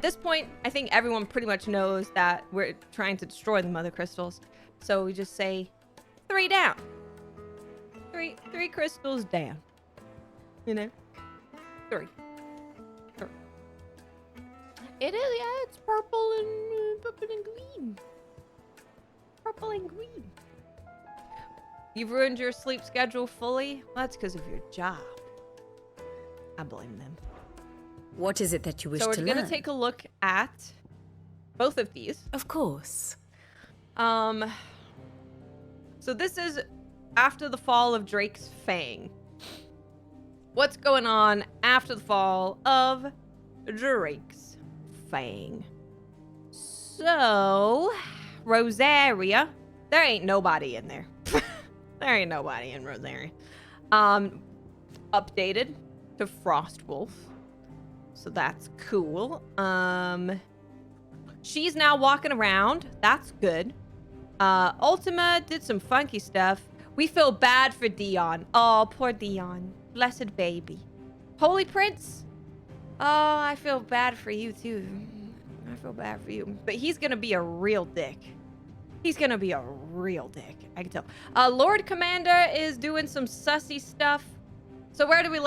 this point, I think everyone pretty much knows that we're trying to destroy the mother crystals. So we just say 3 down. Three crystals down. You know? 3. It is, yeah, it's purple and green. Purple and green. You've ruined your sleep schedule fully? Well, that's because of your job. I blame them. What is it that you wish to learn? So we're going to take a look at both of these. Of course. So this is after the fall of Drake's Fang. What's going on after the fall of Drake's Fang? So, Rosaria. There ain't nobody in there. There ain't nobody in Rosaria. Updated to Frostwolf. So that's cool. She's now walking around. That's good. Ultima did some funky stuff. We feel bad for Dion. Oh, poor Dion. Blessed baby. Holy Prince? Oh, I feel bad for you too. I feel bad for you. But he's gonna be a real dick. He's gonna be a real dick. I can tell. Lord Commander is doing some sussy stuff. So where do we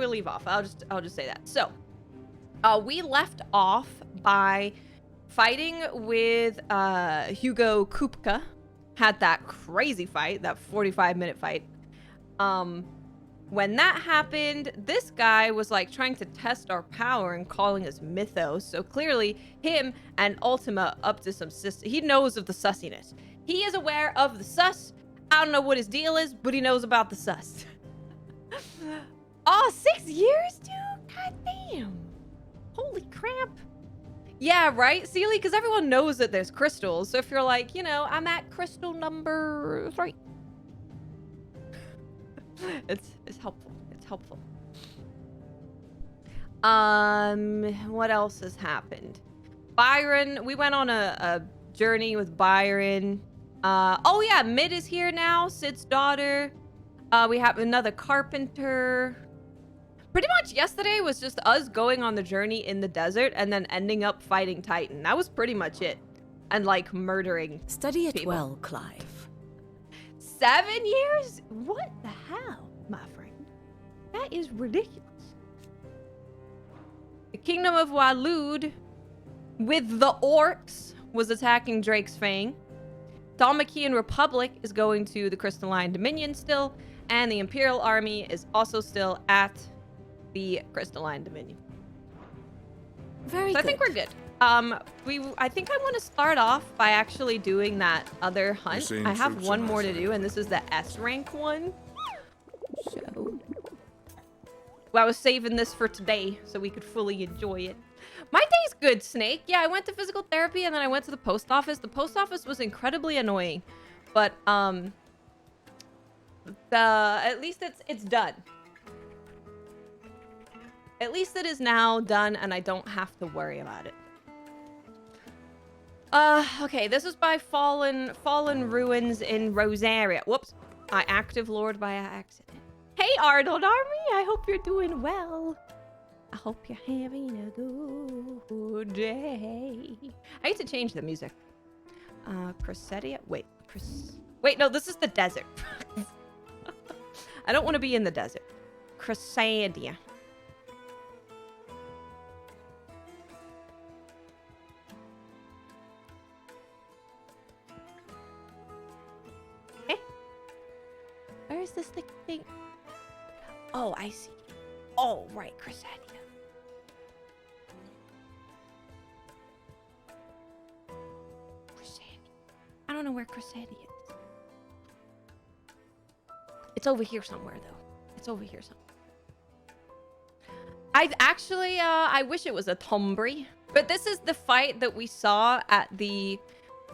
leave off? I'll just say that. So, we left off by fighting with Hugo Kupka. Had that crazy fight, that 45-minute fight. When that happened, this guy was like trying to test our power and calling us mythos. So clearly, him and Ultima up to some he knows of the sussiness. He is aware of the sus. I don't know what his deal is, but he knows about the sus. Oh, 6 years, dude? God damn. Holy crap. Yeah, right, Sealy? Because everyone knows that there's crystals. So if you're like, you know, I'm at crystal number 3. It's helpful. It's helpful. What else has happened? Byron, we went on a journey with Byron. Oh yeah, Mid is here now, Sid's daughter. We have another carpenter. Pretty much yesterday was just us going on the journey in the desert and then ending up fighting Titan. That was pretty much it. And like murdering Study it people. well, Clive. 7 years? What the hell, my friend? That is ridiculous. The Kingdom of Walud with the orcs was attacking Drake's Fang. Dhalmakian Republic is going to the Crystalline Dominion still, and the Imperial Army is also still at the Crystalline Dominion. Very so good. I think we're good. I think I want to start off by actually doing that other hunt. I have one more to do, and this is the S rank one. So, well, I was saving this for today so we could fully enjoy it. My day's good, Snake. Yeah, I went to physical therapy and then I went to the post office. The post office was incredibly annoying, but at least it's done. At least it is now done, and I don't have to worry about it. Okay, this is by Fallen Ruins in Rosaria. Whoops. I active Lord by accident. Hey, Arnold Army! I hope you're doing well. I hope you're having a good day. I need to change the music. Cressetia? Wait, no, this is the desert. I don't want to be in the desert. Cressetia. Where is this thing? Oh, I see. Oh, right, Cressetia. I don't know where Cressetia is. It's over here somewhere, though. It's over here somewhere. I wish it was a Tombri. But this is the fight that we saw at the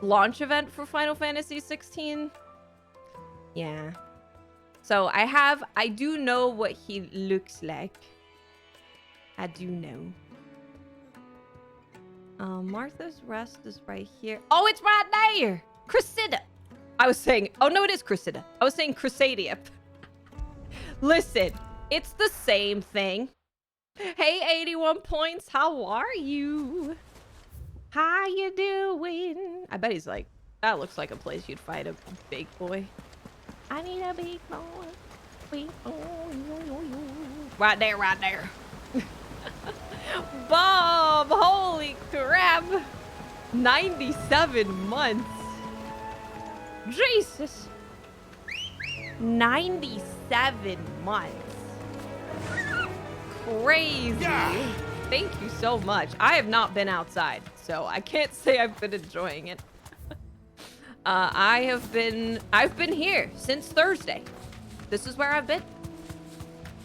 launch event for Final Fantasy 16. Yeah. So I do know what he looks like. I do know. Martha's Rest is right here. Oh, it's right there! Cressida! I was saying, oh no, it is Cressida. I was saying Cressetia. Listen, it's the same thing. Hey, 81 points. How are you? How you doing? I bet he's like, that looks like a place you'd fight a big boy. I need a big boy. Big boy. Right there, right there. Bob, holy crap. 97 months. Jesus. 97 months. Crazy. Yeah. Thank you so much. I have not been outside, so I can't say I've been enjoying it. I've been here since Thursday. This is where I've been.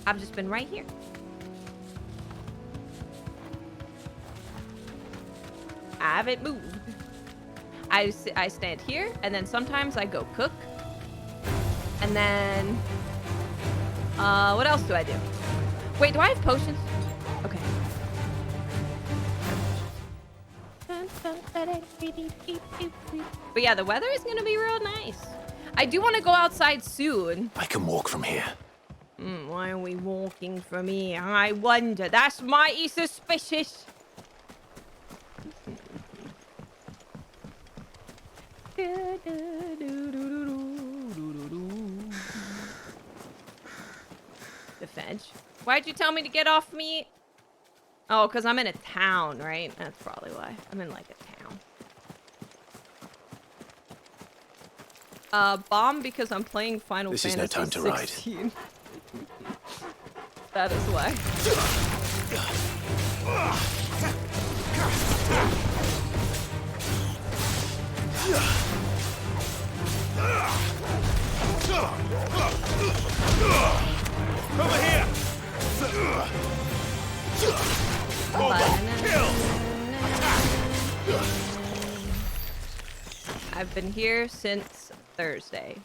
I've just been right here. I haven't moved. I stand here, and then sometimes I go cook. And then, what else do I do? Wait, do I have potions? Okay. But yeah, the weather is gonna be real nice. I do want to go outside soon. I can walk from here. Why are we walking from here? I wonder. That's mighty suspicious. The fetch. Why'd you tell me to get off me? Oh, because I'm in a town, right? That's probably why. I'm in like a town. Bomb because I'm playing Final Fantasy 16. This is no time to ride. That is why. Over here! I've been here since Thursday.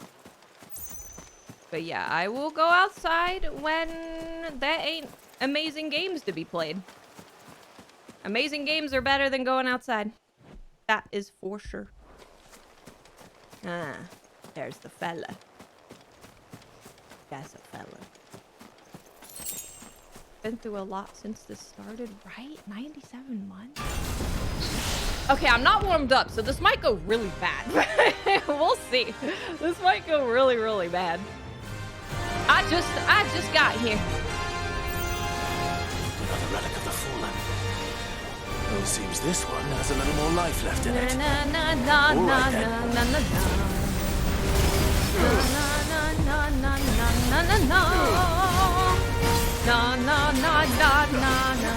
But yeah, I will go outside when there ain't amazing games to be played. Amazing games are better than going outside. That is for sure. Ah, there's the fella. That's a fella. Been through a lot since this started, right? 97 months? Okay, I'm not warmed up, so this might go really bad. We'll see. This might go really, really bad. I just got here. Another relic of the fallen. It seems this one has a little more life left in it. Na na na na na na na na. Na na na na na na. Na na na na na na na.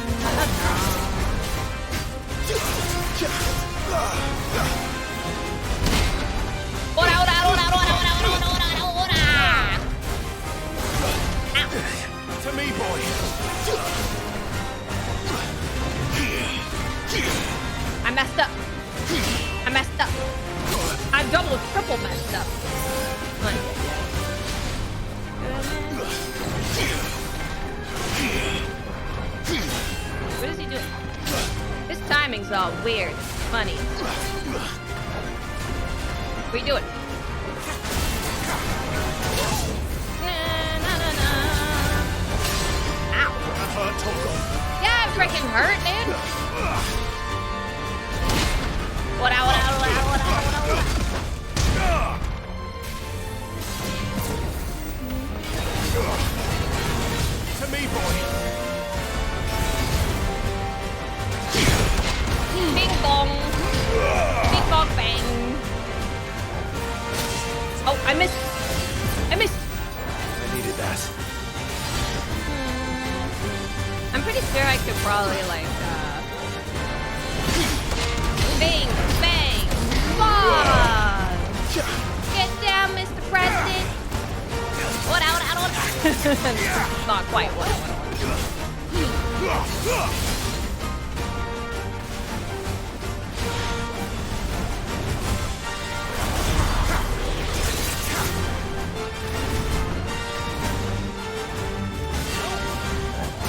Ora ora ora ora ora ora ora ora. To me, boy. I messed up. I messed up. I'm double, triple messed up. What is he doing? His timing's all weird. It's funny. What are you doing? Ow. Yeah, I'm freaking hurt, dude. What out, what out, what out, what out, what out, what out. To me, boy. Bing bong. Bing bong bang. Oh, I missed. I missed. I needed that. I'm pretty sure I could probably like bang, bang, bang. Get down, Mr. President. What out, what out. Not quite what I want.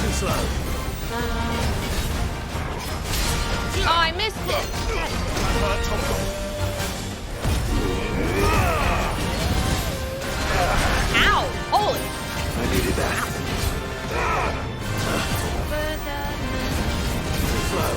Too slow. Oh, I missed it. Ow! Holy! I needed that. slow.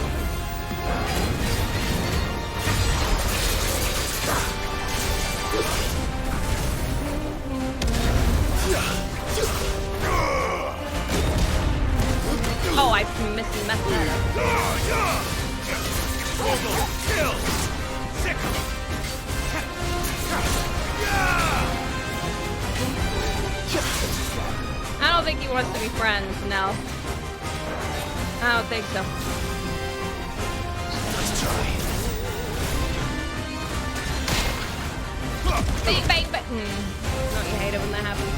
Oh, I messed that up. I don't think he wants to be friends, no. I don't think so. Let's try. Bang, bang, bang. Don't you hate it when that happens?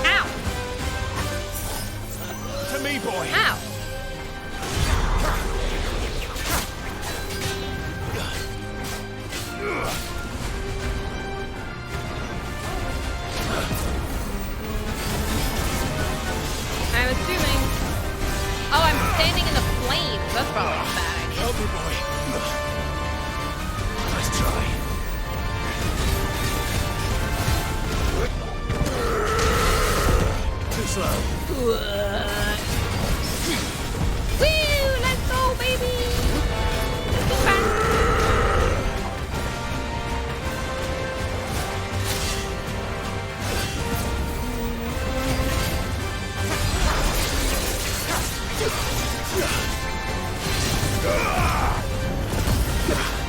Ow! To me, boy. Ow! I'm assuming. Oh, I'm standing in the flames. That's probably a bad idea. Help me, boy. Let's try. Too slow. Woo! Let's go, baby! Let's go back.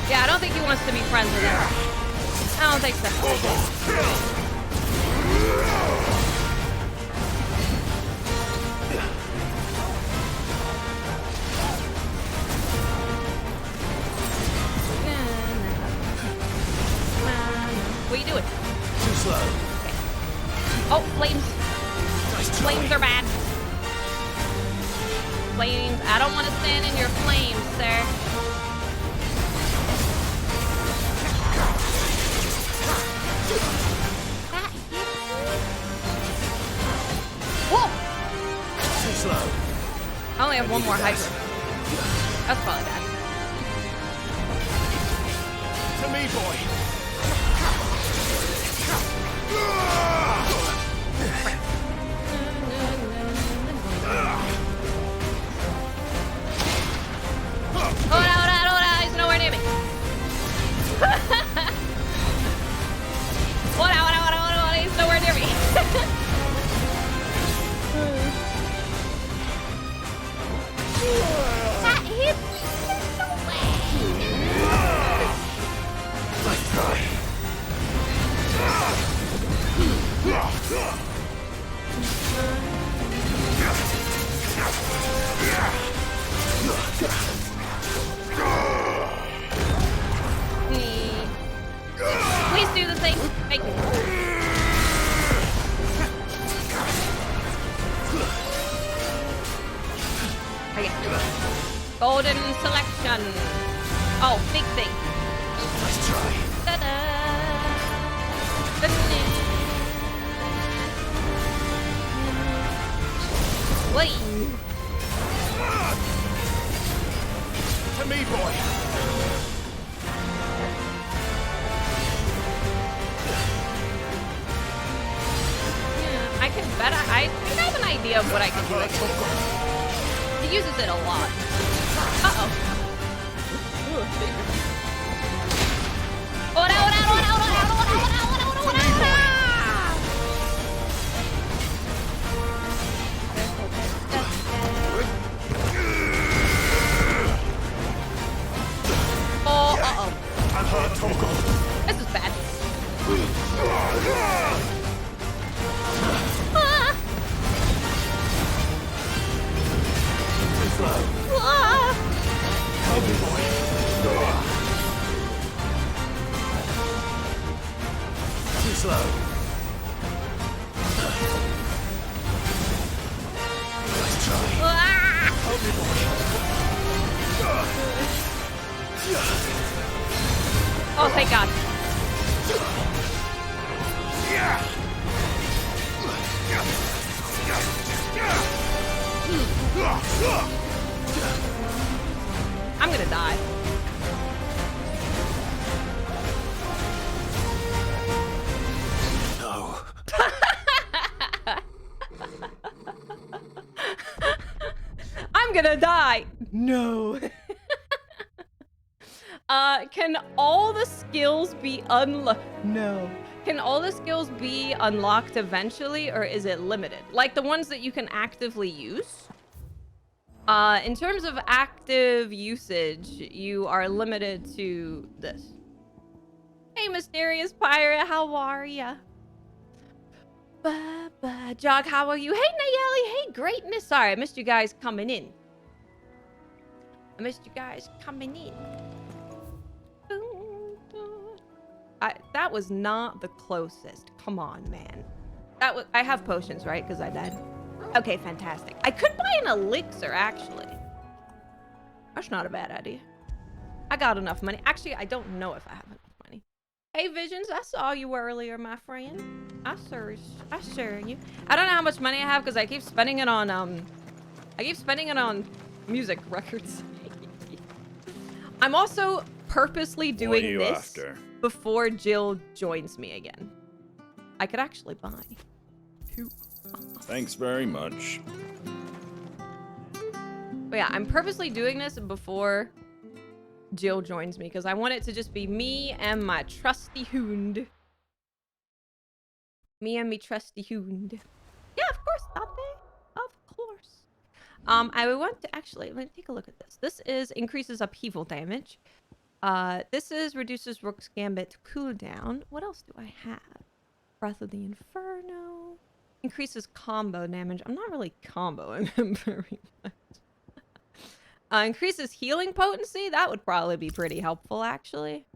Yeah, I don't think he wants to be friends with him. I don't think so. What are you doing? Too slow. Oh, flames. Nice try. Flames are bad. Flames. I don't want to stand in your flames, sir. Whoa! Too slow. I only have one more hyper. That's probably bad. To me, boy. Hold on, he's nowhere near me. Hold on, he's nowhere near me. That hit me. No way. Let's try. Please do the thing. Thank you. Okay. Golden selection. Oh, big thing. Let's try. Ta-da. Wait. To me, boy. Yeah, I can bet I think I have an idea of what I can do. He uses it a lot. Uh-oh. Oh, uh-oh. I'm hurt, Toggle. This is bad. Ah. Too slow. Ah. Help me, boy. Too slow. Let's try. Ah. Help me, boy. Oh, thank God. I'm gonna die. No. I'm gonna die. No. Can all the skills be unlocked? No. Can all the skills be unlocked eventually, or is it limited? Like the ones that you can actively use? In terms of active usage, you are limited to this. Hey, Mysterious Pirate, how are ya? Jog, how are you? Hey, Nayeli, hey, Greatness. Sorry, I missed you guys coming in. That was not the closest. Come on, man. I have potions, right? Because I died. Okay, fantastic. I could buy an elixir, actually. That's not a bad idea. I got enough money. Actually, I don't know if I have enough money. Hey, Visions, I saw you earlier, my friend. I saw you. I don't know how much money I have because I keep spending it on music records. I'm also purposely doing this before Jill joins me again. I could actually buy 2. Thanks very much. But yeah, I'm purposely doing this before Jill joins me because I want it to just be me and my trusty hound. Me and me trusty hound. Yeah, of course, Dante. Of course. I want to actually, let me take a look at this. This is increases upheaval damage. This is reduces Rook's Gambit cooldown. What else do I have? Breath of the Inferno. Increases combo damage. I'm not really comboing him very much. Increases healing potency. That would probably be pretty helpful, actually.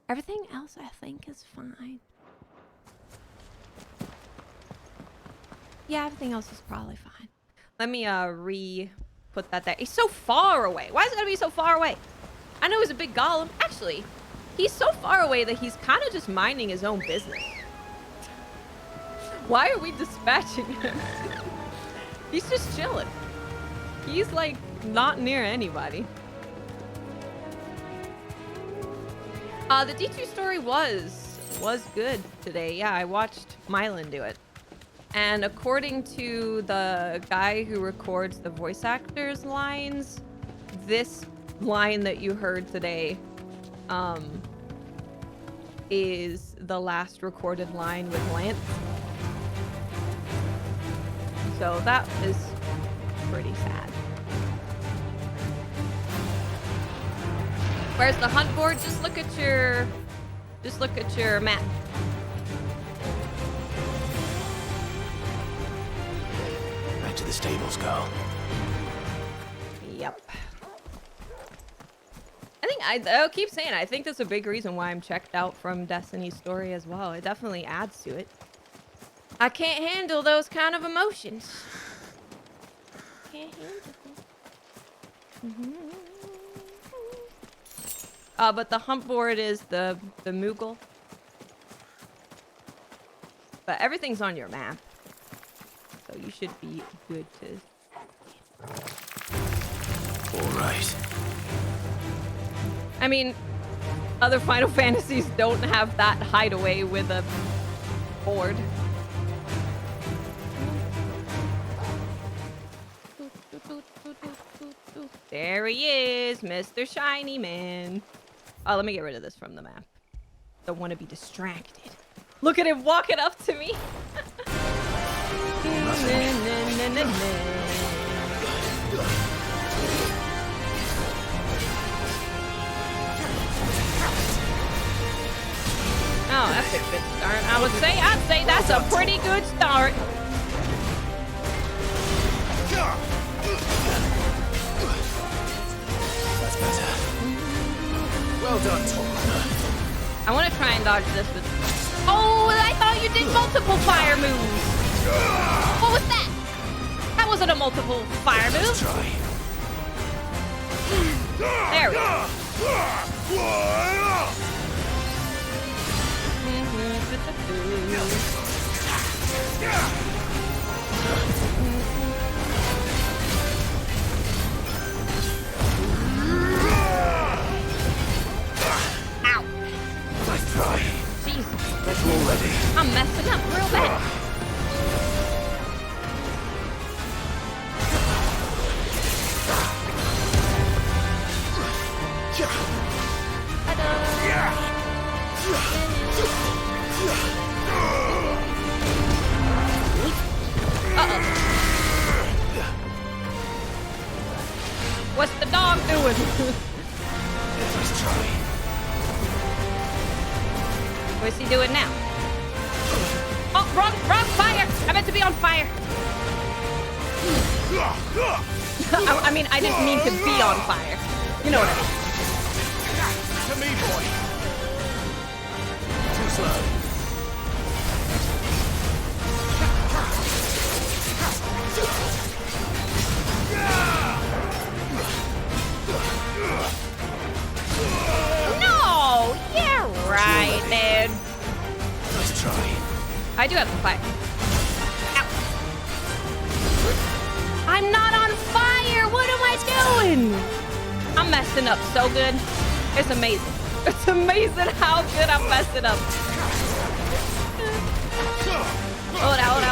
Everything else, I think, is fine. Yeah, everything else is probably fine. Let me put that there. He's so far away. Why is it gonna be so far away? I know he's a big golem. Actually, he's so far away that he's kind of just minding his own business. Why are we dispatching him? He's just chilling. He's like not near anybody. The D2 story was good today. Yeah, I watched Mylan do it. And according to the guy who records the voice actors' lines, this line that you heard today is the last recorded line with Lance. So that is pretty sad. Where's the hunt board? Just look at your map. Back to the stables, go. Yep. I'll keep saying, I think that's a big reason why I'm checked out from Destiny's story as well. It definitely adds to it. I can't handle those kind of emotions. Can't handle them. But the hump board is the Moogle. But everything's on your map. So you should be good to... Alright. I mean, other Final Fantasies don't have that hideaway with a board. There he is, Mr. Shiny Man. Oh, let me get rid of this from the map. Don't want to be distracted. Look at him walking up to me. Oh, that's a good start. I'd say that's a pretty good start. That's better. Well done, Tom. I want to try and dodge this with... Oh, I thought you did multiple fire moves. What was that? That wasn't a multiple fire move. Let's try. There we go. Let's try. Jesus. Let's roll I'm messing up real bad. Uh-oh. What's the dog doing? Let's try. What's he doing now? Oh, wrong fire! I meant to be on fire. I mean, I didn't mean to be on fire. You know what I mean. To me, boy. Too slow. No! Yeah, right, dude. Let's try. I do have some fire. Ow. I'm not on fire! What am I doing? I'm messing up so good. It's amazing. It's amazing how good I'm messing up. Hold on.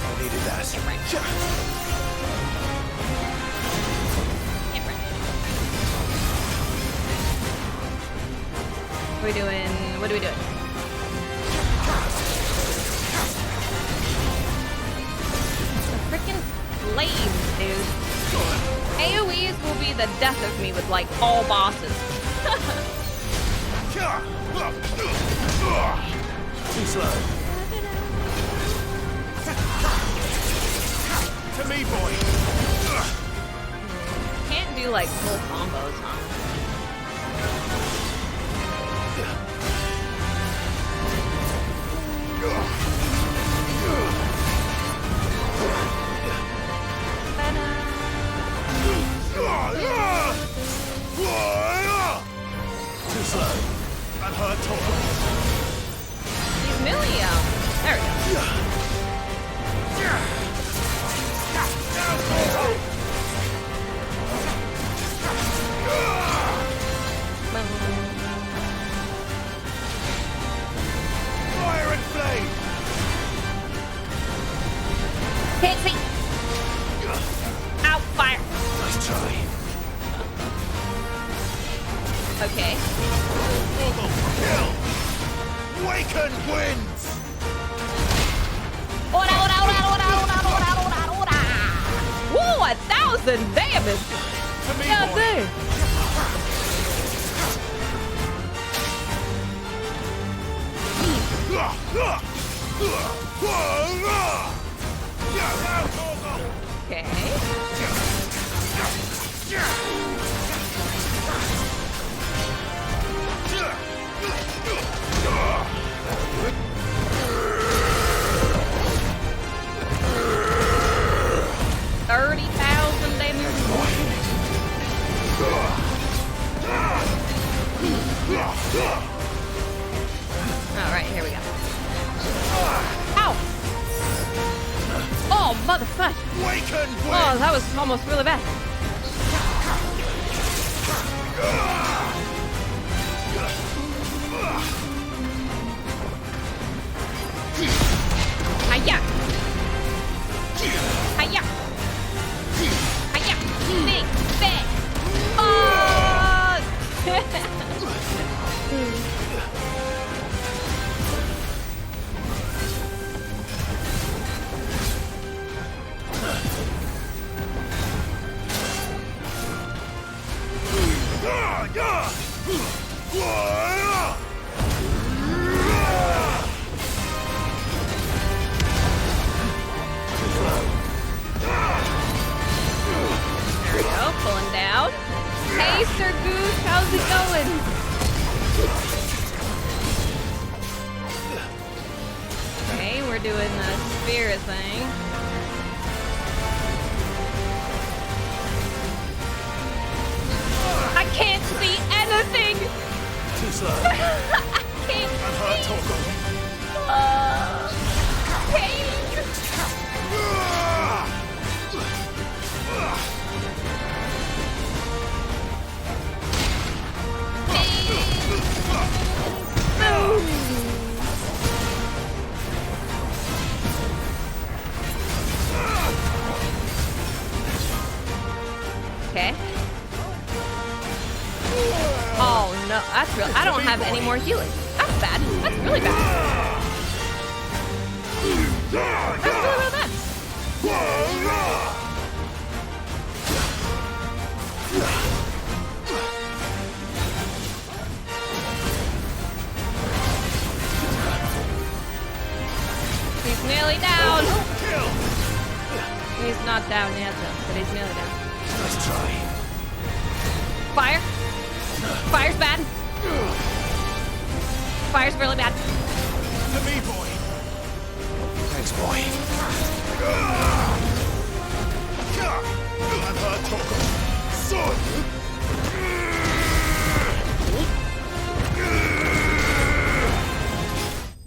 I needed that. What are we doing? The freaking flames, dude. AoEs will be the death of me with, like, all bosses. Too slow. To me, boy. Can't do, like, full combos, huh? Too slow. I've heard talk. He's melee out. There we go. Fire and flame. Can't see. Ow, fire. Nice try. Okay. Kill. Waken wins. Woo, 1,000 damage. To me, Yeah, boy. dude. Okay. All right, here we go. Ow! Oh, motherfucker! Waken Oh, that was almost really bad. Hiya! Hiya! Hiya! Big, big! Oh! 'Cause we're doing the spear thing. I can't see anything! Too slow. I can't Okay. Oh no, that's real. I don't have any more healing. That's bad. That's really bad. That's really, really bad. He's nearly down. He's not down yet though, but he's nearly down. Nice try. Fire. Fire's bad. Fire's really bad. To me, boy. Thanks, boy. I've heard talk of sword.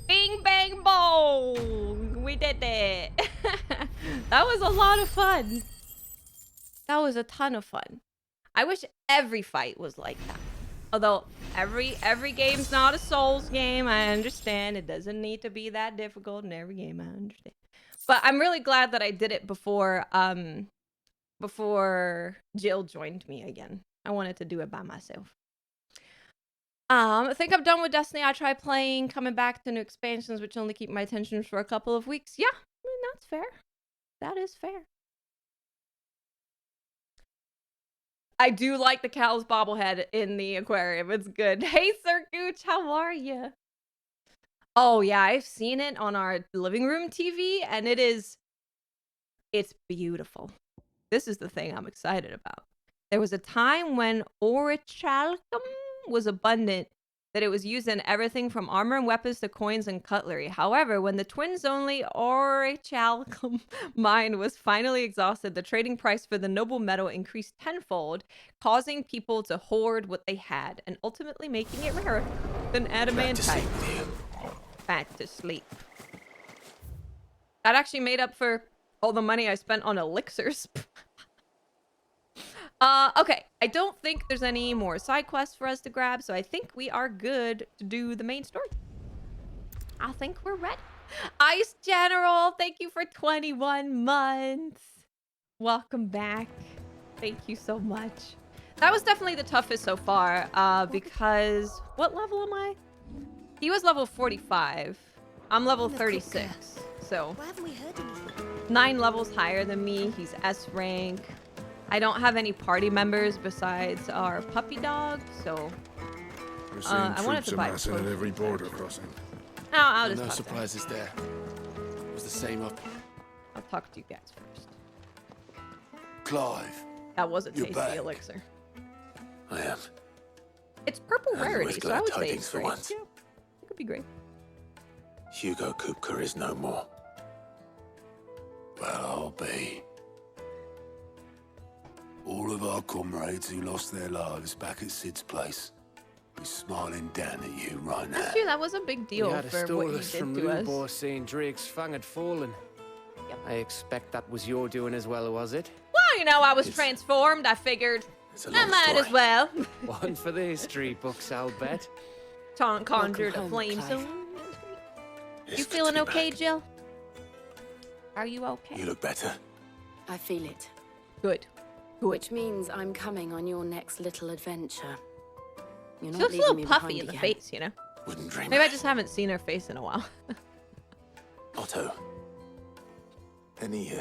Bing, bang, boom. We did it. That was a lot of fun. That was a ton of fun. I wish every fight was like that. Although every game's not a Souls game, I understand. It doesn't need to be that difficult in every game, I understand. But I'm really glad that I did it before Jill joined me again. I wanted to do it by myself. I think I'm done with Destiny. I tried playing, coming back to new expansions, which only keep my attention for a couple of weeks. Yeah, I mean, that's fair. That is fair. I do like the cow's bobblehead in the aquarium. It's good. Hey, Sir Gooch, how are you? Oh, yeah, I've seen it on our living room TV, and it's beautiful. This is the thing I'm excited about. There was a time when orichalcum was abundant, that it was used in everything from armor and weapons to coins and cutlery. However, when the twins-only orichalcum mine was finally exhausted, the trading price for the noble metal increased tenfold, causing people to hoard what they had, and ultimately making it rarer than adamantite. Back to sleep. That actually made up for all the money I spent on elixirs. Okay, I don't think there's any more side quests for us to grab, so I think we are good to do the main story. I think we're ready. Ice General, thank you for 21 months. Welcome back. Thank you so much. That was definitely the toughest so far, because... What level am I? He was level 45. I'm level 36, so... Why haven't we heard anything? 9 levels higher than me. He's S rank. I don't have any party members besides our puppy dog, so I wanted to buy at every border crossing. No, I'll just No talk surprises there. It was the same up. I'll talk to you guys first. Clive. That was a You're tasty back. elixir. I am. It's purple And rarity, with so I glad would say tidings it's for great. once. Yeah, it could be great. Hugo Kupka is no more. Well, I'll be. All of our comrades who lost their lives back at Sid's place be smiling down at you right now. That's true. That was a big deal He had for stole what he us did from to us. Lubor saying Drake's fang had fallen. Yep. I expect that was your doing as well, was it? Well, you know, I was It's- transformed. I figured It's a I long might story. as well. One for the history books, I'll bet. Conjured a home, flame Clive. zone. It's You good feeling to be okay, back. Jill? Are you okay? You look better. I feel it. Good. Good. Which means I'm coming on your next little adventure. You're She not looks a leaving little me puffy behind in the again. face, you know? Wouldn't dream Maybe I of it. just haven't seen her face in a while. Otto. Any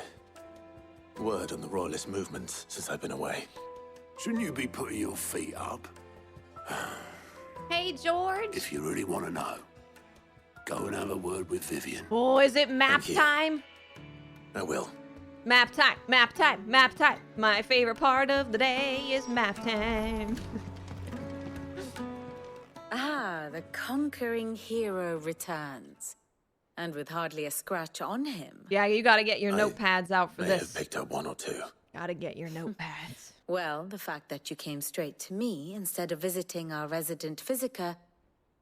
word on the royalist movements since I've been away? Shouldn't you be putting your feet up? Hey, George. If you really want to know, go and have a word with Vivian. Oh, is it map Thank you. time? I will. Map time, map time, map time. My favorite part of the day is map time. Ah, the conquering hero returns. And with hardly a scratch on him. Yeah, you gotta get your notepads out for May this. have picked up one or two. Gotta get your notepads. Well, the fact that you came straight to me instead of visiting our resident physiker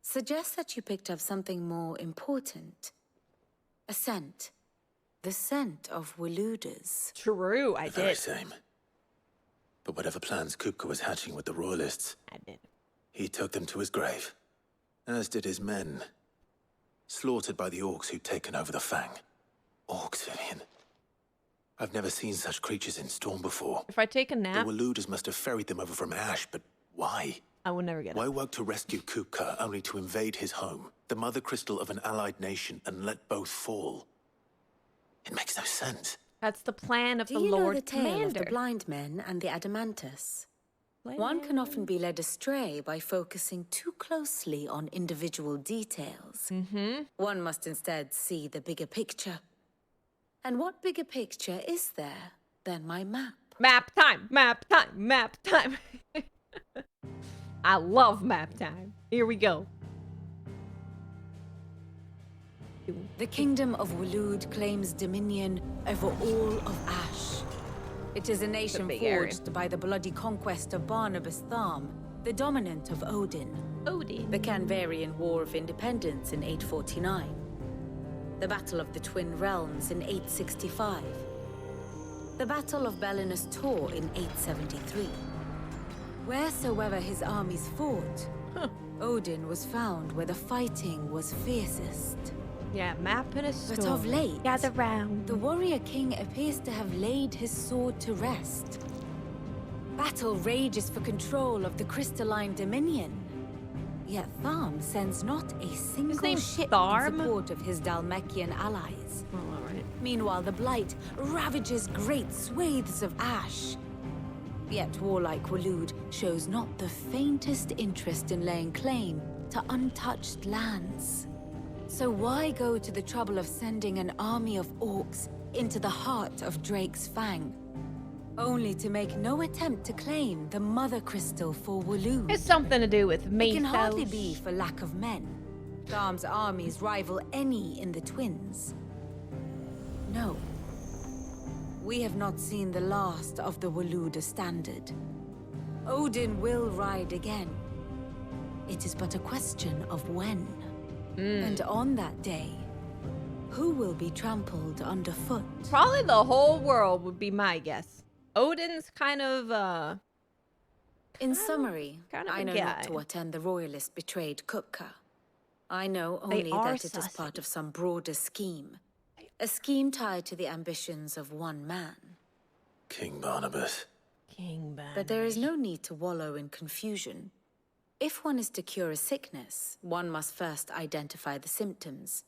suggests that you picked up something more important. A scent. The scent of Waludas. True, I The very did. same. But whatever plans Kupka was hatching with the Royalists, I did. he took them to his grave. As did his men. Slaughtered by the orcs who'd taken over the Fang. Orcs, Vivian. I've never seen such creatures in Storm before. If I take a The nap, Waludas must have ferried them over from Ash, but why? I will never get Why up. work to rescue Kupka only to invade his home, the mother crystal of an allied nation, and let both fall? It makes no sense. That's the plan of Do the you know Lord the tale of the Commander. blind men and the Adamantus? One can often be led astray by focusing too closely on individual details. One must instead see the bigger picture. And what bigger picture is there than my map? Map time, map time, map time. I love map time. Here we go. The kingdom of Walud claims dominion over all of Ash. It is a nation big area. forged by the bloody conquest of Barnabas Tharm, the dominant of Odin. Odin. The Canvarian War of Independence in 849. The Battle of the Twin Realms in 865. The Battle of Belinus Tor in 873. Wheresoever his armies fought, Odin was found where the fighting was fiercest. Yeah, map and a story. But of late, Gather round. the warrior king appears to have laid his sword to rest. Battle rages for control of the crystalline dominion. Yet Tharm sends not a single name's ship Tharm? in support of his Dalmekian allies. Oh, all right. Meanwhile, the Blight ravages great swathes of Ash. Yet warlike Walud shows not the faintest interest in laying claim to untouched lands. So why go to the trouble of sending an army of orcs into the heart of Drake's Fang, only to make no attempt to claim the Mother Crystal for Walud? It's something to do with me. It can hardly be for lack of men. Tharm's armies rival any in the Twins. No. We have not seen the last of the Waluda standard. Odin will ride again. It is but a question of when. And on that day, who will be trampled underfoot? Probably the whole world would be my guess. Odin's kind of, In summary, kind of I a know guy. not to what end the Royalists betrayed Kupka. I know They only are that it is sussy. part of some broader scheme. A scheme tied to the ambitions of one man. King Barnabas. King Ban. But there is no need to wallow in confusion. If one is to cure a sickness, one must first identify the symptoms.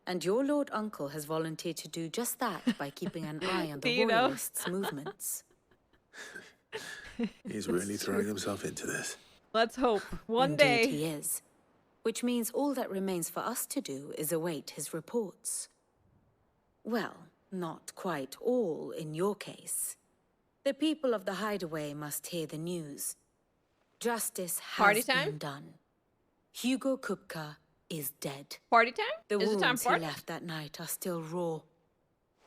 And your Lord Uncle has volunteered to do just that by keeping an eye on Do the you know? Royalists' movements. He's really throwing himself into this. Let's hope. One Indeed day. he is. Which means all that remains for us to do is await his reports. Well, not quite all in your case. The people of the Hideaway must hear the news. Justice Party has time? been done. Hugo Kupka is dead. Party time? The Is it time wounds for he party? left that night are still raw.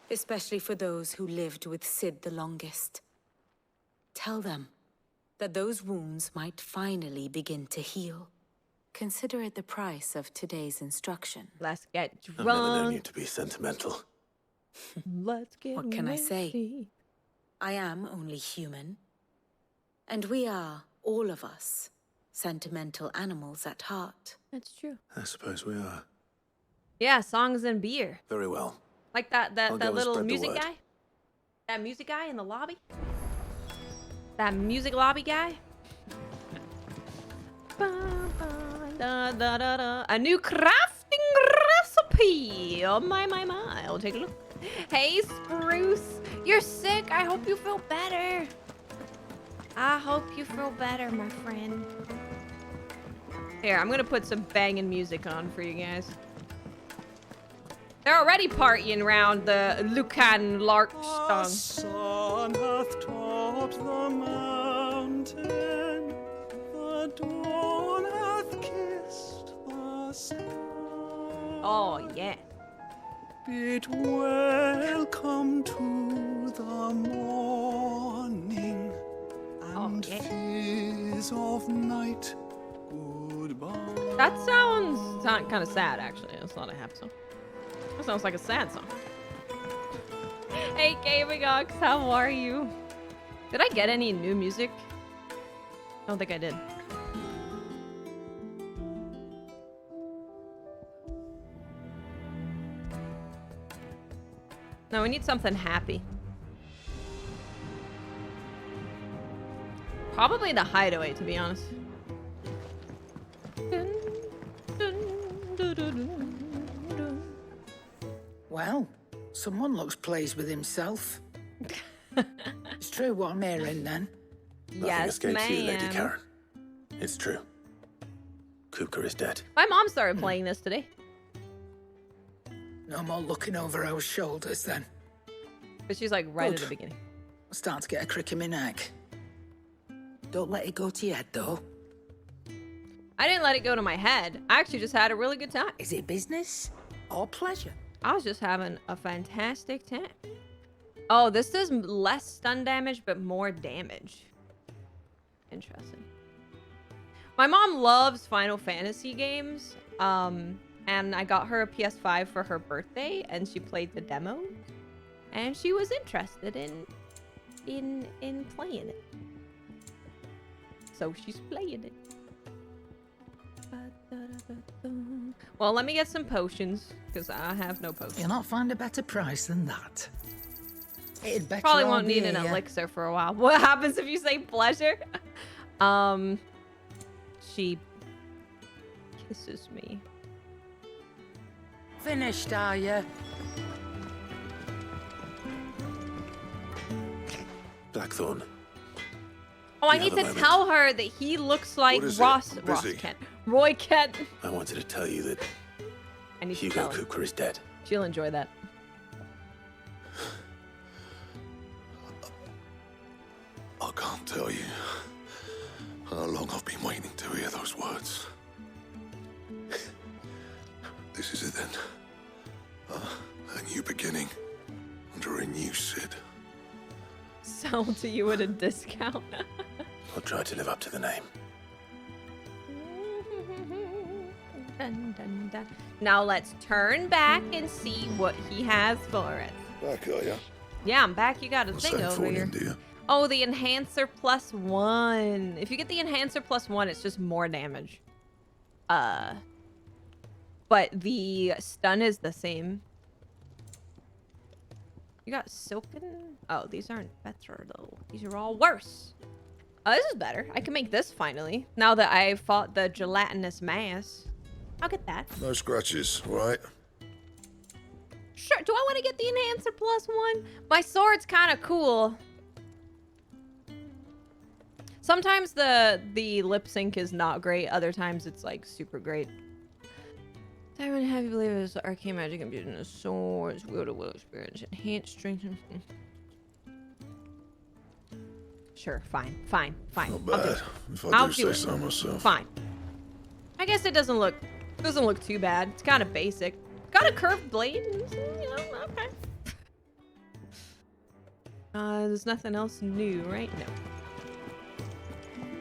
Especially for those who lived with Sid the longest. Tell them that those wounds might finally begin to heal. Consider it the price of today's instruction. Let's get I've never known you drunk. to be sentimental. Let's get What can I say? messy. I am only human. And we are, all of us, sentimental animals at heart. That's true. I suppose we are. Yeah, songs and beer. Very well. Like that I'll go and little spread the music word. guy? That music guy in the lobby? That music lobby guy? Da, da, da, da. A new crafting recipe! Oh my. I'll take a look. Hey, Spruce! You're sick! I hope you feel better! I hope you feel better, my friend. Here, I'm gonna put some banging music on for you guys. They're already partying around the Lucan Lark The song. sun hath topped the mountain, the dawn hath kissed the sky. Oh, yeah. Bid welcome to the morning and yeah. fears of night. Goodbye. That sounds kind of sad, actually. It's not a happy song. That sounds like a sad song. Hey, Gaming Ox, how are you? Did I get any new music? I don't think I did. No, we need something happy. Probably the Hideaway, to be honest. Well, someone looks pleased with himself. It's true what I'm hearing, then. Nothing Yes, escapes you, Lady ma'am. Karen. It's true. Kupka is dead. My mom started playing this today. No more looking over our shoulders, then. But she's like right at Good. the beginning. I'm starting to get a crick in my neck. Don't let it go to your head, though. I didn't let it go to my head. I actually just had a really good time. Is it business or pleasure? I was just having a fantastic time. Oh, this does less stun damage, but more damage. Interesting. My mom loves Final Fantasy games. And I got her a PS5 for her birthday, and she played the demo. And she was interested in playing it. So she's playing it. Well, let me get some potions, because I have no potions. You'll not find a better price than that. It'd better Probably all won't be need an here. elixir for a while. What happens if you say pleasure? She kisses me. Finished, are you? Blackthorn. Oh, I You need have a to moment? tell her that he looks like What is it? Ross I'm busy. Kent. Roy Kent. I wanted to tell you that I need to Hugo tell her. Kupka is dead. She'll enjoy that. I can't tell you how long I've been waiting to hear those words. This is it then. A new beginning under a new Sid. Sell to you at a discount. I'll try to live up to the name. Dun, dun, dun. Now let's turn back and see what he has for us. Back, are ya? Yeah, I'm back. You got a What's thing that over for an here. India? Oh, the enhancer +1. If you get the enhancer +1, it's just more damage. But the stun is the same. You got silken? Oh, these aren't better though. These are all worse. Oh, this is better. I can make this finally. Now that I fought the gelatinous mass. I'll get that. No scratches, right? Sure. Do I want to get the enhancer +1? My sword's kind of cool. Sometimes the lip sync is not great. Other times it's like super great. Tyrant Heavy Believers, arcane magic imbued in the swords, will to will experience, enhanced strength. Sure, fine. Not I'll do bad, it. if I I'll do do say it. so myself. Fine. I guess it doesn't look too bad. It's kind of basic. Got a curved blade. You know, okay. There's nothing else new, right? No.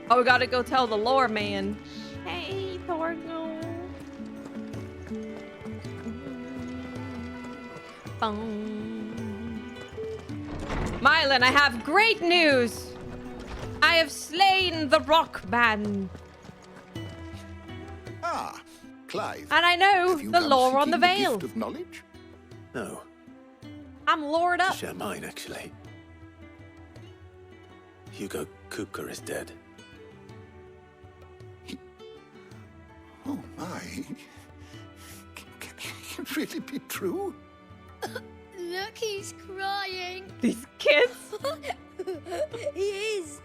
Oh, we gotta go tell the lore man. Hey, Thorgo. Mylan, I have great news. I have slain the rock man. Ah, Clive. And I know have you the come lore on the seeking veil. gift of knowledge? No, I'm lored to up. share mine, actually. Hugo Kupka is dead. Oh my. Can it really be true? Look, he's crying. These kids. He is.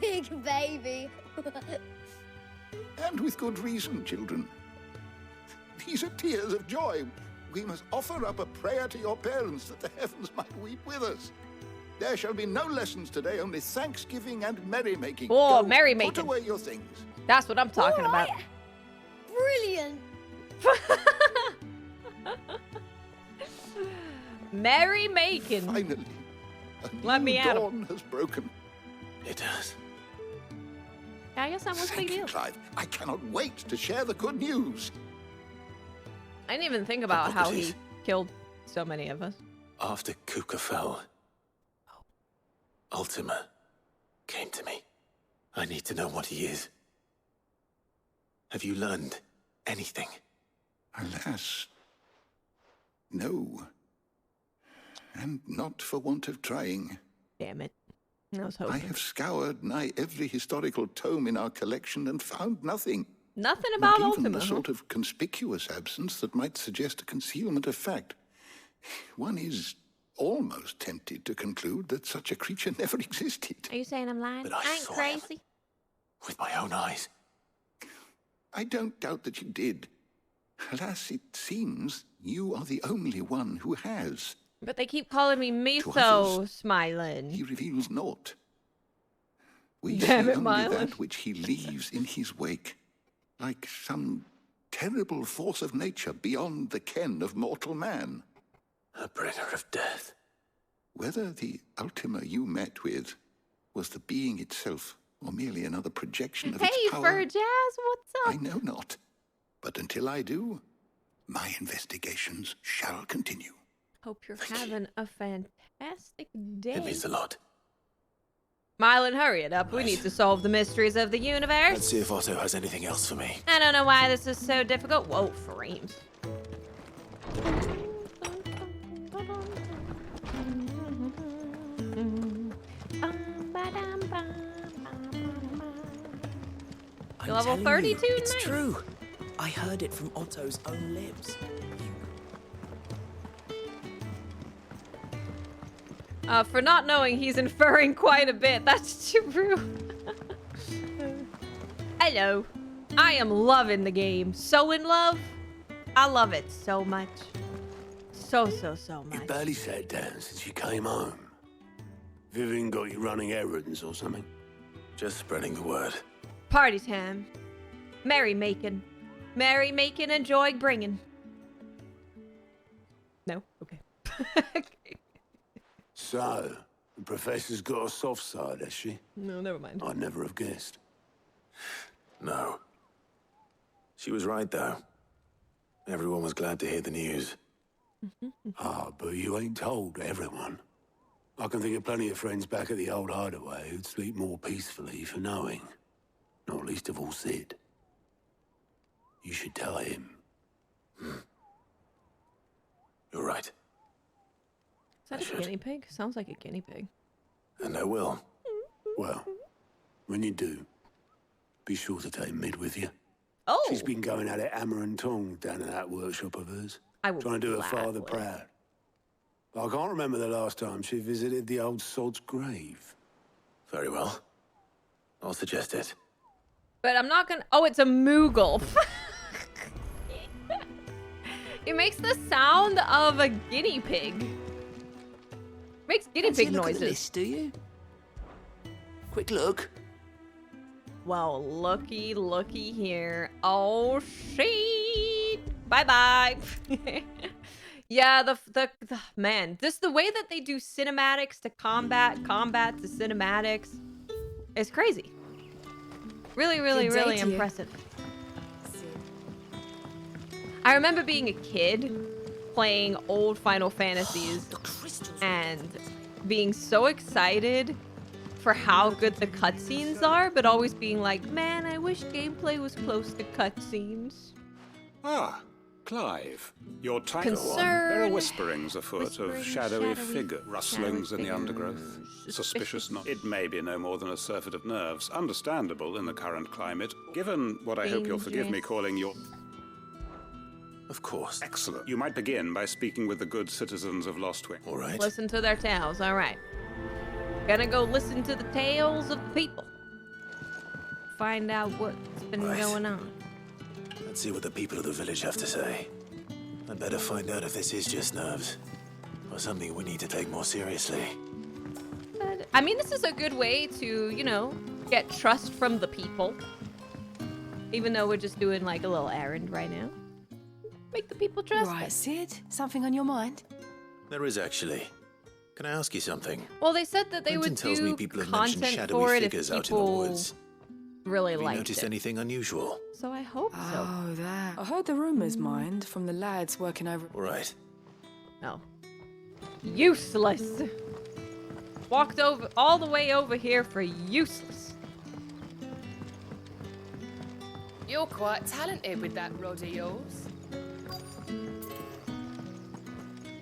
Big baby. And with good reason, children. These are tears of joy. We must offer up a prayer to your parents that the heavens might weep with us. There shall be no lessons today, only thanksgiving and merrymaking. Oh, Go, merrymaking. Put away your things. That's what I'm talking All about. right. Brilliant. Merry making. Finally, Let a me new at 'em. dawn has broken. It does. I guess that was a big Thank you, deal. Clive. I cannot wait to share the good news. I didn't even think about how he Hippocrates. killed so many of us. After Kuka fell, Ultima came to me. I need to know what he is. Have you learned anything? Alas, no. And not for want of trying. Damn it. I was I hoping. have scoured nigh every historical tome in our collection and found nothing. Nothing Not about even Ultima, the huh? sort of conspicuous absence that might suggest a concealment of fact. One is almost tempted to conclude that such a creature never existed. Are you saying I'm lying? But I ain't saw crazy. him. With my own eyes. I don't doubt that you did. Alas, it seems you are the only one who has. But they keep calling me To Miso, others, smiling. He reveals naught. We Damn see it, only Mylan. that which he leaves in his wake, like some terrible force of nature beyond the ken of mortal man. A bringer of death. Whether the Ultima you met with was the being itself, or merely another projection of Hey, its power, Fur Jazz, what's up? I know not. But until I do, my investigations shall continue. Hope you're having a fantastic day. It means a lot. Mylan, hurry it up. We Right. need to solve the mysteries of the universe. Let's see if Otto has anything else for me. I don't know why this is so difficult. Whoa, frames. I'm Level telling 32 you, it's nice. true. I heard it from Otto's own lips. For not knowing, he's inferring quite a bit. That's true. Hello. I am loving the game. So in love. I love it so much. So You much. barely sat down since you came home. Vivian got you running errands or something? Just spreading the word. Party time. Merry making. Merry making and joy bringing. No? Okay. So, the professor's got a soft side, has she? No, never mind. I'd never have guessed. No. She was right, though. Everyone was glad to hear the news. Ah, but you ain't told everyone. I can think of plenty of friends back at the old hideaway who'd sleep more peacefully for knowing. Not least of all Sid. You should tell him. You're right. Is that a guinea pig? Sounds like a guinea pig. And I will. Well, when you do, be sure to take Mid with you. Oh! She's been going at it hammer and tongs down in that workshop of hers. I will trying to do her gladly. father proud. I can't remember the last time she visited the old sod's grave. Very well. I'll suggest it. But I'm not gonna... Oh, it's a Moogle. It makes the sound of a guinea pig. Makes guinea pig Look at the noises. list, do you? Quick look. Well, looky here. Oh, shit. Bye-bye. Yeah, the man, just the way that they do cinematics to combat to cinematics is crazy. Really Good day to you. impressive. I remember being a kid playing old Final Fantasies and being so excited for how good the cutscenes are, but always being like, man, I wish gameplay was close to cutscenes. Ah, Clive. Your title. Concern, There are whisperings afoot whispering, of shadowy shadowy figure, rustlings in the figures, undergrowth. Suspicious not. It may be no more than a surfeit of nerves, understandable in the current climate, given what I hope you'll forgive me Dangerous. calling your... Of course. Excellent. You might begin by speaking with the good citizens of Lostwing. All right. Listen to their tales, all right. Gonna go listen to the tales of the people. Find out what's been Right. going on. Let's see what the people of the village have to say. I'd better find out if this is just nerves, or something we need to take more seriously. But, I mean, this is a good way to, you know, get trust from the people. Even though we're just doing like a little errand right now. Make the people trust Right, us. Sid? Something on your mind? There is actually. Can I ask you something? Well, they said that they Quentin would tells me do people have mentioned content shadowy for it if figures out in the people woods. really Have you liked noticed it. anything unusual? So I hope so. Oh, that. I heard the rumours, mind, from the lads working over. All right. No. Useless. Walked over all the way over here for useless. You're quite talented with that rod of yours.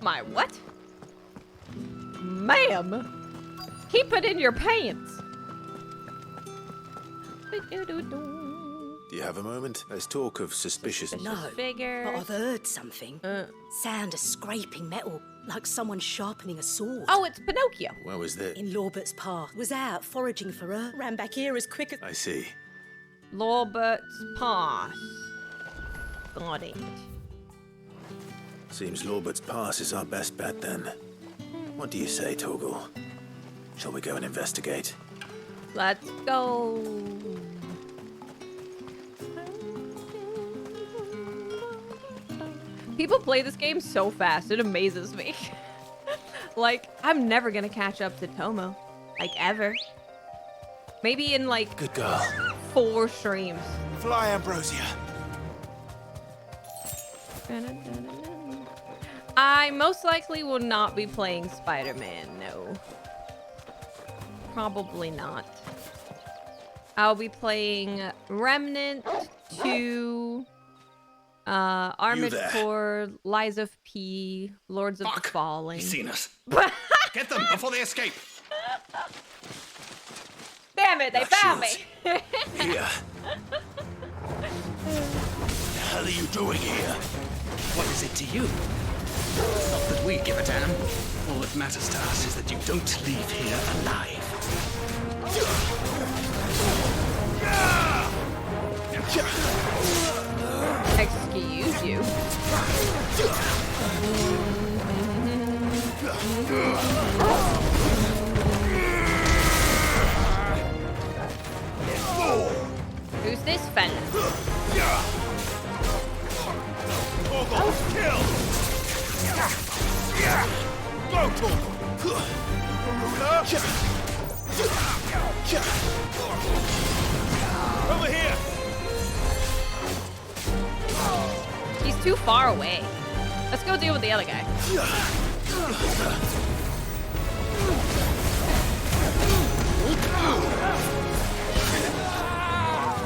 My what? Ma'am, keep it in your pants. Do you have a moment? There's talk of suspicious... No, figures. but I've heard something. Sound of scraping metal, like someone sharpening a sword. Oh, it's Pinocchio. Where was this? In Lorbert's Path. Was out foraging for her. Ran back here as quick as... I see. Lorbert's Pass. Got it. Seems Lorbert's Pass is our best bet then. What do you say, Torgal? Shall we go and investigate? Let's go. People play this game so fast, it amazes me. Like, I'm never gonna catch up to Tomo. Like, ever. Maybe in, like, good girl. 4 streams. Fly, Ambrosia. I most likely will not be playing Spider-Man, no. Probably not. I'll be playing Remnant 2, Armored Core, Lies of P, Lords of the Fallen. He's seen us. Get them before they escape. Damn it, they found me. Here. What the hell are you doing here? What is it to you? Not that we give a damn. All that matters to us is that you don't leave here alive. Excuse you. Who's this fella? Kill! Go, Torgal! Over here! He's too far away. Let's go deal with the other guy.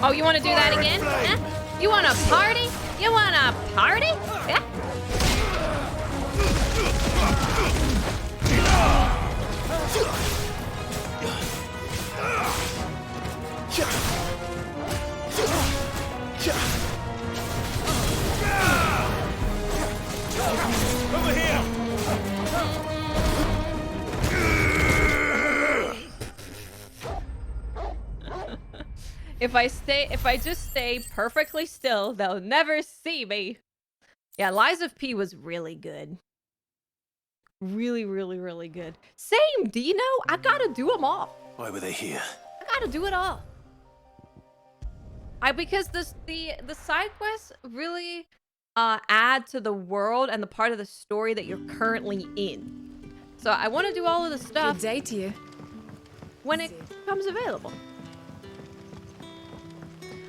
Oh, you want to do that again? Huh? You want a party? You want a party? Yeah. Over here! If I just stay perfectly still, they'll never see me. Yeah, Lies of P was really good. Really, really, really good. Same, Dino. I gotta do them all. Why were they here? I gotta do it all. Because the side quests really add to the world and the part of the story that you're currently in. So I want to do all of the stuff. Good day to you. When it becomes available.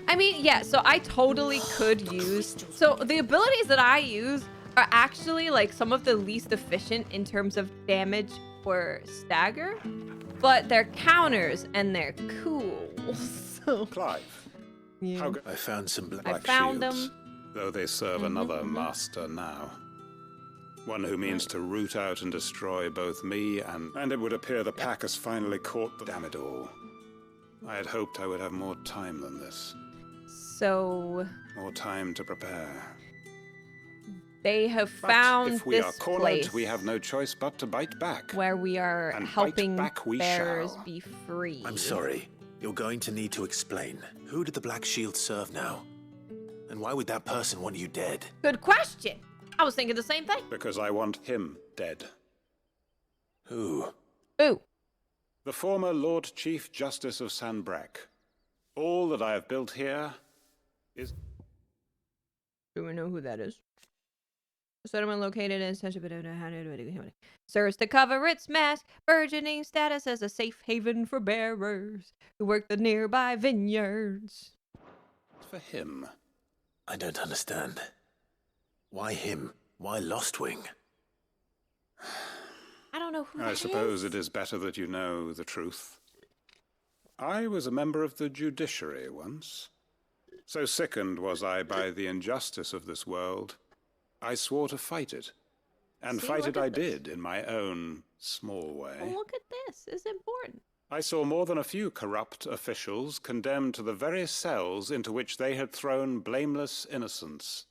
I mean, yeah, so I totally could use... So the abilities that I use are actually like some of the least efficient in terms of damage or stagger, but they're counters and they're cool. So Clive, yeah. I found some black I found shields. them. Though they serve another master now. One who means to root out and destroy both me and it would appear the pack has finally caught the damn it all. I had hoped I would have more time than this. So More time to prepare. they have But found if we are this cornered, place we have no choice but to bite back. where we are And helping bite back we bearers shall. be free. I'm sorry. You're going to need to explain. Who did the Black Shield serve now? And why would that person want you dead? Good question. I was thinking the same thing. Because I want him dead. Who? Who? The former Lord Chief Justice of Sanbreque. All that I have built here is... Do we know who that is? The settlement located in serves to cover its mass burgeoning status as a safe haven for bearers who work the nearby vineyards. For him. I don't understand. Why him? Why Lostwing? I don't know who I suppose it is better that you know the truth. I was a member of the judiciary once. So sickened was I by the injustice of this world, I swore to fight it. And fight it I did in my own small way. Well, look at this. It's important. I saw more than a few corrupt officials condemned to the very cells into which they had thrown blameless innocents.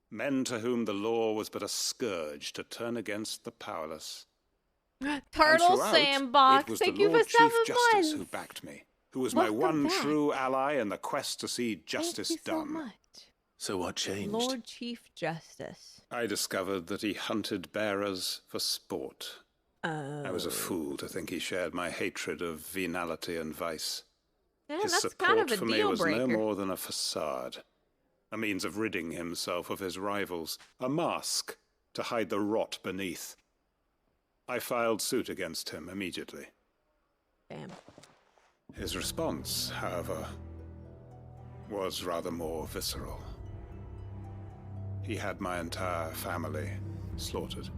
Men to whom the law was but a scourge to turn against the powerless. Turtle Sandbox, it was thank the you for Lord 7 Chief months. Justice who backed me, who was my one back. true ally in the quest to see justice Thank you done. so much. So what changed? Lord Chief Justice. I discovered that he hunted bearers for sport. I was a fool to think he shared my hatred of venality and vice. Yeah, His that's support kind of a for me deal was breaker. no more than a facade, a means of ridding himself of his rivals, a mask to hide the rot beneath. I filed suit against him immediately. Damn. His response, however, was rather more visceral. He had my entire family slaughtered,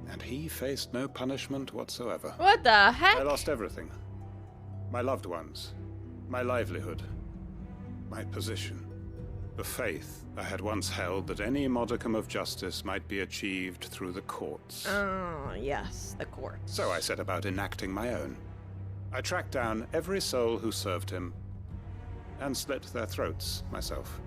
and he faced no punishment whatsoever. What the heck? I lost everything. My loved ones, my livelihood, my position, the faith I had once held that any modicum of justice might be achieved through the courts. Oh, yes, the courts. So I set about enacting my own. I tracked down every soul who served him and slit their throats myself.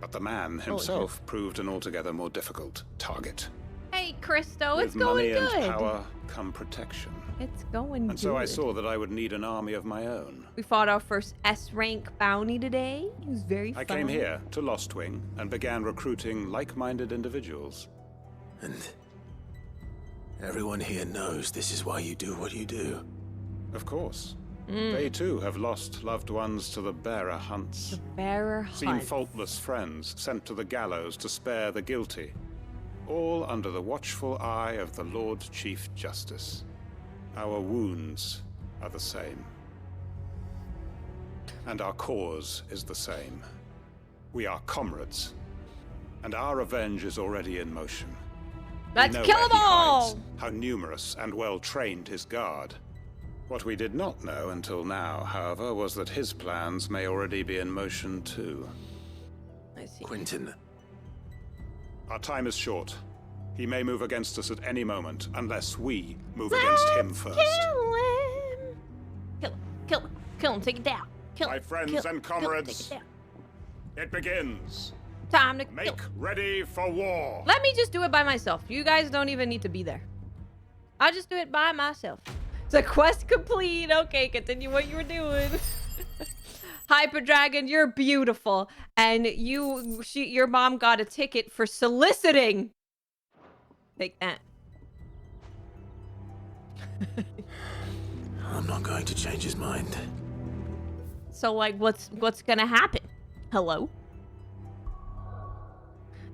But the man himself proved an altogether more difficult target. Hey, Christo, With it's going money good. and power come protection. It's going good. And so I saw that I would need an army of my own. We fought our first S-rank bounty today. It was very fun. I came here to Lostwing and began recruiting like-minded individuals. And everyone here knows this is why you do what you do. Of course. They too have lost loved ones to the bearer hunts. The bearer Seen hunts. faultless friends sent to the gallows to spare the guilty. All under the watchful eye of the Lord Chief Justice. Our wounds are the same. And our cause is the same. We are comrades. And our revenge is already in motion. Let's We know kill where them he all! hides, how numerous and well-trained his guard. What we did not know until now, however, was that his plans may already be in motion too. I see. Quentin. Our time is short. He may move against us at any moment, unless we move against him first. Kill him! Kill him, kill him, kill him, take it down. Kill My him, friends kill him, and kill him, comrades, take it down. it begins. Time to kill. Make ready for war. Let me just do it by myself. You guys don't even need to be there. I'll just do it by myself. It's a quest complete. Okay, continue what you were doing. Hyper Dragon, you're beautiful. And your mom got a ticket for soliciting. Take that. I'm not going to change his mind. So, like, what's gonna happen? Hello?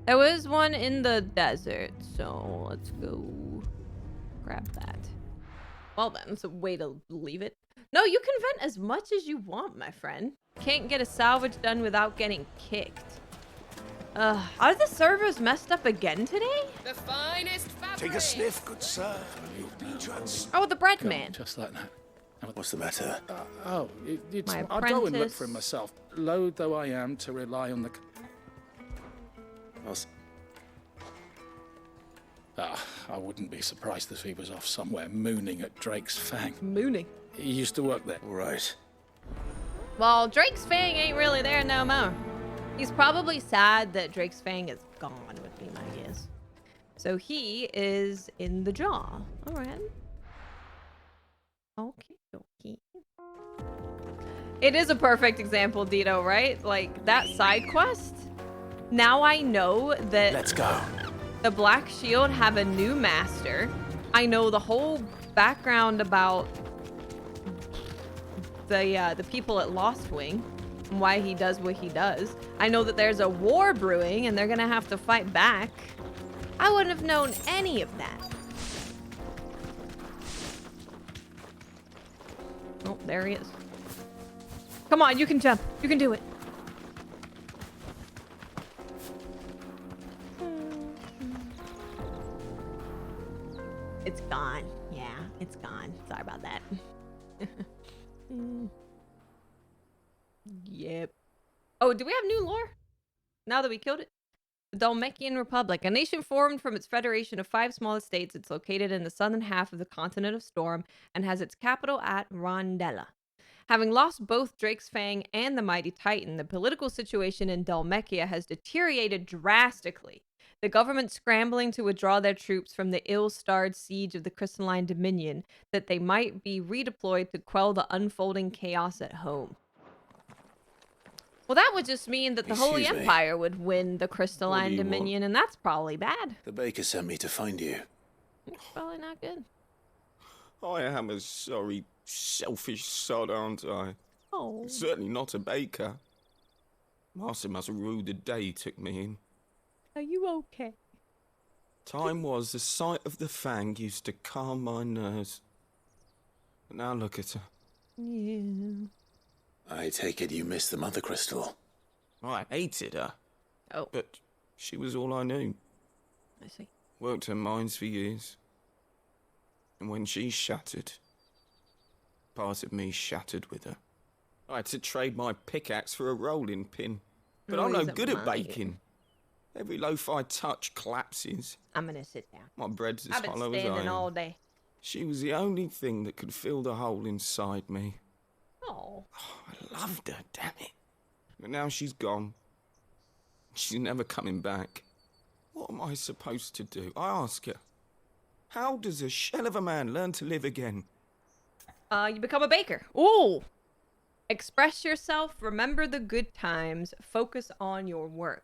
There was one in the desert, so let's go grab that. Well then, it's a way to leave it. No, you can vent as much as you want, my friend. Can't get a salvage done without getting kicked. Are the servers messed up again today? The finest fabric. Take a sniff, good sir. Oh, the bread man. Just like that. What's the matter? It's My I'll go and look apprentice. for him myself. Loath though I am to rely on the. I wouldn't be surprised if he was off somewhere mooning at Drake's Fang. Mooning? He used to work there. Right. Well, Drake's Fang ain't really there no more. He's probably sad that Drake's Fang is gone, would be my guess. So he is in the jaw. All right. Okay, okay. It is a perfect example, Dito, right? Like, that side quest. Now I know that... Let's go. The Black Shield have a new master. I know the whole background about the people at Lostwing and why he does what he does. I know that there's a war brewing and they're gonna have to fight back. I wouldn't have known any of that. Oh, there he is. Come on, you can jump. You can do it. It's gone. Yeah, it's gone. Sorry about that. Yep. Oh, do we have new lore? Now that we killed it? The Dalmekian Republic, a nation formed from its federation of 5 small states. It's located in the southern half of the continent of Storm and has its capital at Rondella. Having lost both Drake's Fang and the Mighty Titan, the political situation in Dalmekia has deteriorated drastically. The government scrambling to withdraw their troops from the ill-starred siege of the Crystalline Dominion, that they might be redeployed to quell the unfolding chaos at home. Well, that would just mean that the Holy Excuse me. Empire would win the What Crystalline do you Dominion, and that's probably bad. The baker sent me to find you. It's probably not good. I am a sorry, selfish sod, aren't I? Oh. Certainly not a baker. Master must rue the day he took me in. Are you okay? Time was the sight of the Fang used to calm my nerves. But now look at her. Yeah. I take it you missed the Mother Crystal. I hated her. Oh. But she was all I knew. I see. Worked her mines for years. And when she shattered, part of me shattered with her. I had to trade my pickaxe for a rolling pin. But I'm no Reason good at why. baking. Every loaf I touch collapses. I'm gonna sit down. My bread's as I've been hollow as I standing am. all day. She was the only thing that could fill the hole inside me. Oh. I loved her, damn it. But now she's gone. She's never coming back. What am I supposed to do? I ask her. How does a shell of a man learn to live again? You become a baker. Ooh. Express yourself, remember the good times, focus on your work.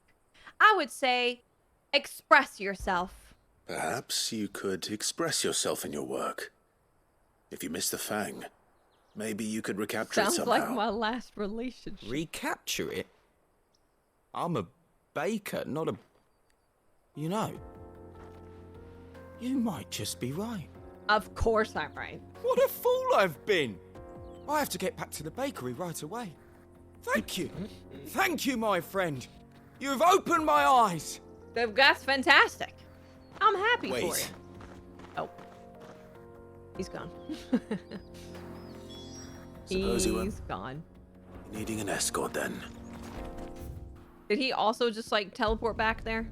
I would say, express yourself. Perhaps you could express yourself in your work. If you miss the Fang, maybe you could recapture Sounds it somehow. like my last relationship. Recapture it? I'm a baker, not a... You know, you might just be right. Of course I'm right. What a fool I've been! I have to get back to the bakery right away. Thank you. Thank you, my friend. You've opened my eyes. That's fantastic. I'm happy for you. Wait. Oh. He's gone. Suppose you were He's gone. needing an escort then. Did he also just like teleport back there?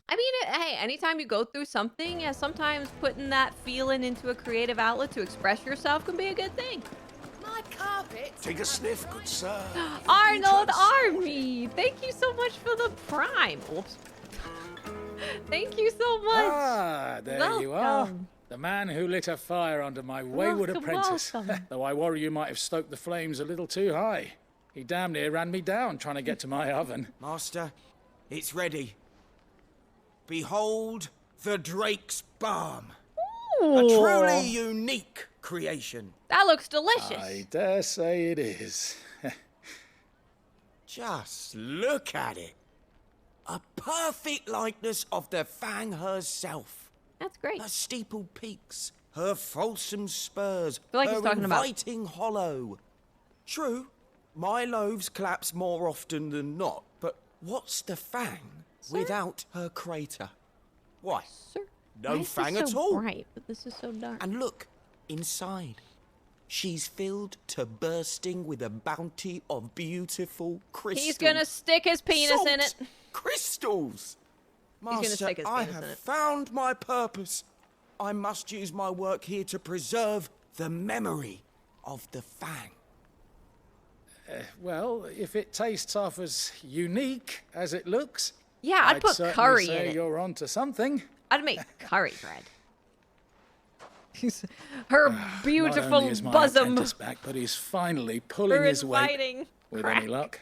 I mean, hey, anytime you go through something, sometimes putting that feeling into a creative outlet to express yourself can be a good thing. My carpet. Take a sniff, good sir. Arnold Army, thank you so much for the prime. Oops. Thank you so much. Ah, there you are. Welcome. The man who lit a fire under my wayward Welcome, apprentice. welcome. Though I worry you might have stoked the flames a little too high. He damn near ran me down trying to get to my oven. Master, it's ready. Behold the Drake's Balm. Ooh. A truly unique creation. That looks delicious. I dare say it is. Just look at it. A perfect likeness of the Fang herself. That's great. Her steepled peaks, her fulsome spurs, feel like her he's talking about- inviting hollow. True, my loaves collapse more often than not, but what's the Fang without her crater? Why? Sir, No why is Fang this at so all. bright, but this is so dark. And look, inside. She's filled to bursting with a bounty of beautiful crystals. He's gonna stick his penis in it. Salt Crystals! He's gonna stick his I penis in have it. found my purpose. I must use my work here to preserve the memory of the Fang. Well, if it tastes half as unique as it looks, Yeah, I'd put certainly curry say in it. you're onto something. I'd make curry bread. Her Not beautiful only is my bosom. apprentice back, but he's finally pulling Her his weight. inviting With crack. any luck,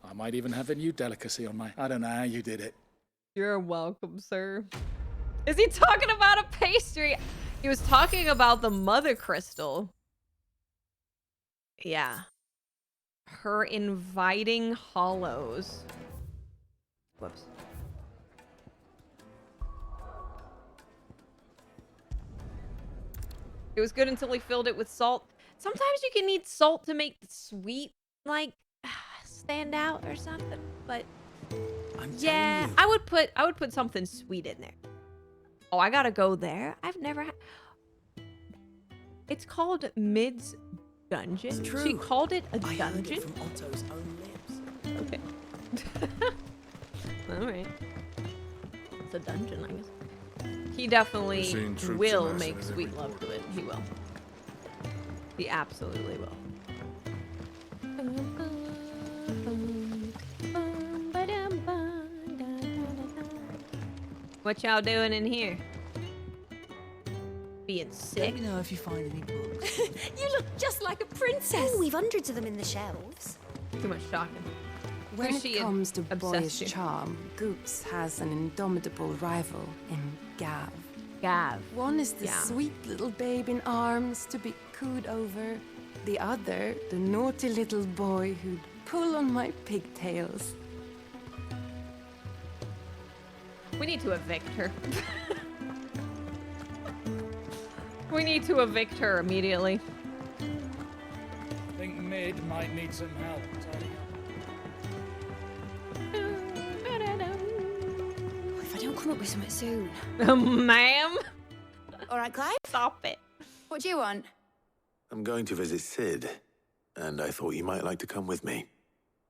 I might even have a new delicacy on my... I don't know how you did it. You're welcome, sir. Is he talking about a pastry? He was talking about the mother crystal. Yeah. Her inviting hollows. Whoops. It was good until he filled it with salt. Sometimes you can need salt to make the sweet, like, stand out or something. But yeah, I would put something sweet in there. Oh, I gotta go there. I've never had. It's called Mid's Dungeon. It's true. She called it a I heard dungeon. it from Otto's own lips. Okay. All right. It's a dungeon, I guess. He definitely will make sweet love to it. He will. He absolutely will. What y'all doing in here? Being sick? Let me know if you find any books. You look just like a princess. Oh, we've hundreds of them in the shelves. Too much talking. When Who's it she comes to obsessed boyish to? charm, Goops has an indomitable rival in Gav. Gav. One is the Yeah. sweet little babe in arms to be cooed over. The other, the naughty little boy who'd pull on my pigtails. We need to evict her. We need to evict her immediately. I think Mid might need some help tidying If I don't come up with something soon. Ma'am? All right, Clive? Stop it. What do you want? I'm going to visit Sid, and I thought you might like to come with me.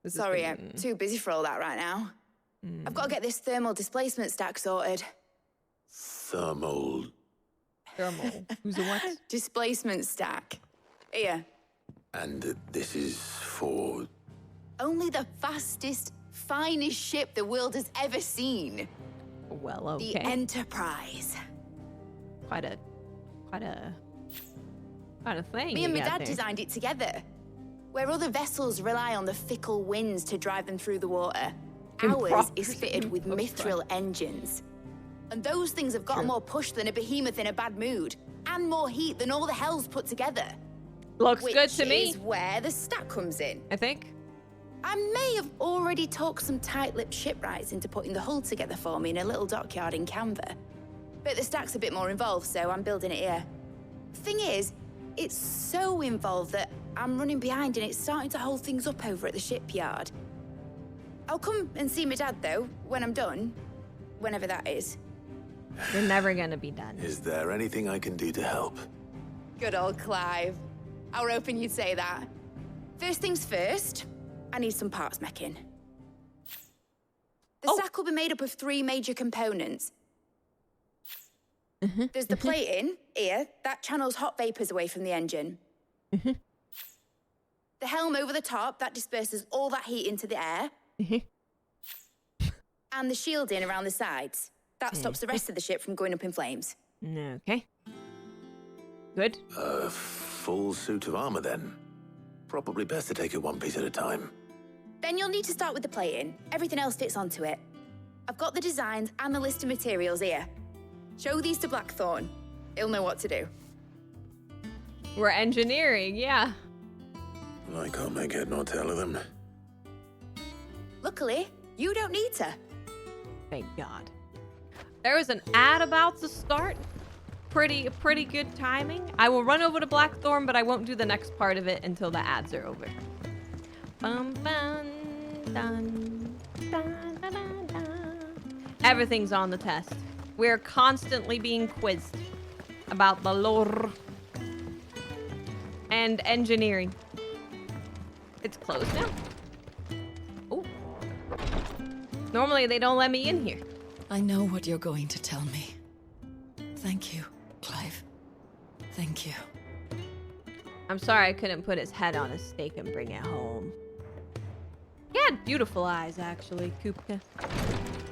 Sorry, I'm too busy for all that right now. I've got to get this thermal displacement stack sorted. Thermal. Who's a what? Displacement stack. Here. And this is for... Only the fastest, finest ship the world has ever seen. Well, okay. The Enterprise. Quite a thing. Me and you my got dad there. designed it together. Where other vessels rely on the fickle winds to drive them through the water, ours is fitted with mithril engines. And those things have got more push than a behemoth in a bad mood, and more heat than all the hells put together. Looks good to me. Which is where the stack comes in. I think. I may have already talked some tight-lipped shipwrights into putting the hull together for me in a little dockyard in Canva. But the stack's a bit more involved, so I'm building it here. Thing is, it's so involved that I'm running behind and it's starting to hold things up over at the shipyard. I'll come and see my dad, though, when I'm done. Whenever that is. You're never gonna be done. Is there anything I can do to help? Good old Clive. I were hoping you'd say that. First things first, I need some parts meching. The stack will be made up of 3 major components. There's the plating, here, that channels hot vapors away from the engine. The helm over the top, that disperses all that heat into the air. And the shielding around the sides. That stops the rest of the ship from going up in flames. Okay. Good. A full suit of armor, then. Probably best to take it one piece at a time. Then you'll need to start with the plating. Everything else fits onto it. I've got the designs and the list of materials here. Show these to Blackthorn. He'll know what to do. We're engineering, yeah. I can't make head nor tail of them. Luckily, you don't need to. Thank God. There was an ad about to start. Pretty good timing. I will run over to Blackthorn, but I won't do the next part of it until the ads are over. Bum, bum, dun, dun, dun, dun, dun. Everything's on the test. We're constantly being quizzed about the lore and engineering. It's closed now. Oh. Normally they don't let me in here. I know what you're going to tell me. Thank you, Clive. Thank you. I'm sorry I couldn't put his head on a stake and bring it home. He had beautiful eyes, actually, Kupka.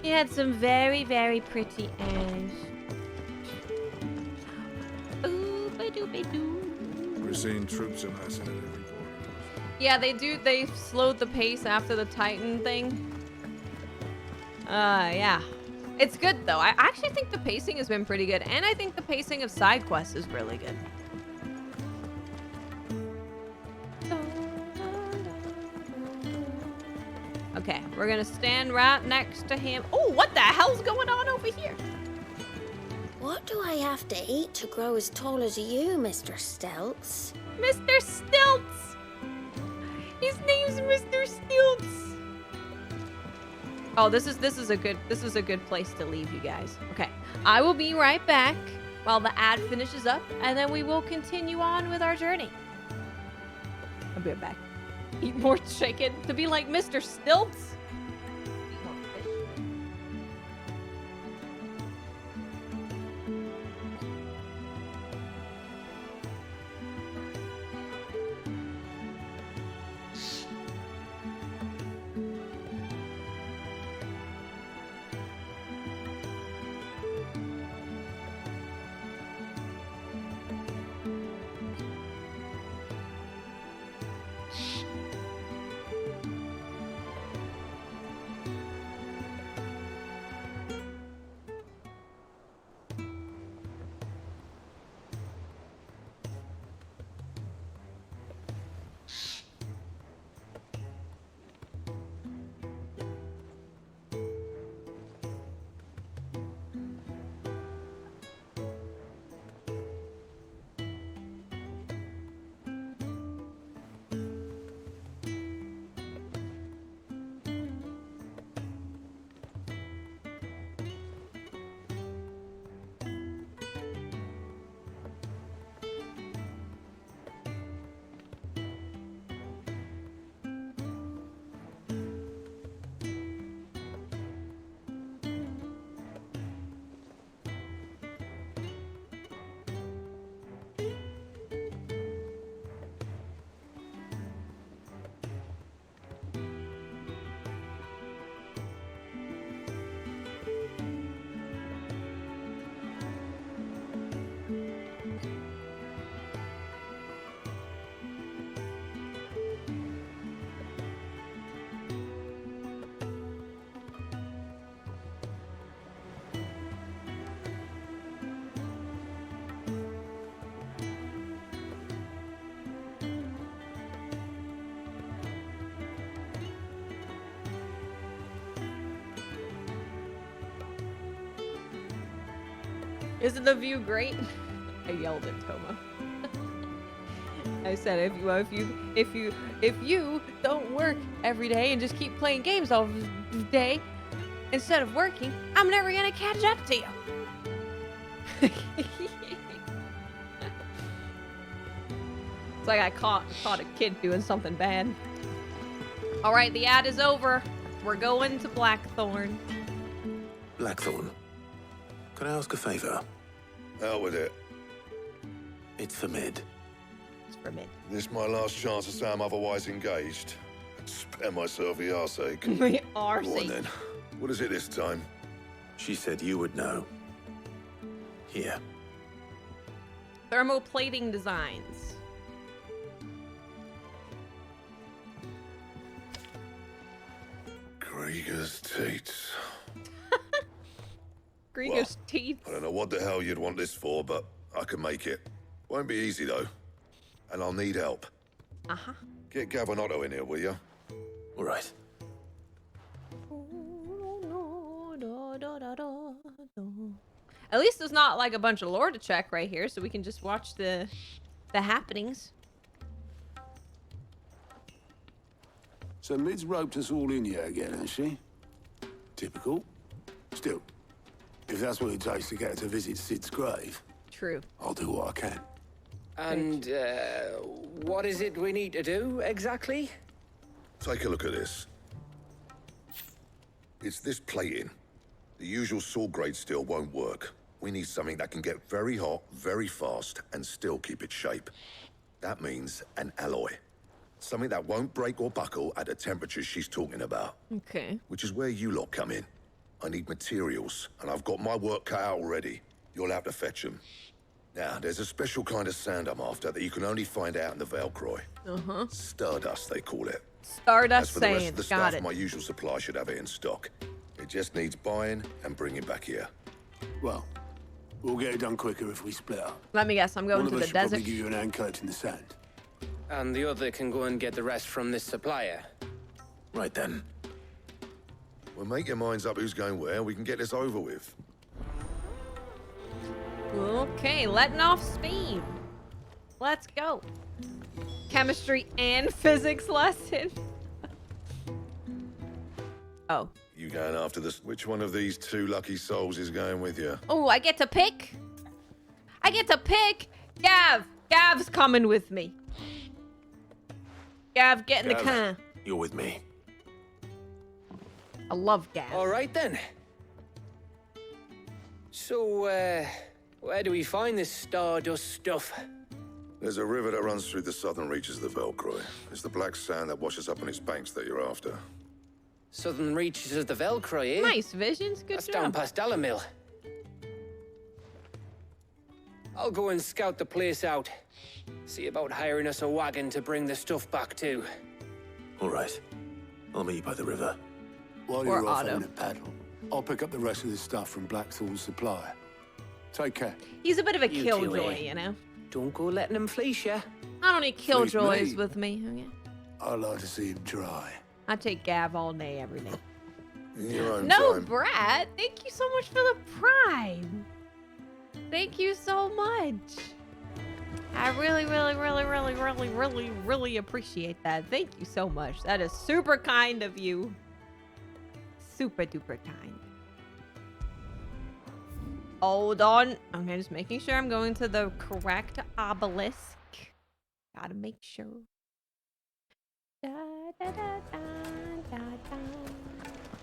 He had some very, very pretty eyes. We're seeing troops amassing at every port. Yeah, they do. They slowed the pace after the Titan thing. Yeah. It's good, though. I actually think the pacing has been pretty good. And I think the pacing of side quests is really good. Okay, we're gonna stand right next to him. Oh, what the hell's going on over here? What do I have to eat to grow as tall as you, Mr. Stilts? Mr. Stilts! His name's Mr. Stilts. Oh, this is a good place to leave you guys. Okay, I will be right back while the ad finishes up, and then we will continue on with our journey. I'll be right back. Eat more chicken to be like Mr. Stilts. Eat more fish. Isn't the view great? I yelled at Tomo. I said, if you don't work every day and just keep playing games all day instead of working, I'm never gonna catch up to you. It's like I caught a kid doing something bad. All right, the ad is over. We're going to Blackthorn. Blackthorn, can I ask a favor? Out with it. It's for Mid. It's for Mid. This my last chance to say I'm otherwise engaged. Spare myself the arseache. The Go on arseache. then. What is it this time? She said you would know. Here. Thermoplating designs. Krieger's teats. Griego's teeth. I don't know what the hell you'd want this for, but I can make it. Won't be easy though. And I'll need help. Uh-huh. Get Gavanotto in here, will you? All right. At least there's not like a bunch of lore to check right here, so we can just watch the happenings. So Mid's roped us all in here again, has she? Typical. Still, if that's what it takes to get her to visit Sid's grave, true. I'll do what I can. And, what is it we need to do, exactly? Take a look at this. It's this plating. The usual sword grade steel won't work. We need something that can get very hot, very fast, and still keep its shape. That means an alloy. Something that won't break or buckle at the temperatures she's talking about. Okay. Which is where you lot come in. I need materials, and I've got my work cut out already. You'll have to fetch them. Now, there's a special kind of sand I'm after that you can only find out in the Valcroy. Uh-huh. Stardust, they call it. Stardust As for the rest sand. of the Got stuff, it. my usual supply should have it in stock. It just needs buying and bringing back here. Well, we'll get it done quicker if we split up. Let me guess, I'm going One to of the us should probably desert. give you an hand collecting the sand. And the other can go and get the rest from this supplier. Right then. Well, make your minds up who's going where. We can get this over with. Okay, letting off steam. Let's go. Chemistry and physics lesson. Oh. You going after this? Which one of these two lucky souls is going with you? Oh, I get to pick? I get to pick? Gav! Gav's coming with me. Gav, get in the car. You're with me. I love Gav. All right, then. So, where do we find this Stardust stuff? There's a river that runs through the southern reaches of the Velcroy. It's the black sand that washes up on its banks that you're after. Southern reaches of the Velcroy, eh? Nice visions, good That's job. down past Dalamil. I'll go and scout the place out. See about hiring us a wagon to bring the stuff back to. All right. I'll meet you by the river. While you're off having a paddle, I'll pick up the rest of this stuff from Blackthorn's supply. Take care. He's a bit of a You killjoy, two, you know? Don't go letting him fleece ya. I don't need killjoys me. with me. Okay. I'd like to see him try. I take Gav all day, every day. In your own No, time. Brad. Thank you so much for the prime. Thank you so much. I really, really, really, really, really, really, really appreciate that. Thank you so much. That is super kind of you. Super duper kind. Hold on. Okay, just making sure I'm going to the correct obelisk. Gotta make sure. Da, da, da, da, da, da,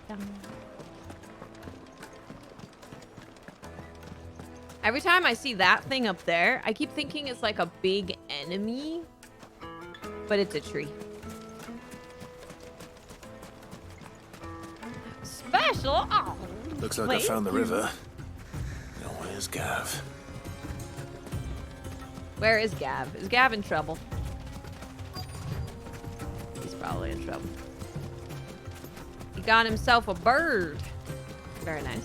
da. Every time I see that thing up there, I keep thinking it's like a big enemy, but it's a tree. Special. Oh, Looks like I found the river. Now where's Gav? Where is Gav? Is Gav in trouble? He's probably in trouble. He got himself a bird. Very nice.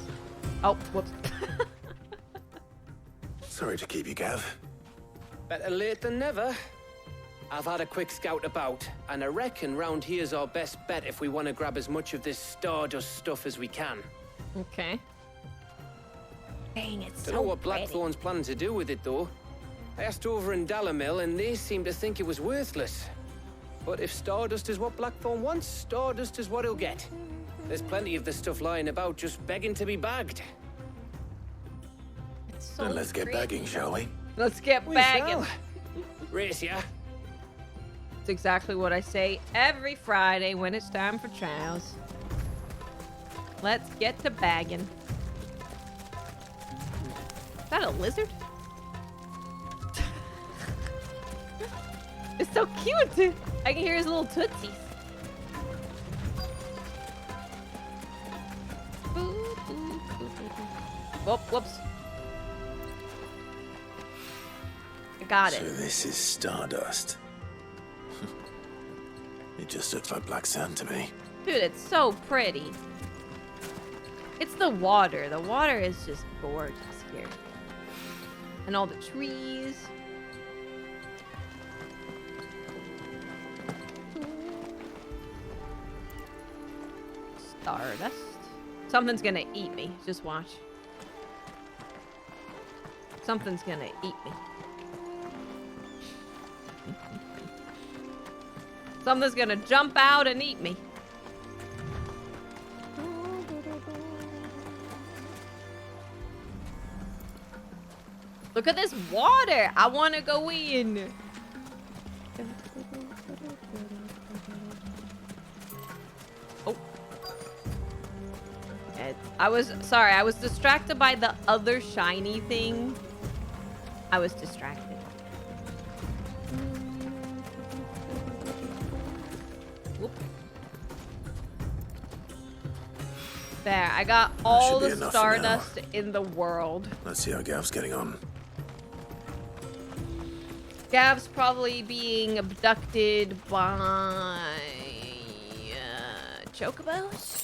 Oh, whoops. Sorry to keep you, Gav. Better late than never. I've had a quick scout about, and I reckon round here's our best bet if we want to grab as much of this Stardust stuff as we can. Okay. Dang, it's Don't know what Blackthorn's planning to do with it, though. I asked over in Dalamil, and they seem to think it was worthless. But if Stardust is what Blackthorn wants, Stardust is what he'll get. There's plenty of the stuff lying about, just begging to be bagged. So then let's get bagging, shall we? Let's get bagging. Race, yeah? It's exactly what I say every Friday when it's time for trials. Let's get to bagging. Is that a lizard? It's so cute. I can hear his little tootsies. Whoop, whoops. I got it. So this is Stardust. It just looks like black sand to me. Dude, it's so pretty. It's the water. The water is just gorgeous here. And all the trees. Stardust. Something's gonna eat me. Just watch. Something's gonna eat me. Something's gonna jump out and eat me. Look at this water. I want to go in. Oh. I was sorry. I was distracted by the other shiny thing. I was distracted. Whoop. There, I got all the Stardust in the world. Let's see how Gav's getting on. Gav's probably being abducted by chocobos.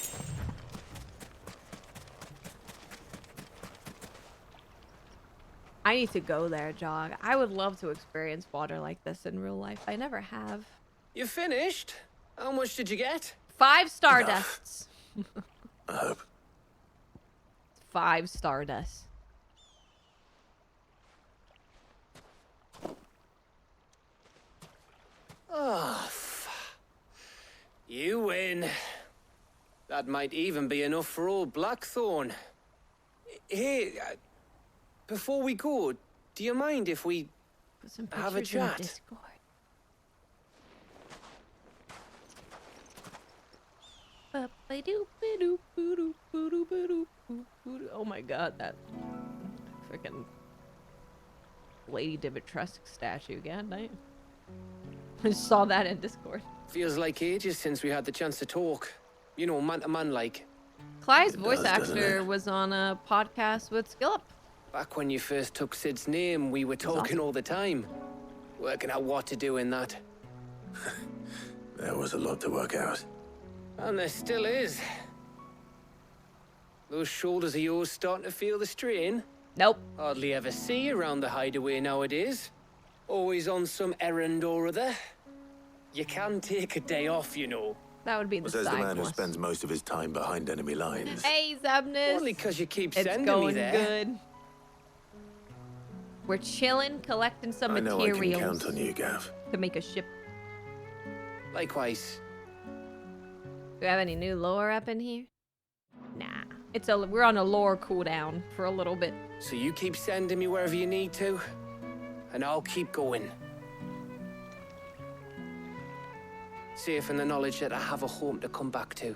I need to go there, Jog. I would love to experience water like this in real life. I never have. You finished? How much did you get? 5 Stardusts. I hope. 5 Stardust. Oh, you win. That might even be enough for old Blackthorn. Hey, before we go, do you mind if we Put some have a pictures in chat? Discord. Oh my god, that freaking Lady Dimitrescu statue, god damn. I just saw that in Discord. Feels like ages since we had the chance to talk. You know, man to man like. Clyde's It voice does, doesn't actor it? was on a podcast with Skillup. Back when you first took Sid's name, we were talking all the time. Working out what to do in that. There was a lot to work out. And there still is. Those shoulders of yours starting to feel the strain? Nope. Hardly ever see you around the hideaway nowadays. Always on some errand or other. You can take a day off, you know. That would be the Says the side man who quest. spends most of his time behind enemy lines. Hey, Zebnus. Only because you keep It's sending going me there. good. We're chilling, collecting some I know I materials can count on you, Gav. to make a ship. Likewise. Do we have any new lore up in here? Nah. We're on a lore cooldown for a little bit. So you keep sending me wherever you need to, and I'll keep going. Safe in the knowledge that I have a home to come back to.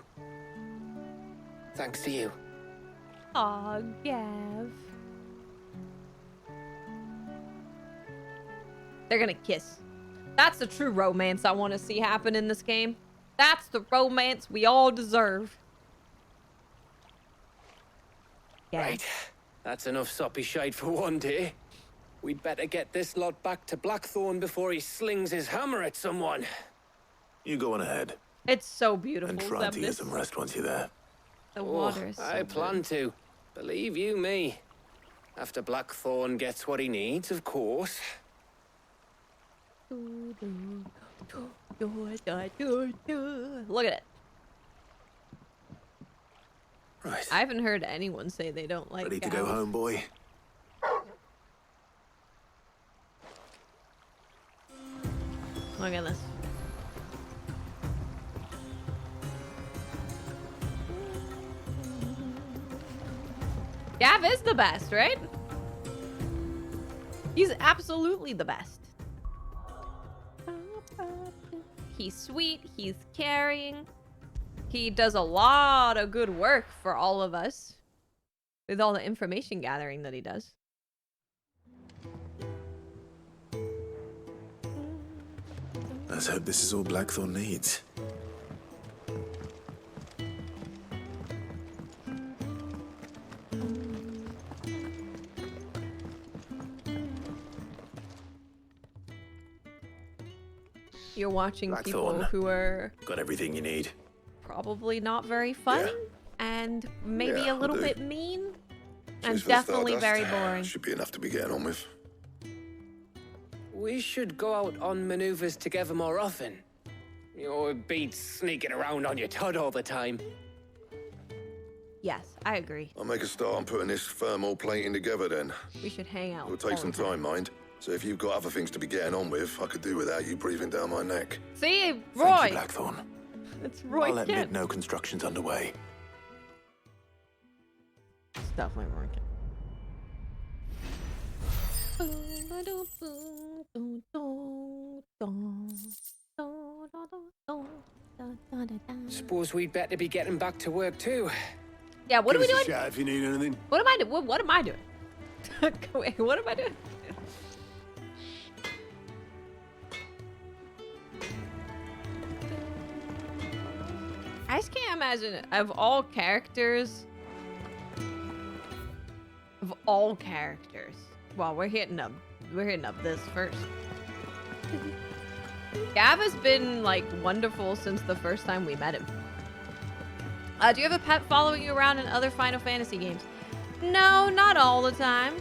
Thanks to you. Aw, Gav. They're gonna kiss. That's the true romance I want to see happen in this game. That's the romance we all deserve. Yeah. Right. That's enough soppy shite for one day. We'd better get this lot back to Blackthorn before he slings his hammer at someone. You go on ahead. It's so beautiful. And try to get Zebnus. some rest once you're there. The water is so I plan to. Believe you me. After Blackthorn gets what he needs, of course. Look at it. Right. I haven't heard anyone say they don't like Ready to Gav. go home, boy? Look at this. Gav is the best, right? He's absolutely the best. He's sweet, he's caring. He does a lot of good work for all of us with all the information gathering that he does. Let's hope this is all Blackthorn needs. You're watching people Blackthorn. who are Got everything you need. probably not very fun Yeah. and maybe Yeah, a little I do. bit mean and Cheers for definitely Stardust. very boring. Should be enough to be getting on with. We should go out on maneuvers together more often. You know, it beats sneaking around on your Todd all the time. Yes, I agree. I'll make a start on putting this thermal plating together then. We should hang out. It'll take all some the time, mind. So if you've got other things to be getting on with, I could do without you breathing down my neck. See, Thank Roy. you, Blackthorn. It's Roy I'll admit Kent. no construction's underway. It's definitely working. Suppose we'd better be getting back to work too. Yeah, what are we Give us doing? a shout if you need anything. What am I doing? What am I doing? Wait, what am I doing? I just can't imagine of all characters. Well, we're hitting up this first. Gav has been like wonderful since the first time we met him. Do you have a pet following you around in other Final Fantasy games? No, not all the time.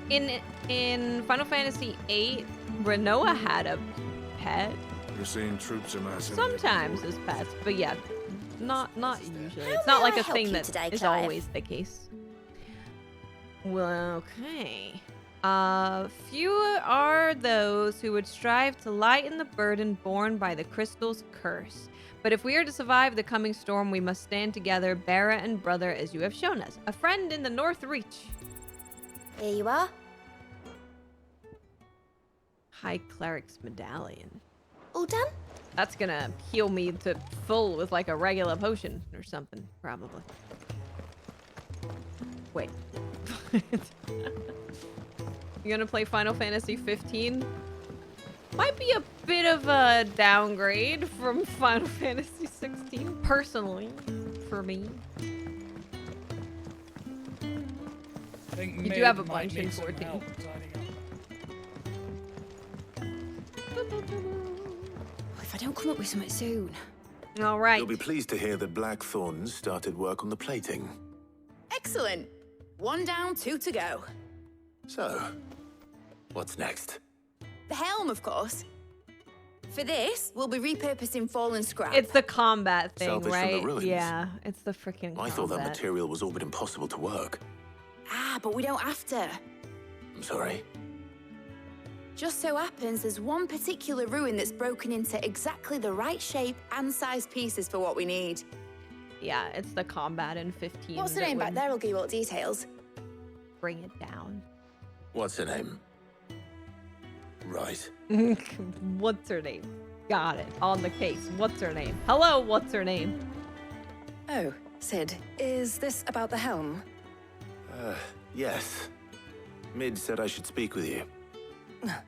In Final Fantasy VIII, Renoa had a pet. You're seeing troops amassing. Sometimes as pets, but yeah, Not usually. How It's not may like I a help thing you that today, is Clive? always the case. Well, okay. Few are those who would strive to lighten the burden borne by the crystal's curse. But if we are to survive the coming storm, we must stand together, Barra and brother, as you have shown us. A friend in the North Reach. Here you are. High Cleric's Medallion. All done? That's gonna heal me to full with like a regular potion or something, probably. Wait. You gonna play Final Fantasy 15? Might be a bit of a downgrade from Final Fantasy 16, personally, for me. I think You do Mid have a might bunch in need some 14. help tidying up. If I don't come up with something soon. All right. You'll be pleased to hear that Blackthorn's started work on the plating. Excellent. 1 down, 2 to go. So, what's next? The helm, of course. For this, we'll be repurposing fallen scrap. It's the combat thing, Salvage from the right? ruins. Yeah, it's the freaking I thought that combat. material was all but impossible to work. Ah, but we don't have to. I'm sorry. Just so happens there's one particular ruin that's broken into exactly the right shape and size pieces for what we need. Yeah, it's the combat in 15. What's the that name back would there? I'll give you all the details. Bring it down. What's her name? Right. What's her name? Got it. On the case. What's her name? Hello, what's her name? Oh, Sid, is this about the helm? Yes. Mid said I should speak with you.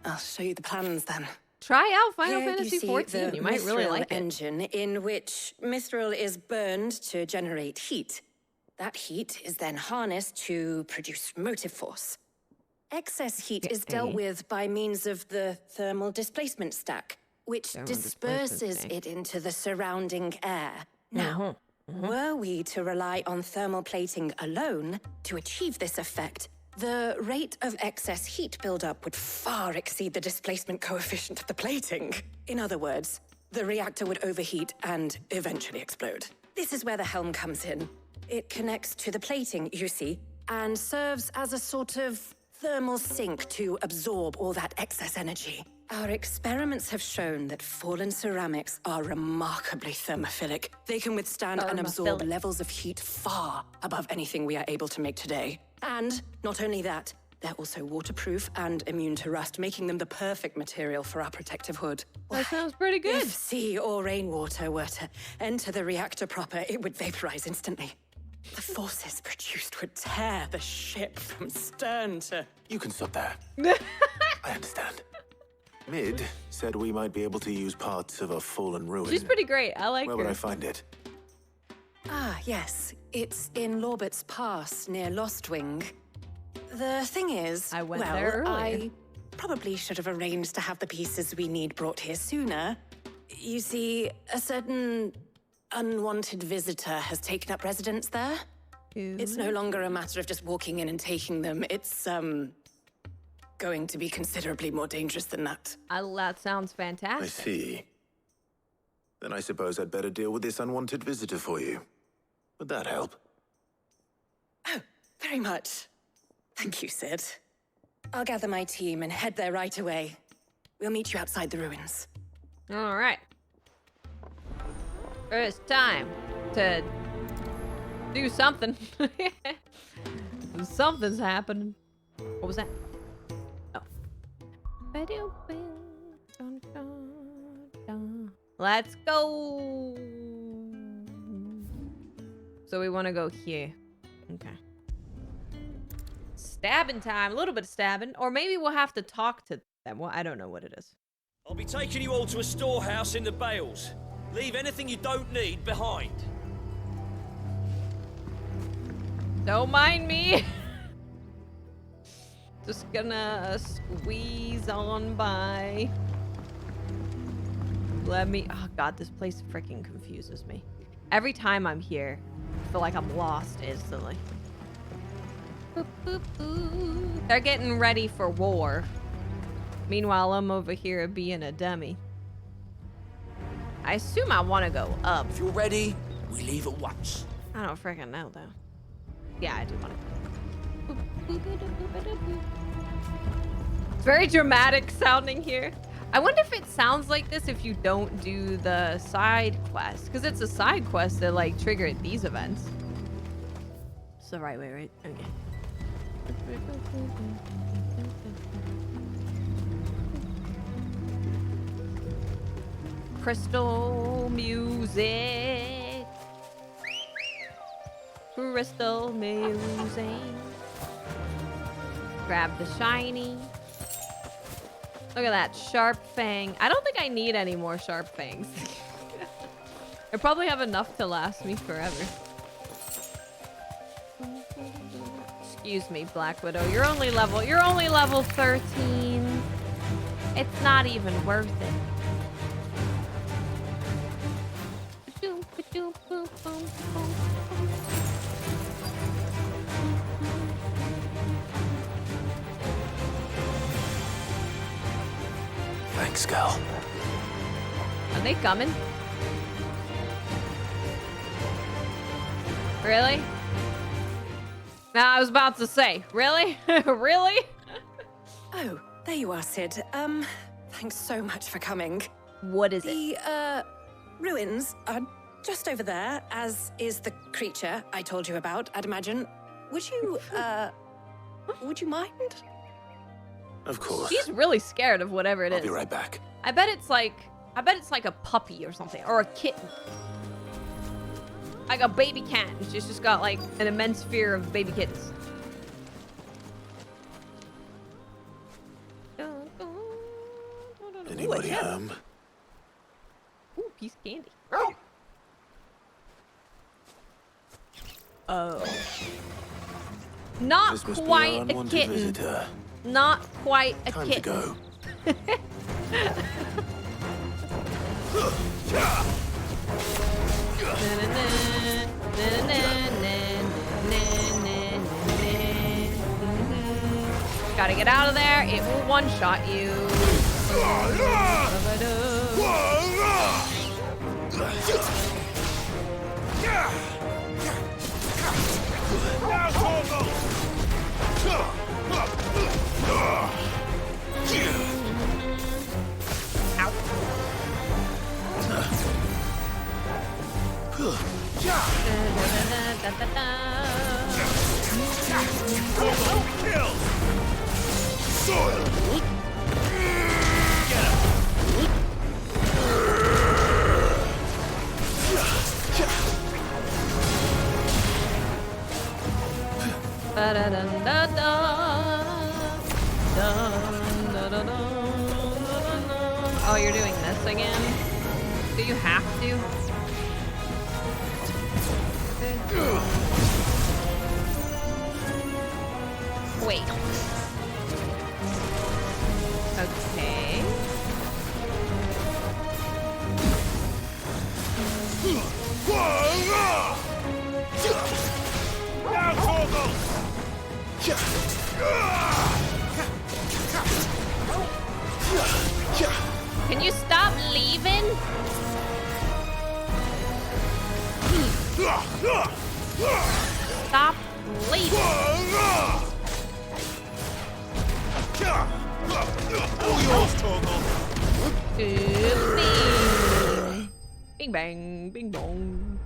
I'll show you the plans then. Try out Final Here Fantasy you see 14. the You might really mithril like it. engine in which mithril is burned to generate heat. That heat is then harnessed to produce motive force. Excess heat is dealt with by means of the thermal displacement stack, which Thermal displacement disperses stack. it into the surrounding air. Now, were we to rely on thermal plating alone to achieve this effect, the rate of excess heat buildup would far exceed the displacement coefficient of the plating. In other words, the reactor would overheat and eventually explode. This is where the helm comes in. It connects to the plating, you see, and serves as a sort of thermal sink to absorb all that excess energy. Our experiments have shown that fallen ceramics are remarkably thermophilic. They can withstand and absorb Thermophilic. levels of heat far above anything we are able to make today. And not only that, they're also waterproof and immune to rust, making them the perfect material for our protective hood. That sounds pretty good. If sea or rainwater were to enter the reactor proper, it would vaporize instantly. The forces produced would tear the ship from stern to... You can stop there. I understand. Mid said we might be able to use parts of a fallen ruin. She's pretty great. I like Where her. would I find it? Ah, yes. It's in Lorbert's Pass, near Lostwing. The thing is, I went there earlier. I probably should have arranged to have the pieces we need brought here sooner. You see, a certain unwanted visitor has taken up residence there. It's no longer a matter of just walking in and taking them. It's, going to be considerably more dangerous than that. That sounds fantastic. I see. Then I suppose I'd better deal with this unwanted visitor for you. Would that help? Oh, very much. Thank you, Sid. I'll gather my team and head there right away. We'll meet you outside the ruins. All right. It's time to do something. Something's happening. What was that? Oh. Let's go. So we want to go here. Okay. Stabbing time. A little bit of stabbing. Or maybe we'll have to talk to them. Well, I don't know what it is. I'll be taking you all to a storehouse in the Bales. Leave anything you don't need behind. Don't mind me. Just gonna squeeze on by. Let me. Oh god, this place freaking confuses me. Every time I'm here, I feel like I'm lost instantly. Boop, boop, boop. They're getting ready for war. Meanwhile, I'm over here being a dummy. I assume I want to go up. If you're ready, We leave at once. I don't freaking know, though. Yeah, I do want to. It's very dramatic sounding here. I wonder if it sounds like this if you don't do the side quest. Because it's a side quest that, like, triggered these events. It's the right way, right? Okay. Crystal music. Crystal music. Grab the shiny. Look at that sharp fang. I don't think I need any more sharp fangs. I probably have enough to last me forever. Excuse me, Black Widow. You're only level 13. It's not even worth it. Thanks, girl. Are they coming? Really? No, I was about to say, really? Really? Oh, there you are, Sid. Thanks so much for coming. What is it? The, ruins are just over there, as is the creature I told you about, I'd imagine. Would you, would you mind? Of course. She's really scared of whatever it is. I'll be right back. I bet it's like a puppy or something, or a kitten. Like a baby cat. She's just got like an immense fear of baby kittens. Anybody home? Ooh, piece of candy. Oh. Not This must be quite our a unwanted kitten. visitor. Not quite a Time kitten. to go. Gotta get out of there. It will one-shot you. Kill! Soil! Oh, you're doing this again? Do you have to? Wait. Okay. Now, Torgal! Can you stop leaving? Stop leaving. All yours, Torgal. Bing bang, bing bong.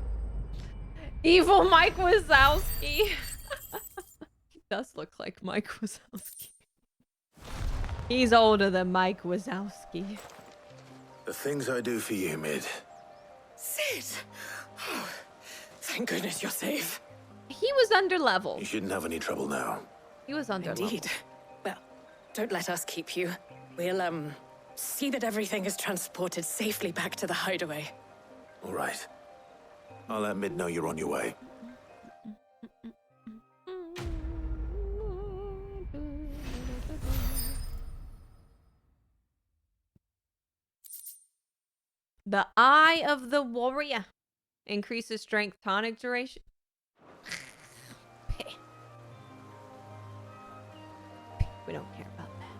Evil Mike Wazowski. He does look like Mike Wazowski. He's older than Mike Wazowski. The things I do for you, Mid. Sid! Oh, thank goodness you're safe. He was under level. You shouldn't have any trouble now. He was under level. Indeed. Well, don't let us keep you. We'll, see that everything is transported safely back to the hideaway. All right. I'll let Mid know you're on your way. The Eye of the Warrior. Increases strength tonic duration. We don't care about that.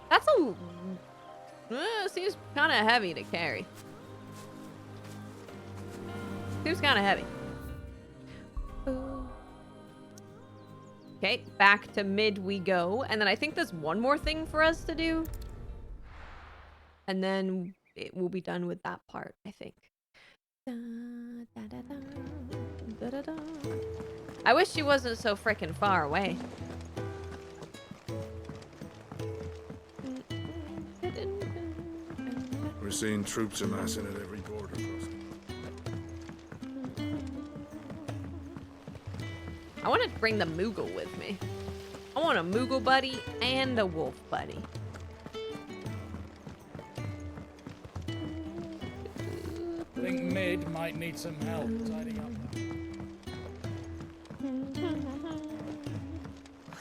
That's a... seems kind of heavy to carry. Seems kind of heavy. Okay, back to mid we go. And then I think there's one more thing for us to do. And then it will be done with that part, I think. I wish she wasn't so freaking far away. We're seeing troops amassing at every border crossing. I want to bring the Moogle with me. I want a Moogle buddy and a wolf buddy. I think Mid might need some help tidying up.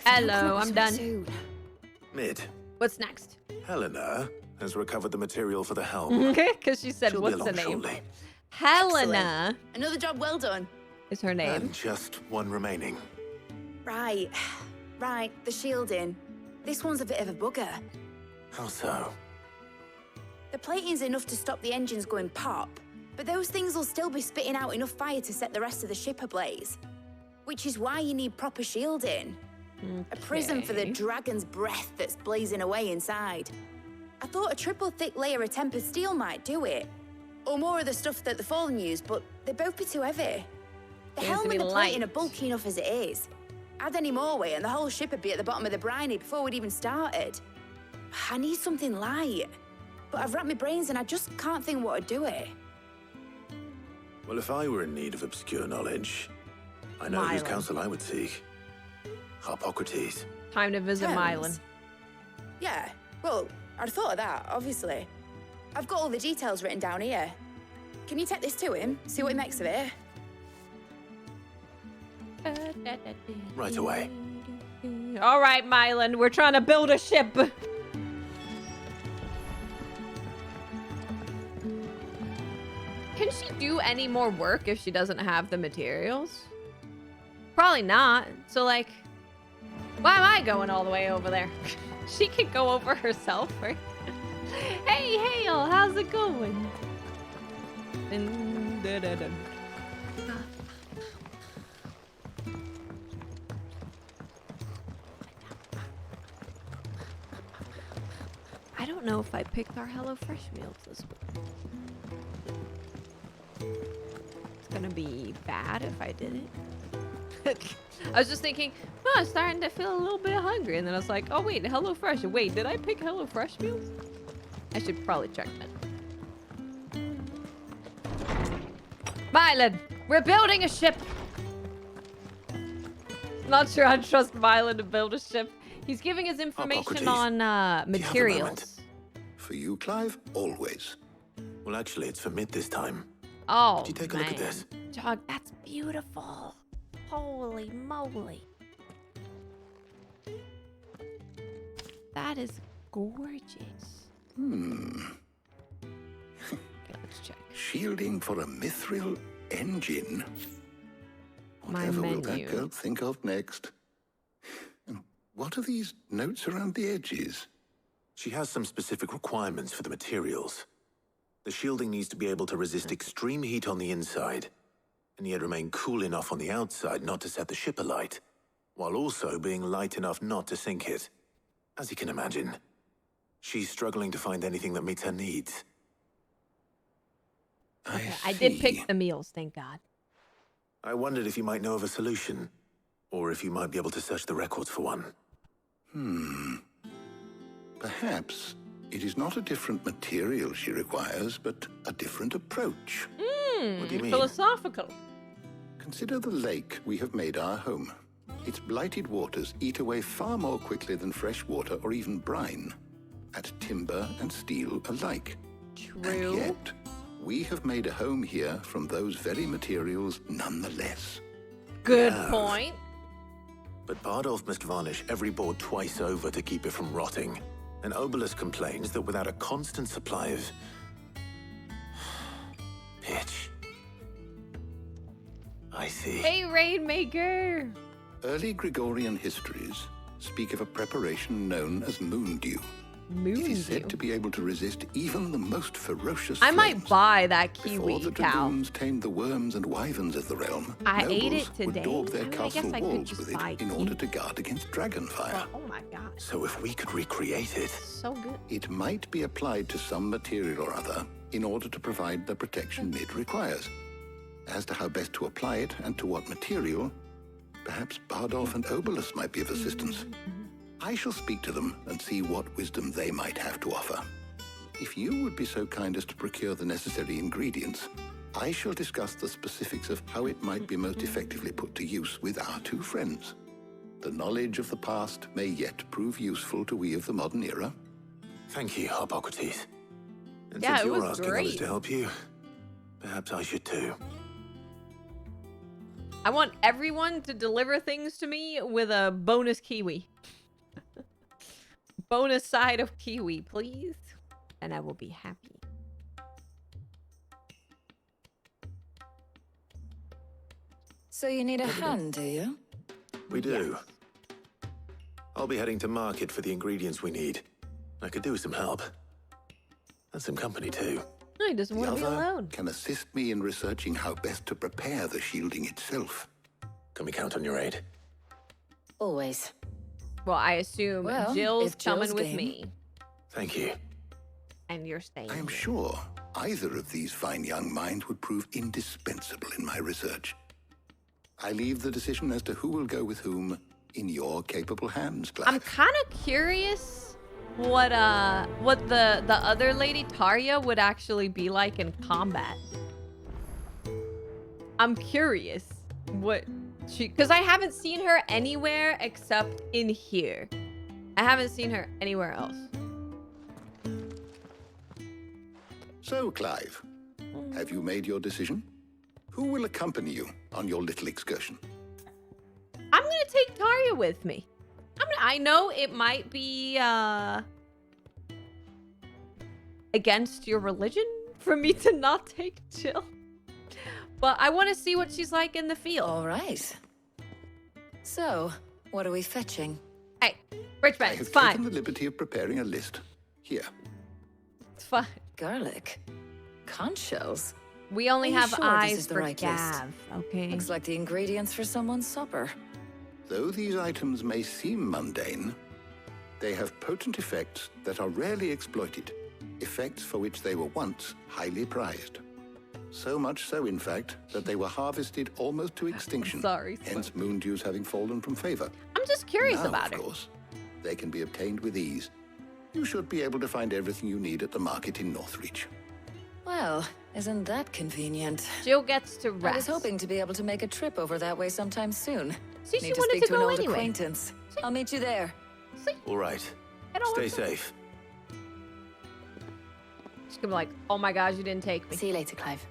Hello, I'm done. Mid. What's next? Helena has recovered the material for the helm. Because she said, She'll what's be the along name? shortly. Helena Another job well done. is her name. And just one remaining. Right. Right, the shielding. This one's a bit of a bugger. How so? The plating's enough to stop the engines going pop, but those things will still be spitting out enough fire to set the rest of the ship ablaze. Which is why you need proper shielding. A prison for the dragon's breath that's blazing away inside. I thought a triple thick layer of tempered steel might do it. Or more of the stuff that the Fallen use, but they'd both be too heavy. The helm and the plating are bulky enough as it is. Add any more weight and the whole ship would be at the bottom of the briny before we'd even started. I need something light. But I've wrapped my brains and I just can't think what would do it. Well, if I were in need of obscure knowledge, I know whose Mylan. counsel I would seek. Harpocrates. Time to visit Terms. Mylan. Yeah, well, I'd thought of that, obviously. I've got all the details written down here. Can you take this to him, see what he makes of it? Right away. All right, Mylan, we're trying to build a ship. Can she do any more work if she doesn't have the materials? Probably not. So, like, why am I going all the way over there? She can go over herself, right? Hey, Hale, how's it going? I don't know if I picked our HelloFresh meals this week. It's gonna be bad if I didn't. I was just thinking, oh, I'm starting to feel a little bit hungry. And then I was like, oh, wait, HelloFresh. Wait, did I pick HelloFresh meals? I should probably check that. Mylan, we're building a ship. Not sure I trust Mylan to build a ship. He's giving us information on materials. For you, Clive, always. Well, actually, it's for Mid this time. Oh, Did you take a look at this? Dog, that's beautiful. Holy moly. That is gorgeous. Okay, let's check. Shielding for a mithril engine? My Whatever will menu. that girl think of next? And what are these notes around the edges? She has some specific requirements for the materials. The shielding needs to be able to resist extreme heat on the inside, and yet remain cool enough on the outside not to set the ship alight, while also being light enough not to sink it. As you can imagine, she's struggling to find anything that meets her needs. Okay, I did pick the meals, thank God. I wondered if you might know of a solution, or if you might be able to search the records for one. Perhaps it is not a different material she requires, but a different approach. What do you mean? Philosophical. Consider the lake we have made our home. Its blighted waters eat away far more quickly than fresh water or even brine, at timber and steel alike. True. And yet, we have made a home here from those very materials nonetheless. Good point. But Bardolph must varnish every board twice over to keep it from rotting. And Obelus complains that without a constant supply of pitch. I see. Hey, Rainmaker. Early Gregorian histories speak of a preparation known as moon dew. Moon It is said you. to be able to resist even the most ferocious I might flames. buy that Before kiwi the cow. dragoons tamed the worms and wyverns of the realm, I ate nobles it today. would daub their I mean, I castle guess I could walls just with it buy in order to guard against dragon fire. Oh my god. So if we could recreate it... So good. It might be applied to some material or other in order to provide the protection it requires. As to how best to apply it and to what material, perhaps Bardolph and Obolus might be of assistance. I shall speak to them and see what wisdom they might have to offer. If you would be so kind as to procure the necessary ingredients, I shall discuss the specifics of how it might be most effectively put to use with our two friends. The knowledge of the past may yet prove useful to we of the modern era. Thank you, Hippocrates. And Yeah, since it you're was asking others great. to help you, perhaps I should too. I want everyone to deliver things to me with a bonus kiwi. Bonus side of kiwi, please. And I will be happy. So you need a hand, do you? We do. I'll be heading to market for the ingredients we need. I could do with some help. And some company too. No, he doesn't The want to be other alone. can assist me in researching how best to prepare the shielding itself. Can we count on your aid? Always. Well, I assume Well, Jill's if Jill's coming with game. me. Thank you. And you're staying. I am sure either of these fine young minds would prove indispensable in my research. I leave the decision as to who will go with whom in your capable hands, Clive. I'm kind of curious what the other lady Tarya would actually be like in combat. I'm curious what she, because I haven't seen her anywhere except in here. I haven't seen her anywhere else. So, Clive, have you made your decision? Who will accompany you on your little excursion? I'm gonna take Tarya with me. I know it might be against your religion for me to not take Jill, but I want to see what she's like in the field. All right. So, what are we fetching? Hey, Richmond, I it's have fine. taken the liberty of preparing a list. Here. It's fine. Garlic. Conch shells. We only Are you have sure this eyes is the for right list? Gav. Okay. Looks like the ingredients for someone's supper. Though these items may seem mundane, they have potent effects that are rarely exploited, effects for which they were once highly prized. So much so, in fact, that they were harvested almost to extinction. Sorry. Hence moon dews having fallen from favor. I'm just curious Now, about of her. course, they can be obtained with ease. You should be able to find everything you need at the market in Northreach. Well, isn't that convenient? Jill gets to I was rest. hoping to be able to make a trip over that way sometime soon. See, she Need to wanted speak to to an go old anyway. acquaintance. I'll meet you there. All right. Stay safe. She's gonna be like, oh my gosh, you didn't take me. See you later, Clive.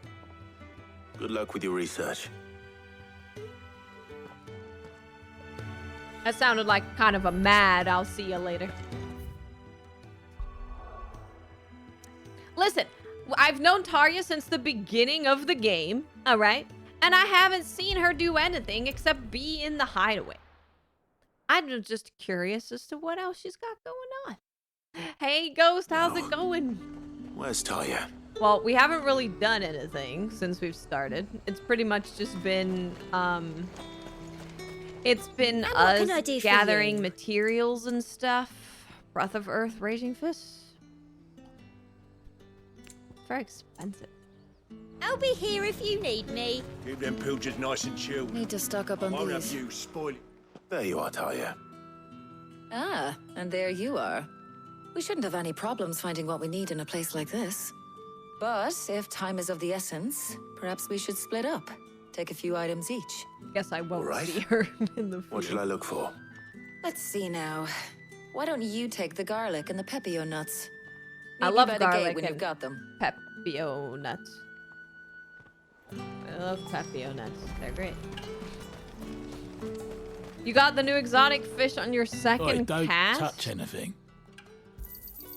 Good luck with your research. That sounded like kind of a mad, I'll see you later. Listen, I've known Tarya since the beginning of the game, all right? And I haven't seen her do anything except be in the hideaway. I'm just curious as to what else she's got going on. Hey, Ghost, how's it going? Where's Tarya? Well, we haven't really done anything since we've started. It's pretty much just been, it's been And what can I us do for gathering you? materials and stuff. Breath of Earth, Raging Fists. Very expensive. I'll be here if you need me. Keep them pilgers nice and chilled. Need to stock up on Won't have these. you spoil it. There you are, Tarya. Ah, and there you are. We shouldn't have any problems finding what we need in a place like this. But if time is of the essence, perhaps we should split up. Take a few items each. Guess I won't right. see her in the What should I look for? Let's see now. Why don't you take the garlic and the pepio nuts? I Meet me love by the gate garlic when and you've got them. Pepio nuts. I love Pepio nuts. They're great. You got the new exotic fish on your second Oi, don't cast? touch anything.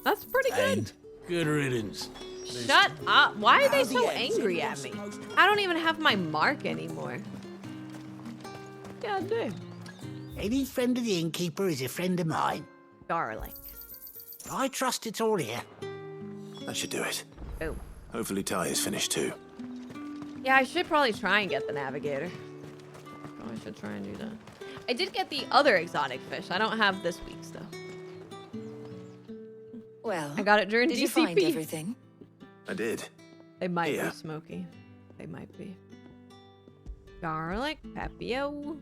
That's pretty good. And good riddance. Shut up. Why are they How so the ends angry are at me? supposed I don't even have my mark anymore. Yeah, I do. Any friend of the innkeeper is a friend of mine. Garlic. I trust it's all here. That should do it. Oh. Hopefully Ty is finished too. Yeah, I should probably try and get the navigator. Probably should try and do that. I did get the other exotic fish. I don't have this week's though. Well, I got it during did DCP. you find everything? I did. They might Yeah. be smoky. They might be. Garlic, Papio.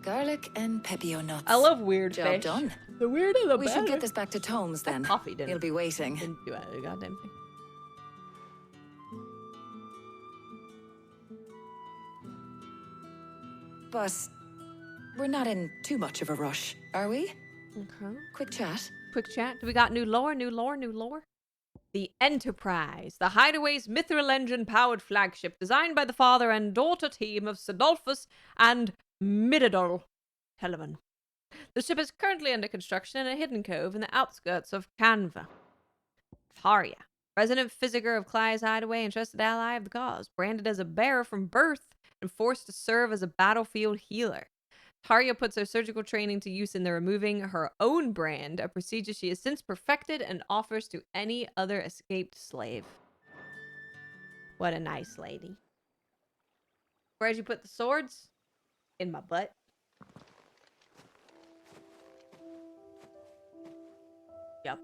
Garlic and pepio nuts. I love weird Job fish. done. The weirder the We better. should get this back to Tomes then. Coffee didn't. He'll be waiting. Didn't do a goddamn thing. But we're not in too much of a rush, are we? Okay. Quick chat. Quick chat. Do we got new lore? New lore? New lore? The Enterprise, the Hideaway's mithril engine-powered flagship, designed by the father and daughter team of Sidolphus and Midadol Telemann. The ship is currently under construction in a hidden cove in the outskirts of Canva. Taria, resident physiker of Clyde's Hideaway and trusted ally of the cause, branded as a bearer from birth and forced to serve as a battlefield healer. Taria puts her surgical training to use in the removing her own brand, a procedure she has since perfected and offers to any other escaped slave. What a nice lady. Where'd you put the swords? In my butt. Yep.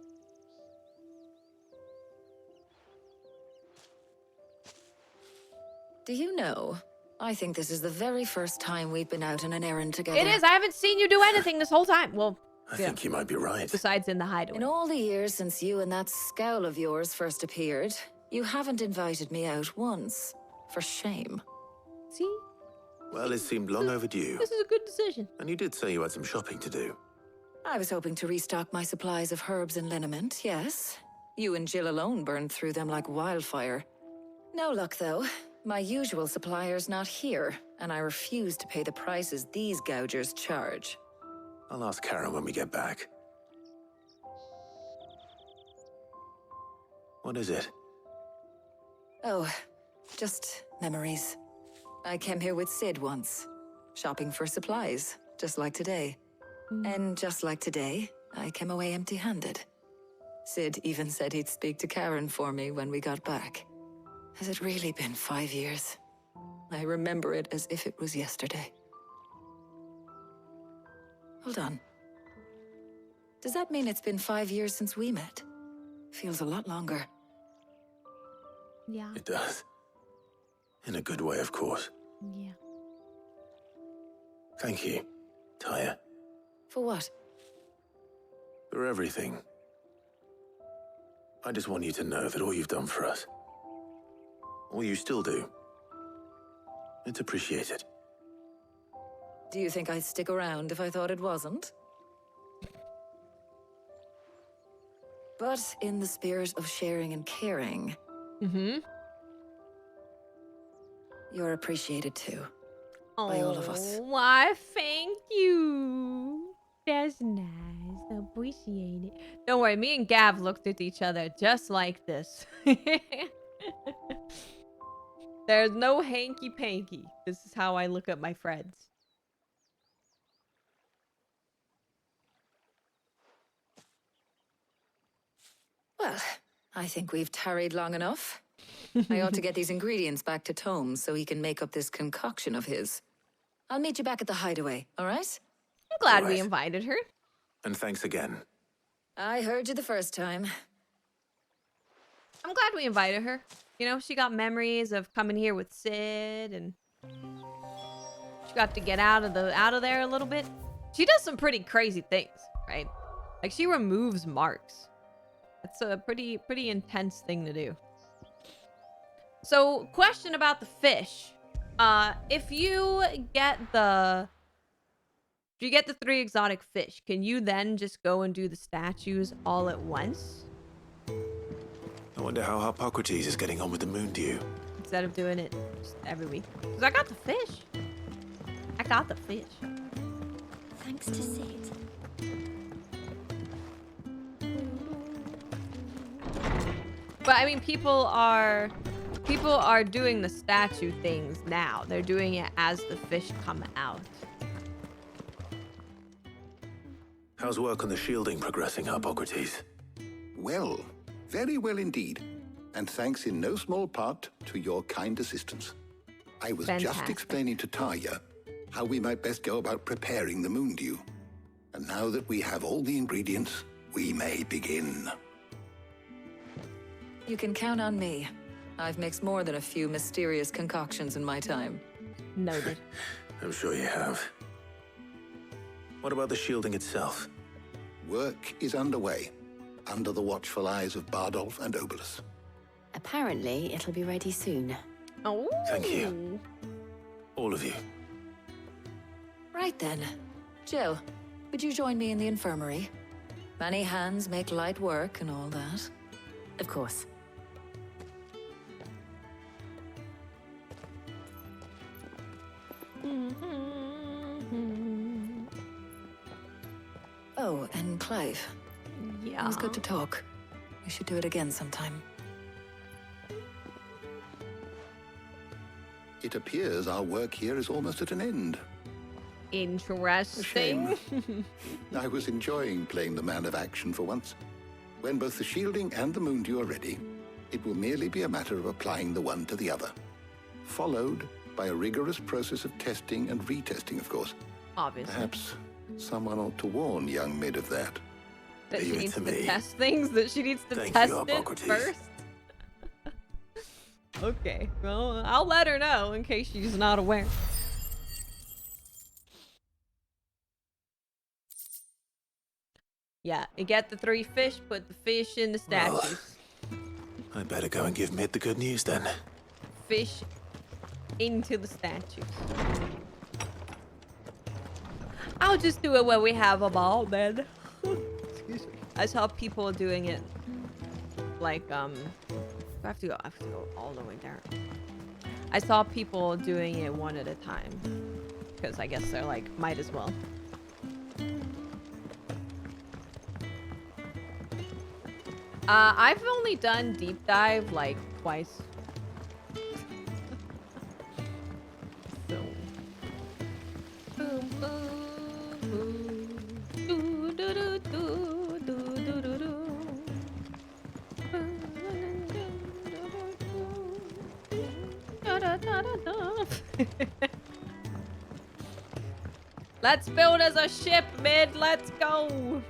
Do you know, I think this is the very first time we've been out on an errand together. It is. I haven't seen you do anything this whole time. Well, I think you might be right. Besides in the hideaway. In all the years since you and that scowl of yours first appeared, you haven't invited me out once. For shame. See? Well, it seemed long overdue. This is a good decision. And you did say you had some shopping to do. I was hoping to restock my supplies of herbs and liniment, yes. You and Jill alone burned through them like wildfire. No luck, though. My usual supplier's not here, and I refuse to pay the prices these gougers charge. I'll ask Karen when we get back. What is it? Oh, just memories. I came here with Sid once, shopping for supplies, just like today. And just like today, I came away empty-handed. Sid even said he'd speak to Karen for me when we got back. Has it really been 5 years? I remember it as if it was yesterday. Hold on. Does that mean it's been 5 years since we met? Feels a lot longer. Yeah. It does. In a good way, of course. Yeah. Thank you, Taya, For what? for everything. I just want you to know that all you've done for us, all you still do, it's appreciated. Do you think I'd stick around if I thought it wasn't? But in the spirit of sharing and caring, you're appreciated too. By all of us. Why, thank you. That's nice. Appreciate it. Don't worry, me and Gav looked at each other just like this. There's no hanky-panky. This is how I look at my friends. Well, I think we've tarried long enough. I ought to get these ingredients back to Tomes so he can make up this concoction of his. I'll meet you back at the hideaway, all right? I'm glad All we right. invited her. And thanks again. I heard you the first time. I'm glad we invited her. You know, she got memories of coming here with Sid, and she got to get out of there a little bit. She does some pretty crazy things, right? Like she removes marks. That's a pretty intense thing to do. So, question about the fish. If you get the 3 exotic fish, can you then just go and do the statues all at once? I wonder how Hippocrates is getting on with the moon dew. Instead of doing it just every week. Because I got the fish. I got the fish. Thanks to Sid. But I mean, people are doing the statue things now. They're doing it as the fish come out. How's work on the shielding progressing, Hippocrates? Well, very well indeed. And thanks in no small part to your kind assistance. I was just Fantastic. explaining to Tarja how we might best go about preparing the moon dew. And now that we have all the ingredients, we may begin. You can count on me. I've mixed more than a few mysterious concoctions in my time. Noted. I'm sure you have. What about the shielding itself? Work is underway, under the watchful eyes of Bardolph and Obolus. Apparently, it'll be ready soon. Oh. Thank you. All of you. Right then. Jill, would you join me in the infirmary? Many hands make light work and all that. Of course. Oh, and Clive. Yeah. It was good to talk. We should do it again sometime. It appears our work here is almost at an end. Interesting. I was enjoying playing the man of action for once. When both the shielding and the moon dew are ready, it will merely be a matter of applying the one to the other. Followed by a rigorous process of testing and retesting, of course. Obviously. Perhaps someone ought to warn young Mid of that. That she Leave it needs to to me. test things, that she needs to Thank test you, it Hippocrates. first. Okay, well, I'll let her know in case she's not aware. Yeah, you get the 3 fish, put the fish in the statues. I better go and give Mid the good news then. Fish into the statues. I'll just do it when we have them all then. Excuse me. I saw people doing it like, I have to go all the way down. I saw people doing it one at a time. Because I guess they're like, might as well. I've only done deep dive like twice. So. Boom, boom, boom. Do, do, do, do, do, do, do, do. Da, da, da, da, da. Let's build as a ship, Mid. Let's go.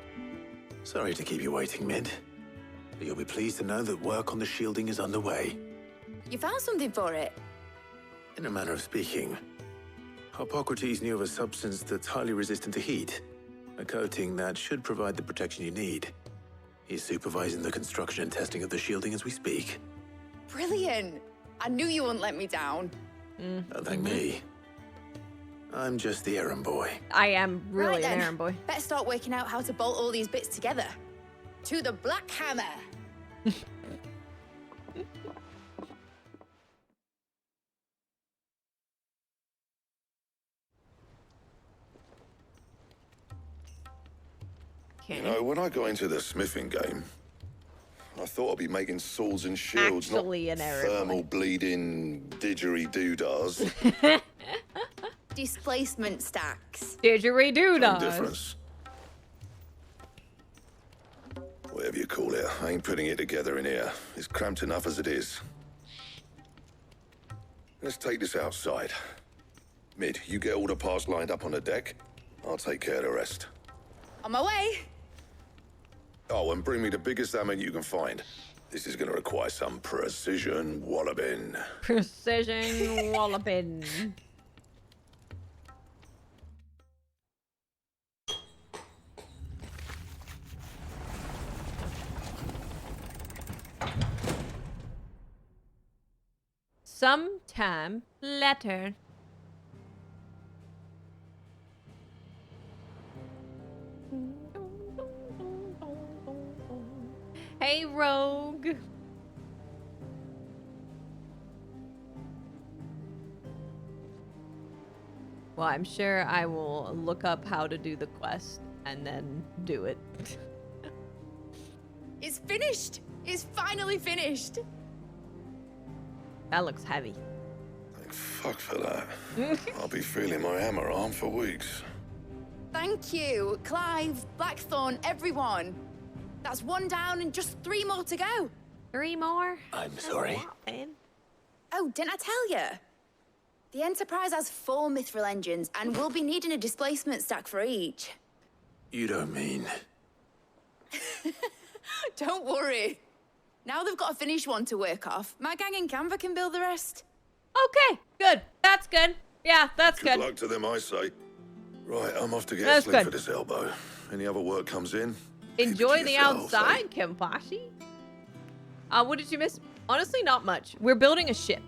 Sorry to keep you waiting, Mid. But you'll be pleased to know that work on the shielding is underway. You found something for it? In a manner of speaking, Hippocrates knew of a substance that's highly resistant to heat. A coating that should provide the protection you need. He's supervising the construction and testing of the shielding as we speak. Brilliant! I knew you wouldn't let me down. Don't thank me. I'm just the errand boy. I am really Right then. an errand boy. Better start working out how to bolt all these bits together. To the Black Hammer! You know, when I got into the smithing game, I thought I'd be making swords and shields, Actually not an errand thermal bleeding didgeridoo-dahs. Displacement stacks. Didgeridoo-dahs. Same difference. Whatever you call it, I ain't putting it together in here. It's cramped enough as it is. Let's take this outside. Mid, you get all the parts lined up on the deck. I'll take care of the rest. On my way! Oh, and bring me the biggest hammer you can find. This is gonna require some precision walloping. Precision walloping. Sometime later. Hey, Rogue. Well, I'm sure I will look up how to do the quest and then do it. It's finished! It's finally finished! That looks heavy. Fuck for that. I'll be feeling my hammer arm for weeks. Thank you. Clive, Blackthorn, everyone. That's 1 down and just 3 more to go. 3 more? I'm sorry. Oh, didn't I tell you? The Enterprise has 4 mithril engines, and we'll be needing a displacement stack for each. You don't mean... Don't worry. Now they've got a finished one to work off. My gang in Canva can build the rest. Okay, good. That's good. Yeah, that's Good good. luck to them, I say. Right, I'm off to get That's sleep good. for this elbow. Any other work comes in, Enjoy the yourselves, eh? outside, Kempashi. What did you miss? Honestly, not much. We're building a ship.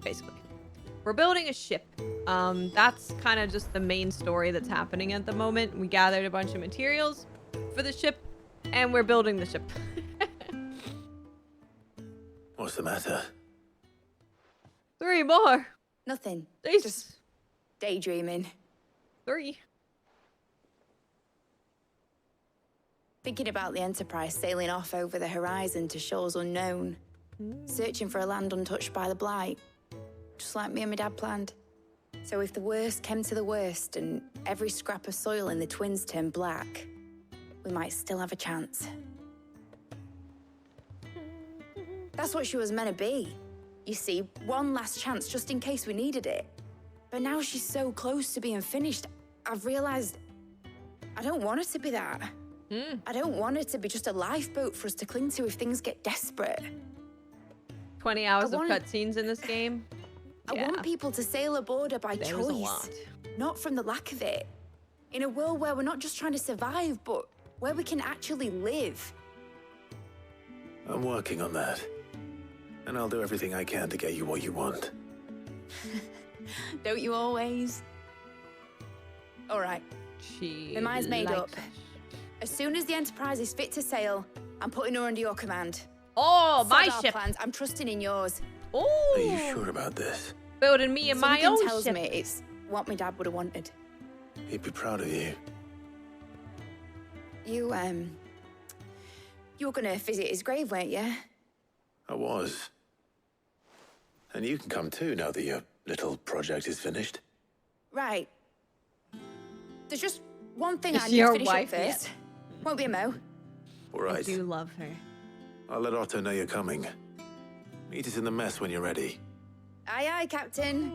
Basically. We're building a ship. That's kind of just the main story that's happening at the moment. We gathered a bunch of materials for the ship, and we're building the ship. What's the matter? 3 more. Nothing. Jeez. Just daydreaming. 3. Thinking about the Enterprise sailing off over the horizon to shores unknown. Searching for a land untouched by the Blight. Just like me and my dad planned. So if the worst came to the worst and every scrap of soil in the Twins turned black, we might still have a chance. That's what she was meant to be. You see, one last chance just in case we needed it. But now she's so close to being finished, I've realized I don't want it to be that. I don't want it to be just a lifeboat for us to cling to if things get desperate. 20 hours of cutscenes in this game. I want people to sail aboard her by There's a choice, lot. not from the lack of it. In a world where we're not just trying to survive, but where we can actually live. I'm working on that. And I'll do everything I can to get you what you want. Don't you always? All right. My mind's made up. As soon as the Enterprise is fit to sail, I'm putting her under your command. Oh, my Sod our ship. plans. I'm trusting in yours. Oh. Are you sure about this? Building me and my Something own tells ship. me it's what my dad would have wanted. He'd be proud of you. You were gonna visit his grave, weren't you? I was. And you can come too now that your little project is finished. Right. There's just one thing Is I need your to finish up wife first. yet? Won't be a mo. All right. I do love her. I'll let Otto know you're coming. Meet us in the mess when you're ready. Aye, aye, Captain.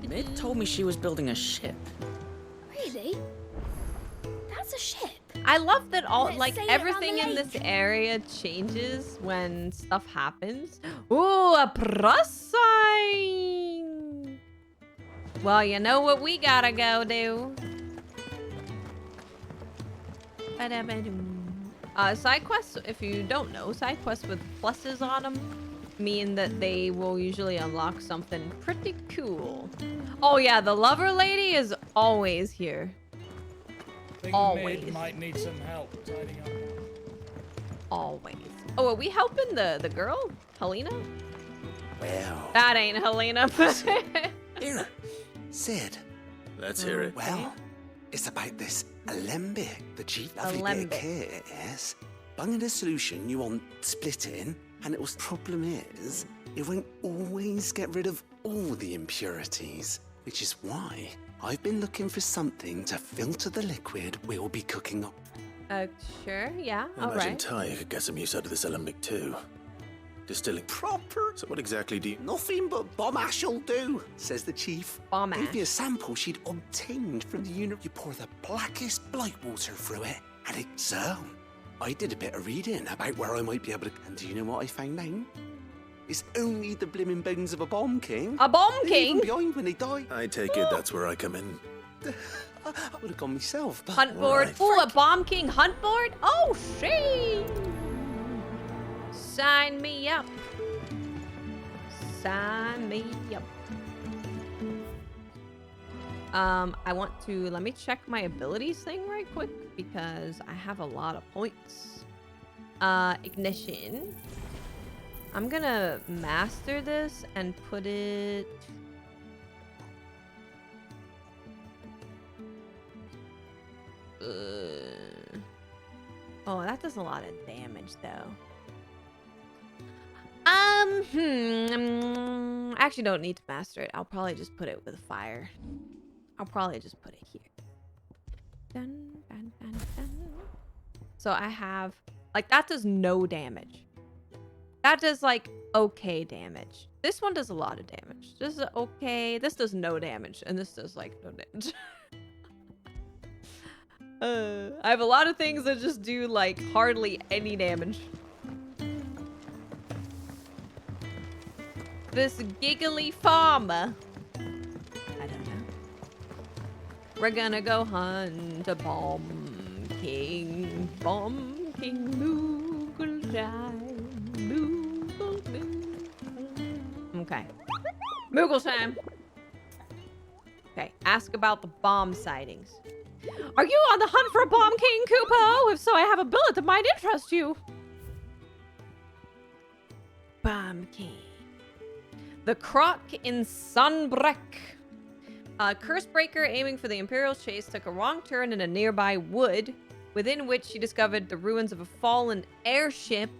Mid told me she was building a ship. Really? That's a ship. I love that all Let's like sail around everything the in this lake. area changes when stuff happens. Ooh, a plus sign. Well, you know what we gotta go do. Side quests, if you don't know, side quests with pluses on them mean that they will usually unlock something pretty cool. Oh yeah, the lover lady is always here. Think Always. Mid might need some help tidying up. Always. Oh, are we helping the girl? Helena? Well, That ain't Helena. here, Sid. Let's hear it. Well, it's about this alembic the chief lovely bit Alembic. of kit, yes. Bunging a solution you want splitting, and it was problem is, it won't always get rid of all the impurities, which is why I've been looking for something to filter the liquid we'll be cooking up. Sure, yeah, I imagine alright. Ty could get some use out of this alembic too. Distilling. Proper. So what exactly do you... Nothing but bomb ash'll do, says the chief. Bomb Gave me a ash. sample she'd obtained from the unit. You pour the blackest blight water through it, and it... So, I did a bit of reading about where I might be able to... And do you know what I found out? It's only the blimmin' bones of a bomb king. A bomb They leave 'em king? behind when they die. I take it that's where I come in. I would have gone myself, but... Hunt board. Alright. Ooh, a bomb king hunt board? Oh, shit. Sign me up. Sign me up. I want to, let me check my abilities thing right quick because I have a lot of points. Ignition. I'm gonna master this and put it... Oh, that does a lot of damage though. I actually don't need to master it. I'll probably just put it with fire. I'll probably just put it here. Dun, dun, dun, dun. So I have, like, that does no damage. That does, like, okay damage. This one does a lot of damage. This is okay. This does no damage. And this does, like, no damage. I have a lot of things that just do, like, hardly any damage. This giggly farmer. I don't know. We're gonna go hunt a bomb king. Bomb king. Moogle time. Moogle. Okay. Moogle time. Okay. Ask about the bomb sightings. Are you on the hunt for a bomb king, Kupo? If so, I have a billet that might interest you. Bomb king. The Croc in Sunbreck. A Cursebreaker aiming for the Imperial chase took a wrong turn in a nearby wood, within which she discovered the ruins of a fallen airship,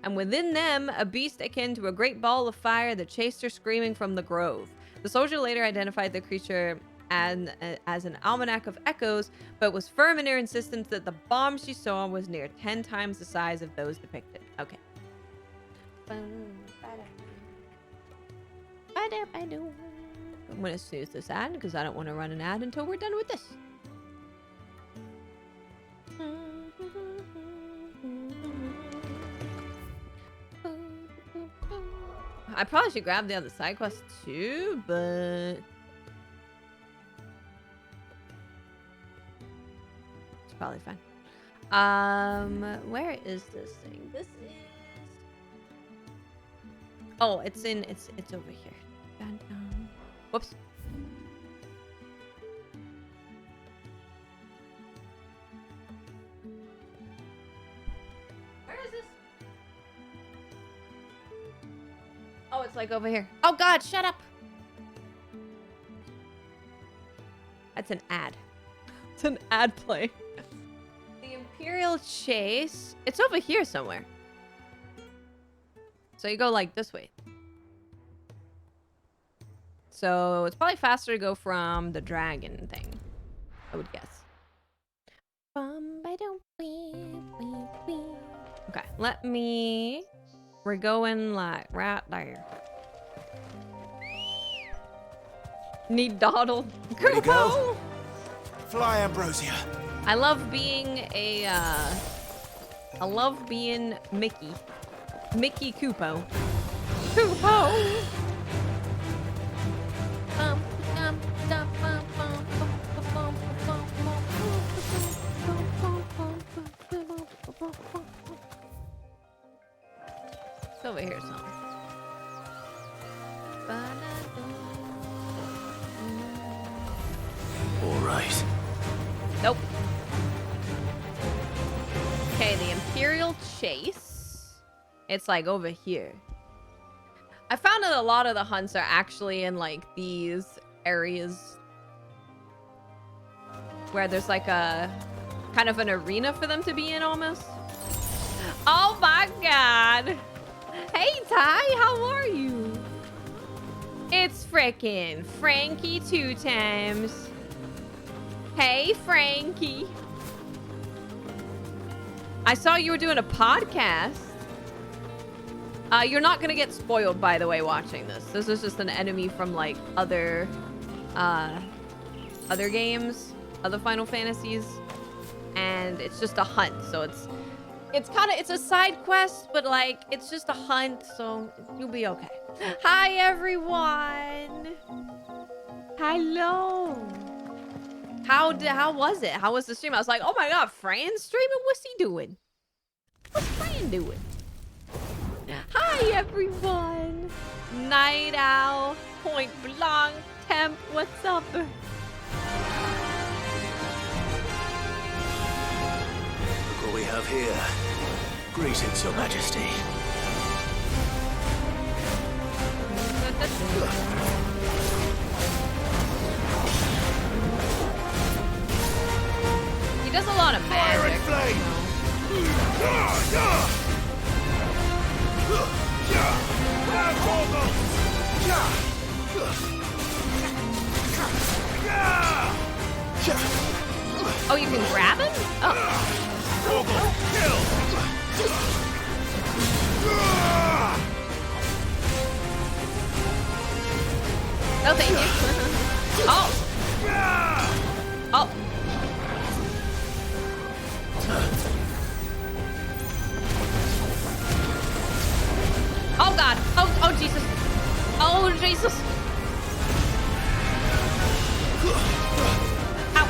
and within them, a beast akin to a great ball of fire that chased her screaming from the grove. The soldier later identified the creature as an almanac of echoes, but was firm in her insistence that the bomb she saw was near 10 times the size of those depicted. Okay. I'm gonna snooze this ad because I don't want to run an ad until we're done with this. I probably should grab the other side quest too, but it's probably fine. Where is this thing? This is. Oh, it's over here. Dun, dun. Whoops. Where is this? Oh, it's like over here. Oh God, shut up. That's an ad. It's an ad play. The Imperial Chase. It's over here somewhere. So you go like this way. So it's probably faster to go from the dragon thing, I would guess. Okay, let me... We're going like right there. Need Doddle. Ready to go? Fly, Ambrosia. I love being a, I love being Mickey. Mickey Kupo. Kupo! It's over here somewhere. All right. Nope. Okay, the Imperial Chase. It's like over here. I found that a lot of the hunts are actually in like these areas where there's like a kind of an arena for them to be in almost. Oh my God. Hey Ty, how are you? It's frickin' Frankie 2 times. Hey Frankie. I saw you were doing a podcast. You're not gonna get spoiled, by the way, watching this. This is just an enemy from like other games, other Final Fantasies, and it's just a hunt. So it's a side quest, but like it's just a hunt, so you'll be okay. Hi everyone. Hello. How was it? How was the stream? I was like, oh my God, Fran's streaming. What's he doing? What's Fran doing? Hi everyone. Night Owl, Point Blanc, Temp, what's up? Look what we have here. Greetings, Your Majesty. He does a lot of magic. Oh, you can grab him? Oh. No, thank you. Oh. Oh. Oh God. Oh Jesus. Oh Jesus. Ow.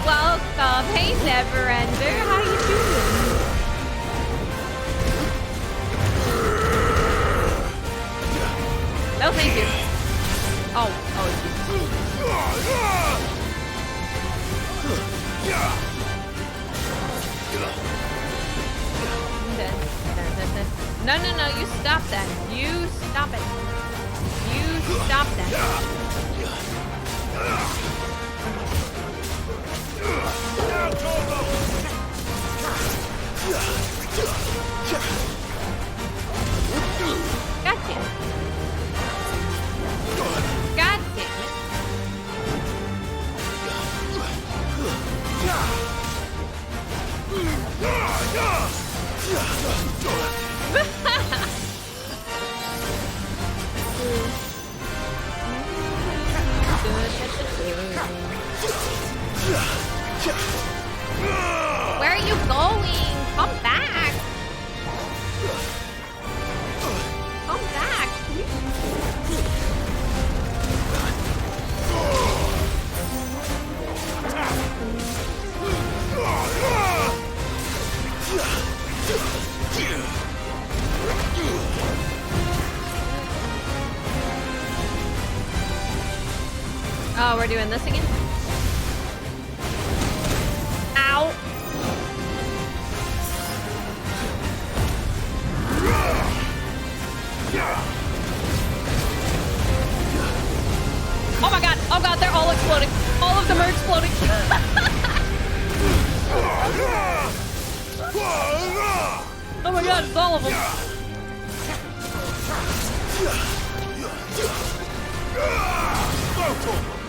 Welcome. Hey, Neverender. How you doing? No, thank you. Oh, No, you stop that. You stop it. You stop that. Gotcha. God damn it. Where are you going? Come back. Come back. Oh, we're doing this again? Ow. Oh my God. Oh God, they're all exploding. All of them are exploding. Oh my God, it's all of them.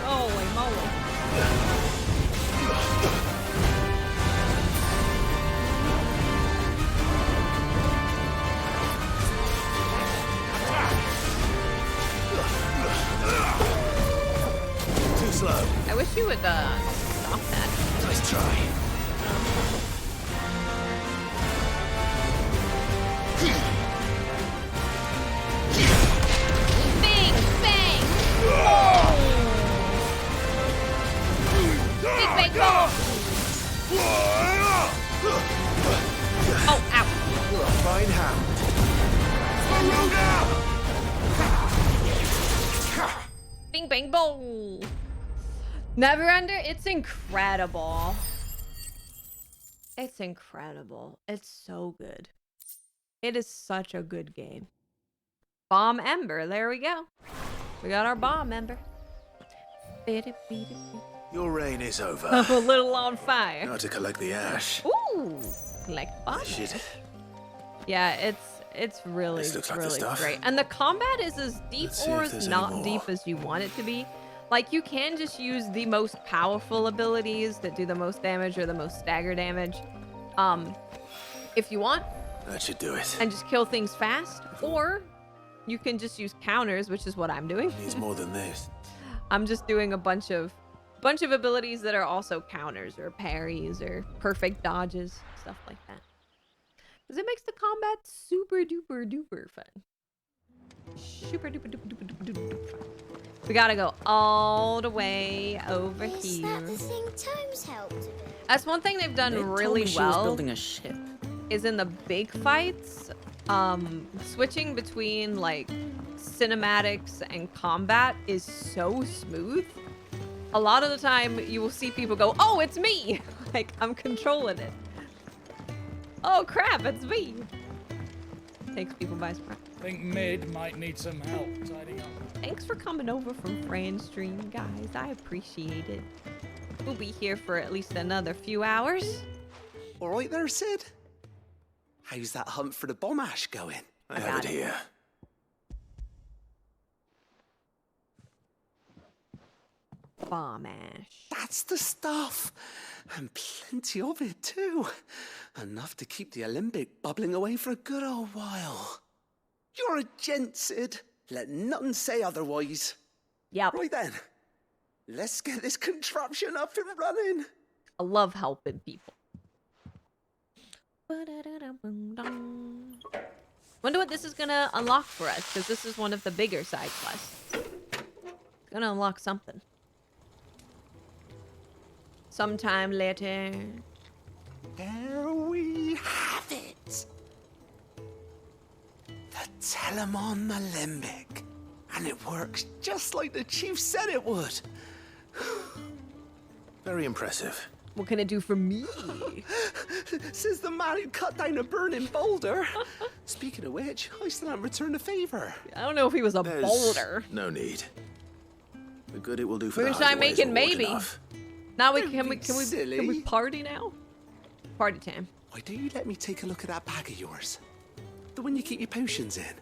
Holy moly. Too slow. I wish you would stop that. Nice try. Bang! Bang! Oh! Big bang boom! Oh, ow. You're a fine hound. Bing bang boom! Neverender, it's incredible. It's incredible. It's so good. It is such a good game. Bomb Ember. There we go. We got our Bomb Ember. Your reign is over. I'm a little on fire. Now to collect the ash. Ooh, collect bomb. Shit. Yeah, it's really, This looks like the really stuff. great. And the combat is as deep Let's see or if as there's not any more. deep as you want it to be. Like, you can just use the most powerful abilities that do the most damage or the most stagger damage, if you want. That should do it. And just kill things fast. Or you can just use counters, which is what I'm doing. Needs more than this. I'm just doing a bunch of abilities that are also counters or parries or perfect dodges, stuff like that. Because it makes the combat super duper duper fun. Super duper duper duper duper duper fun. We gotta go all the way over here. Is that the thing Tomes helped with? That's one thing they've done They told really me she was well. building a ship. Is in the big fights, switching between like cinematics and combat is so smooth. A lot of the time you will see people go, "Oh, it's me!" Like, I'm controlling it. Oh crap, it's me. Takes people by surprise. I think Mid might need some help tidying up. Thanks for coming over from Fran's stream, guys. I appreciate it. We'll be here for at least another few hours. All right there, Sid. How's that hunt for the bomb ash going? I have it here. Bomb ash. That's the stuff. And plenty of it, too. Enough to keep the alembic bubbling away for a good old while. You're a gent, Sid. Let nothing say otherwise. Yep. Right then. Let's get this contraption up and running. I love helping people. Wonder what this is gonna unlock for us, because this is one of the bigger side quests. It's gonna unlock something. Sometime later. There we have it. The Telemon Alembic. And it works just like the chief said it would. Very impressive. What can it do for me? Says the man who cut down a burning boulder. Speaking of which, I still haven't returned the favor. I don't know if he was a boulder. No need. The good it will do for We the were trying hideaway is making reward maybe. enough. Now can silly. we party now? Party time. Why don't you let me take a look at that bag of yours? The one you keep your potions in.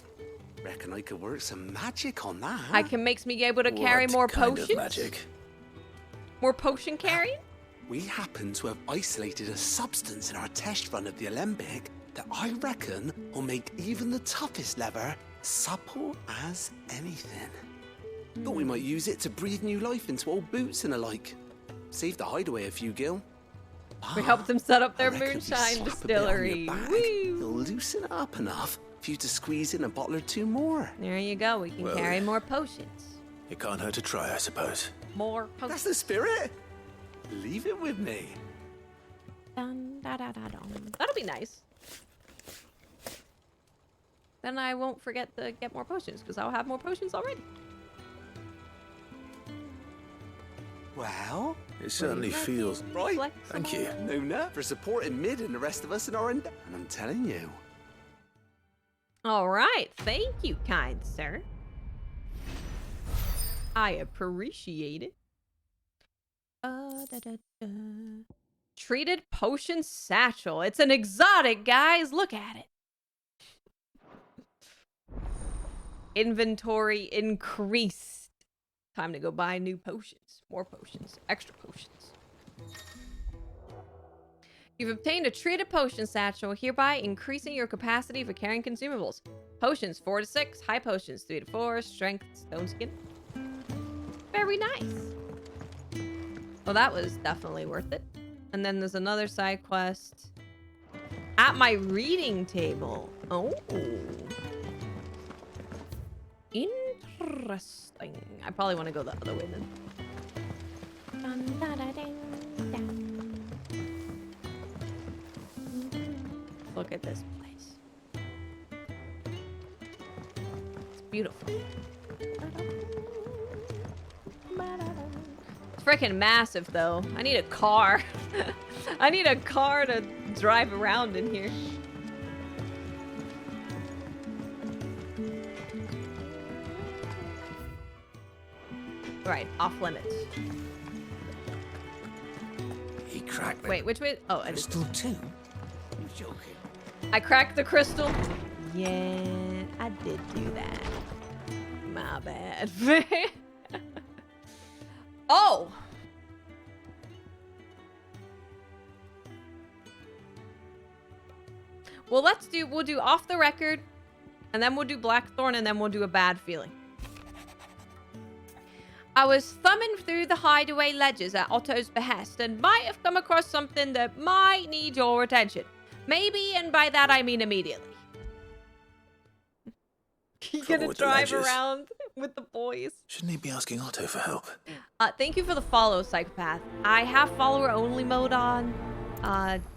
Reckon I could work some magic on that. I can makes me able to carry more kind potions. of magic? More potion carrying? We happen to have isolated a substance in our test run of the alembic that I reckon will make even the toughest lever supple as anything. Thought we might use it to breathe new life into old boots and the like. Save the hideaway a few gil. We helped them set up their I reckon if you moonshine slap a bit on distillery. your bag, Woo! it'll loosen it up enough for you to squeeze in a bottle or two more. There you go. We can Well, carry more potions. It can't hurt to try, I suppose. More potions. That's the spirit. Leave it with me. Dun, da, da, da, dum. That'll be nice. Then I won't forget to get more potions, because I'll have more potions already. Well, It certainly feels... right. Thank you. Nuna, for supporting Mid and the rest of us in our And I'm telling you. All right. Thank you, kind sir. I appreciate it. Da, da, da. Treated potion satchel. It's an exotic, guys. Look at it. Inventory increased. Time to go buy new potions. More potions. Extra potions. You've obtained a treated potion satchel, hereby increasing your capacity for carrying consumables. Potions 4 to 6, high potions 3 to 4, strength, stone skin. Very nice. Well, that was definitely worth it. And then there's another side quest. At my reading table. Oh. Interesting. I probably want to go the other way then. Dun, da, da, ding, dun. Look at this place. It's beautiful. It's freaking massive, though. I need a car. I need a car to drive around in here. Right, off limits. He cracked Wait, which way? Oh, I just... crystal too? You joking? I cracked the crystal. Yeah, I did do that. My bad. Oh! Well, we'll do off the record, and then we'll do Blackthorn, and then we'll do a bad feeling. I was thumbing through the hideaway ledgers at Otto's behest and might have come across something that might need your attention. Maybe, and by that I mean immediately. You gonna with the drive ledgers. around with the boys? Shouldn't he be asking Otto for help? Thank you for the follow, Psychopath. I have follower-only mode on,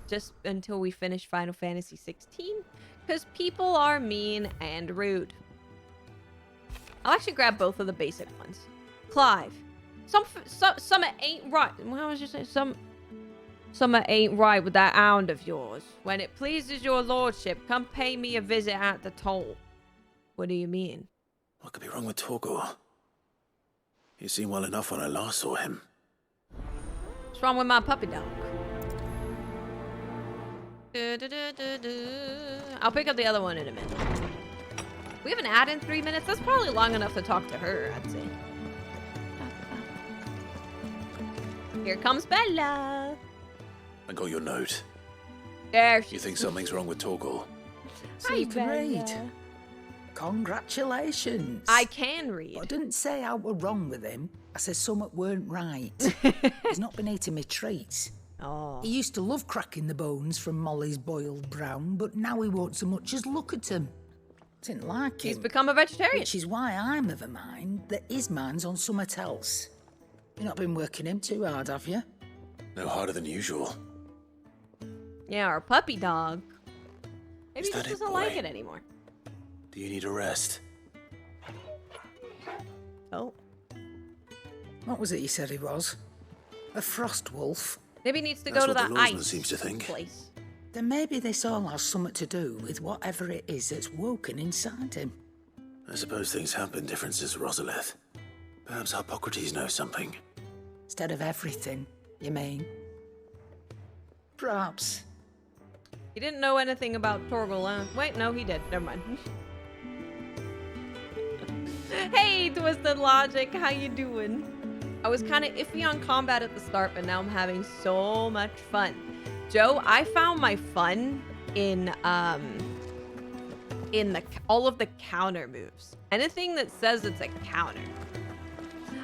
just until we finish Final Fantasy 16, because people are mean and rude. I'll actually grab both of the basic ones. Clive. Some ain't right. What was you say? Summer ain't right with that hound of yours. When it pleases your lordship, come pay me a visit at the toll. What do you mean? What could be wrong with Torgor? He seemed well enough when I last saw him. What's wrong with my puppy dog? I'll pick up the other one in a minute. We have an ad in 3 minutes. That's probably long enough to talk to her, I'd say. Here comes Bella. I got your note. There she You think something's wrong with Torgor? So you can read. Congratulations. I can read. I didn't say I were wrong with him. I said something weren't right. He's not been eating me treats. Oh. He used to love cracking the bones from Molly's boiled brown, but now he won't so much as look at them. Didn't like him. He's become a vegetarian. Which is why I'm of a mind that his mind's on something else. You've not been working him too hard, have you? No harder than usual. Yeah, our puppy dog. Maybe Is he that just it, doesn't boy? like it anymore. Do you need a rest? Oh. What was it you said he was? A frost wolf? Maybe he needs to That's go to what the the lawsman ice seems to think. place. Then maybe this all has something to do with whatever it is that's woken inside him. I suppose things have been different since Rosalith. Perhaps Hippocrates knows something. Instead of everything, you mean? Perhaps. He didn't know anything about Torgal. Wait, no, he did. Never mind. Hey, Twisted Logic, how you doing? I was kind of iffy on combat at the start, but now I'm having so much fun. Joe, I found my fun in all of the counter moves. Anything that says it's a counter.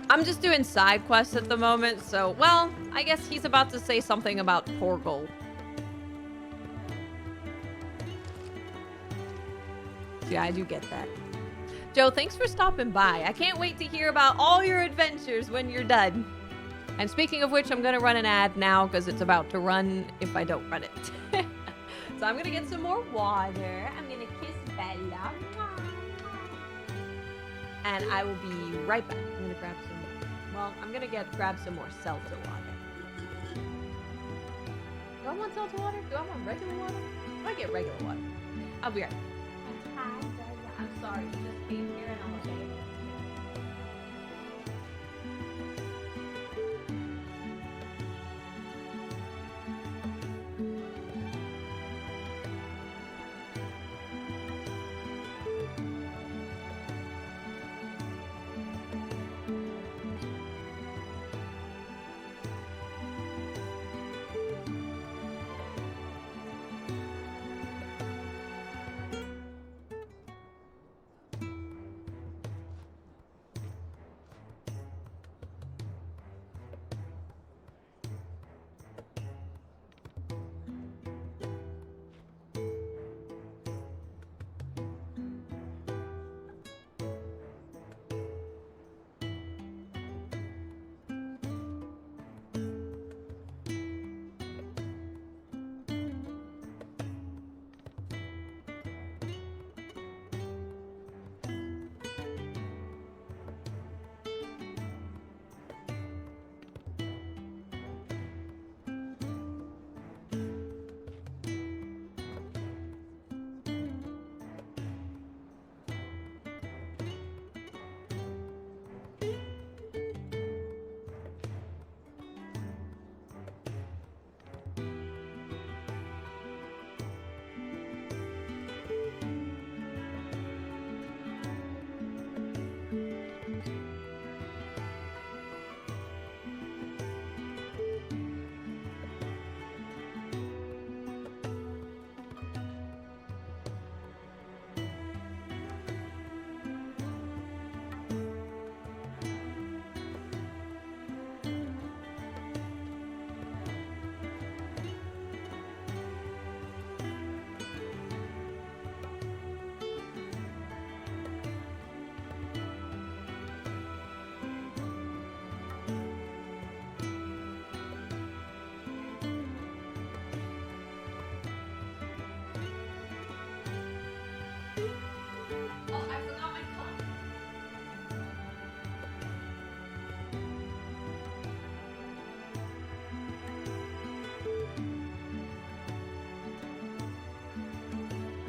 I'm just doing side quests at the moment, so, well, I guess he's about to say something about Torgal. Yeah, I do get that. Joe, thanks for stopping by. I can't wait to hear about all your adventures when you're done. And speaking of which, I'm going to run an ad now because it's about to run if I don't run it. So I'm going to get some more water. I'm going to kiss Bella. And I will be right back. I'm going to grab some more. Well, I'm going to grab some more seltzer water. Do I want seltzer water? Do I want regular water? I might get regular water. I'll be right back. Hi, Bella. I'm sorry. You just came here and I'm okay.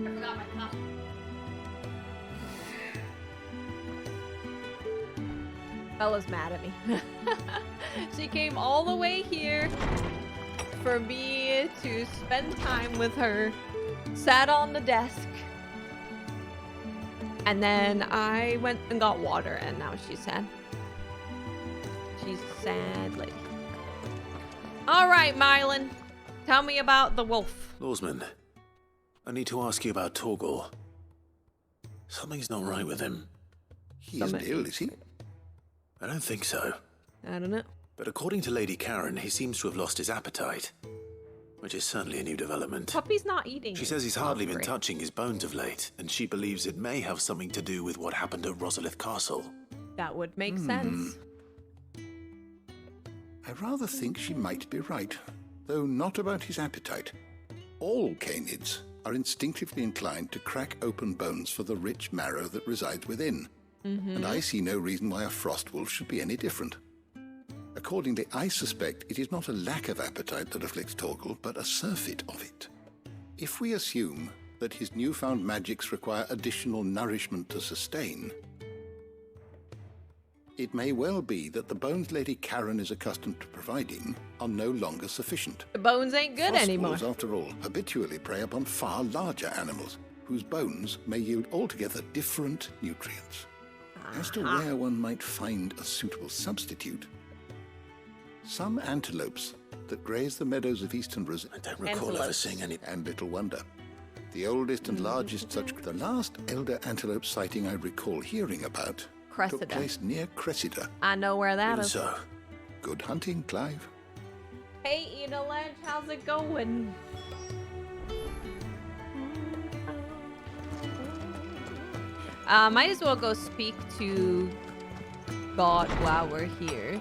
forgot my cup. Bella's mad at me. She came all the way here for me to spend time with her. Sat on the desk. And then I went and got water, and now she's sad. She's a sad lady. All right, Mylan. Tell me about the wolf. Lawsman, I need to ask you about Torgal. Something's not right with him. He isn't ill, is he? I don't think so. I don't know. But according to Lady Karen, he seems to have lost his appetite. Which is certainly a new development. Puppy's not eating. She says he's hardly been touching his bones of late, and she believes it may have something to do with what happened at Rosalith Castle. That would make sense. I rather think she might be right, though not about his appetite. All canids are instinctively inclined to crack open bones for the rich marrow that resides within, and I see no reason why a frost wolf should be any different. Accordingly, I suspect it is not a lack of appetite that afflicts Torgal, but a surfeit of it. If we assume that his newfound magics require additional nourishment to sustain, it may well be that the bones Lady Karen is accustomed to providing are no longer sufficient. The bones ain't good Frost anymore. wolves, after all, habitually prey upon far larger animals, whose bones may yield altogether different nutrients. As to where one might find a suitable substitute, some antelopes that graze the meadows of eastern Brazil. I don't recall ever seeing any. And little wonder. The oldest and largest such. The last elder antelope sighting I recall hearing about took Cressida. place near Cressida. I know where that is. So, good hunting, Clive. Hey, Eda Ledge, how's it going? Might as well go speak to God while we're here.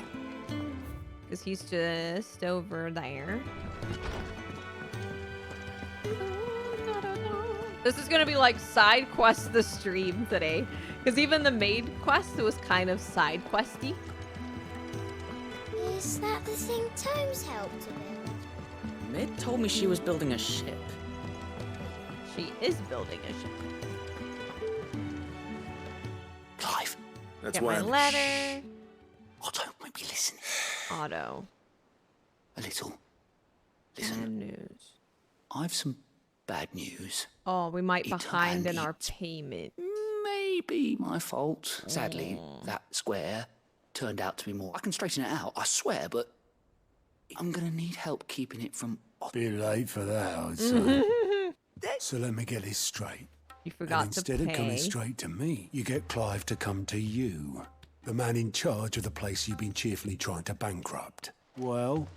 Because he's just over there. This is gonna be like side quest the stream today. Because even the main quest was kind of side questy. Is that the thing Tomes helped to build? Mid told me she was building a ship. She is building a ship. Clive. That's Get why my I'm... letter. Otto, maybe listen. Otto. A little. Bad Listen. news. I've some bad news. Oh, we might It's behind in and our it's payment. Maybe my fault. Sadly, that square turned out to be more. I can straighten it out, I swear, but I'm gonna need help keeping it from. Bit late for that, I'd say. So let me get this straight. You forgot And to instead of coming pay. straight to me, you get Clive to come to you, the man in charge of the place you've been cheerfully trying to bankrupt. Well,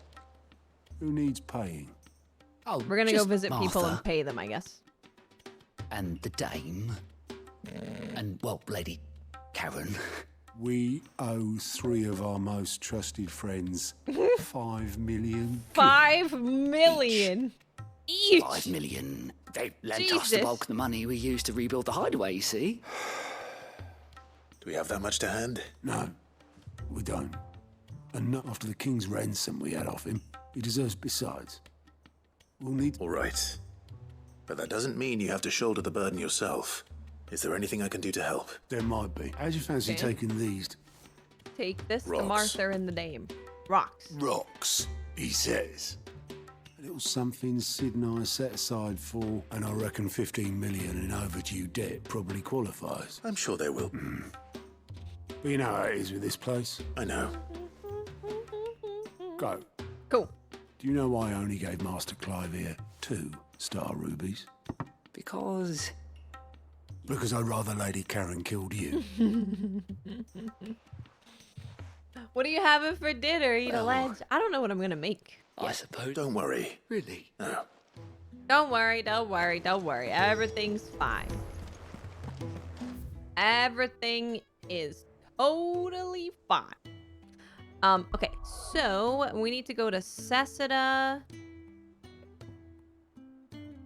who needs paying? Oh, We're gonna go just visit people Martha and pay them, I guess. and the dame, and well, Lady Karen. We owe 3 of our most trusted friends 5 million. 5 million each. 5 million. They lent us the Jesus. bulk of the money we used to rebuild the hideaway, you see? Do we have that much to hand? No, we don't. And not after the king's ransom we had off him. He deserves besides. We'll need... All right. But that doesn't mean you have to shoulder the burden yourself. Is there anything I can do to help? There might be. How'd you fancy Okay. taking these? Take this to Rocks. Martha and the dame. Rocks. Rocks, he says. A little something Sid and I set aside for, and I reckon 15 million in overdue debt probably qualifies. I'm sure they will. But you know how it is with this place. I know. Go. Cool. Do you know why I only gave Master Clive here 2 star rubies? Because I'd rather Lady Karen killed you. What are you having for dinner, Eda Well, Ledge? I don't know what I'm gonna make. I suppose. Don't worry. Really? No. Don't worry, don't worry, don't worry. Everything's fine. Everything is totally fine. Okay, so we need to go to Cessida.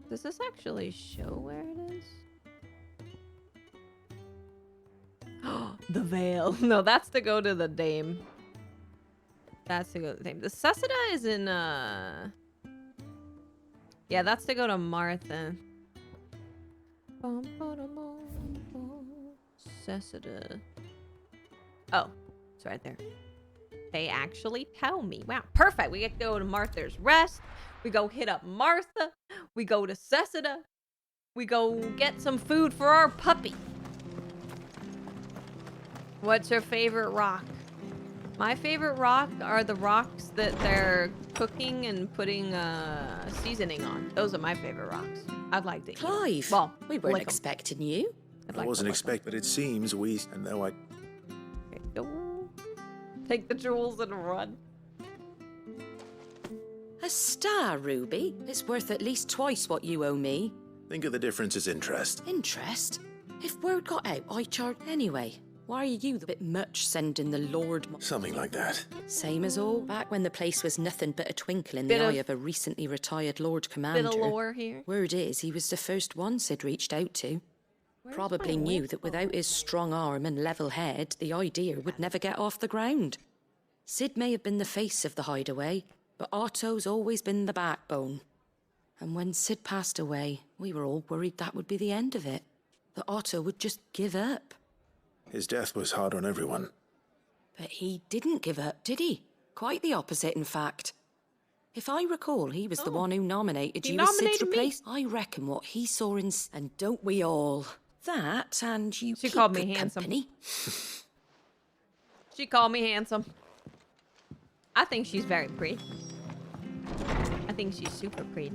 Does this actually show where it is? The Veil. No, that's to go to the Dame. That's to go to the Dame. The Cessida is in, Yeah, that's to go to Martha. Cessida. Oh, it's right there. They actually tell me. Wow, perfect. We get to go to Martha's Rest. We go hit up Martha. We go to Cessida. We go get some food for our puppy. What's your favorite rock? My favorite rock are the rocks that they're cooking and putting seasoning on. Those are my favorite rocks. I'd like to eat. Clive, Well, we weren't lick 'em. expecting you. I wasn't expecting, but it seems we... And though I... Take the jewels and run. A star, Ruby. It's worth at least twice what you owe me. Think of the difference as interest. Interest? If word got out, I charge anyway. Why are you the bit much sending the Lord... Something like that. Same as all, back when the place was nothing but a twinkle in Bit the of- eye of a recently retired Lord Commander. Bit of lore here. Word is, he was the first one Sid reached out to. Probably knew that without his strong arm and level head, the idea would never get off the ground. Sid may have been the face of the hideaway, but Otto's always been the backbone. And when Sid passed away, we were all worried that would be the end of it. That Otto would just give up. His death was hard on everyone. But he didn't give up, did he? Quite the opposite, in fact. If I recall, he was the one who nominated He you as Sid's nominated me? replace. I reckon what he saw in... And don't we all? That, and you She keep called me good handsome. company. She called me handsome. I think she's very pretty. I think she's super pretty.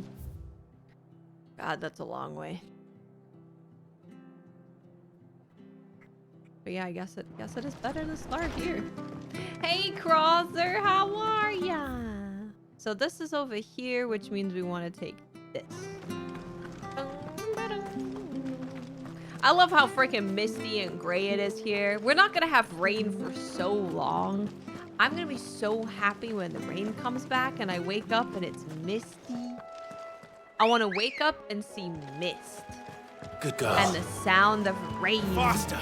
God, that's a long way. But yeah, I guess it is better to start here. Hey, Crosser, how are ya? So this is over here, which means we want to take this. I love how freaking misty and gray it is here. We're not gonna have rain for so long. I'm gonna be so happy when the rain comes back and I wake up and it's misty. I want to wake up and see mist. Good girl. And the sound of rain. Faster.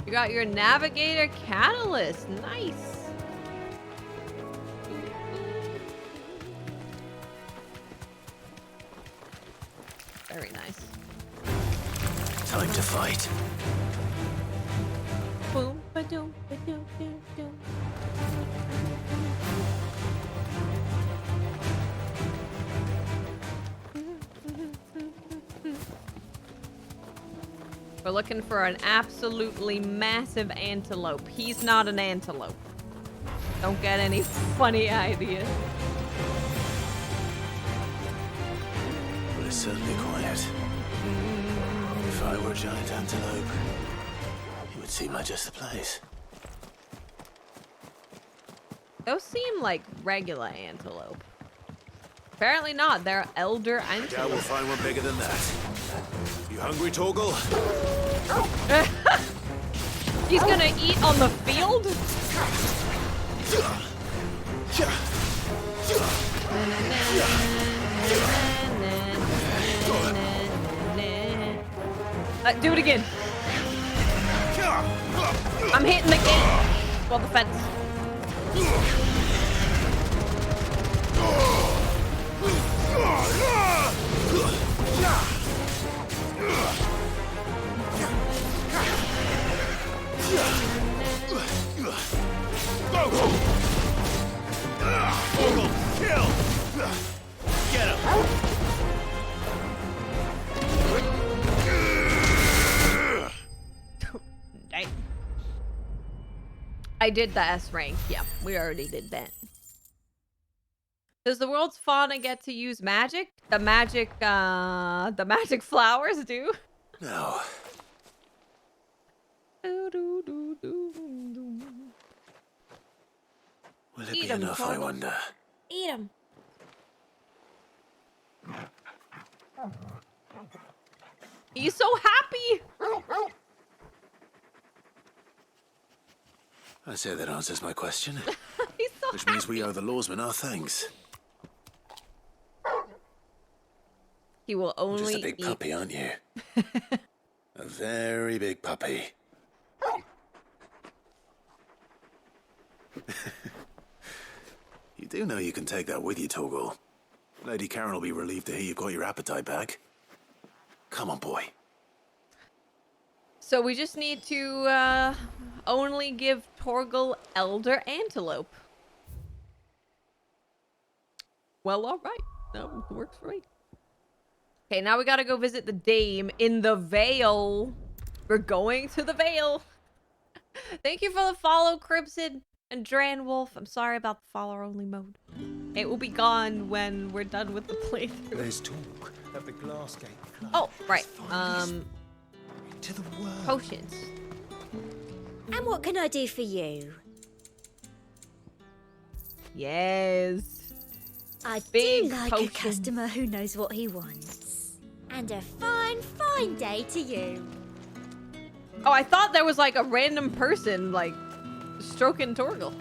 You got your navigator catalyst. Nice. Very nice. Time to fight. Boom, ba-doom, ba-doom, doom, doom. We're looking for an absolutely massive antelope. He's not an antelope. Don't get any funny ideas. Well, it's certainly quiet. If I were a giant antelope, it would seem like just the place. Those seem like regular antelope. Apparently not. They're elder I doubt we'll antelope. find one bigger than that. You hungry, Torgal? He's gonna eat on the field? Do it again. I'm hitting the gate. Well, the fence. Kill! Get him! Dang. I did the S rank. Yeah, we already did that. Does the world's fauna get to use magic? The magic flowers do? No. Will it Eat be 'em, enough, I Torgal. wonder? Eat him. He's so happy. I say that answers my question. He's so Which means we owe the lawsman our thanks. He will only Just a big eat. puppy, aren't you? A very big puppy. You do know you can take that with you, Torgal. Lady Karen will be relieved to hear you've got your appetite back. Come on, boy. So we just need to only give Torgal Elder Antelope. Well, all right. That works for me. Okay, now we gotta go visit the Dame in the Vale. We're going to the Vale. Thank you for the follow, Crimson and Dran Wolf. I'm sorry about the follower-only mode. It will be gone when we're done with the playthrough. There's talk of the glass gate. Oh, right. To the world. Potions. And what can I do for you? Yes. I Big do like potions. a customer who knows what he wants. And a fine, fine day to you. Oh, I thought there was like a random person like stroking Torgal.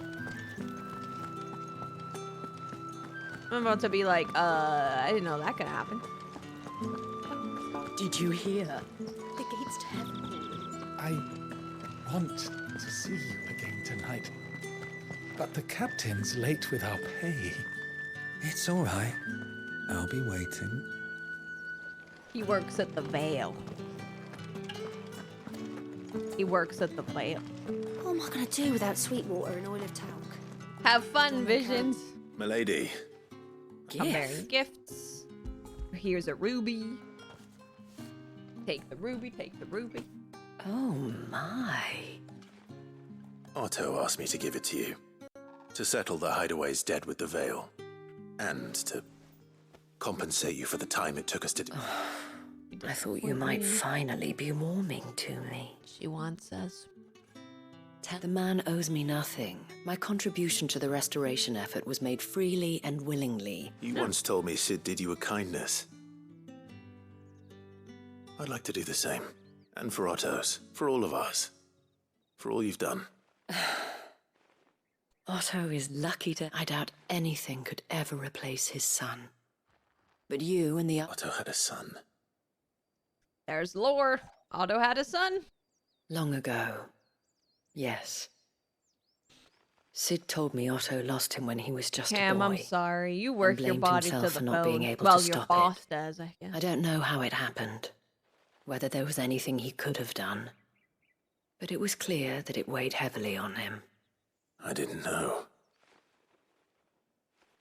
I'm about to be like, I didn't know that could happen. Did you hear? The gates to heaven. I want to see you again tonight. But the captain's late with our pay. It's all right. I'll be waiting. He works at the Vale. He works at the Vale. What am I going to do without sweet water and oil of talc? Have fun, Visions. Milady. I'm bearing gifts. Here's a ruby. Take the ruby, take the ruby. Oh my. Otto asked me to give it to you. To settle the Hideaway's debt with the Vale. And to compensate you for the time it took us to do. I thought you might finally be warming to me. She wants us. The man owes me nothing. My contribution to the restoration effort was made freely and willingly. You once told me Sid did you a kindness. I'd like to do the same. And for Otto's. For all of us. For all you've done. Otto is lucky to... I doubt anything could ever replace his son. But you and the... Otto had a son. There's lore. Otto had a son. Long ago. Yes. Sid told me Otto lost him when he was just Cam, a boy. I'm sorry. You work your blamed body to himself the for not bone. being able Well, to your stop boss it. does, I guess. I don't know how it happened. Whether there was anything he could have done. But it was clear that it weighed heavily on him. I didn't know.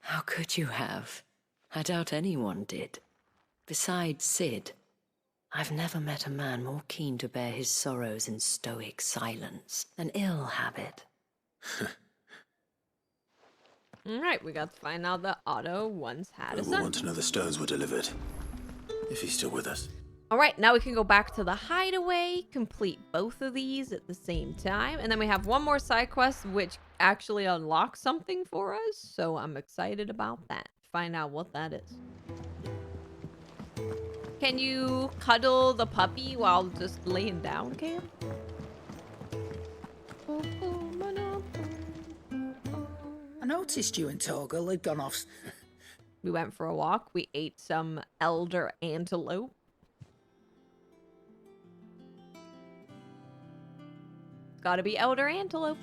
How could you have? I doubt anyone did. Besides Sid, I've never met a man more keen to bear his sorrows in stoic silence. An ill habit. Alright, we got to find out that Otto once had a We'll son. want to know the stones were delivered. If he's still with us. Alright, now we can go back to the hideaway, complete both of these at the same time, and then we have one more side quest which actually unlocks something for us, so I'm excited about that. Find out what that is. Can you cuddle the puppy while just laying down, Cam? I noticed you and Torgal had gone off. We went for a walk. We ate some elder antelope. Gotta be elder antelope.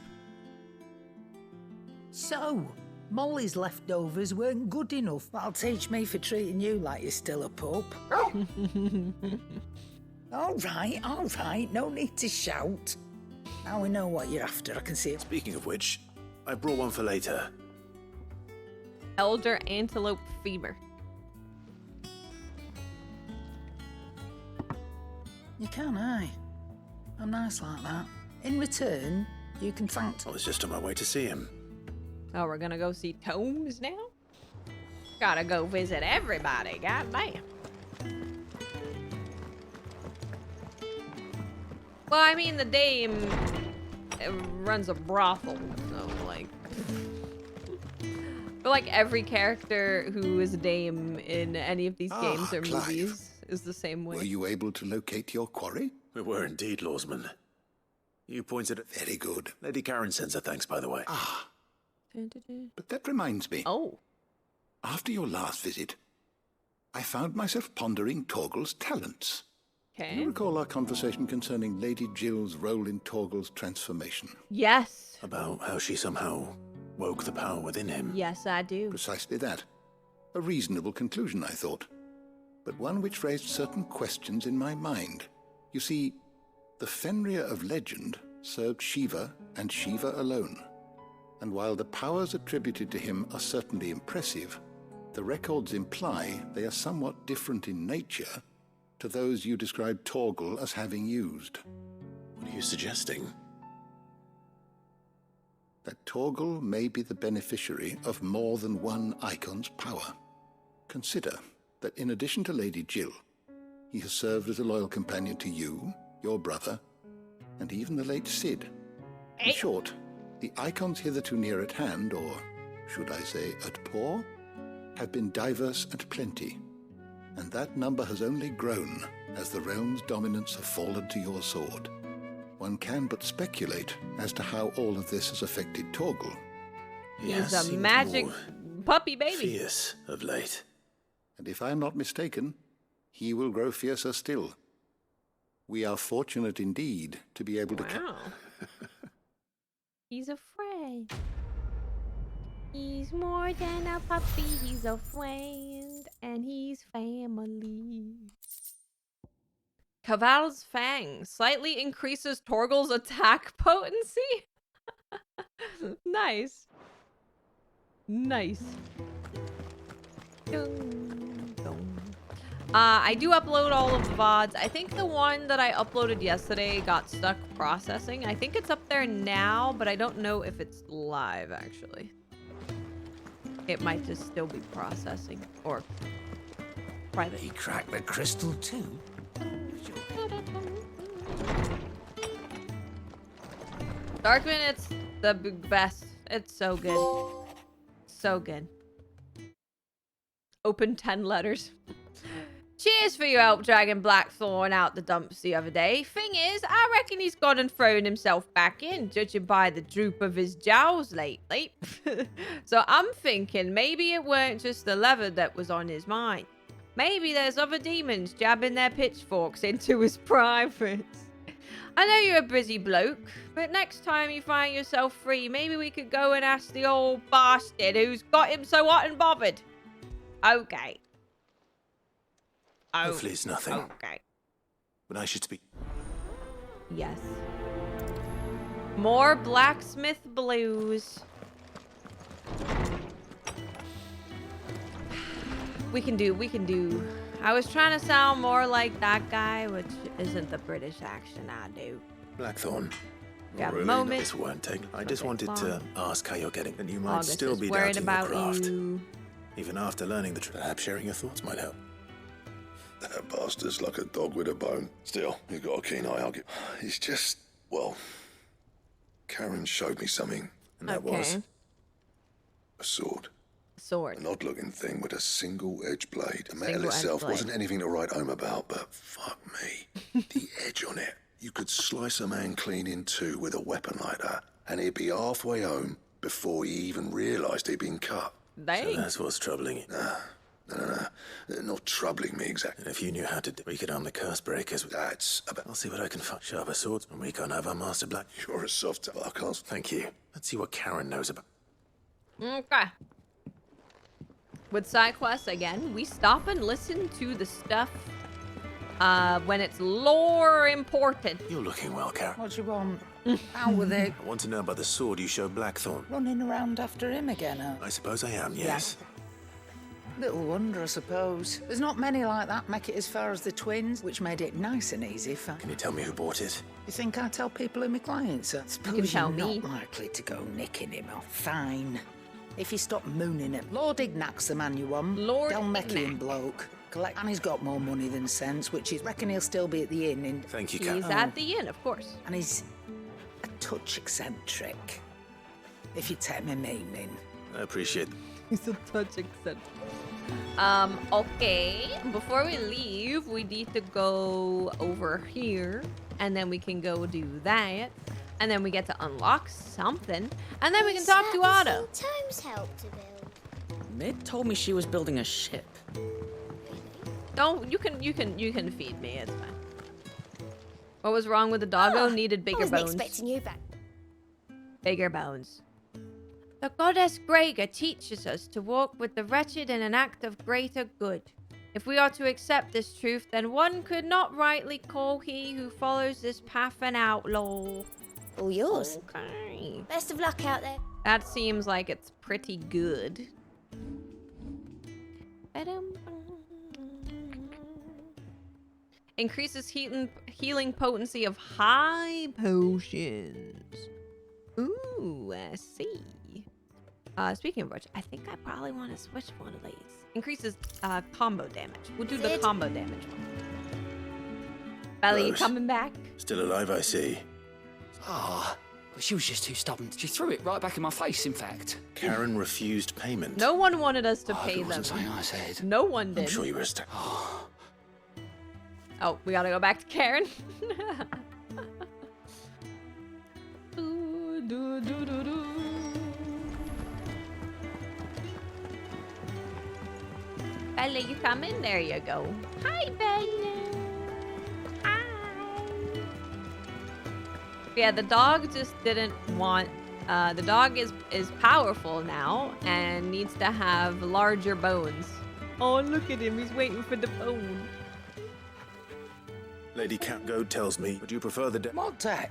So, Molly's leftovers weren't good enough. That'll teach me for treating you like you're still a pup. All right. No need to shout. Now we know what you're after. I can see it. Speaking of which, I brought one for later. Elder antelope femur. You can, aye. I'm nice like that. In return, you can thank... I was just on my way to see him. Oh, we're gonna go see Tomes now? Gotta go visit everybody, goddamn. Well, I mean, the dame runs a brothel, so, like... I feel like every character who is a dame in any of these games or Clive. movies is the same way. Were you able to locate your quarry? We were indeed, Lawsman. You pointed at... Very good. Lady Karen sends her thanks, by the way. But that reminds me. Oh. After your last visit, I found myself pondering Torgal's talents. Okay. Do you recall our conversation concerning Lady Jill's role in Torgal's transformation? Yes. About how she somehow woke the power within him. Yes, I do. Precisely that. A reasonable conclusion, I thought, but one which raised certain questions in my mind. You see, the Fenrir of legend served Shiva and Shiva alone, and while the powers attributed to him are certainly impressive, the records imply they are somewhat different in nature to those you described Torgal as having used. What are you suggesting? That Torgal may be the beneficiary of more than one icon's power. Consider that in addition to Lady Jill, he has served as a loyal companion to you, your brother, and even the late Cid. In short, the icons hitherto near at hand, or should I say at paw, have been diverse and plenty, and that number has only grown as the realm's dominance have fallen to your sword. One can but speculate as to how all of this has affected Torgal. He's a magic puppy baby. Fierce of late. And if I am not mistaken, he will grow fiercer still. We are fortunate indeed to be able to... Wow. He's afraid. He's more than a puppy, he's a friend, and he's family. Caval's Fang slightly increases Torgal's attack potency. Nice. Nice. Dun, dun. I do upload all of the VODs. I think the one that I uploaded yesterday got stuck processing. I think it's up there now, but I don't know if it's live, actually. It might just still be processing, or private. He cracked the crystal too. Darkman, it's the best. It's so good. So good. Open 10 letters. Cheers for your help dragging Blackthorn out the dumps the other day. Thing is, I reckon he's gone and thrown himself back in, judging by the droop of his jowls lately. So I'm thinking maybe it weren't just the leather that was on his mind. Maybe there's other demons jabbing their pitchforks into his privates. I know you're a busy bloke, but next time you find yourself free, maybe we could go and ask the old bastard who's got him so hot and bothered. Okay. Hopefully it's nothing. Okay. But I should speak. Yes. More blacksmith blues. We can do. I was trying to sound more like that guy, which isn't the British accent I do. Blackthorn. Got a Really? moment. This won't take. I just wanted to ask how you're getting, and you might August still is be worried doubting about your craft. you. Even after learning the truth, perhaps sharing your thoughts might help. That bastard's like a dog with a bone. Still, you've got a keen eye, I'll get... He's just... well... Karen showed me something. And that was? A sword. Sword. An odd-looking thing with a single-edged blade. The metal Single-edged itself blade. wasn't anything to write home about, but fuck me. The edge on it. You could slice a man clean in two with a weapon like that, and he'd be halfway home before he even realised he'd been cut. Dang. So that's what's troubling you. No. Not troubling me exactly. And if you knew how to we could arm the curse breakers. That's about... I'll see what I can find. Sharper swords, and we can't have our master black. You're a soft... I can't... Thank you. Let's see what Karen knows about. Okay. With side quests, again, we stop and listen to the stuff when it's lore important. You're looking well, Karen. What do you want? How were they I want to know about the sword you showed Blackthorn. running around after him again, huh? I suppose I am, yes. Little wonder, I suppose. There's not many like that make it as far as the twins, which made it nice and easy for... Can you tell me who bought it? You think I tell people who my clients are? Suppose tell you're me. not likely to go nicking him off. Fine. If you stop mooning him. Lord Ignac's the man you want. Lord Dalmatian bloke. Collect, and he's got more money than sense, which is reckon he'll still be at the inn. In... Thank you, He's Karen. at the inn, of course. And he's a touch eccentric, if you take my meaning. I appreciate it. He's a touch eccentric. Okay. Before we leave, we need to go over here, and then we can go do that, and then we get to unlock something, and then we can talk to Otto. Times help to build. Mid told me she was building a ship. No, you can feed me. It's fine. What was wrong with the doggo? Needed bigger I wasn't bones. expecting you back. Bigger bones. The goddess Grega teaches us to walk with the wretched in an act of greater good. If we are to accept this truth, then one could not rightly call he who follows this path an outlaw. All yours. Okay. Best of luck out there. That seems like it's pretty good. Increases healing potency of high potions. Ooh, I see. Speaking of which, I think I probably want to switch one of these. Increases combo damage. We'll do the combo damage one. Belly, you coming back? Still alive, I see. Ah, but she was just too stubborn. She threw it right back in my face, in fact. Karen refused payment. No one wanted us to pay It them. wasn't something I said. No one did. I'm sure you were Oh, we gotta go back to Karen. Bella, you coming? There you go. Hi, Bella. Hi. Yeah, the dog just didn't want... the dog is powerful now and needs to have larger bones. Oh, look at him. He's waiting for the bone. Lady Catgoat tells me, would you prefer the... Modtech.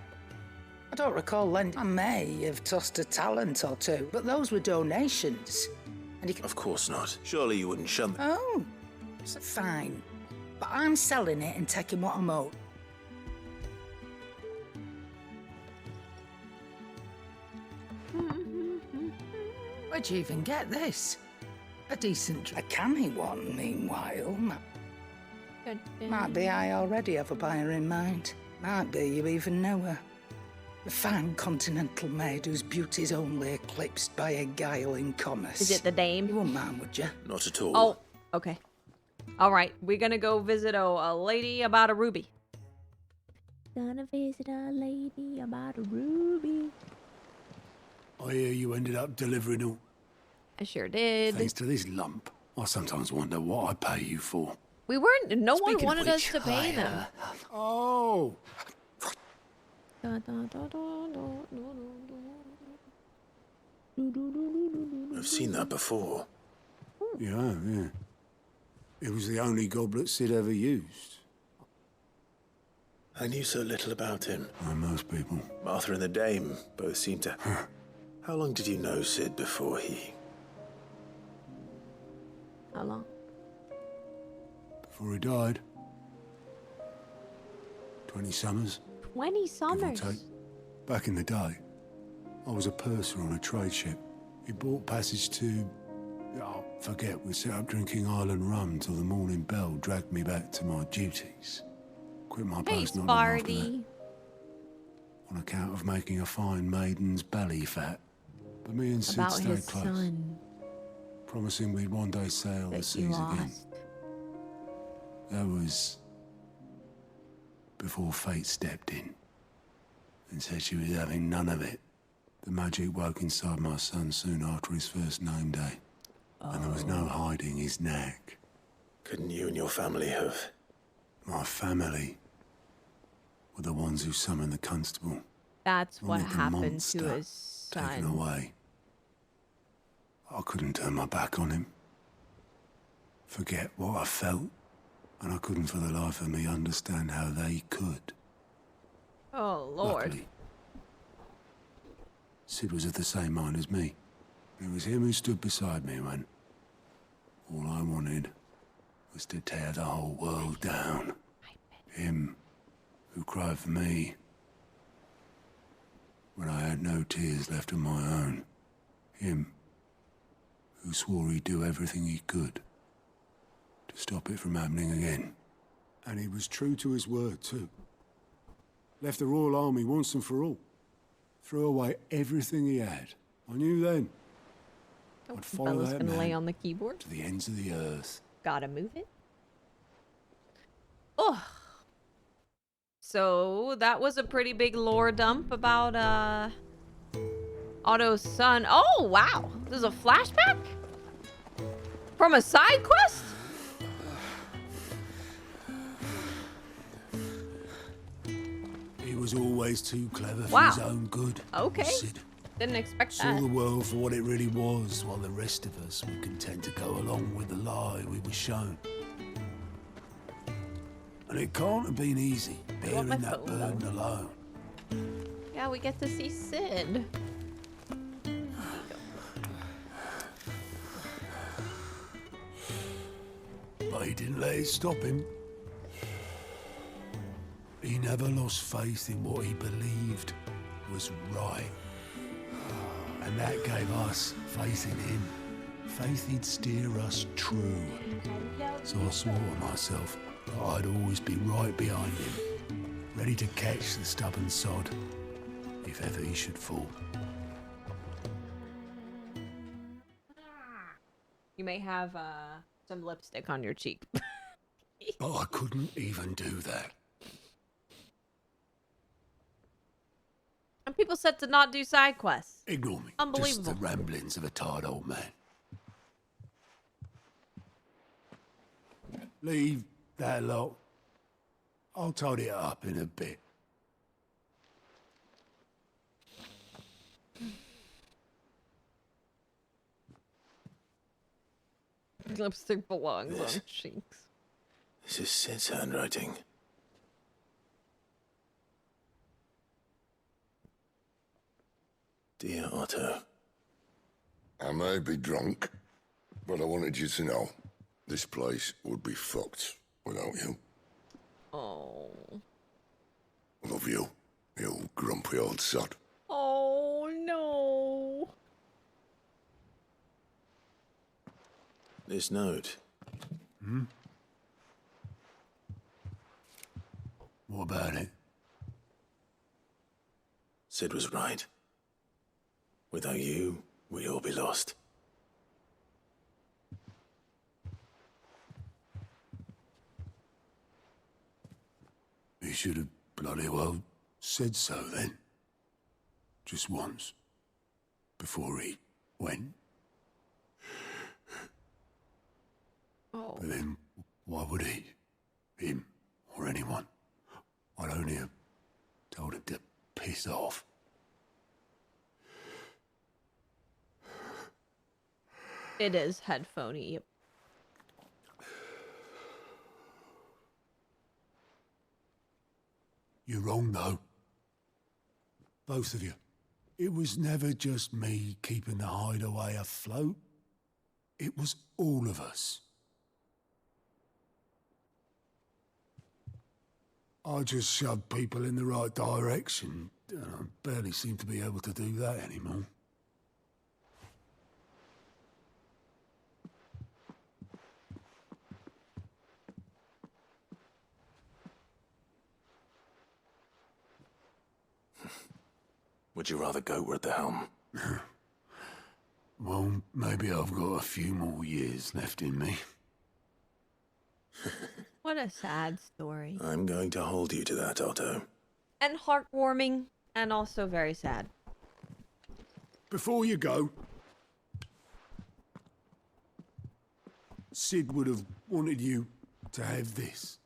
I don't recall lending. I may have tossed a talent or two, but those were donations. And you can... Of course not. Surely you wouldn't shun them. Oh, so fine. But I'm selling it and taking what I'm owed. Where'd you even get this? A decent, a canny one, meanwhile. Might be I already have a buyer in mind. Might be you even know her. A fine continental maid whose beauty's only eclipsed by a guile in commerce. Is it the dame? You wouldn't mind, would you? Not at all. Oh, okay. All right, we're gonna go visit a lady about a ruby. Gonna visit a lady about a ruby. I hear you ended up delivering all. I sure did. Thanks to this lump. I sometimes wonder what I pay you for. We weren't. No one Speaking of wanted us which, to pay them. Oh. I've seen that before. Yeah. It was the only goblet Sid ever used. I knew so little about him. Like most people. Martha and the Dame both seem to... How long did you know Sid before he... How long? Before he died. 20 summers. 20 Give or summers. take. Back in the day, I was a purser on a trade ship. He bought passage to... Oh, forget, we set up drinking island rum till the morning bell dragged me back to my duties. Quit my Hey, post not long after that. Sparty. On account of making a fine maiden's belly fat. But me and Sid About stayed his close. son Promising we'd one day sail the that you seas again. lost. That was before fate stepped in and said she was having none of it. The magic woke inside my son soon after his first name day. And there was no hiding his knack. Couldn't you and your family have... My family were the ones who summoned the constable. That's what Wanted the happened monster to his taken son. away. I couldn't turn my back on him. Forget what I felt. And I couldn't for the life of me understand how they could. Oh, Lord. Luckily, Sid was of the same mind as me. It was him who stood beside me when all I wanted was to tear the whole world down. Him who cried for me when I had no tears left of my own. Him who swore he'd do everything he could to stop it from happening again. And he was true to his word, too. Left the Royal Army once and for all. Threw away everything he had. I knew then. I'd follow Bella's that gonna lay man on the keyboard. to the ends of the earth. Gotta move it. Oh. So that was a pretty big lore dump about Otto's son. Oh wow, this is a flashback from a side quest. He was always too clever for Wow. his own good. Okay. Sid. Didn't expect Saw that. the world for what it really was, while the rest of us were content to go along with the lie we were shown. And it can't have been easy, bearing that burden alone. Yeah, we get to see Sid. But he didn't let it stop him. He never lost faith in what he believed was right. And that gave us faith in him. Faith he'd steer us true. So I swore to myself that I'd always be right behind him, ready to catch the stubborn sod, if ever he should fall. You may have some lipstick on your cheek. But I couldn't even do that. And people said to not do side quests. Ignore me. Unbelievable. Just the ramblings of a tired old man. Leave that lot. I'll tidy it up in a bit. Lipstick belongs on cheeks. This is Sid's handwriting. Dear Otto. I may be drunk, but I wanted you to know this place would be fucked without you. Oh. Love you, you grumpy old sod. Oh no. This note. Hmm? What about it? Sid was right. Without you, we'd all be lost. He should have bloody well said so then. Just once. Before he went. Oh. But then, why would he? Him, or anyone? I'd only have told him to piss off. It is headphoney. Yep. You're wrong, though. Both of you. It was never just me keeping the hideaway afloat. It was all of us. I just shoved people in the right direction. And I barely seem to be able to do that anymore. Would you rather go at the helm? Well, maybe I've got a few more years left in me. What a sad story. I'm going to hold you to that, Otto. And heartwarming, and also very sad. Before you go, Sid would have wanted you to have this.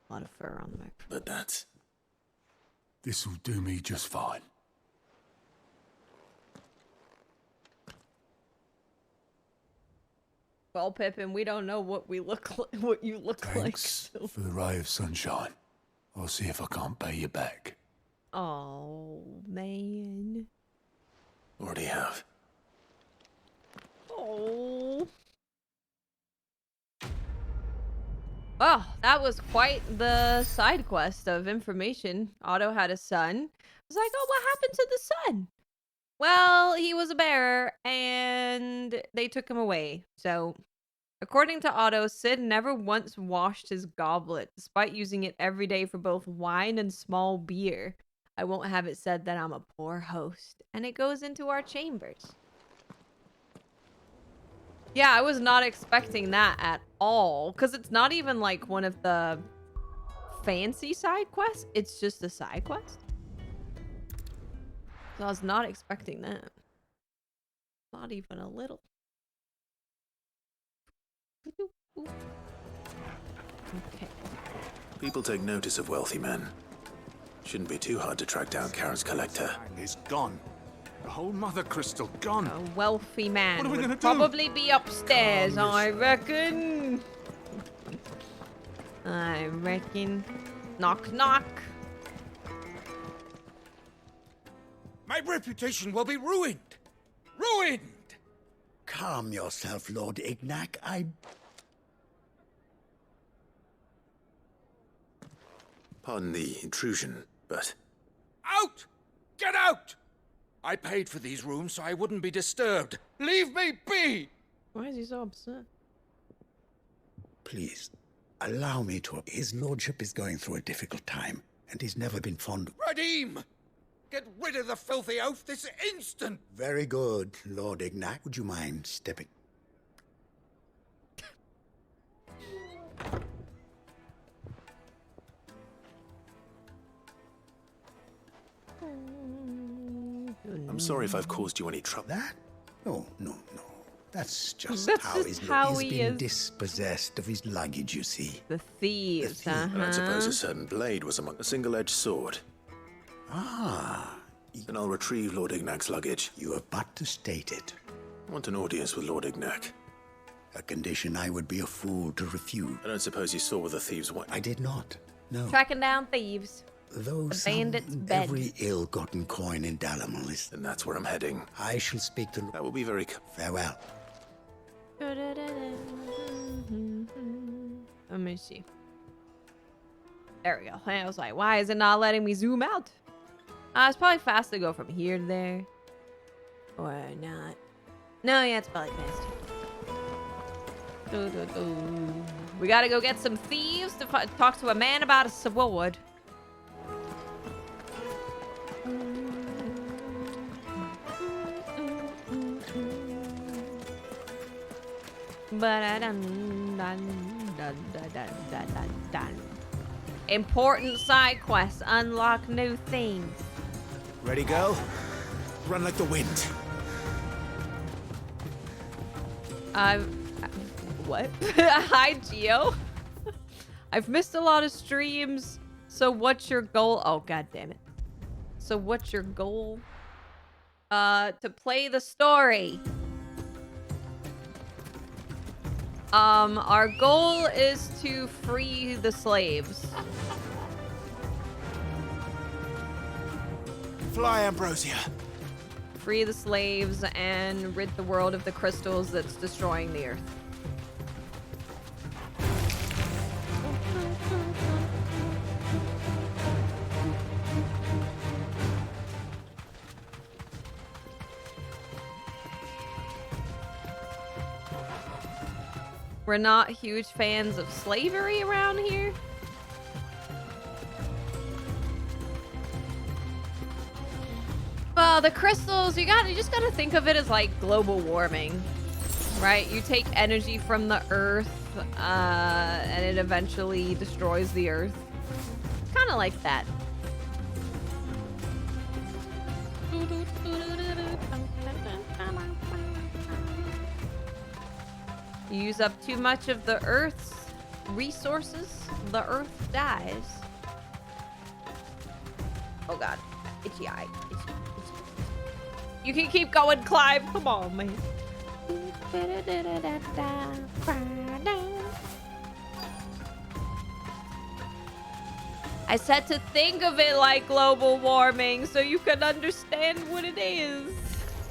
A lot of fur on the microphone. But that's... This'll do me just fine. Well, Pippin, we don't know what we look like, what you look Thanks like. for the ray of sunshine. I'll see if I can't pay you back. Oh, man. Already have. Oh. Well, that was quite the side quest of information. Otto had a son. I was like, oh, what happened to the son? Well, he was a bearer, and they took him away. So, according to Otto, Sid never once washed his goblet, despite using it every day for both wine and small beer. I won't have it said that I'm a poor host, and it goes into our chambers. Yeah, I was not expecting that at all, because it's not even like one of the fancy side quests. It's just a side quest. So I was not expecting that. Not even a little. Okay. People take notice of wealthy men. Shouldn't be too hard to track down Karen's collector. Is gone. The whole mother crystal gone. A wealthy man What are we would gonna do? probably be upstairs, I reckon. I reckon. Knock, knock. My reputation will be ruined. Ruined! Calm yourself, Lord Ignac. Pardon the intrusion, but... Out! Get out! I paid for these rooms so I wouldn't be disturbed. Leave me be! Why is he so upset? Please, allow me to... His lordship is going through a difficult time, and he's never been fond of... Radim! Get rid of the filthy oaf this instant! Very good, Lord Ignac. Would you mind stepping? I'm sorry if I've caused you any trouble. That? No. That's just That's how just he's how he's he been is. dispossessed of his luggage, you see. The thieves, And I suppose a certain blade was among a single-edged sword. Ah. Then I'll retrieve Lord Ignac's luggage. You have but to state it. I want an audience with Lord Ignac. A condition I would be a fool to refuse. I don't suppose you saw where the thieves went. I did not. No. Tracking down thieves. Though The some- bandit's bed. every ill-gotten coin in Dalamil is... And that's where I'm heading. I shall speak to... That will be very... Farewell. Let me see. There we go. I was like, why is it not letting me zoom out? It's probably fast to go from here to there. Or not. No, yeah, it's probably fast. We gotta go get some thieves to talk to a man about a sword. Important side quests unlock new things. Ready, go? Run like the wind. What? Hi, Geo. I've missed a lot of streams. So what's your goal? Oh, god damn it. So what's your goal? To play the story. Our goal is to free the slaves. Fly, Ambrosia. Free the slaves and rid the world of the crystals that's destroying the earth. We're not huge fans of slavery around here. Well, the crystals, you just gotta think of it as like global warming, right? You take energy from the earth, and it eventually destroys the earth. It's kind of like that. You use up too much of the earth's resources, the earth dies. Oh god, itchy eye. Itchy. You can keep going, Clive. Come on, man. I said to think of it like global warming so you can understand what it is.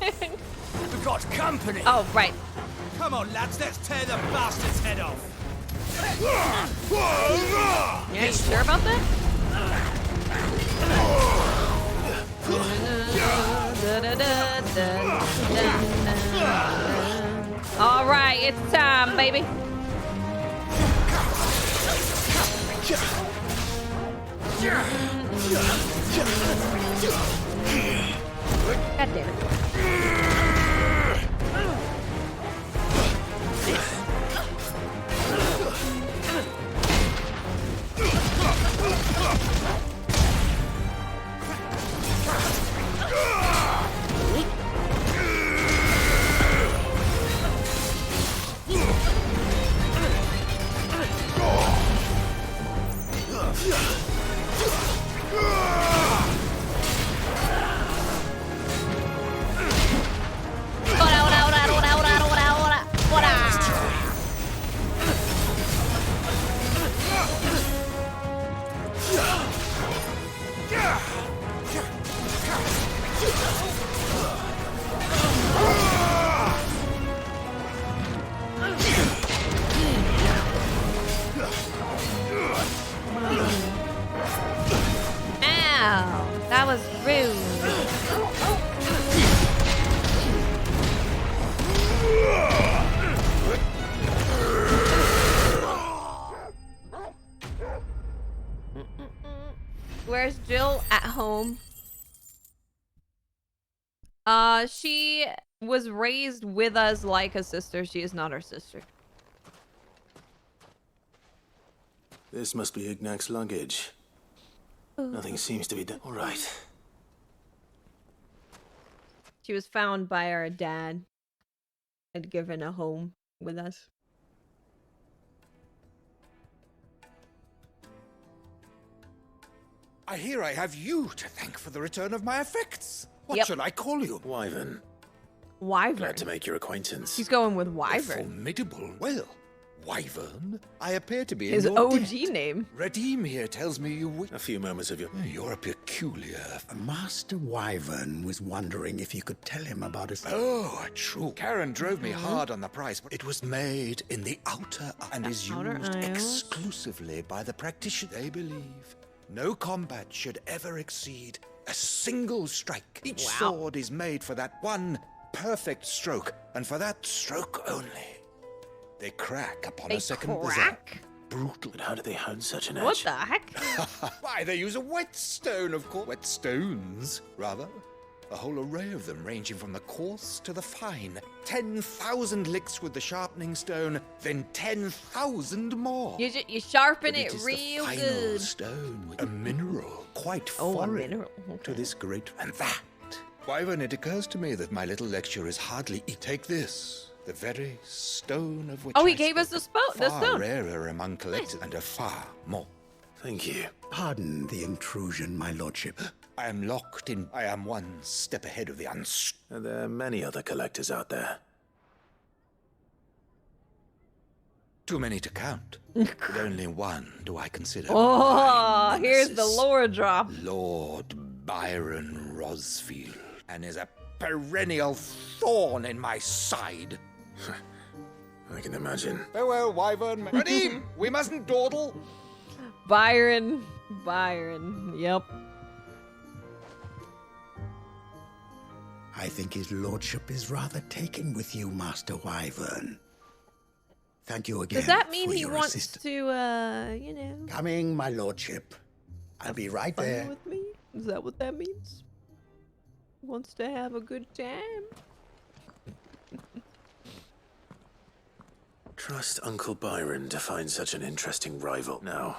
We've got company. Oh, right. Come on, lads, let's tear the bastard's head off. Yeah, you sure about that? All right, it's time, baby. God damn it. was rude. Where's Jill? At home. She was raised with us like a sister. She is not our sister. This must be Ignac's luggage. Nothing seems to be done. All right. She was found by our dad and given a home with us. I hear I have you to thank for the return of my effects. What Yep. shall I call you? Wyvern. Wyvern. Glad to make your acquaintance. He's going with A Wyvern. formidable. Well, Wyvern, I appear to be His in your OG debt. name. Redeem here tells me you wish. A few moments of your... You're a peculiar... Master Wyvern was wondering if you could tell him about his... Oh, true. Karen drove me hard on the price, but it was made in the outer and is Outer used Isles? exclusively by the practitioner. They believe no combat should ever exceed a single strike. Each sword is made for that one perfect stroke, and for that stroke only. They crack upon a second crack? Brutal. But how do they hone such an edge? What the heck? Why, they use a whetstone, of course. Whetstones, rather. A whole array of them, ranging from the coarse to the fine. 10,000 licks with the sharpening stone, then 10,000 more. You sharpen But it is real the final good. stone, a mineral, quite Oh, a foreign mineral. to this great... And that, Wyvern, it occurs to me that my little lecture is hardly... Take this, the very stone of which Oh, he I gave us spoke. the Far stone. rarer among collectors, and a far more. Thank you. Pardon the intrusion, my lordship. I am locked in. I am one step ahead of the And there are many other collectors out there. Too many to count. But only one do I consider. Oh, my here's the nemesis. lore drop. Lord Byron Rosfield, and is a perennial thorn in my side. I can imagine. Farewell, Wyvern. Redeem! We mustn't dawdle. Byron. Yep. I think his lordship is rather taken with you, Master Wyvern. Thank you again. Does that mean for he your wants assistance. to, you know, Coming, my lordship. I'll be right fun there. with me? Is that what that means? Wants to have a good time? Trust Uncle Byron to find such an interesting rival now.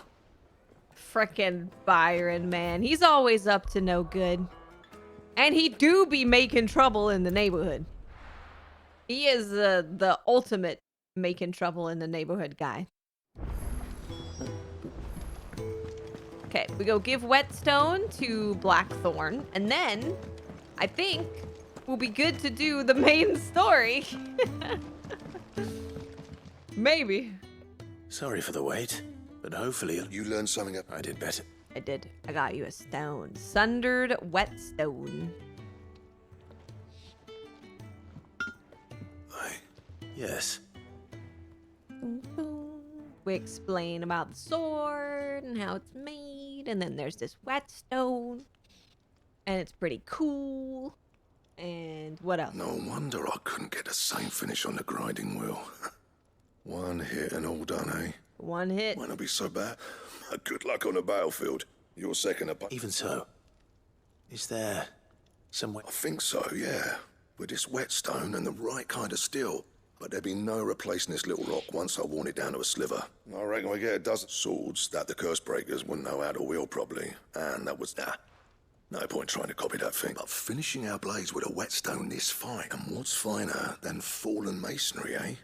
Frickin' Byron, man. He's always up to no good. And he do be making trouble in the neighborhood. He is the ultimate making trouble in the neighborhood guy. Okay, we go give Whetstone to Blackthorn, and then I think we'll be good to do the main story. Maybe. Sorry for the wait, but hopefully you learned something up. I did better. I did. I got you a stone. Sundered Whetstone. Yes. We explain about the sword and how it's made, and then there's this whetstone, and it's pretty cool. And what else? No wonder I couldn't get the same finish on the grinding wheel. One hit and all done, eh? One hit. Won't be so bad. Good luck on the battlefield. Your second opponent. Even so, is there some way? I think so, yeah. With this whetstone and the right kind of steel. But there'd be no replacing this little rock once I worn it down to a sliver. I reckon we get a dozen swords that the curse breakers wouldn't know how to wield properly. And that was that. No point trying to copy that thing. But finishing our blades with a whetstone this fine. And what's finer than fallen masonry, eh?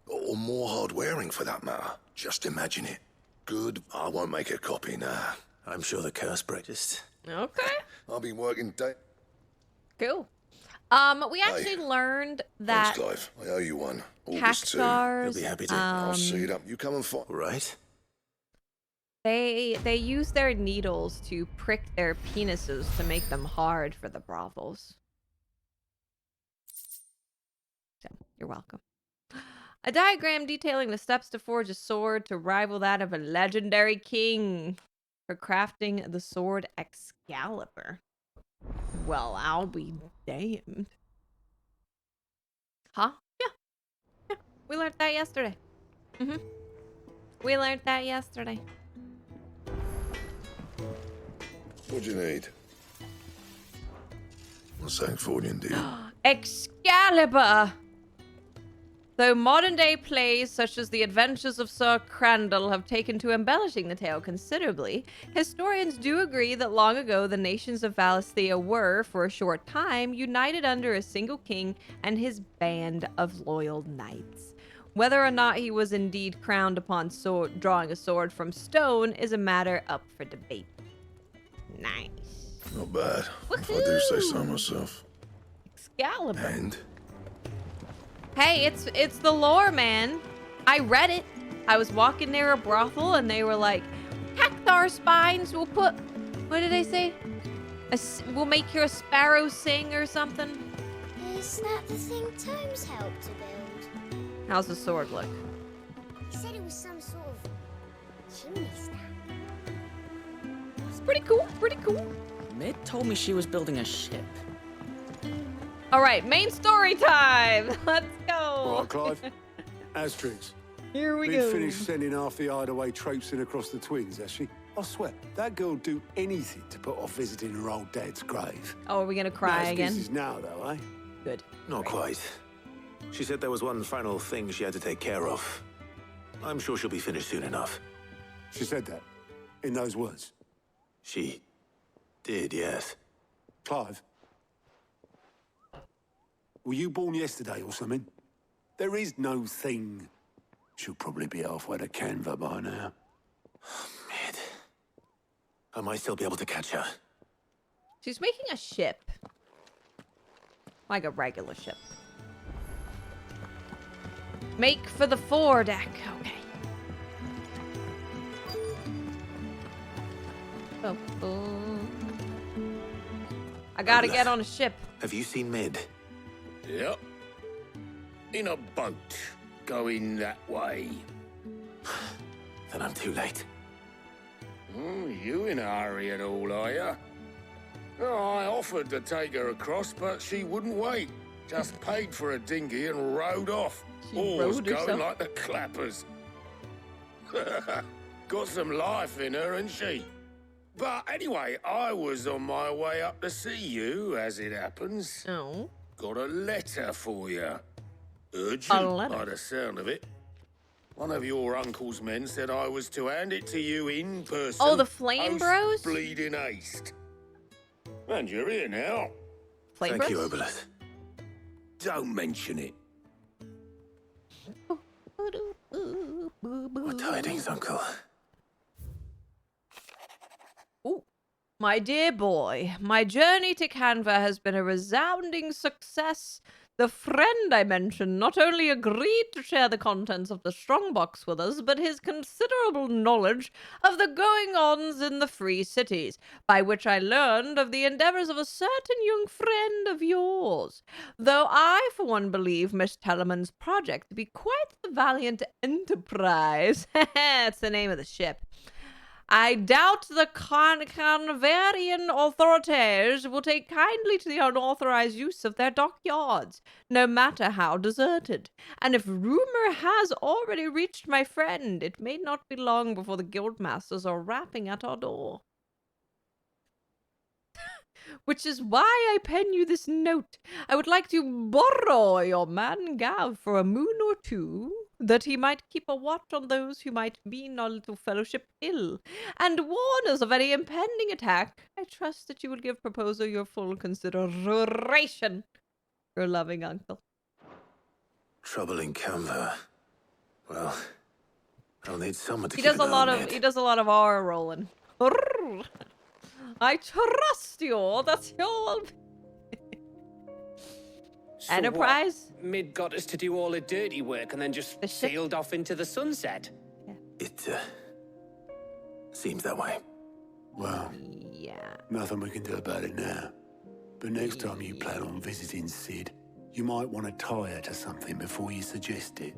Or more hard-wearing for that matter. Just imagine it. Good. I won't make a copy, nah. I'm sure the curse breakers. Okay. I'll be working day. Cool. We actually learned that Thanks, Clive. I owe you one. August too. Hackstars, You'll be happy to. I'll see it up. You come and fight. Right. they use their needles to prick their penises to make them hard for the brothels. So, you're welcome. A diagram detailing the steps to forge a sword to rival that of a legendary king for crafting the sword Excalibur. Well, I'll be damned. Huh? Yeah. We learned that yesterday. We learned that yesterday. What do you need? What's that for you, indeed? Excalibur! Though modern-day plays such as The Adventures of Sir Crandall have taken to embellishing the tale considerably, historians do agree that long ago the nations of Valisthea were, for a short time, united under a single king and his band of loyal knights. Whether or not he was indeed crowned upon drawing a sword from stone is a matter up for debate. Nice. Not bad, if I do say so myself. Excalibur. And? Hey, it's the lore, man. I read it. I was walking near a brothel and they were like, Hector spines will put... What did they say? Will make your sparrow sing or something? Is that the thing Tomes helped to build? How's the sword look? He said it was some sort of chimney stack. It's pretty cool, pretty cool. Mid told me she was building a ship. All right, main story time. Let's go. All right, Clive. Asterix. Here we Mid go. finished sending half the hideaway traipsing across the twins, has she? I swear, that girl do anything to put off visiting her old dad's grave. Oh, are we gonna cry again? This is now, though, eh? Good. Not quite. She said there was one final thing she had to take care of. I'm sure she'll be finished soon enough. She said that? In those words? She did, yes. Clive? Were you born yesterday or something? There is no thing. She'll probably be halfway to Canva by now. Mid. I might still be able to catch her. She's making a ship. Like a regular ship. Make for the foredeck. Okay. Oh. I gotta get on a ship. Have you seen Mid? Yep. In a boat, going that way. Then I'm too late. Oh, you in a hurry at all, are you? Oh, I offered to take her across, but she wouldn't wait. Just paid for a dinghy and rowed off. Oars going like the clappers. Got some life in her, ain't she? But anyway, I was on my way up to see you, as it happens. Oh. Got a letter for you. Urgent, A letter? by the sound of it. One of your uncle's men said I was to hand it to you in person. Oh, the Flame post Bros? bleeding haste. And you're here now. Flame Thank you, Bros? Obelith. Don't mention it. What tidings, Uncle? My dear boy, my journey to Canva has been a resounding success. The friend I mentioned not only agreed to share the contents of the strongbox with us, but his considerable knowledge of the goings-ons in the free cities, by which I learned of the endeavors of a certain young friend of yours. Though I, for one, believe Miss Tellerman's project to be quite the valiant enterprise. It's the name of the ship. I doubt the Canvarian authorities will take kindly to the unauthorized use of their dockyards, no matter how deserted. And if rumor has already reached my friend, it may not be long before the guildmasters are rapping at our door. Which is why I pen you this note. I would like to borrow your man Gav for a moon or two, that he might keep a watch on those who might mean our little fellowship ill, and warn us of any impending attack. I trust that you will give Proposer your full consideration. Your loving uncle. Trouble in Canva. Well, I'll need someone to He keep does an a eye lot on of it. he does a lot of R rolling. I trust you that you'll So Enterprise? what? Mid got us to do all the dirty work and then just sailed off into the sunset. It seems that way. Well, yeah. Nothing we can do about it now. But next time you plan on visiting Sid, you might want to tie her to something before you suggest it.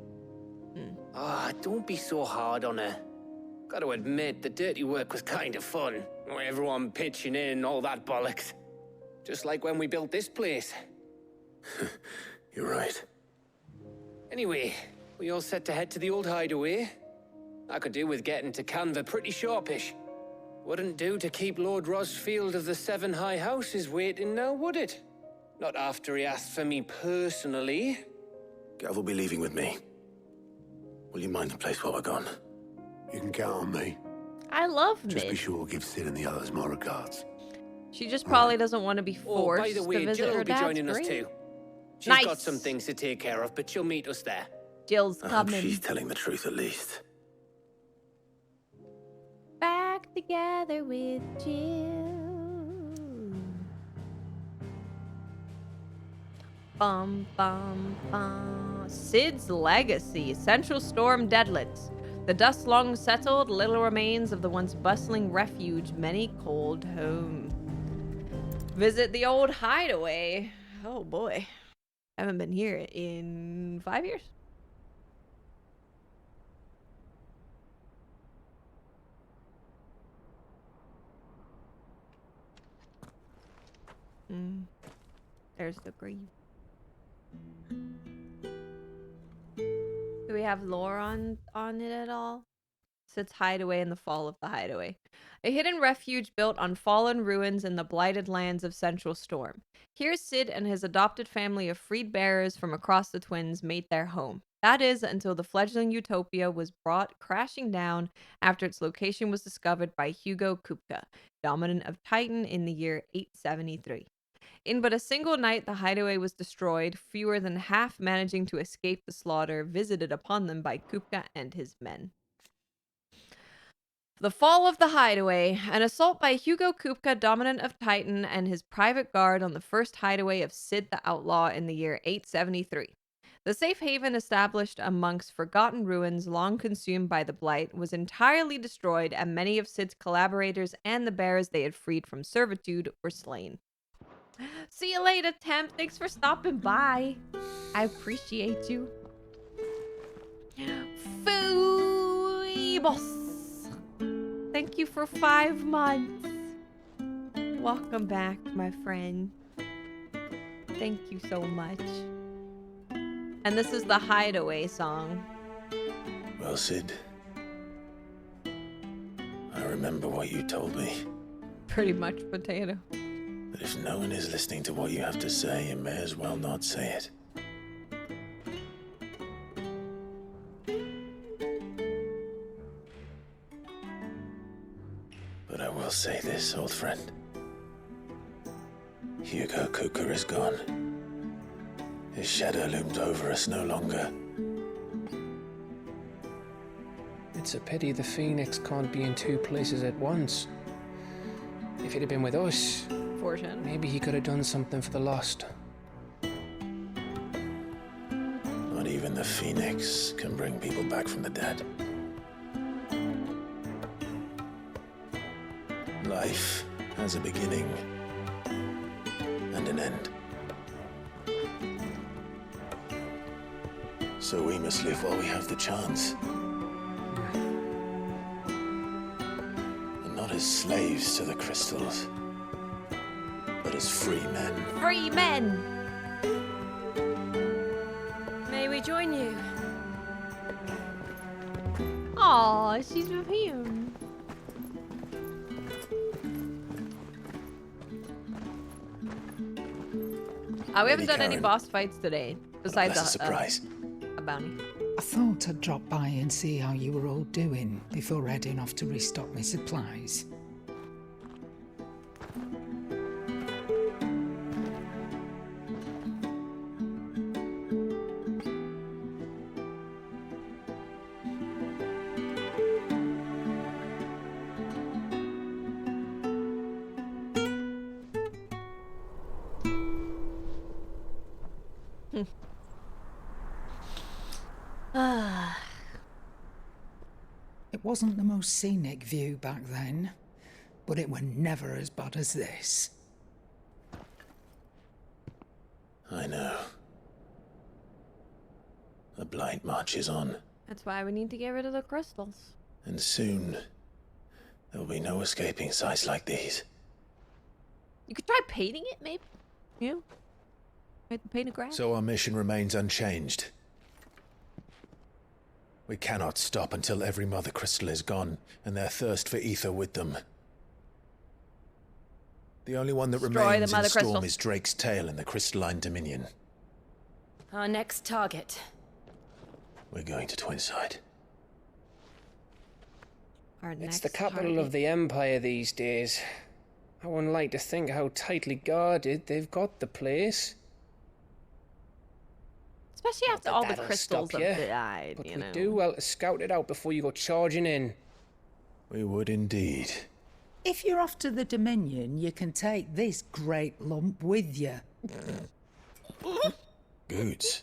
Ah, don't be so hard on her. Got to admit, the dirty work was kind of fun. Everyone pitching in, all that bollocks. Just like when we built this place. You're right. Anyway, we all set to head to the old hideaway. I could do with getting to Canva pretty sharpish. Wouldn't do to keep Lord Rosfield of the Seven High Houses waiting now, would it? Not after he asked for me personally. Gav will be leaving with me. Will you mind the place while we're gone? You can count on me. I love Just be Mid. sure to give Sid and the others my regards. She just probably doesn't want to be forced by the way, to visit Jill her will be dad's joining us grave. too. She's Nice. got some things to take care of, but she'll meet us there. Jill's I hope coming. she's telling the truth at least. Back together with Jill. Bum, bum, bum. Sid's legacy. Central Storm Deadlets. The dust long settled, little remains of the once bustling refuge many called home. Visit the old hideaway. Oh boy. Haven't been here in 5 years. There's the grave. Do we have lore on it at all? Sid's hideaway and the fall of the hideaway. A hidden refuge built on fallen ruins in the blighted lands of Central Storm. Here Sid and his adopted family of freed bearers from across the Twins made their home. That is, until the fledgling utopia was brought crashing down after its location was discovered by Hugo Kupka, dominant of Titan in the year 873. In but a single night, the hideaway was destroyed, fewer than half managing to escape the slaughter visited upon them by Kupka and his men. The fall of the hideaway, an assault by Hugo Kupka, dominant of Titan, and his private guard on the first hideaway of Sid the Outlaw in the year 873. The safe haven established amongst forgotten ruins long consumed by the blight was entirely destroyed, and many of Sid's collaborators and the bearers they had freed from servitude were slain. See you later, Temp. Thanks for stopping by. I appreciate you. Phoebus. Thank you for 5 months. Welcome back, my friend. Thank you so much. And this is the Hideaway song. Well, Sid, I remember what you told me. Pretty much, Potato. But if no one is listening to what you have to say, you may as well not say it. But I will say this, old friend. Hugo Kupka is gone. His shadow looms over us no longer. It's a pity the Phoenix can't be in 2 places at once. If he'd have been with us, maybe he could have done something for the lost. Not even the Phoenix can bring people back from the dead. Life has a beginning and an end. So we must live while we have the chance. And not as slaves to the crystals, but as free men. Free men! May we join you? Aw, she's with him. We haven't done any boss fights today, besides That's a surprise. A bounty. I thought I'd drop by and see how you were all doing before heading off to restock my supplies. It wasn't the most scenic view back then, but it were never as bad as this. I know. The blight marches on, That's why we need to get rid of the crystals. and soon there will be no escaping sights like these. You could try painting it, maybe. You know? Paint a grass. So our mission remains unchanged. We cannot stop until every Mother Crystal is gone, and their thirst for ether with them. The only one that remains in Storm is Drake's tail in the Crystalline Dominion. Our next target. We're going to Twinside. It's the capital of the Empire these days. I wouldn't like to think how tightly guarded they've got the place. Especially after all the crystals have died, but you know. we do well to scout it out before you go charging in. We would indeed. If you're off to the Dominion, you can take this great lump with you. Goods.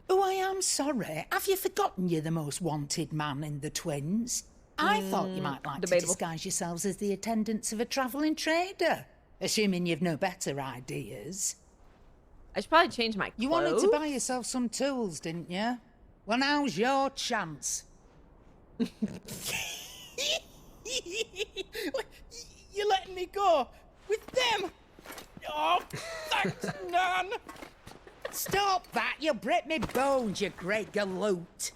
Oh, I am sorry. Have you forgotten you're the most wanted man in the Twins? I thought you might like to disguise yourselves as the attendants of a travelling trader, assuming you've no better ideas. I should probably change my clothes. You wanted to buy yourself some tools, didn't you? Well, now's your chance. You're letting me go with them? Oh, thanks, Nan. Stop that! You'll break me bones, you great galoot.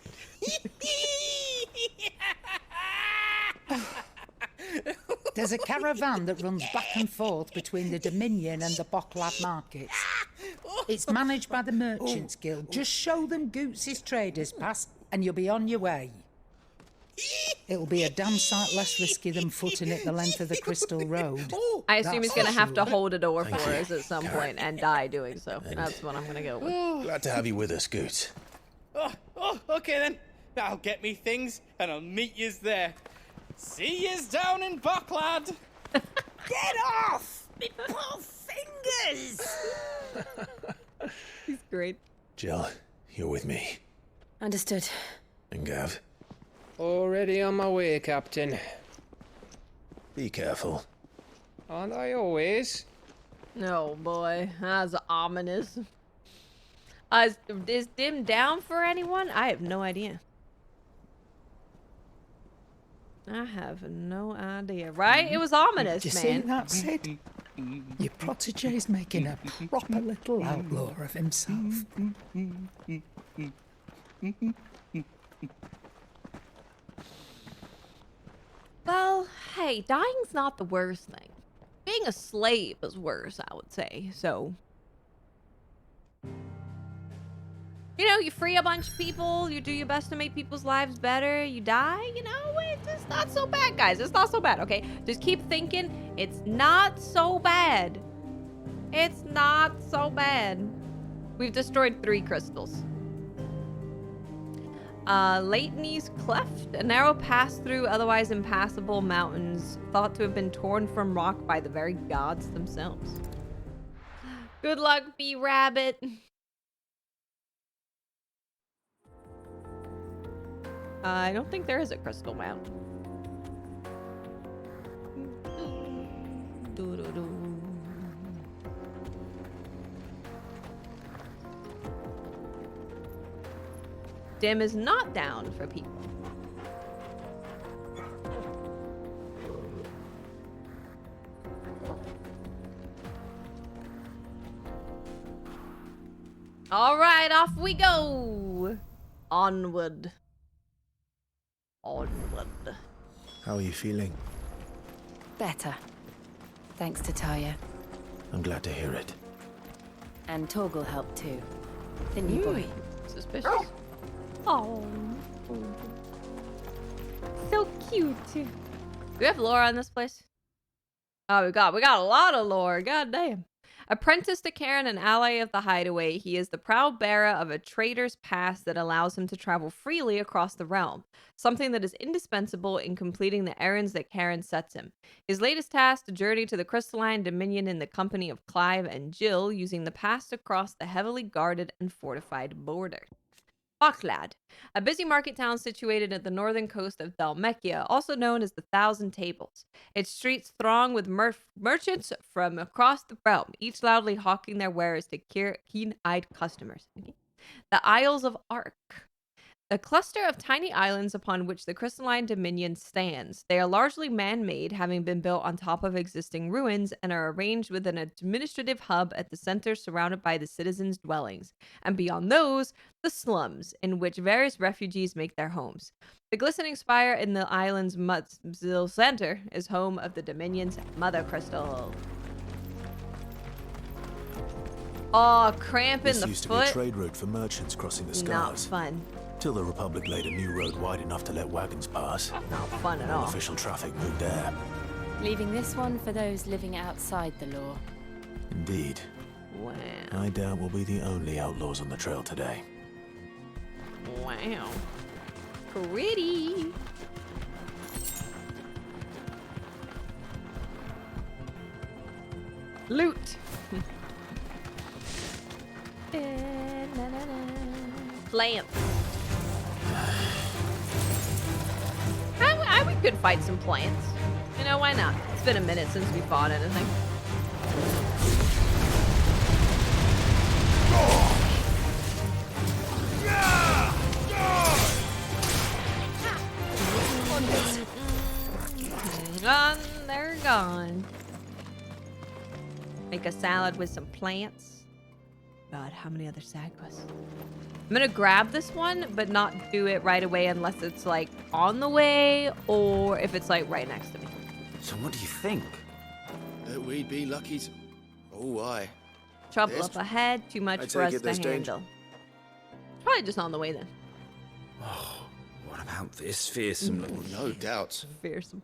There's a caravan that runs back and forth between the Dominion and the Bocklad markets. It's managed by the Merchants Guild. Just show them Goots' traders pass and you'll be on your way. It'll be a damn sight less risky than footing it the length of the Crystal Road. I assume he's going to have to hold a door for us at some point and die doing so. That's what I'm going to go with. Glad to have you with us, Goots. Oh, okay then. I'll get me things and I'll meet yous there. See yous down in Bocklad. Get off! Me poor fingers! He's great. Jill, you're with me. Understood. And Gav? Already on my way, Captain. Be careful. Aren't I always? Oh boy, that's ominous. Is Dim down for anyone? I have no idea. I have no idea. Right? It was ominous, Did you man. see that, Sid? Your protege's making a proper little outlaw of himself. Well, hey, dying's not the worst thing. Being a slave is worse, I would say. So, you know, you free a bunch of people, you do your best to make people's lives better, you die, you know, it's not so bad, guys. It's not so bad, okay? Just keep thinking, it's not so bad. It's not so bad. We've destroyed 3 crystals. Leighton's Cleft, a narrow pass through otherwise impassable mountains, thought to have been torn from rock by the very gods themselves. Good luck, B-Rabbit. I don't think there is a crystal mount. Dim is not down for people. All right, off we go. Onward. Onward. How are you feeling? Better. Thanks to Taya. I'm glad to hear it. And Torgal helped too. Didn't you, boy? Suspicious. Oh. So cute. Do we have lore on this place? Oh, we got a lot of lore. God damn. Apprentice to Karen, an ally of the Hideaway, he is the proud bearer of a trader's pass that allows him to travel freely across the realm, something that is indispensable in completing the errands that Karen sets him. His latest task, a journey to the Crystalline Dominion in the company of Clive and Jill, using the pass to cross the heavily guarded and fortified border. Bocklad, a busy market town situated at the northern coast of Dalmekia, also known as the Thousand Tables. Its streets throng with merchants from across the realm, each loudly hawking their wares to keen-eyed customers. The Isles of Ark. A cluster of tiny islands upon which the crystalline dominion stands. They are largely man-made, having been built on top of existing ruins, and are arranged with an administrative hub at the center surrounded by the citizens' dwellings, and beyond those, the slums, in which various refugees make their homes. The glistening spire in the island's mudsill center is home of the Dominion's Mother Crystal. Oh, cramp in the This used foot. to be a trade route for merchants crossing the Not scars. fun. Till the Republic laid a new road wide enough to let wagons pass. Not fun at All all. official traffic moved there. Leaving this one for those living outside the law. Indeed. Wow. I doubt we'll be the only outlaws on the trail today. Wow. Pretty. Loot. Plants. We could fight some plants. You know, why not? It's been a minute since we fought anything. Gone, they're gone. Make a salad with some plants. God, how many other side quests? I'm gonna grab this one, but not do it right away unless it's like on the way or if it's like right next to me. So what do you think? That we'd be lucky to... Oh, aye. Trouble There's- up ahead, too much I for us take it to there's handle. danger. Probably just on the way then. What about this fearsome little... No doubt. Fearsome.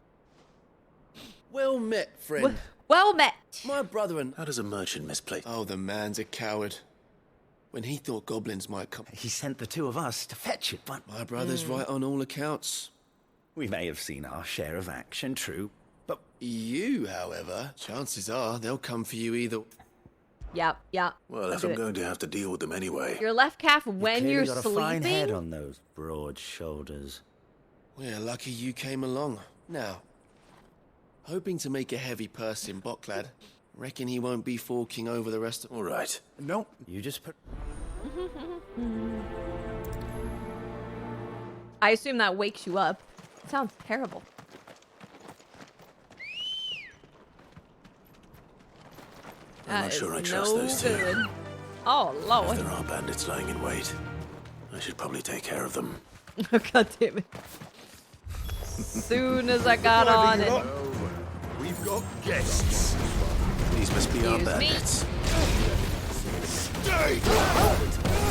Well met, friend. Well met. My brother and... How does a merchant misplay? Oh, the man's a coward. When he thought goblins might come... He sent the two of us to fetch it, but... My brother's right on all accounts. We may have seen our share of action, true, but... You, however, chances are they'll come for you either... Yep. Well, I'll if do I'm it. going to have to deal with them anyway. Your left calf when Clearly you're got a sleeping. fine head on those broad shoulders. We're lucky you came along. Now, hoping to make a heavy purse in Bocklad. Reckon he won't be forking over the rest of... All right. No, you just put... I assume that wakes you up. It sounds terrible. I'm not That sure I is trust no those two. good. Oh, If Lord. there are bandits lying in wait, I should probably take care of them. God damn it. Soon as I got on it. We've got guests. These must be our Excuse me. bandits. Stay!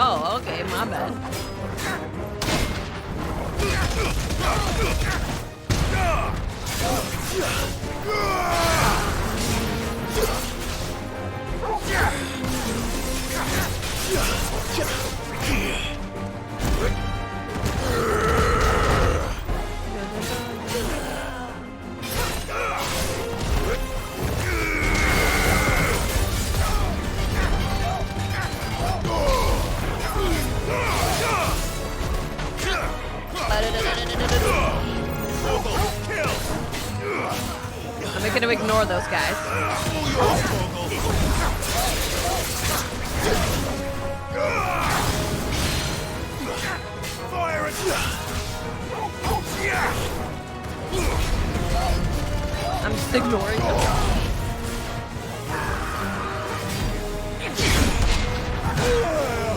Oh, okay, my bad. I'm gonna ignore those guys. I'm just ignoring them.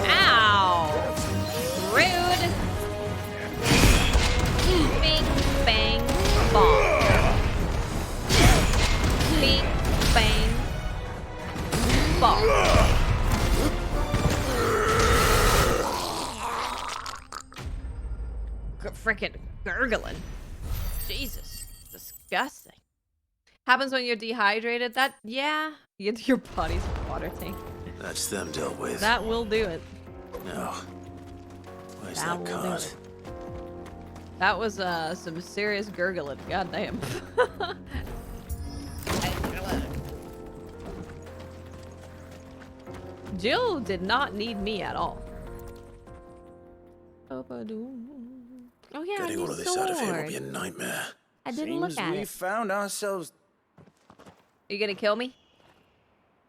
Ow! Rude. Bing, bang, bong. Bing, bang, bong. Frickin' gurgling. Jesus. Disgusting. Happens when you're dehydrated. Yeah. Your body's a water tank. That's them dealt with. That will do it. No. Where's That that will do cart? it. That was some serious gurgling. Goddamn. Jill did not need me at all. Oh yeah, Getting all of this out of here will be a nightmare. I didn't look at we it. found ourselves. Are you gonna kill me?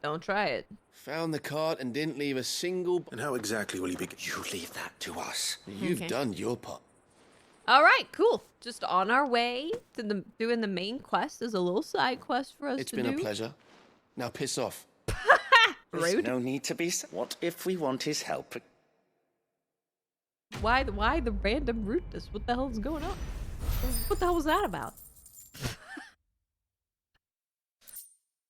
Don't try it. Found the cart and didn't leave a single... And how exactly will you be... You leave that to us. You've Okay. done your part. All right, cool. Just on our way to doing the main quest. There's a little side quest for us It's to been do. a pleasure. Now piss off. There's Rude. no need to be. What if we want his help? Why the random rudeness? What the hell's going on? What the hell was that about?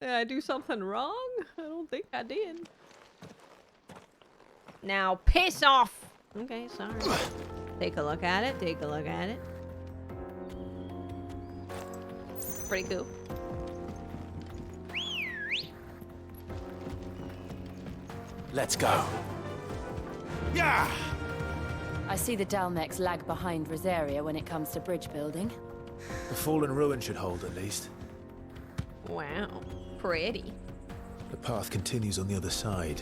Did I do something wrong? I don't think I did. Now piss off. Okay, sorry. Take a look at it. Take a look at it. Pretty cool. Let's go. Yeah! I see the Dalmex lag behind Rosaria when it comes to bridge building. The fallen ruin should hold at least. Wow, pretty. The path continues on the other side.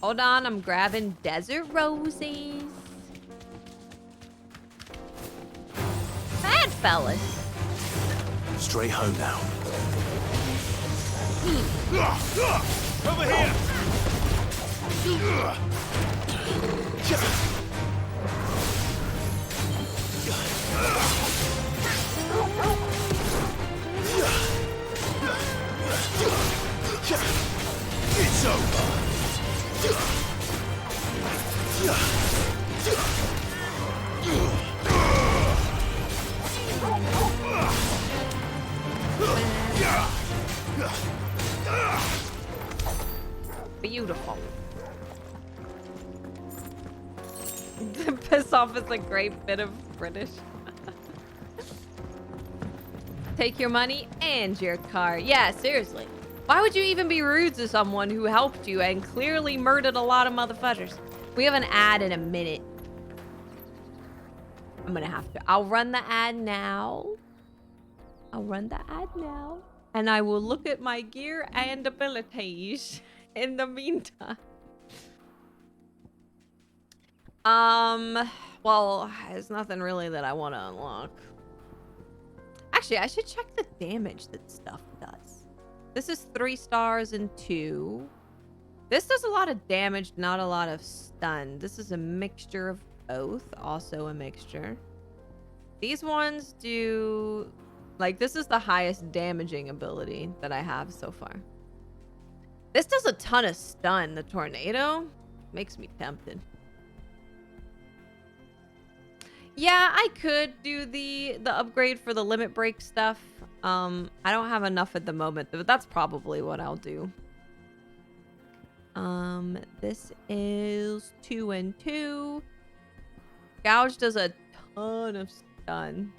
Hold on, I'm grabbing desert roses. Bad fellas. Straight home now. Over here! It's over! Beautiful. Piss off is a great bit of British. Take your money and your car. Yeah, seriously. Why would you even be rude to someone who helped you and clearly murdered a lot of motherfuckers? We have an ad in a minute. I'm gonna have to. I'll run the ad now. I'll run the ad now. And I will look at my gear and abilities in the meantime. Well, there's nothing really that I want to unlock. Actually, I should check the damage that stuff does. This is 3 stars and 2. This does a lot of damage, not a lot of stun. This is a mixture of both, also a mixture. These ones do... Like, this is the highest damaging ability that I have so far. This does a ton of stun. The tornado makes me tempted. Yeah, I could do the upgrade for the limit break stuff. I don't have enough at the moment, but that's probably what I'll do. This is 2 and 2. Gouge does a ton of stun.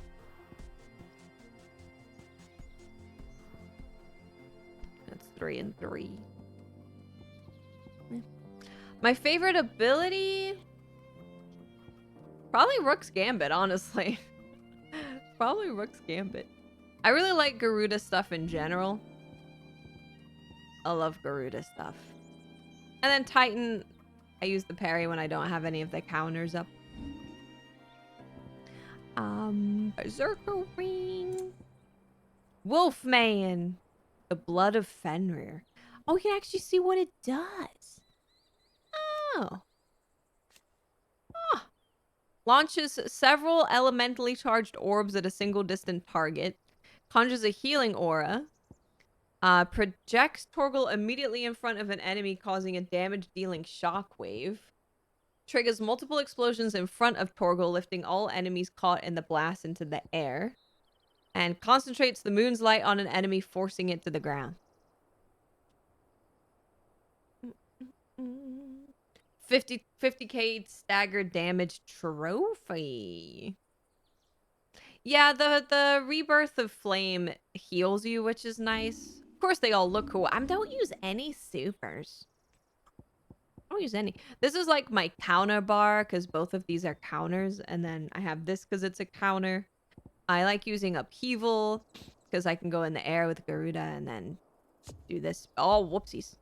That's 3 and 3. My favorite ability? Probably Rook's Gambit, honestly. Probably Rook's Gambit. I really like Garuda stuff in general. I love Garuda stuff. And then Titan, I use the parry when I don't have any of the counters up. Berserker Ring. Wolfman. The Blood of Fenrir. Oh, you can actually see what it does. Oh. Ah. Launches several elementally charged orbs at a single distant target. Conjures a healing aura. Projects Torgal immediately in front of an enemy, causing a damage-dealing shockwave. Triggers multiple explosions in front of Torgal, lifting all enemies caught in the blast into the air. And concentrates the moon's light on an enemy, forcing it to the ground. 50k staggered damage trophy. Yeah, the Rebirth of Flame heals you, which is nice. Of course, they all look cool. I don't use any supers. I don't use any. This is like my counter bar, because both of these are counters. And then I have this because it's a counter. I like using Upheaval, because I can go in the air with Garuda and then do this. Oh, whoopsies.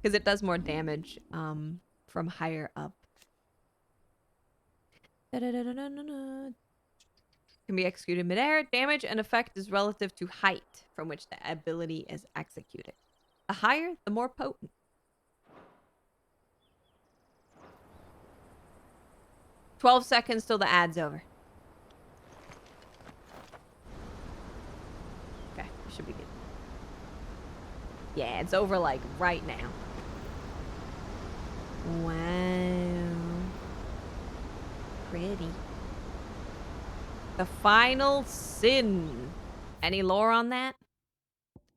Because it does more damage from higher up. Can be executed midair. Damage and effect is relative to height from which the ability is executed. The higher, the more potent. "12 seconds till the ad's over." Okay, should be good. Yeah, it's over like right now. Wow. Pretty. The final sin. Any lore on that?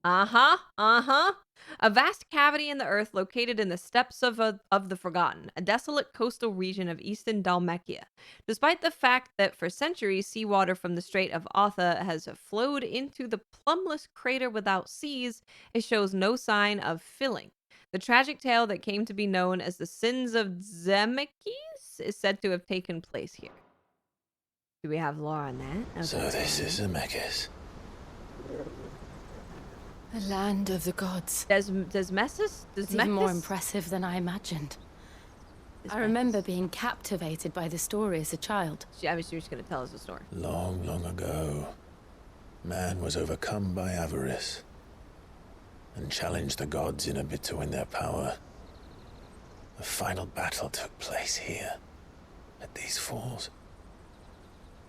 A vast cavity in the earth located in the steppes of the Forgotten, a desolate coastal region of eastern Dalmekia. Despite the fact that for centuries seawater from the Strait of Otha has flowed into the plumbless crater without seas, it shows no sign of filling. The tragic tale that came to be known as the Sins of Zemeckis is said to have taken place here. Do we have lore on that? Okay. So this is Zemeckis. The land of the gods. Does Messus? It's even more impressive than I imagined. I remember being captivated by the story as a child. I was just going to tell us a story. Long, long ago, man was overcome by avarice and challenged the gods in a bid to win their power. The final battle took place here, at these falls.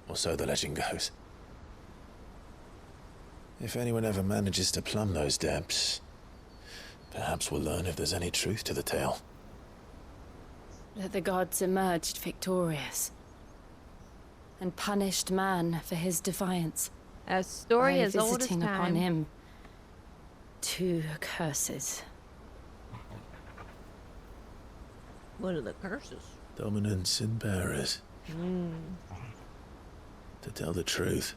Or so the legend goes. If anyone ever manages to plumb those depths, perhaps we'll learn if there's any truth to the tale. That the gods emerged victorious and punished man for his defiance. A story as old as visiting time. upon him 2 curses. What are the curses? Dominance and bearers. To tell the truth,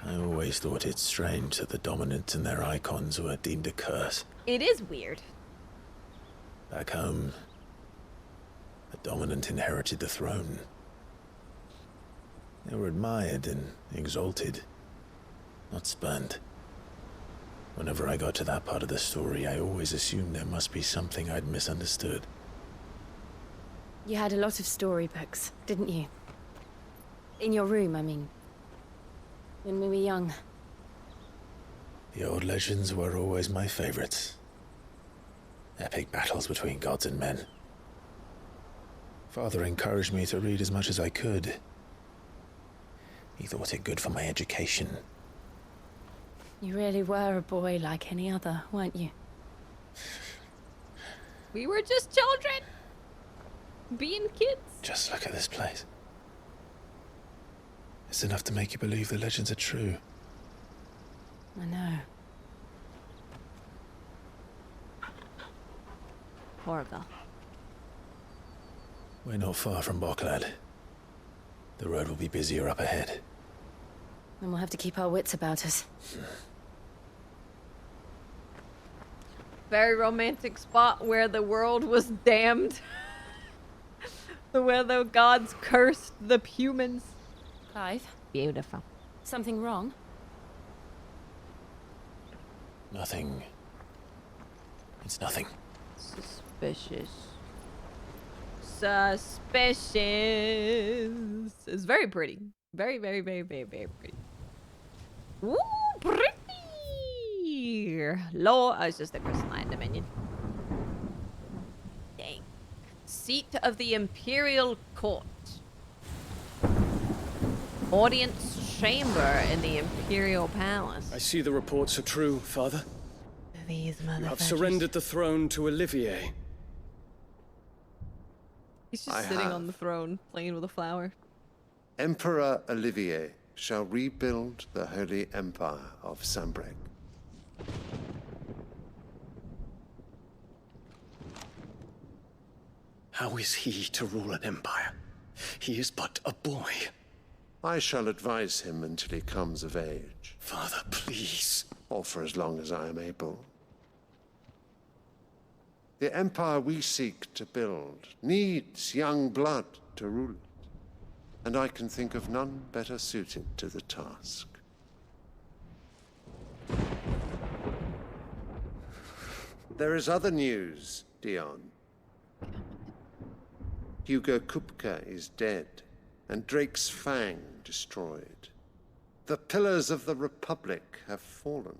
I always thought it strange that the dominant and their icons were deemed a curse. It is weird. Back home, the dominant inherited the throne. They were admired and exalted, not spurned. Whenever I got to that part of the story, I always assumed there must be something I'd misunderstood. You had a lot of storybooks, didn't you? In your room, I mean. When we were young. The old legends were always my favorites. Epic battles between gods and men. Father encouraged me to read as much as I could. He thought it good for my education. You really were a boy like any other, weren't you? We were just children. Being kids. Just look at this place. It's enough to make you believe the legends are true. I know. Horrible. We're not far from Boklad. The road will be busier up ahead. Then we'll have to keep our wits about us. Very romantic spot where the world was damned. Where the gods cursed the humans. Clive? Beautiful. Something wrong? Nothing. It's nothing. Suspicious. Suspicious. It's very pretty. Very, very, very, very, very pretty. Ooh, pretty. Low. Oh, it's just a crystalline dominion. Dang. Seat of the Imperial Court. Audience chamber in the Imperial Palace. I see the reports are true, Father. These You have motherfuckers. surrendered the throne to Olivier. He's just I sitting have. on the throne, playing with a flower. Emperor Olivier shall rebuild the Holy Empire of Sanbreque. How is he to rule an empire? He is but a boy. I shall advise him until he comes of age. Father, please. Or for as long as I am able. The empire we seek to build needs young blood to rule it, and I can think of none better suited to the task. There is other news, Dion. Hugo Kupka is dead, and Drake's Fang destroyed. The pillars of the Republic have fallen.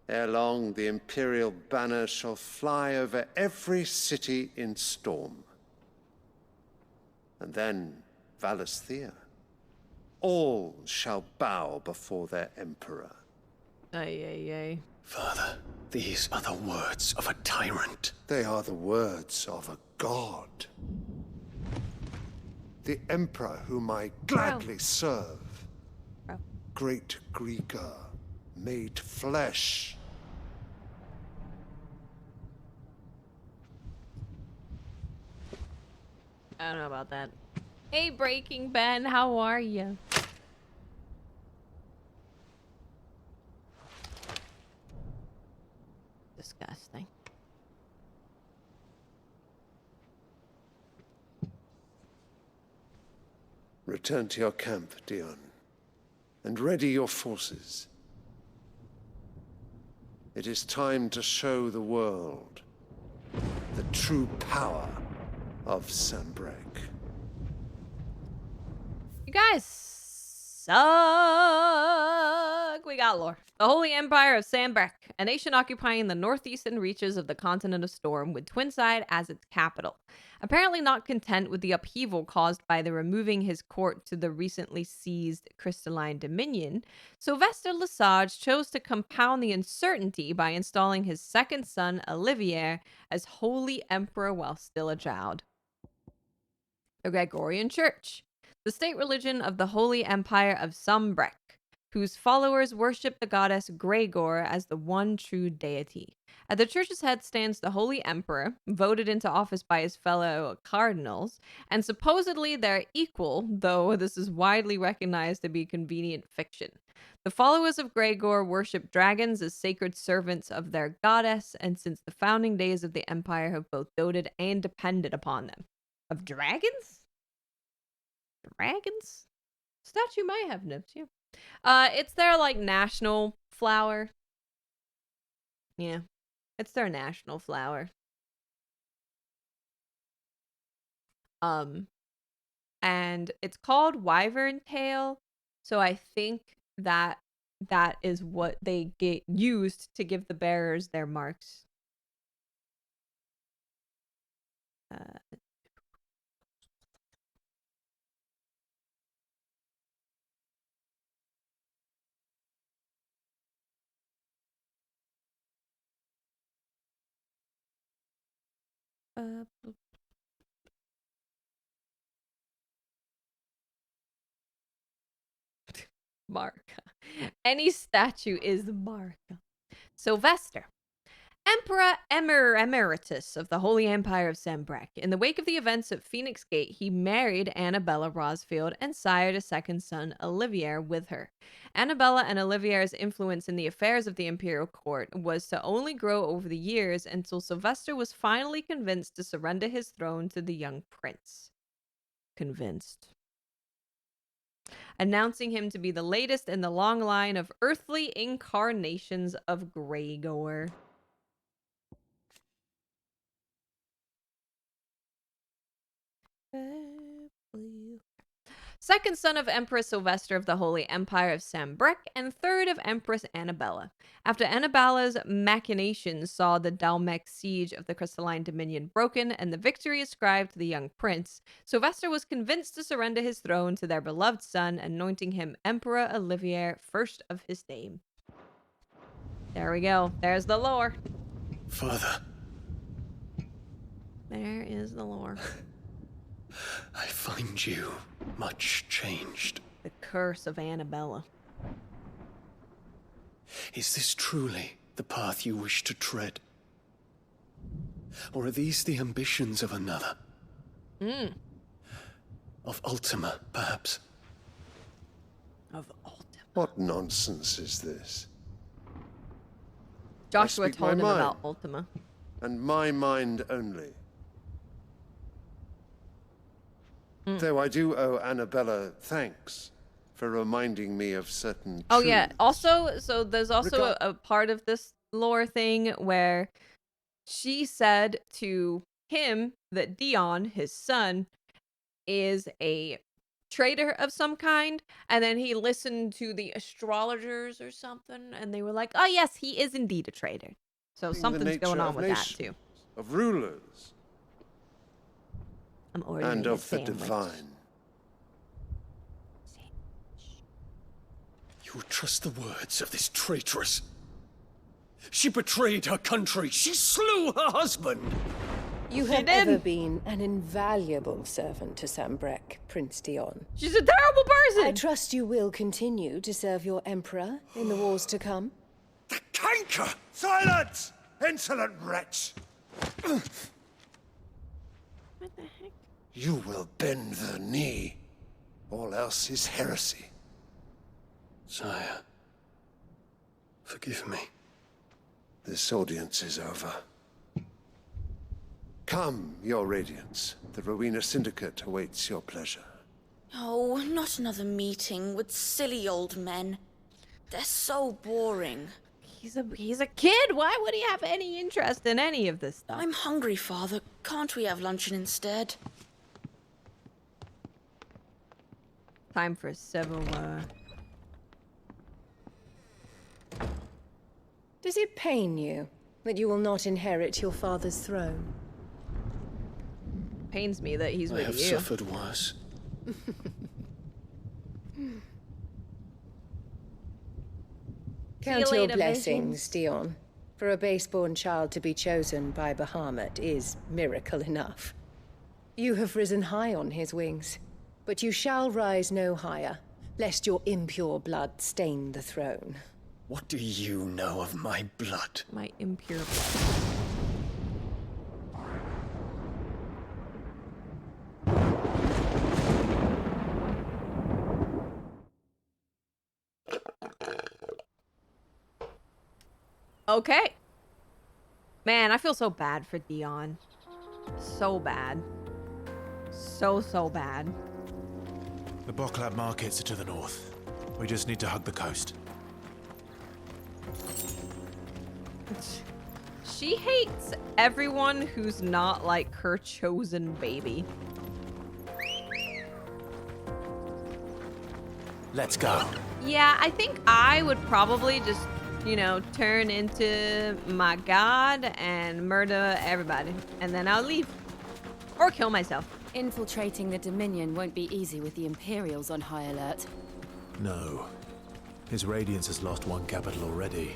Ere long, the Imperial banner shall fly over every city in Storm. And then Valisthea. All shall bow before their Emperor. Ay, ay, ay. Father, these are the words of a tyrant. They are the words of a god. The Emperor whom I gladly serve. Great Greeker, made flesh. I don't know about that. Hey, Breaking Ben, how are you? Disgusting. Return to your camp, Dion, and ready your forces. It is time to show the world the true power of Sambrek. You guys suck. We got lore. The Holy Empire of Sambrek, a nation occupying the northeastern reaches of the continent of Storm, with Twinside as its capital. Apparently not content with the upheaval caused by the removing his court to the recently seized Crystalline Dominion, Sylvester Lesage chose to compound the uncertainty by installing his second son, Olivier, as Holy Emperor while still a child. The Gregorian Church, the state religion of the Holy Empire of Sambrek, whose followers worship the goddess Gregor as the one true deity. At the church's head stands the Holy Emperor, voted into office by his fellow cardinals, and supposedly their equal, though this is widely recognized to be convenient fiction. The followers of Gregor worship dragons as sacred servants of their goddess, and since the founding days of the empire have both doted and depended upon them. Of dragons? Dragons? Statue might have nibs, yeah. It's their, like, national flower. Yeah. It's their national flower. And it's called Wyvern Tail, so I think that is what they get used to give the bearers their marks. Marka. Any statue is Marka. Sylvester, Emperor Emeritus of the Holy Empire of Sambrek. In the wake of the events at Phoenix Gate, he married Annabella Rosfield and sired a second son, Olivier, with her. Annabella and Olivier's influence in the affairs of the imperial court was to only grow over the years until Sylvester was finally convinced to surrender his throne to the young prince. Convinced. Announcing him to be the latest in the long line of earthly incarnations of Gregor. Second son of Empress Sylvester of the Holy Empire of Sambrek, and third of Empress Annabella. After Annabella's machinations saw the Dalmek siege of the Crystalline Dominion broken and the victory ascribed to the young prince, Sylvester was convinced to surrender his throne to their beloved son, anointing him Emperor Olivier, first of his name. There we go. There's the lore. Father. There is the lore. I find you much changed. The curse of Annabella. Is this truly the path you wish to tread? Or are these the ambitions of another? Of Ultima, perhaps? Of Ultima. What nonsense is this? Joshua told him about Ultima. And my mind only. Though I do owe Annabella thanks for reminding me of certain Oh, yeah. Also, so there's also a part of this lore thing where she said to him that Dion, his son, is a traitor of some kind, and then he listened to the astrologers or something, and they were like, "Oh yes, he is indeed a traitor." So something's going on with that too. Of rulers. I'm ordering And a of the sandwich. divine. You trust the words of this traitress? She betrayed her country. She slew her husband. You have ever been an invaluable servant to Sambrek, Prince Dion. She's a terrible person! I trust you will continue to serve your emperor in the wars to come. Canker! Silence! Insolent wretch! What the heck? You will bend the knee. All else is heresy. Sire, forgive me. This audience is over. Come, your radiance. The Rowena Syndicate awaits your pleasure. Oh, not another meeting with silly old men. They're so boring. He's a kid. Why would he have any interest in any of this stuff? I'm hungry, Father. Can't we have luncheon instead? Time for a civil war. Does it pain you that you will not inherit your father's throne? Pains me that he's I with have you. suffered worse. Count your later, blessings, Dion. For a base-born child to be chosen by Bahamut is miracle enough. You have risen high on his wings, but you shall rise no higher, lest your impure blood stain the throne. What do you know of my blood? My impure blood. Okay. Man, I feel so bad for Dion. So bad. So bad. The Boklab markets are to the north. We just need to hug the coast. She hates everyone who's not like her chosen baby. Let's go. Yeah, I think I would probably just, you know, turn into my god and murder everybody. And then I'll leave. Or kill myself. Infiltrating the Dominion won't be easy with the Imperials on high alert. No. His Radiance has lost one capital already.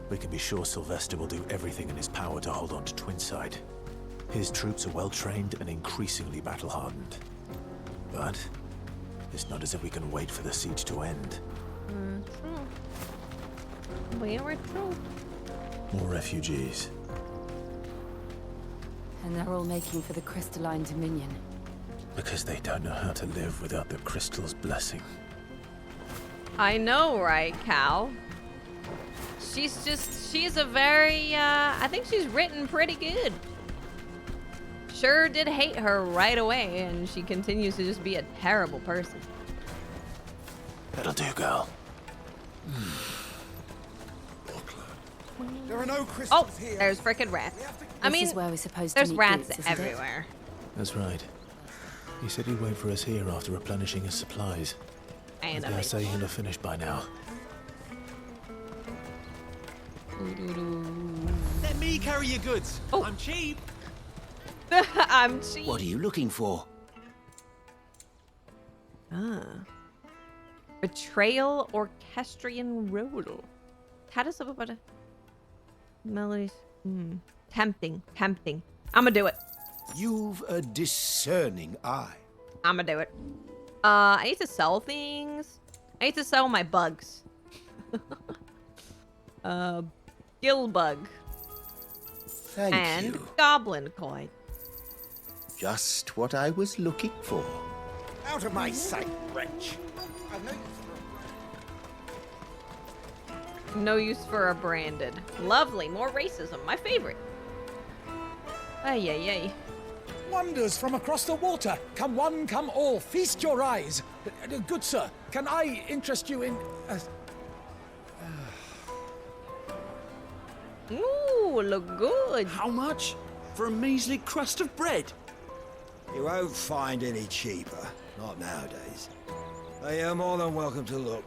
We can be sure Sylvester will do everything in his power to hold on to Twinside. His troops are well-trained and increasingly battle-hardened. But it's not as if we can wait for the siege to end. True. Very true. More refugees. And they're all making for the Crystalline Dominion. Because they don't know how to live without the crystal's blessing. I know, right, Cal? She's a very, I think she's written pretty good. Sure did hate her right away, and she continues to just be a terrible person. That'll do, girl. There are no crystals Oh, there's frickin' rats. I mean, This is where we're supposed there's to meet rats Boots, isn't it? everywhere. That's right. He said he'd wait for us here after replenishing his supplies. And I dare say he'll have finished by now. Let me carry your goods. Oh. I'm cheap. I'm cheap. What are you looking for? Betrayal Orchestrion Role. How does about a melodies? Tempting. I'ma do it. You've a discerning eye. I'ma do it. I need to sell things. I need to sell my bugs. Gill bug. Thank and you. goblin coin. Just what I was looking for. Out of my sight, wretch. I've no use for No use for a branded. Lovely, more racism, my favorite. Ay. Wonders from across the water. Come one, come all. Feast your eyes. Good sir, can I interest you in... Ooh, look good. How much? for a measly crust of bread. You won't find any cheaper. Not nowadays. But you're more than welcome to look.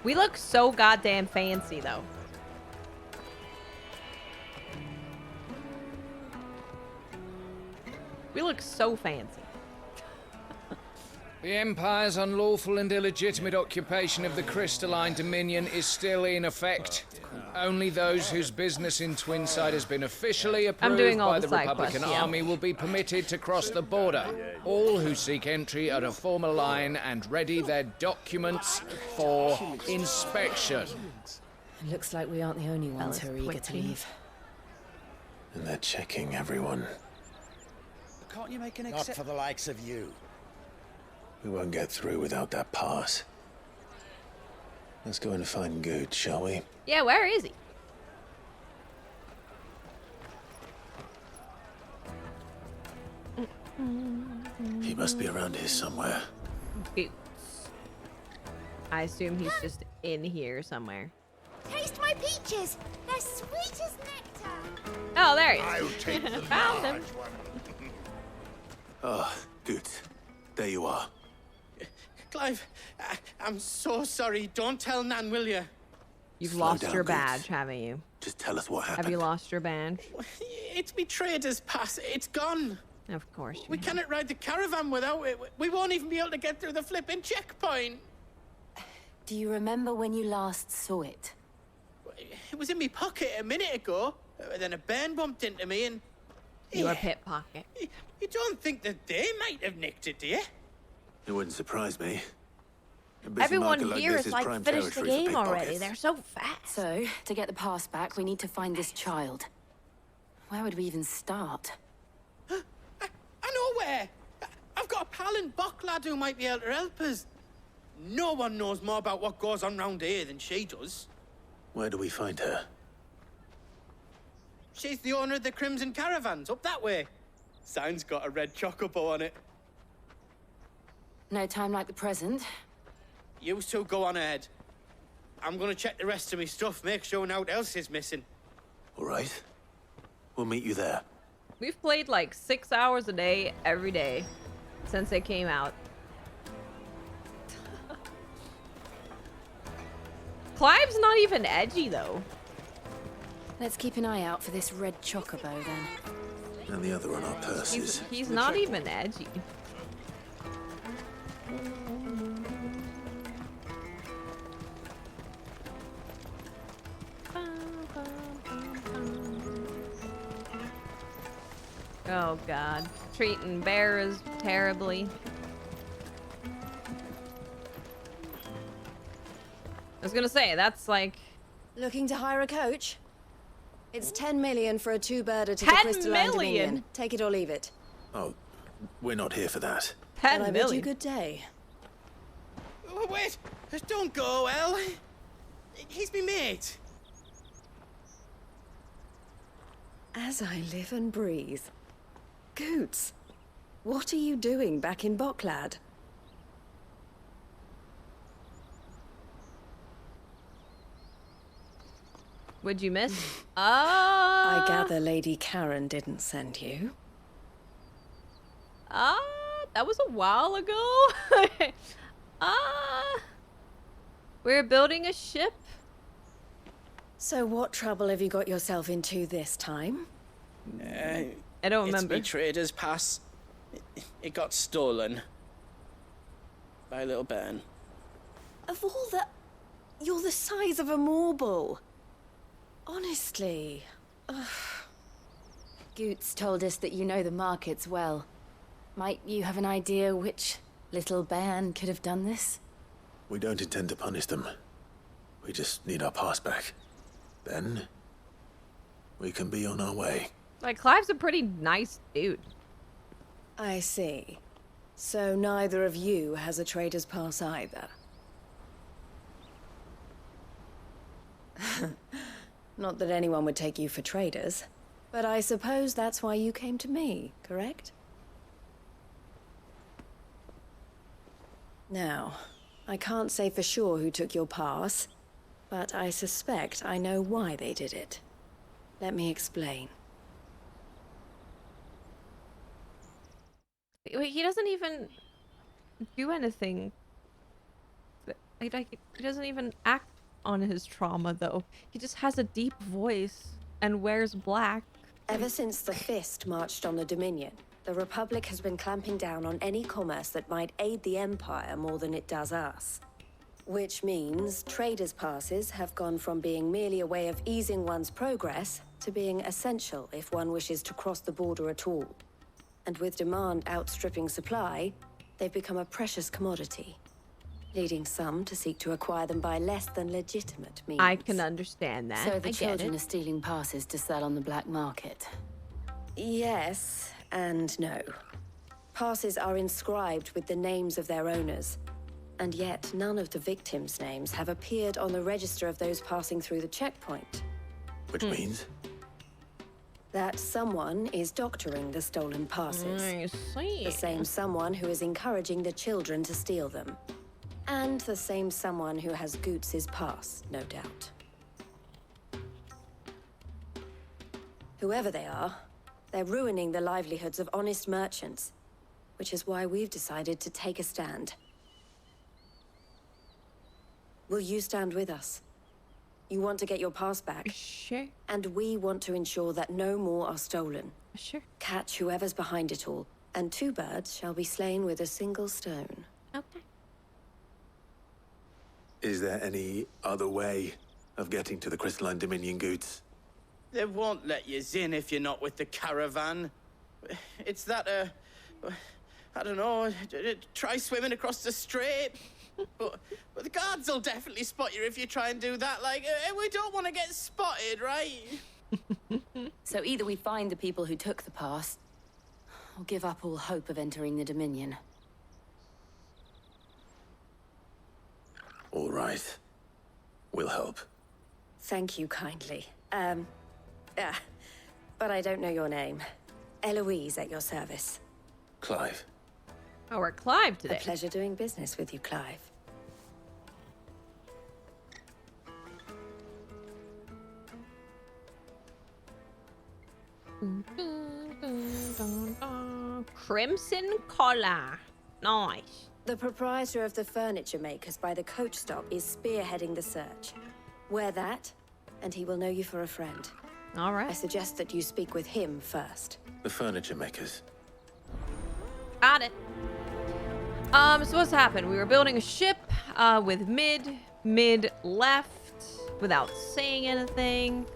We look so goddamn fancy, though. We look so fancy. The Empire's unlawful and illegitimate occupation of the Crystalline Dominion is still in effect. Only those whose business in Twinside has been officially approved by the Republican Army will be permitted to cross the border. All who seek entry are to form a line and ready their documents for inspection. It looks like we aren't the only ones who are eager to leave. And they're checking everyone. Can't you make an Not for the likes of you. We won't get through without that pass. Let's go and find Good, shall we? Yeah, where is he? He must be around here somewhere. Boots. I assume he's just in here somewhere. Taste my peaches. They're sweet as nectar. Oh, there he is. I'll take the Found him. large one. Ah, Good. There you are. Clive, I'm so sorry. Don't tell Nan, will you? You've Slow lost down, your Good. badge, haven't you? Just tell us what happened. Have you lost your badge? It's me trader's pass. It's gone. Of course. We cannot ride the caravan without it. We won't even be able to get through the flipping checkpoint. Do you remember when you last saw it? It was in my pocket a minute ago. Then a bairn bumped into me and... Your pit pocket. You don't think that they might have nicked it, do you? It wouldn't surprise me. A busy Everyone market here this is like prime finished the territory for game already. pickpockets. They're so fast. So, to get the pass back, we need to find this child. Where would we even start? I know where. I've got a pal in Bocklad who might be able to help us. No one knows more about what goes on round here than she does. Where do we find her? She's the owner of the Crimson Caravans, up that way. Sign's got a red chocobo on it. No time like the present. You two go on ahead. I'm gonna check the rest of my stuff, make sure naught else is missing. All right. We'll meet you there. We've played like 6 hours a day, every day, since it came out. Clive's not even edgy, though. Let's keep an eye out for this red chocobo, then. And the other on our purses. He's not even edgy. Oh god. Treating bears terribly. I was gonna say, that's like... Looking to hire a coach? It's 10 million for a two-birder to 10 the Crystalline million? Dominion. Take it or leave it. Oh, we're not here for that. 10 Well, I million. bid you good day. Oh, wait! Don't go, El. He's me mate. As I live and breathe. Goots, what are you doing back in Bocklad? Would you miss? Ah. I gather Lady Karen didn't send you. That was a while ago. We're building a ship. So what trouble have you got yourself into this time? I don't remember. It's me trader's pass. It got stolen. By a little bairn. Of all the... You're the size of a marble. Honestly. Ugh. Goots told us that you know the markets well. Might you have an idea which little bairn could have done this? We don't intend to punish them. We just need our pass back. Then, we can be on our way. Like, Clive's a pretty nice dude. I see. So neither of you has a trader's pass either. Not that anyone would take you for traders, but I suppose that's why you came to me, correct? Now, I can't say for sure who took your pass, But I suspect I know why they did it. Let me explain. Wait, he doesn't even do anything. Like, he doesn't even act on his trauma, though. He just has a deep voice and wears black. Ever since the Fist marched on the Dominion, the Republic has been clamping down on any commerce that might aid the Empire more than it does us. Which means traders' passes have gone from being merely a way of easing one's progress to being essential if one wishes to cross the border at all. And with demand outstripping supply, they've become a precious commodity, leading some to seek to acquire them by less than legitimate means. I can understand that. So the children are stealing passes to sell on the black market? Yes and no. Passes are inscribed with the names of their owners, and yet none of the victims' names have appeared on the register of those passing through the checkpoint. Which means? That someone is doctoring the stolen passes. I see. The same someone who is encouraging the children to steal them. And the same someone who has Goots's pass, no doubt. Whoever they are, they're ruining the livelihoods of honest merchants, which is why we've decided to take a stand. Will you stand with us? You want to get your pass back? Sure. And we want to ensure that no more are stolen. Sure. Catch whoever's behind it all, and 2 birds shall be slain with a single stone. Okay. Is there any other way of getting to the Crystalline Dominion, Goots? They won't let you in if you're not with the caravan. It's that, I don't know, try swimming across the strait. But the guards will definitely spot you if you try and do that. Like, we don't want to get spotted, right? So either we find the people who took the pass, or give up all hope of entering the Dominion. All right. We'll help. Thank you kindly. But I don't know your name. Eloise at your service. Clive. Oh, we're Clive today. A pleasure doing business with you, Clive. Crimson collar. Nice. The proprietor of the furniture makers by the coach stop is spearheading the search. Wear that, and he will know you for a friend. All right. I suggest that you speak with him first. The furniture makers. Got it. So what's happened? We were building a ship with mid left without saying anything.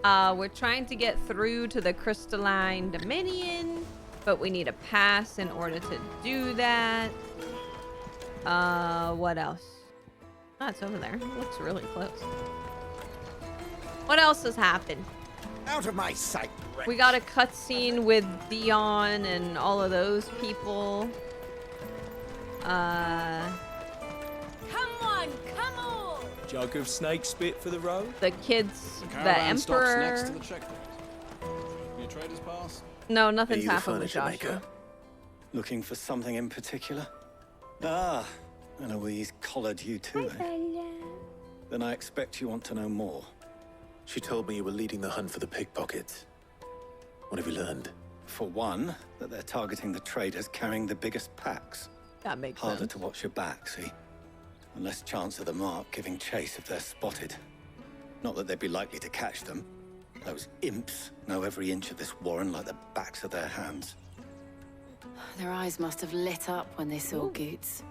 We're trying to get through to the Crystalline Dominion, but we need a pass in order to do that. What else? Oh, it's over there. It looks really close. What else has happened? Out of my sight, wretch. We got a cutscene with Dion and all of those people. Come on, come on! Jug of snake spit for the road? The kids, the Caravan stops Emperor. next to the checkpoint. Your trader's pass? No, nothing's Are you the happened with furniture Joshua. maker? Looking for something in particular? Ah, Eloise collared you too, eh? Then I expect you want to know more. She told me you were leading the hunt for the pickpockets. What have you learned? For one, that they're targeting the traders carrying the biggest packs. That makes Harder sense. to watch your back, see? And less chance of the mark giving chase if they're spotted. Not that they'd be likely to catch them. Those imps know every inch of this warren like the backs of their hands. Their eyes must have lit up when they saw Goots.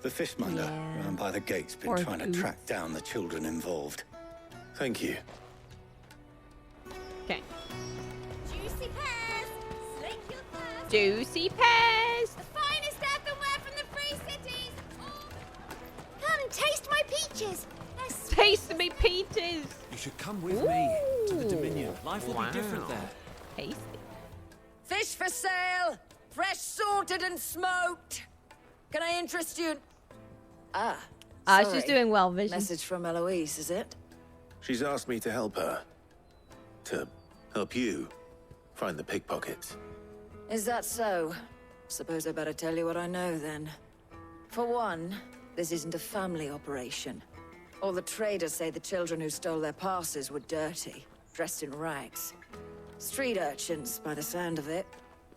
The fishmonger around by the gate's been Poor trying to Goots. track down the children involved. Thank you. Okay. Juicy pears! Slake your thirst! Juicy pears! The finest earthenware from the Free Cities! Come and taste my peaches! They're sweet. Taste me peaches! You should come with me to the Dominion. Life will be different there. Tasty. Fish for sale! Fresh sorted and smoked! Can I interest you? She's Sorry. doing well, Vision. Message from Eloise, is it? She's asked me to help her. To help you find the pickpockets. Is that so? Suppose I better tell you what I know then. For one, this isn't a family operation. All the traders say the children who stole their passes were dirty, dressed in rags. Street urchins, by the sound of it.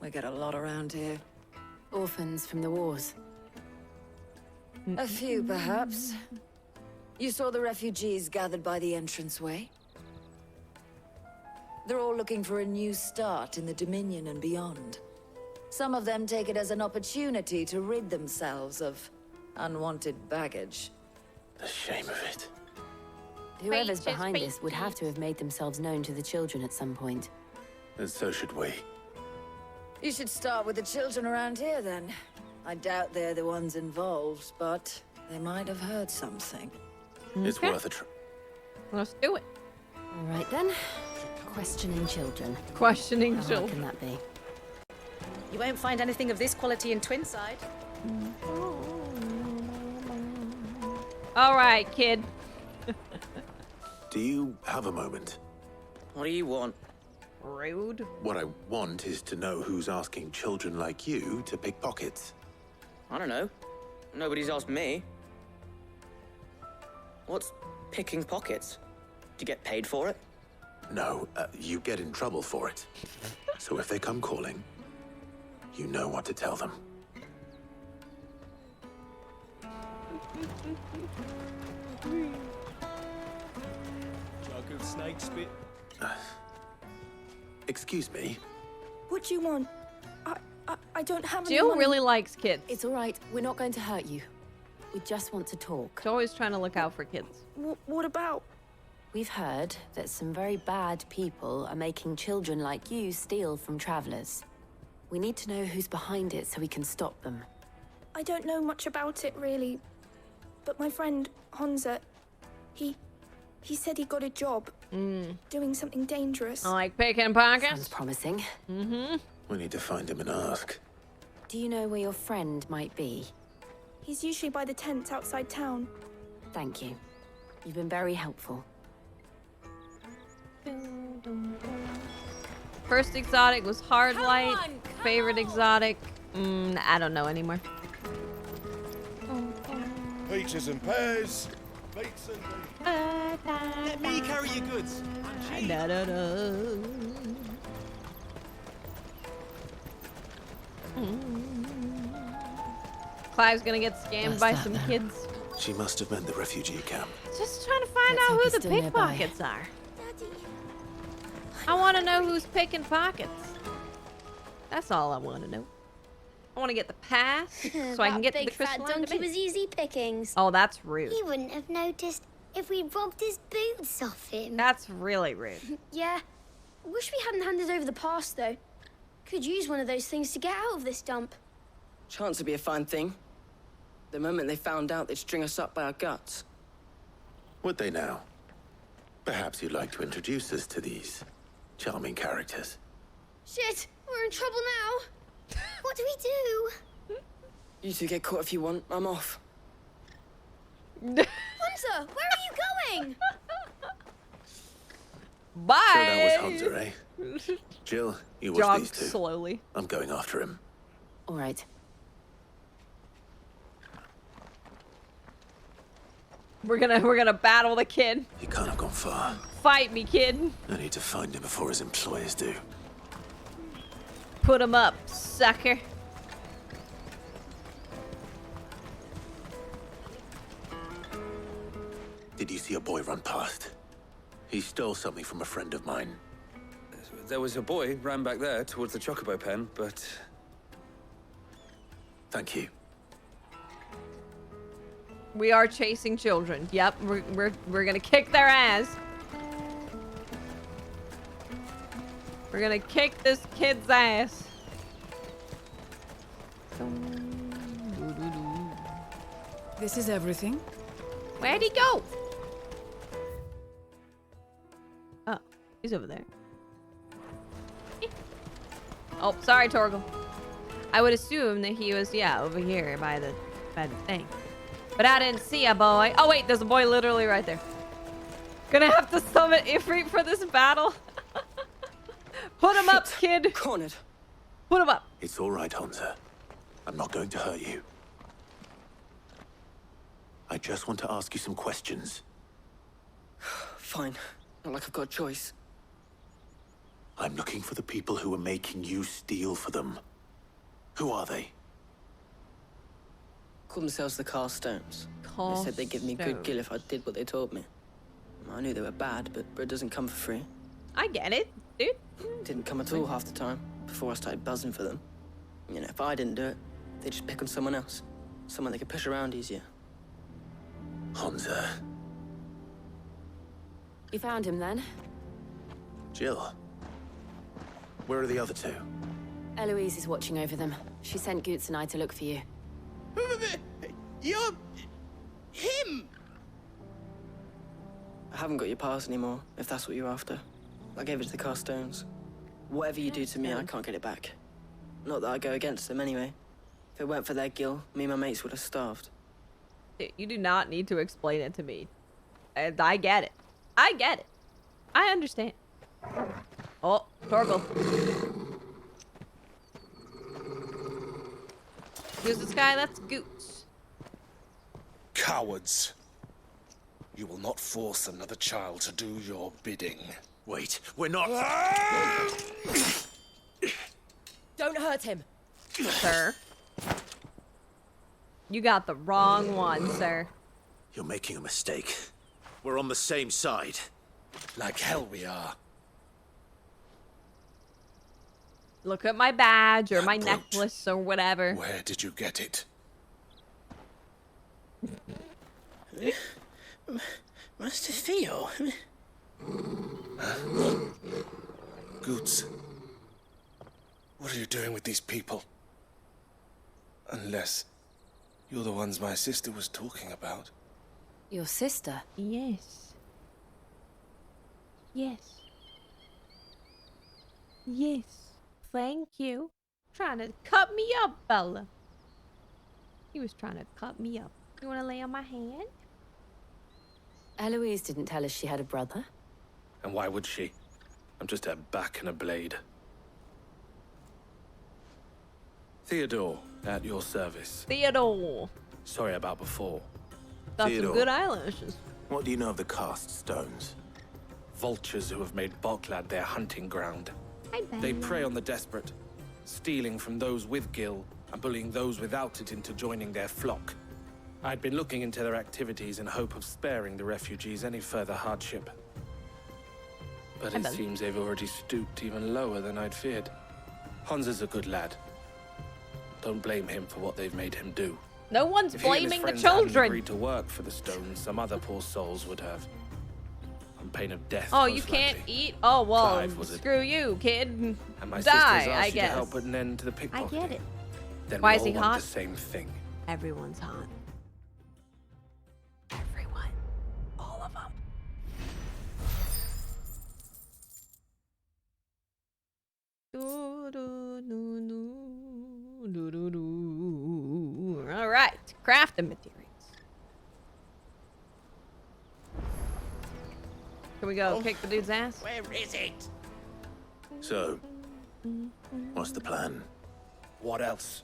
We get a lot around here. Orphans from the wars. A few, perhaps. You saw the refugees gathered by the entranceway? They're all looking for a new start in the Dominion and beyond. Some of them take it as an opportunity to rid themselves of unwanted baggage. The shame of it. Whoever's behind this would have to have made themselves known to the children at some point. And so should we. You should start with the children around here, then. I doubt they're the ones involved, but they might have heard something. It's worth a try. Let's do it. All right, then. Questioning children. Questioning How children. hard can that be? You won't find anything of this quality in Twinside. All right, kid. Do you have a moment? What do you want? Rude. What I want is to know who's asking children like you to pick pockets. I don't know. Nobody's asked me. What's picking pockets? Do you get paid for it? No, you get in trouble for it. So if they come calling, you know what to tell them. Jug of snake spit. Excuse me. What do you want? I don't have any Jill money. really likes kids. It's all right. We're not going to hurt you. We just want to talk. She's always trying to look out for kids. What about? We've heard that some very bad people are making children like you steal from travelers. We need to know who's behind it so we can stop them. I don't know much about it, really. But my friend, Honza, he said he got a job doing something dangerous. I like picking pockets. Sounds promising. Mm-hmm. We need to find him and ask. Do you know where your friend might be? He's usually by the tents outside town. Thank you. You've been very helpful. First exotic was hard light. Favorite exotic? I don't know anymore. Peaches and pears. Beets and Let me carry your goods. I'm cheap. Clive's gonna get scammed by some kids. She must have meant the refugee camp. Just trying to find out who the pickpockets are. I want to know who's picking pockets. That's all I want to know. I want to get the pass so I can get to the big fat crystalline donkey debate. was easy pickings. Oh, that's rude. He wouldn't have noticed if we robbed his boots off him. That's really rude. Yeah. Wish we hadn't handed over the pass, though. Could use one of those things to get out of this dump. Chance would be a fine thing. The moment they found out, they'd string us up by our guts. Would they now? Perhaps you'd like to introduce us to these charming characters. Shit, we're in trouble now. What do we do? You two get caught if you want. I'm off. Hunter, where are you going? Bye. So that was Hunter, eh? Jill, you watch Jog these two. slowly. I'm going after him. All right. We're gonna battle the kid. He can't have gone far. Fight me, kid. I need to find him before his employers do. Put him up, sucker. Did you see a boy run past? He stole something from a friend of mine. There was a boy ran back there towards the chocobo pen, but... Thank you. We are chasing children. Yep, we're gonna kick their ass. We're gonna kick this kid's ass. This is everything. Where'd he go? Oh, he's over there. Oh, sorry, Torgal. I would assume that he was, yeah, over here by the thing. But I didn't see a boy. Oh, wait, there's a boy literally right there. Gonna have to summon Ifrit for this battle. Put him up, kid. Cornered. Put him up. It's all right, Hunter. I'm not going to hurt you. I just want to ask you some questions. Fine. Not like I've got a choice. I'm looking for the people who are making you steal for them. Who are they? Call themselves the Carstones. They said they'd give me good gill if I did what they told me. I knew they were bad, but bread doesn't come for free. I get it, dude. Didn't come at all half the time, before I started buzzing for them. You know, if I didn't do it, they'd just pick on someone else. Someone they could push around easier. Honza. You found him then? Jill. Where are the other two? Eloise is watching over them. She sent Goots and I to look for you. You're... him! I haven't got your pass anymore, if that's what you're after. I gave it to the Carstones. Whatever you do to me, I can't get it back. Not that I go against them anyway. If it weren't for their gill, me and my mates would have starved. You do not need to explain it to me. I get it. I get it. I understand. Oh, Torgal. Who's this guy? That's Goots. Cowards. You will not force another child to do your bidding. Wait, we're not... Don't hurt him. Sir. You got the wrong one, sir. You're making a mistake. We're on the same side. Like hell we are. Look at my badge or my necklace or whatever. Where did you get it? Master Theo. Goots. What are you doing with these people? Unless you're the ones my sister was talking about. Your sister? Yes. Yes. Yes. Thank you. Trying to cut me up, fella. He was trying to cut me up. You want to lay on my hand? Eloise didn't tell us she had a brother. And why would she? I'm just her back and a blade. Theodore, at your service. Theodore. Sorry about before. Got Theodore, some good eyelashes. What do you know of the cast stones? Vultures who have made Boklad their hunting ground. They prey on the desperate, stealing from those with gill and bullying those without it into joining their flock. I'd been looking into their activities in hope of sparing the refugees any further hardship. But it seems they've already stooped even lower than I'd feared. Honza's a good lad. Don't blame him for what they've made him do. No one's If he and his blaming the friends hadn't children. agreed to work for the stones, some other poor souls would have. On pain of death. Oh, you most can't likely. eat? Oh, well, Clive, was it? screw you, kid. And my Die, sisters asked I you guess. to help put an end to the I pickpocketing. get it. Then Why we is he all want hot? the same thing. Everyone's hot. Everyone. All of them. All right, crafting materials. Can we go kick the dude's ass? Where is it? So, what's the plan? What else?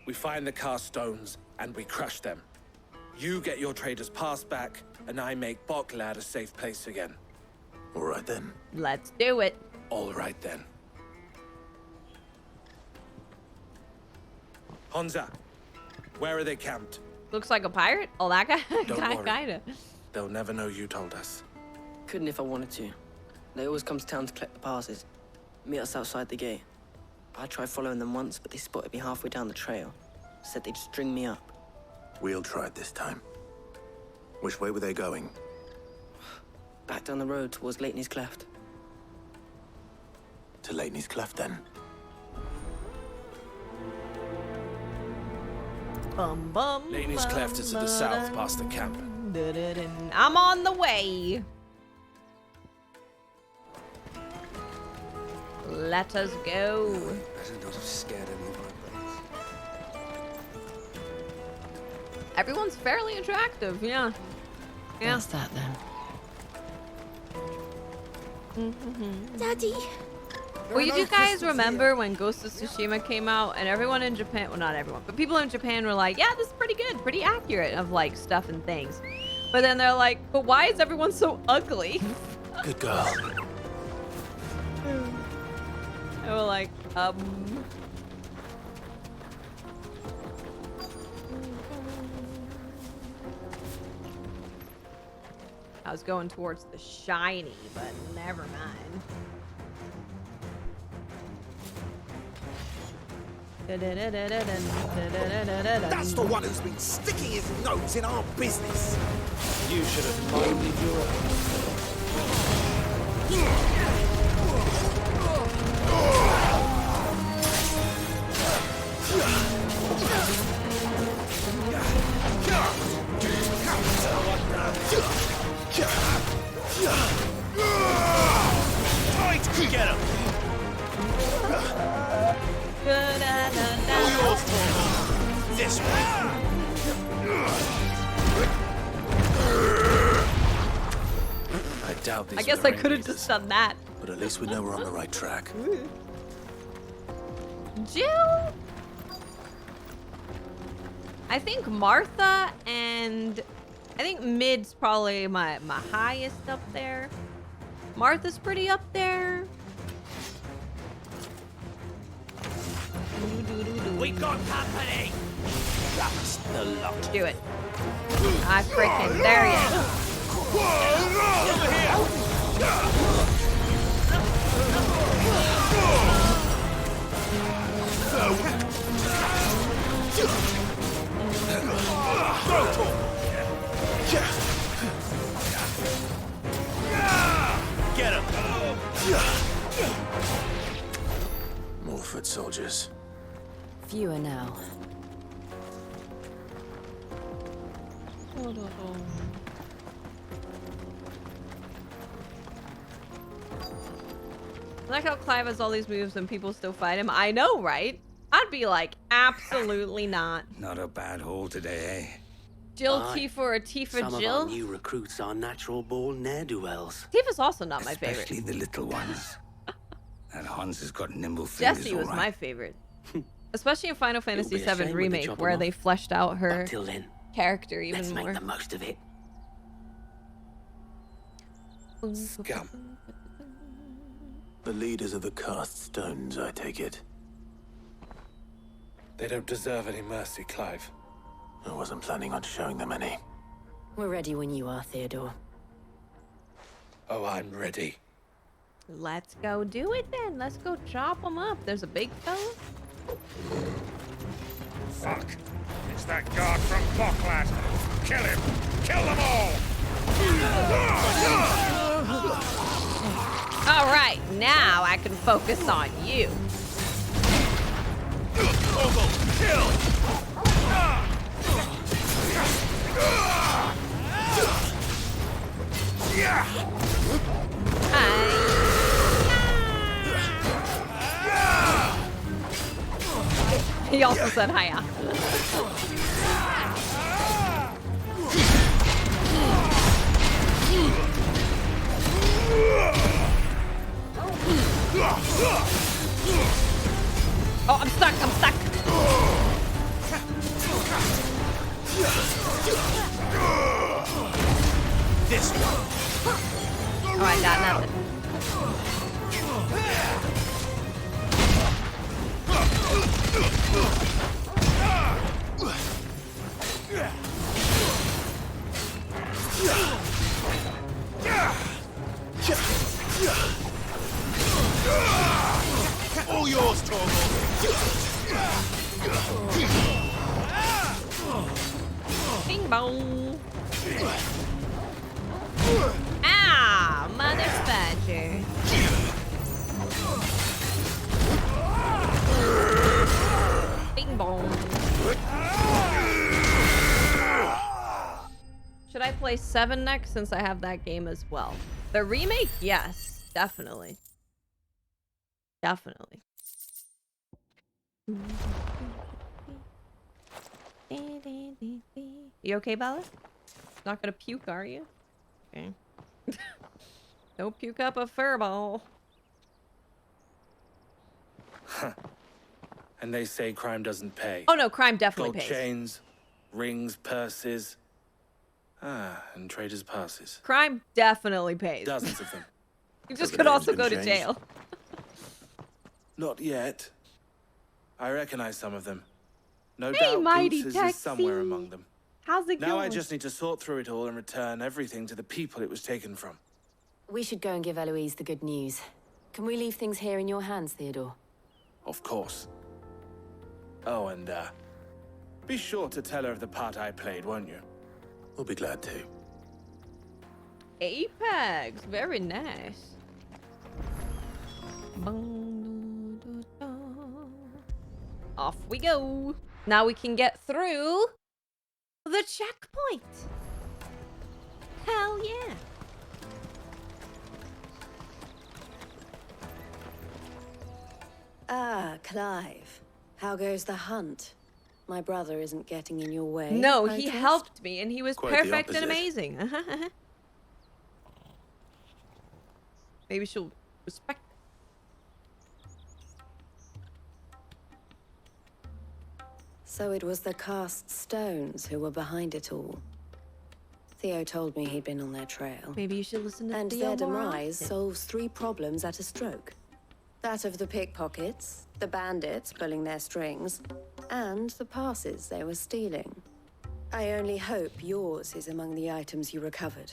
We find the cast stones and we crush them. You get your trader's pass back, and I make Boklad a safe place again. All right then. Let's do it. All right then. Honza, where are they camped? Looks like a pirate. Oh, that guy. Don't worry. Kinda. They'll never know you told us. Couldn't if I wanted to. They always come to town to collect the passes. Meet us outside the gate. I tried following them once, but they spotted me halfway down the trail. Said they'd string me up. We'll try it this time. Which way were they going? Back down the road towards Lateney's Cleft. To Lateney's Cleft, then. Bum bum. Lateney's Cleft is to the south, past the camp. I'm on the way. Let us go. Better not have scared any of my buddies. Everyone's fairly attractive, yeah. Yeah. What's that then? Daddy. Well, you guys remember when Ghost of Tsushima came out and everyone in Japan, well, not everyone, but people in Japan were like, yeah, this is pretty good, pretty accurate of like stuff and things. But then they're like, but why is everyone so ugly? Good girl. And we're like, I was going towards the shiny, but never mind. That's the one who's been sticking his nose in our business. You should have minded your... Get him! This way. I doubt these. I guess I could have just done that. But at least we know we're on the right track. Jill? I think Martha and I think Mid's probably my highest up there. Martha's pretty up there. We've got company. That's the lot. Do it. I freaking there he is. Over here. Get him. More foot soldiers. Fewer now. I like how Clive has all these moves and people still fight him. I know, right? I'd be like, absolutely not. Not a bad haul today, eh? Jill Tifa or Tifa Some Jill? of our new recruits are natural-born ne'er-do-wells. Tifa's also not my favorite. Especially the little ones. And Hans has got nimble fingers. Jessie was my favorite. Especially in Final Fantasy be a VII shame when they Remake, chop where them they off. fleshed out her But till then, character even let's more. make the most of it. Scum. The leaders of the cast stones, I take it. They don't deserve any mercy, Clive. I wasn't planning on showing them any. We're ready when you are, Theodore. Oh, I'm ready. Let's go do it then. Let's go chop them up. There's a big fella. Fuck. It's that guard from Bocklad. Kill him. Kill them all. All right, now I can focus on you. Kill. He also said hiya. Oh, I'm stuck, I'm stuck. This one. Oh, I got nothing. All yours, Torgal. Bing bong. Ah, mother fudger. Bing bong. Should I play 7 next since I have that game as well? The remake? Yes, definitely. Definitely. You okay, Bella? Not gonna puke, are you? Okay. Don't puke up a furball. And they say crime doesn't pay. Oh no, crime definitely Gold pays. chains, rings, purses. Ah, and traders' passes. Crime definitely pays. Dozens of them. You just So the could name's also been go to changed? jail. Not yet. I recognize some of them. No Hey, doubt mighty Boots is somewhere among them. How's it Now going? I just need to sort through it all and return everything to the people it was taken from. We should go and give Eloise the good news. Can we leave things here in your hands, Theodore? Of course. Oh, and, be sure to tell her of the part I played, won't you? We'll be glad to. Apex, very nice. Off we go. Now we can get through the checkpoint. Hell yeah. Ah, Clive. How goes the hunt? My brother isn't getting in your way. No, I he trust? helped me and he was Quite the perfect and opposite. amazing. Maybe she'll respect it. So it was the cast stones who were behind it all. Theo told me he'd been on their trail. Maybe you should listen to And Theo their more demise often. solves 3 problems at a stroke. That of the pickpockets, the bandits pulling their strings, and the passes they were stealing. I only hope yours is among the items you recovered.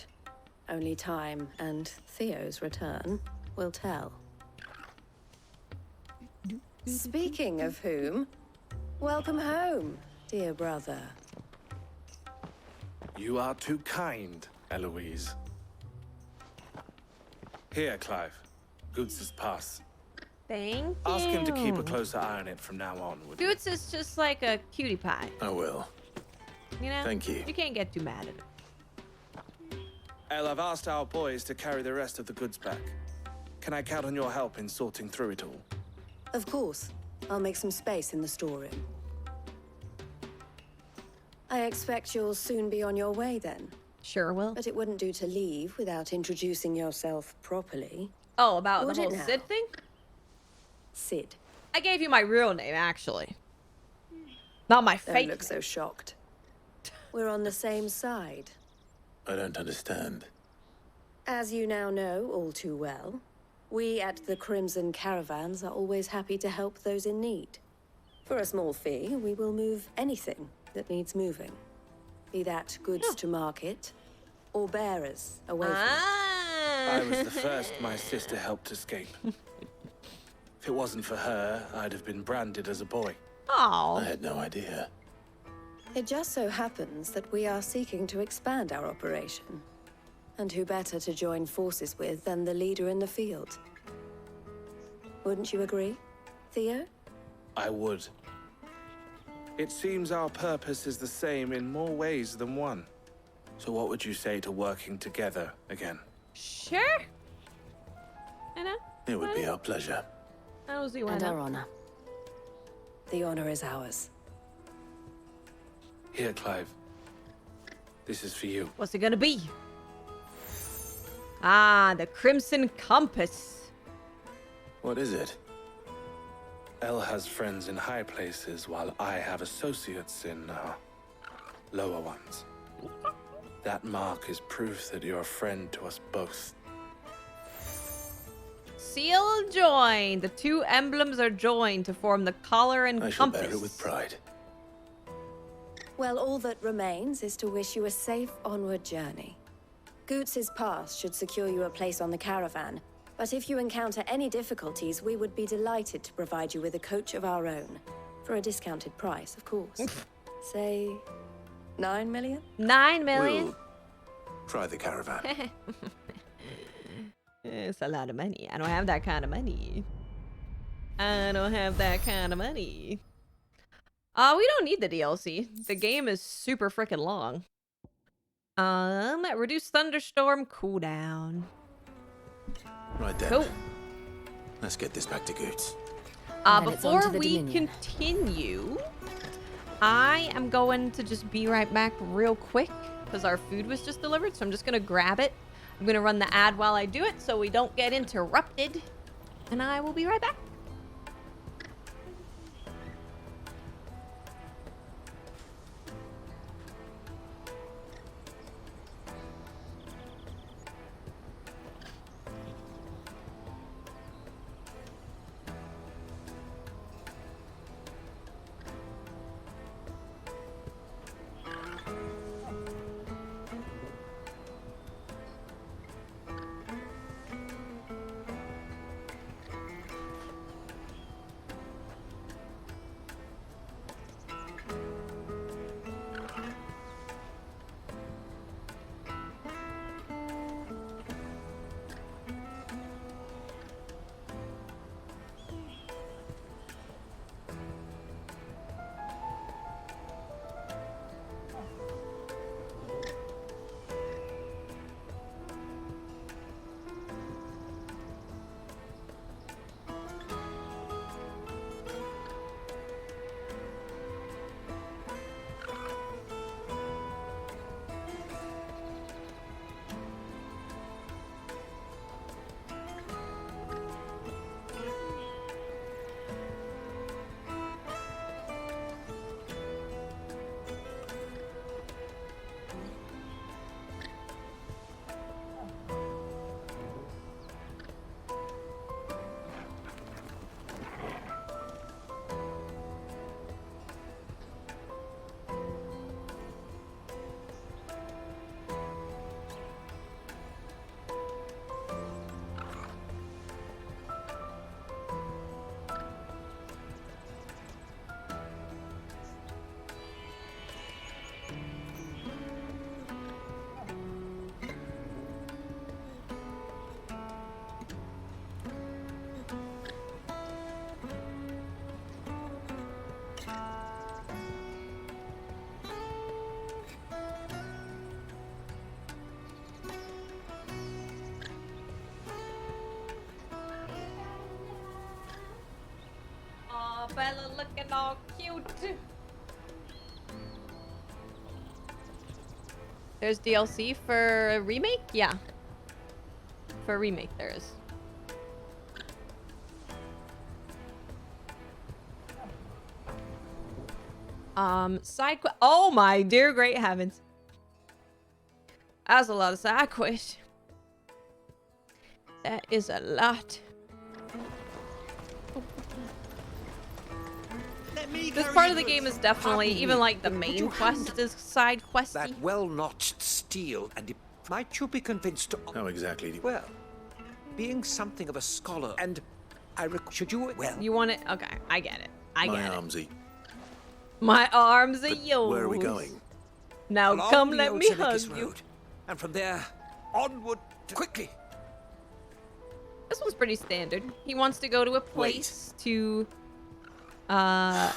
Only time and Theo's return will tell. Speaking of whom, welcome home, dear brother. You are too kind, Eloise. Here, Clive. Goots' pass. Thank you. Ask him to keep a closer eye on it from now on, would you? Boots is just like a cutie pie. I will. You know? Thank you. You can't get too mad at it. El, I've asked our boys to carry the rest of the goods back. Can I count on your help in sorting through it all? Of course. I'll make some space in the storeroom. I expect you'll soon be on your way then. Sure will. But it wouldn't do to leave without introducing yourself properly. Oh, about Would the it whole now? Sid thing? Sid. I gave you my real name, actually. Not my Don't fake look so shocked. We're on the same side. I don't understand. As you now know all too well, we at the Crimson Caravans are always happy to help those in need. For a small fee, we will move anything that needs moving. Be that goods to market, or bearers away from I was the first my sister helped escape. If it wasn't for her, I'd have been branded as a boy. Oh. I had no idea. It just so happens that we are seeking to expand our operation. And who better to join forces with than the leader in the field? Wouldn't you agree, Theo? I would. It seems our purpose is the same in more ways than one. So what would you say to working together again? Sure. I know. It would be our pleasure. I don't see why And not. our honor. The honor is ours. Here, Clive. This is for you. What's it gonna be? Ah, the Crimson Compass. What is it? El has friends in high places, while I have associates in, lower ones. That mark is proof that you're a friend to us both. Seal joined. The 2 emblems are joined to form the collar and I shall compass. bear it with pride. Well, all that remains is to wish you a safe onward journey. Goots' pass should secure you a place on the caravan, but if you encounter any difficulties, we would be delighted to provide you with a coach of our own. For a discounted price, of course. Say, 9 million? 9 million? We'll try the caravan. It's a lot of money. I don't have that kind of money. I don't have that kind of money. We don't need the DLC. The game is super freaking long. Reduce thunderstorm cooldown. Right then. Cool. Let's get this back to Goots. And then it's on Before to the we Dominion. continue, I am going to just be right back real quick because our food was just delivered, so I'm just gonna grab it. I'm gonna run the ad while I do it so we don't get interrupted, and I will be right back. fella looking all cute. There's DLC for a remake? Yeah. For a remake, there is. Side quest. Oh my dear great heavens. That's a lot of side quests. That is a lot. This part of the game is definitely, even like the main quest is side questy. That well-notched steel, and might you be convinced to... How exactly? Well, being something of a scholar, and should you... Well... You want it? Okay, I get it. I get it. My armsy. My arms are yours. Where are we going? Now Along come the let old me Zemeckis hug you. Road, and from there, onward quickly. This one's pretty standard. He wants to go to a place to... Well,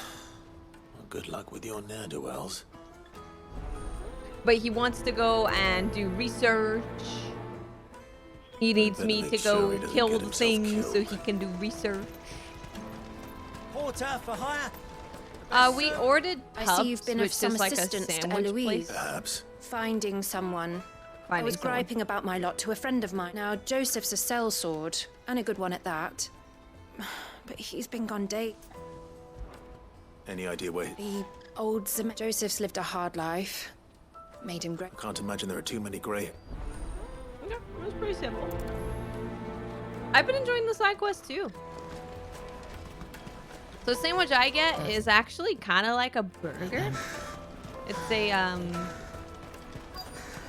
good luck with your ne'er-do-wells. But he wants to go and do research. He needs me to go kill the things so he can do research. Porter for hire. We ordered I pubs, see you've been of which some is like a assistance to sandwich Eloise. place. Perhaps. Finding someone. I was griping about my lot to a friend of mine. Now, Joseph's a sellsword, and a good one at that. But he's been gone days. Any idea where? The old Joseph's lived a hard life. Made him great. Can't imagine there are too many grey. Okay, it was pretty simple. I've been enjoying the side quest too. So the sandwich I get is actually kind of like a burger.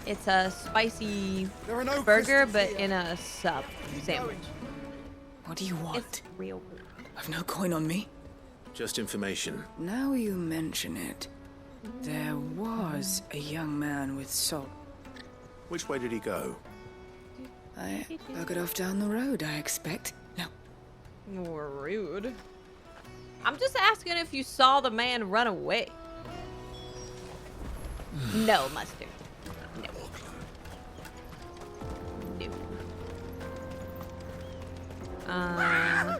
It's a spicy burger, but in a sub sandwich. What do you want? It's real good. I've no coin on me. Just information. Now you mention it, there was a young man with salt. Which way did he go? I got off down the road, I expect. No. More rude. I'm just asking if you saw the man run away. No, Mustard. No. No.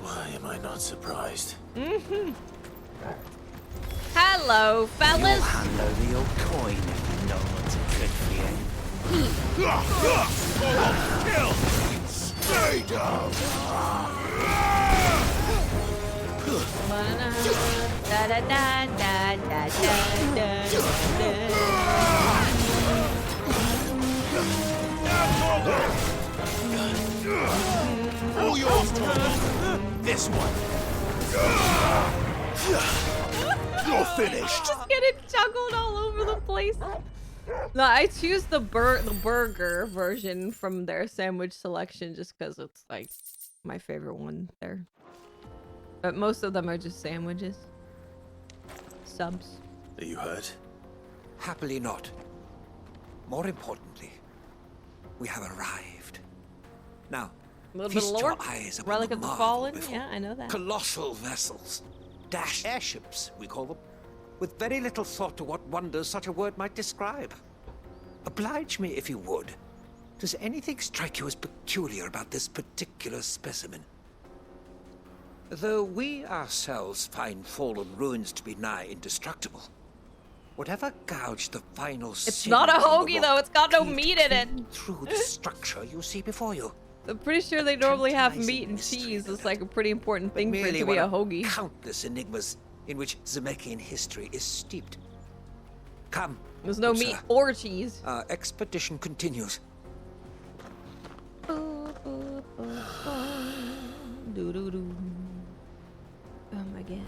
Why am I not surprised? Hello, fellas. You'll hand over your coin if you know what's good for you. Kill! Stay down! Da da da da da da All yours, this one. You're finished. Just getting juggled all over the place. No, I choose the burger version from their sandwich selection just because it's like my favorite one there. But most of them are just sandwiches. Subs. Are you hurt? Happily not. More importantly, we have arrived. Now, A little bit of feast lore. your eyes upon Relic the of the marvel Fallen. before. Yeah, I know that. Colossal vessels. Dash airships, we call them. With very little thought to what wonders such a word might describe. Oblige me if you would. Does anything strike you as peculiar about this particular specimen? Though we ourselves find fallen ruins to be nigh indestructible, whatever gouged the final It's not a hoagie though. It's got no meat in it. Through the structure you see before you. I'm pretty sure they normally have meat and cheese. It's like a pretty important thing for it to be a hoagie. Countless enigmas in which Zemeckis history is steeped. Come. There's no good meat sir. or cheese. Our expedition continues. Oh my god.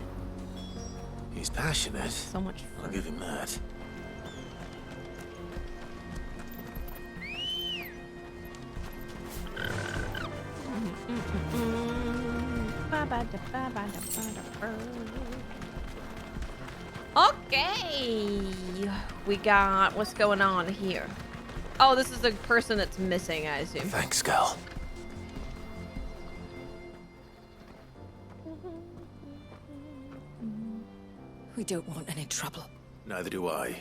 He's passionate. So much fun. I'll give him that. Okay. We got what's going on here. Oh, this is the person that's missing, I assume. Thanks, Gal. We don't want any trouble. Neither do I.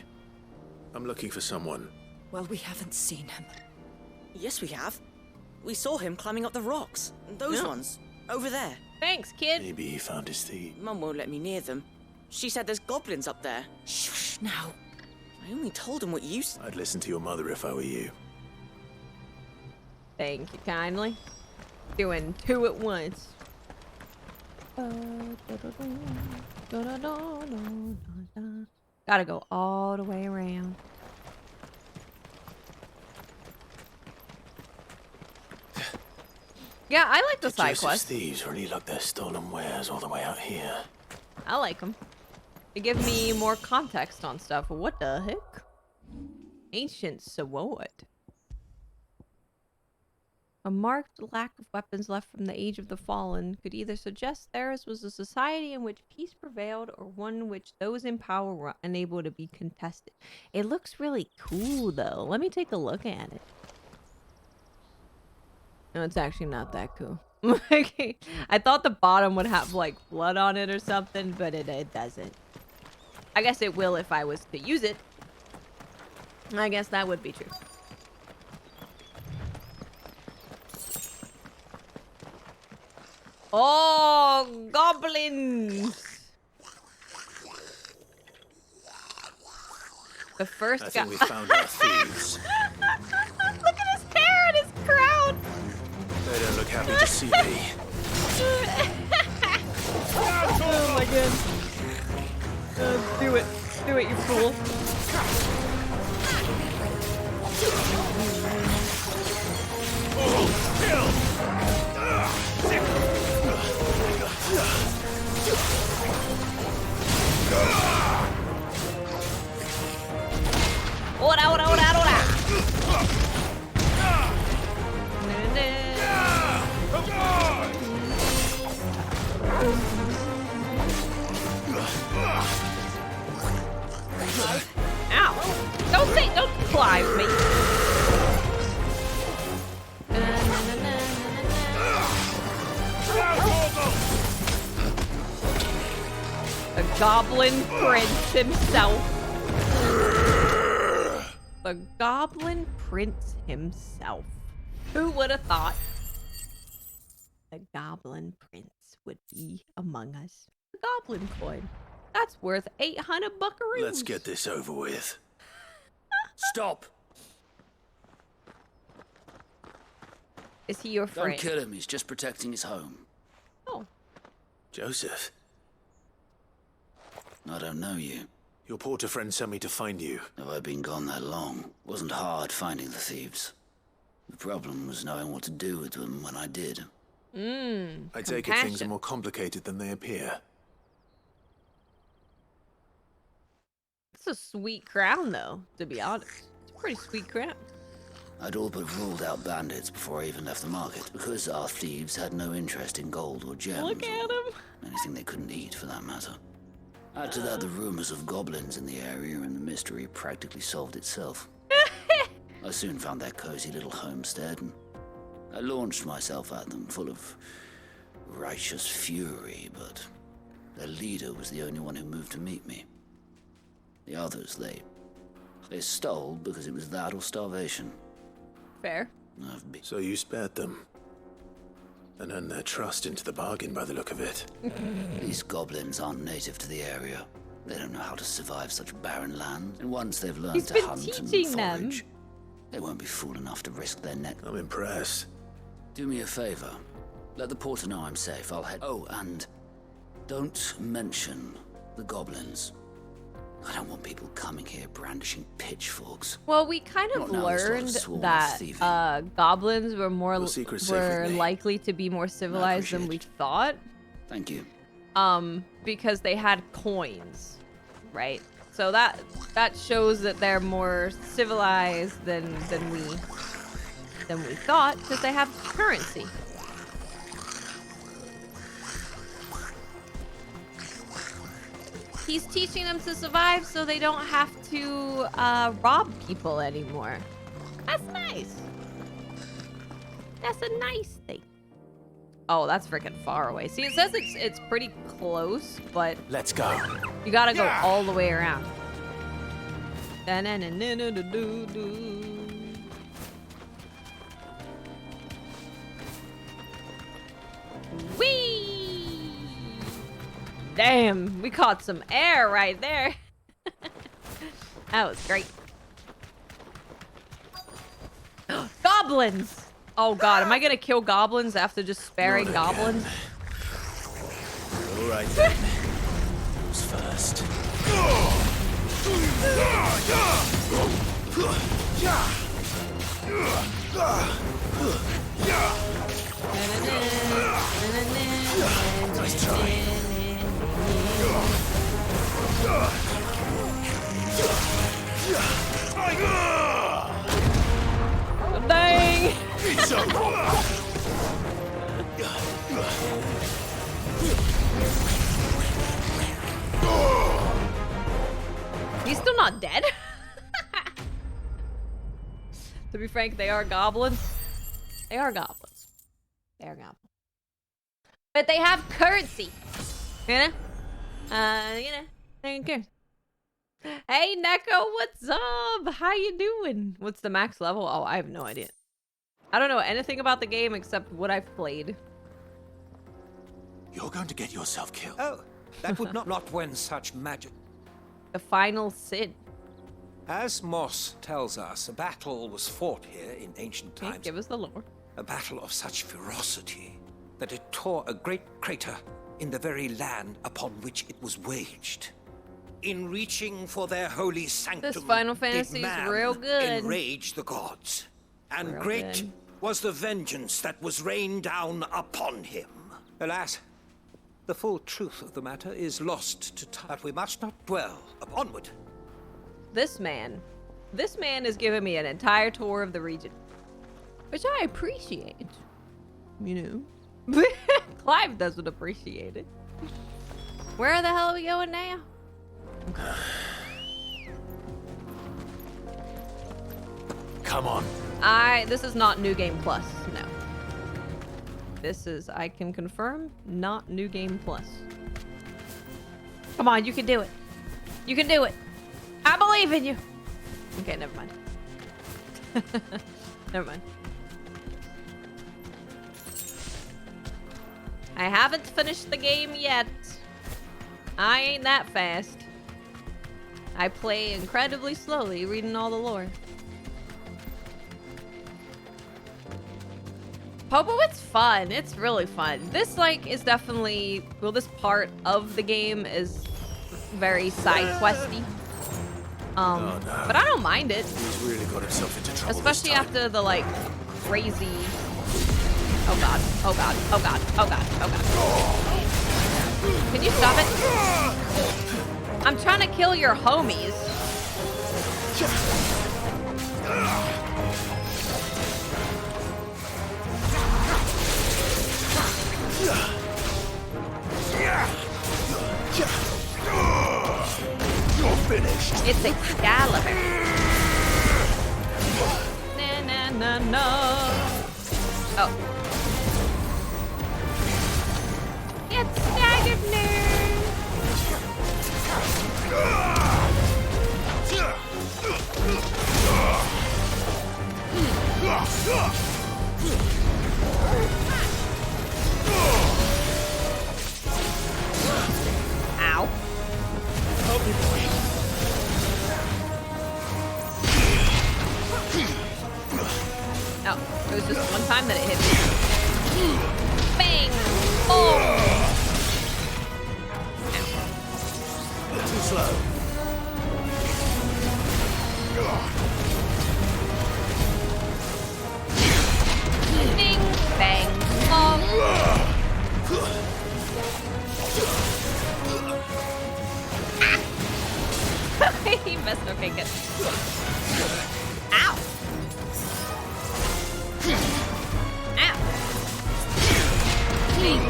I'm looking for someone. Well, we haven't seen him. Yes, we have. We saw him climbing up the rocks. Those Yeah. ones. Over there. Thanks, kid. Maybe he found his thief. Mum won't let me near them. She said there's goblins up there. Shush now. I only told him what you said. I'd listen to your mother if I were you. Thank you kindly. Doing two at once. Gotta go all the way around. Yeah, I like the side Joseph's quest. thieves really lug their stolen wares all the way out here. I like them. They give me more context on stuff. What the heck? Ancient sword. A marked lack of weapons left from the Age of the Fallen could either suggest theirs was a society in which peace prevailed or one in which those in power were unable to be contested. It looks really cool, though. Let me take a look at it. No, it's actually not that cool. Okay. I thought the bottom would have, like, blood on it or something, but it doesn't. I guess it will if I was to use it. I guess that would be true. Oh, goblins! The first guy. I think we found our thieves. Look at his hair and his crown. They don't look happy to see me. Oh my god. Do it. Do it, you fool. Ora, ora, ora, ora. Ow. Don't climb me. The Goblin Prince himself. The Goblin Prince himself. Who would have thought the Goblin Prince would be among us? The Goblin coin. That's worth 800 buckaroos. Let's get this over with. Stop! Is he your friend? Don't kill him, he's just protecting his home. Oh. Joseph. I don't know you. Your porter friend sent me to find you. Have I been gone that long? Wasn't hard finding the thieves. The problem was knowing what to do with them when I did. I take it things are more complicated than they appear. It's a sweet crown, though, to be honest. It's a pretty sweet crown. I'd all but ruled out bandits before I even left the market, because our thieves had no interest in gold or gems. Look at him. Anything they couldn't eat, for that matter. Add to that the rumors of goblins in the area, and the mystery practically solved itself. I soon found their cozy little homestead, and I launched myself at them, full of righteous fury, but their leader was the only one who moved to meet me. The others, they stole because it was that or starvation. Fair. So you spared them. And earned their trust into the bargain by the look of it. These goblins aren't native to the area. They don't know how to survive such barren land. And once they've learned to hunt and forage, they won't be fool enough to risk their neck. I'm impressed. Do me a favor. Let the porter know I'm safe. I'll head... Oh, and don't mention the goblins. I don't want people coming here brandishing pitchforks. Well, we kind of learned that goblins were likely to be more civilized than we thought. Thank you. Because they had coins, right? So that shows that they're more civilized than we thought, because they have currency. He's teaching them to survive so they don't have to rob people anymore. That's nice. That's a nice thing. Oh, that's freaking far away. See, it says it's pretty close, but let's go. You gotta go all the way around. Whee! Damn, we caught some air right there. That was great. Goblins! Oh god, am I gonna kill goblins after just sparing goblins? All right then. Who's first? Nice try. Dang! He's still not dead? To be frank, they are goblins. They are goblins. They are goblins. But they have currency. You know? Thank you. Hey, Neko, what's up? How you doing? What's the max level? Oh, I have no idea. I don't know anything about the game except what I've played. You're going to get yourself killed. Oh, that would not when such magic. The final sin. As Moss tells us, a battle was fought here in ancient times. Give us the lore. A battle of such ferocity that it tore a great crater in the very land upon which it was waged. In reaching for their holy sanctum, this Final Fantasy is real good. Enraged the gods, and Real great good. was the vengeance that was rained down upon him. Alas, the full truth of the matter is lost to time, but we must not dwell. Onward. This man is giving me an entire tour of the region, which I appreciate. You know, Clive doesn't appreciate it. Where the hell are we going now? Come on. This is not New Game Plus, no. This is, I can confirm, not New Game Plus. Come on, you can do it. You can do it. I believe in you. Okay, never mind. Never mind. I haven't finished the game yet. I ain't that fast. I play incredibly slowly, reading all the lore. Popo, it's fun. It's really fun. This, like, is definitely... Well, this part of the game is very side-questy. No. But I don't mind it. He's really got himself into trouble. Especially after the, like, crazy... Oh god. Oh god. Oh god. Oh god. Oh god. Can you stop it? I'm trying to kill your homies. You're finished. It's Excalibur. Na na na na. Oh. It's staggered nerd. Ow. Help me, boy. Oh, it was just one time that it hit me. Bang! Oh! Too slow. Bing! Bang! Oh! He missed. Okay, good. Ow! Ow! Bing!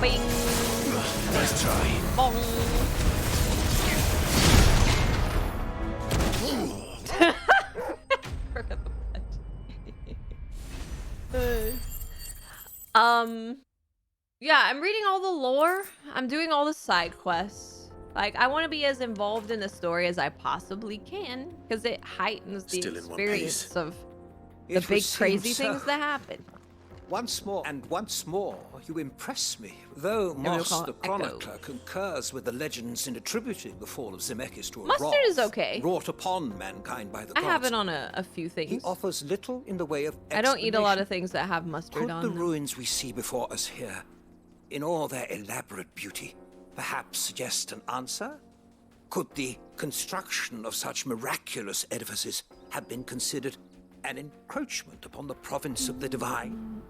Bang! Bing! Nice try. Bong! Yeah, I'm reading all the lore. I'm doing all the side quests. Like, I want to be as involved in the story as I possibly can, because it heightens the experience of the big crazy things that happen. Once more and once more, you impress me. Though Moss the Chronicler concurs with the legends in attributing the fall of Zemeckis to a Mustard wrath is okay. wrought upon mankind by the I gods. have it on a few things. He offers little in the way of I don't eat a lot explanation. of things that have mustard Could on the them. ruins we see before us here, in all their elaborate beauty, perhaps suggest an answer? Could the construction of such miraculous edifices have been considered an encroachment upon the province of the divine?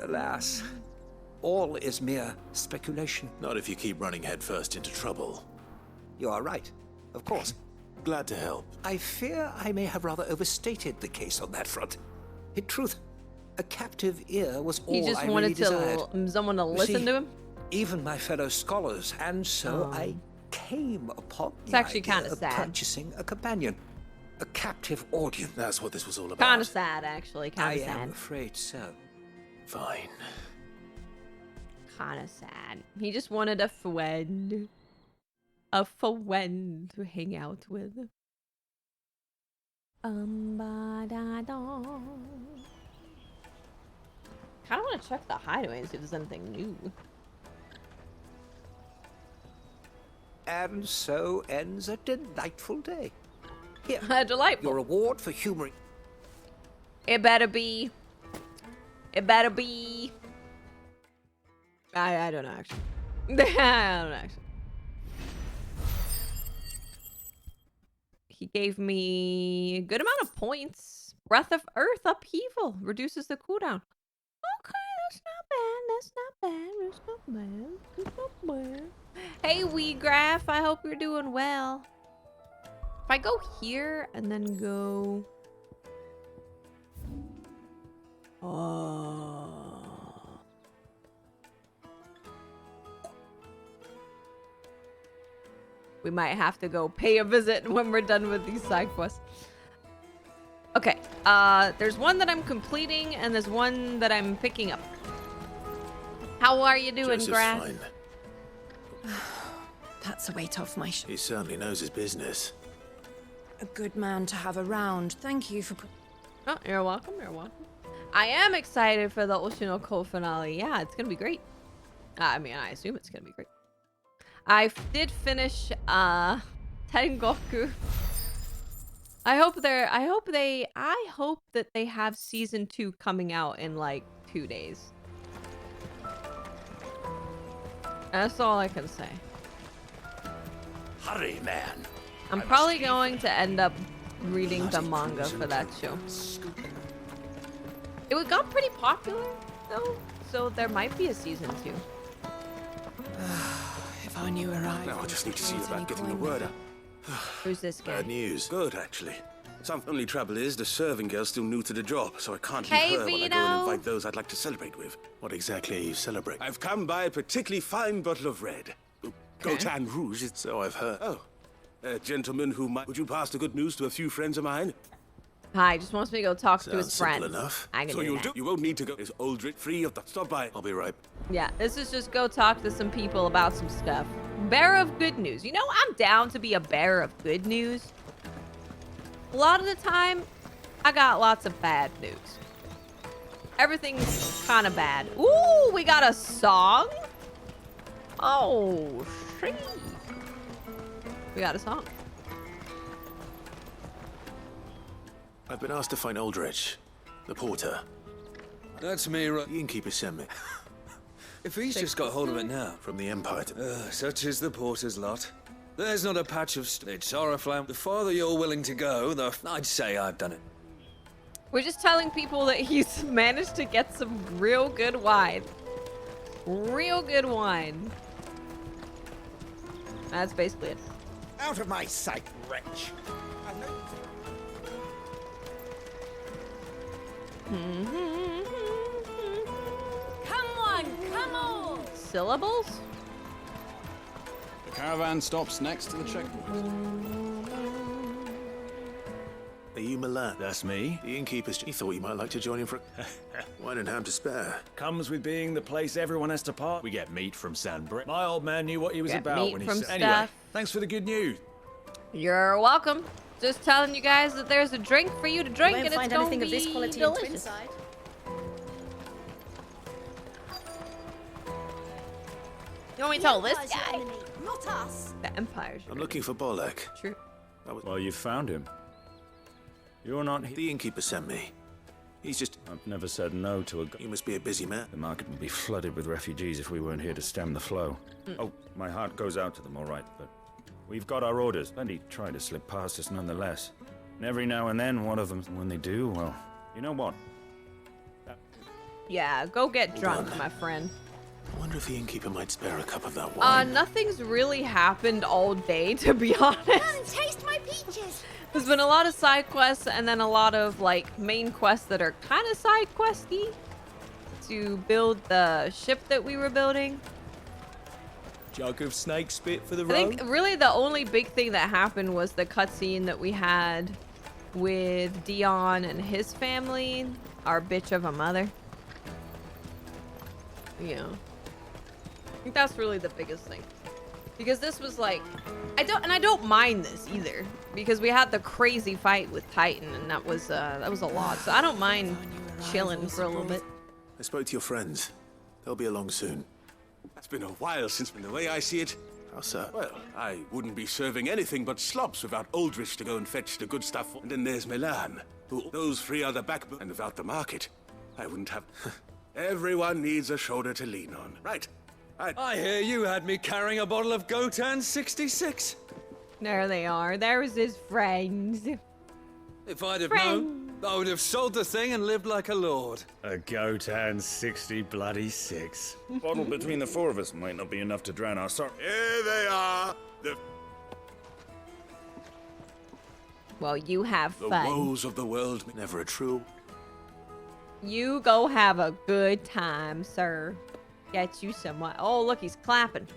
Alas, all is mere speculation. Not if you keep running headfirst into trouble. You are right, of course. Glad to help. I fear I may have rather overstated the case on that front. In truth, a captive ear was all He just I wanted really desired. someone to You listen see, to him? Even my fellow scholars, and so I came upon It's the actually idea kinda of sad. purchasing a companion, a captive audience. That's what this was all about. Kind of sad, actually. Kind I of am sad. afraid so. Fine. Kind of sad. He just wanted a friend. A friend to hang out with. Ba-da-da. Kind of want to check the hideaway and see if there's anything new. And so ends a delightful day. Here, delightful. Your award for humoring. It better be. It better be. I don't know, actually. I don't know, actually. He gave me a good amount of points. Breath of Earth Upheaval reduces the cooldown. Okay, that's not bad. That's not bad. That's not bad. That's not bad. Hey, Weegraph. I hope you're doing well. If I go here and then go... We might have to go pay a visit when we're done with these side quests. Okay, there's one that I'm completing and there's one that I'm picking up. How are you doing, Joseph's Graf? fine. That's a weight off my He certainly knows his business. A good man to have around. Thank you for... Oh, you're welcome, you're welcome. I am excited for the Oshinoko finale. Yeah, it's gonna be great. I mean, I assume it's gonna be great. I did finish Tengoku. I hope that they have season 2 coming out in like 2 days. That's all I can say. Hurry, man. I'm probably going to end up reading the manga for that show. It got pretty popular though, so there might be a season 2. If I knew where I Now I just need to see about getting the word out. Who's this guy? Bad news. Good, actually. Some only trouble is the serving girl's still new to the job, so I can't leave Hey, her while I go Vito. and invite those I'd like to celebrate with. What exactly are you celebrating? I've come by a particularly fine bottle of red. Gotan Rouge. So I've heard. Oh, a gentleman who might... Would you pass the good news to a few friends of mine? Hi, just wants me to go talk to his Sounds simple friends. enough. I can So do you'll that. do. You won't need to go. Is Aldrich free of the... Stop by. I'll be right. Yeah, this is just go talk to some people about some stuff. Bearer of good news. You know, I'm down to be a bearer of good news. A lot of the time, I got lots of bad news. Everything's kind of bad. Ooh, we got a song? Oh, shit. We got a song. I've been asked to find Aldrich, the porter. That's me, right? The innkeeper sent me. If he's just got hold of it now. From the Empire. Such is the porter's lot. There's not a patch of it's Oriflamme. The farther you're willing to go, the I'd say I've done it. We're just telling people that he's managed to get some real good wine. Real good wine. That's basically it. Out of my sight, wretch. Come on, come on! Syllables? The caravan stops next to the checkpoint. Are you Milan? That's me. The innkeeper's... He thought you might like to join him for... Wine and ham to spare. Comes with being the place everyone has to part. We get meat from San Brit. My old man knew what he was Get about meat when he from said... Anyway, stuff. thanks for the good news. You're welcome. Just telling you guys that there's a drink for you to drink, Won't and it's find going anything to of be this quality in delicious. Twinside. You want me to tell this Empire's your guy? enemy, not us. The Empire's your I'm looking for Bolek. True. Well, you found him. You're not here. The innkeeper sent me. He's just... I've never said no to a... You must be a busy man. The market would be flooded with refugees if we weren't here to stem the flow. Oh, my heart goes out to them, all right, but we've got our orders. Plenty try to slip past us nonetheless. And every now and then, one of them, when they do, well, you know what? Yeah, go get drunk, my friend. I wonder if the innkeeper might spare a cup of that wine. Nothing's really happened all day, to be honest. Come taste my peaches. There's been a lot of side quests and then a lot of like main quests that are kind of side questy to build the ship that we were building. Jug of snake spit for the I think really the only big thing that happened was the cutscene that we had with Dion and his family, our bitch of a mother. Yeah. I think that's really the biggest thing. Because this was like, I don't mind this either, because we had the crazy fight with Titan, and that was a lot. So I don't mind chilling for a little bit. I spoke to your friends. They'll be along soon. It's been a while since, the way I see it. How so? Well, I wouldn't be serving anything but slops without Aldrich to go and fetch the good stuff. And then there's Milan, who those three are the backbone. And without the market, I wouldn't have. Everyone needs a shoulder to lean on, right? I hear you had me carrying a bottle of Gotan 66. There they are. There's his friends. If I'd have known, I would have sold the thing and lived like a lord. A Gotan 60 bloody 6. Bottle between the four of us might not be enough to drown our sorrow. Here they are. Well, you have The fun. woes of the world. Never a true. You go have a good time, sir. Get you some. Oh, look, he's clapping.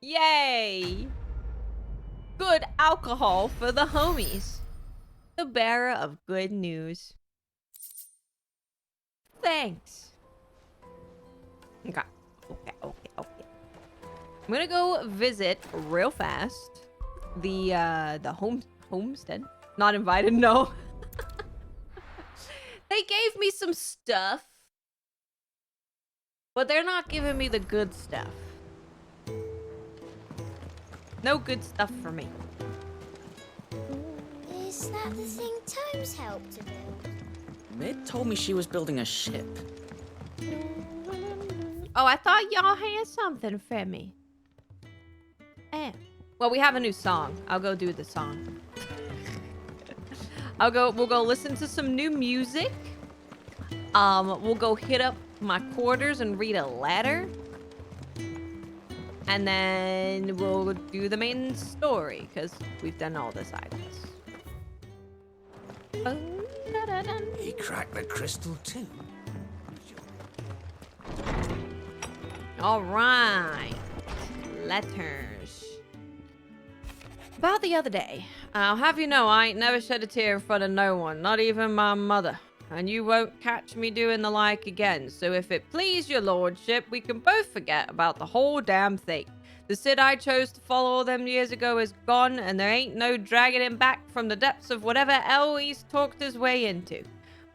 Yay! Good alcohol for the homies. The bearer of good news. Thanks. Okay. I'm gonna go visit real fast the homestead. Not invited, no. They gave me some stuff, but they're not giving me the good stuff. No good stuff for me. Is that the thing Tomes helped to build? Mid told me she was building a ship. Oh, I thought y'all had something for me. Eh. Well, we have a new song. I'll go do the song. We'll go listen to some new music. We'll go hit up my quarters and read a letter. And then we'll do the main story, because we've done all the side quests. He cracked the crystal too. All right. Letters. About the other day, I'll have you know I ain't never shed a tear in front of no one, not even my mother. And you won't catch me doing the like again. So if it please your lordship, we can both forget about the whole damn thing. The Cid I chose to follow all them years ago is gone, and there ain't no dragging him back from the depths of whatever hell he's talked his way into.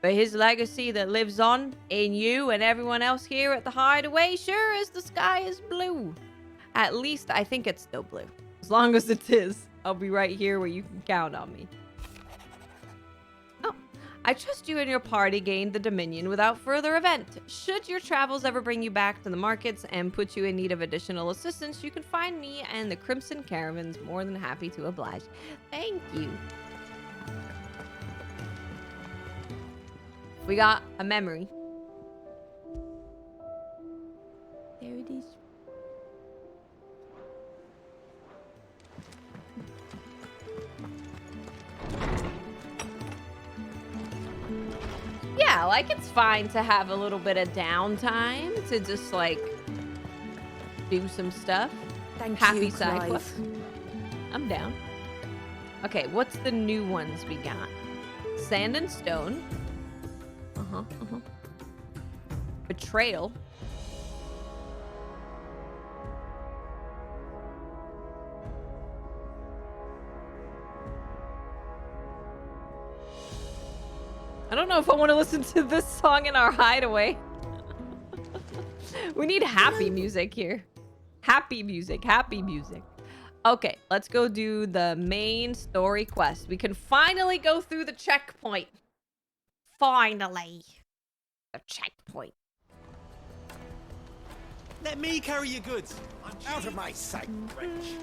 But his legacy that lives on in you and everyone else here at the Hideaway sure as the sky is blue. At least I think it's still blue. As long as it is, I'll be right here where you can count on me. Oh, I trust you and your party gained the Dominion without further event. Should your travels ever bring you back to the markets and put you in need of additional assistance, you can find me and the Crimson Caravans more than happy to oblige. Thank you. We got a memory. There it is. Yeah, like it's fine to have a little bit of downtime to just like do some stuff. Happy side quest. I'm down. Okay, what's the new ones we got? Sand and Stone. Betrayal. I don't know know if I want to listen to this song in our hideaway. We need happy music here. Happy music, happy music. Okay, let's go do the main story quest. We can finally go through the checkpoint. Finally. The checkpoint. Let me carry your goods. I'm out of my sight, wretch.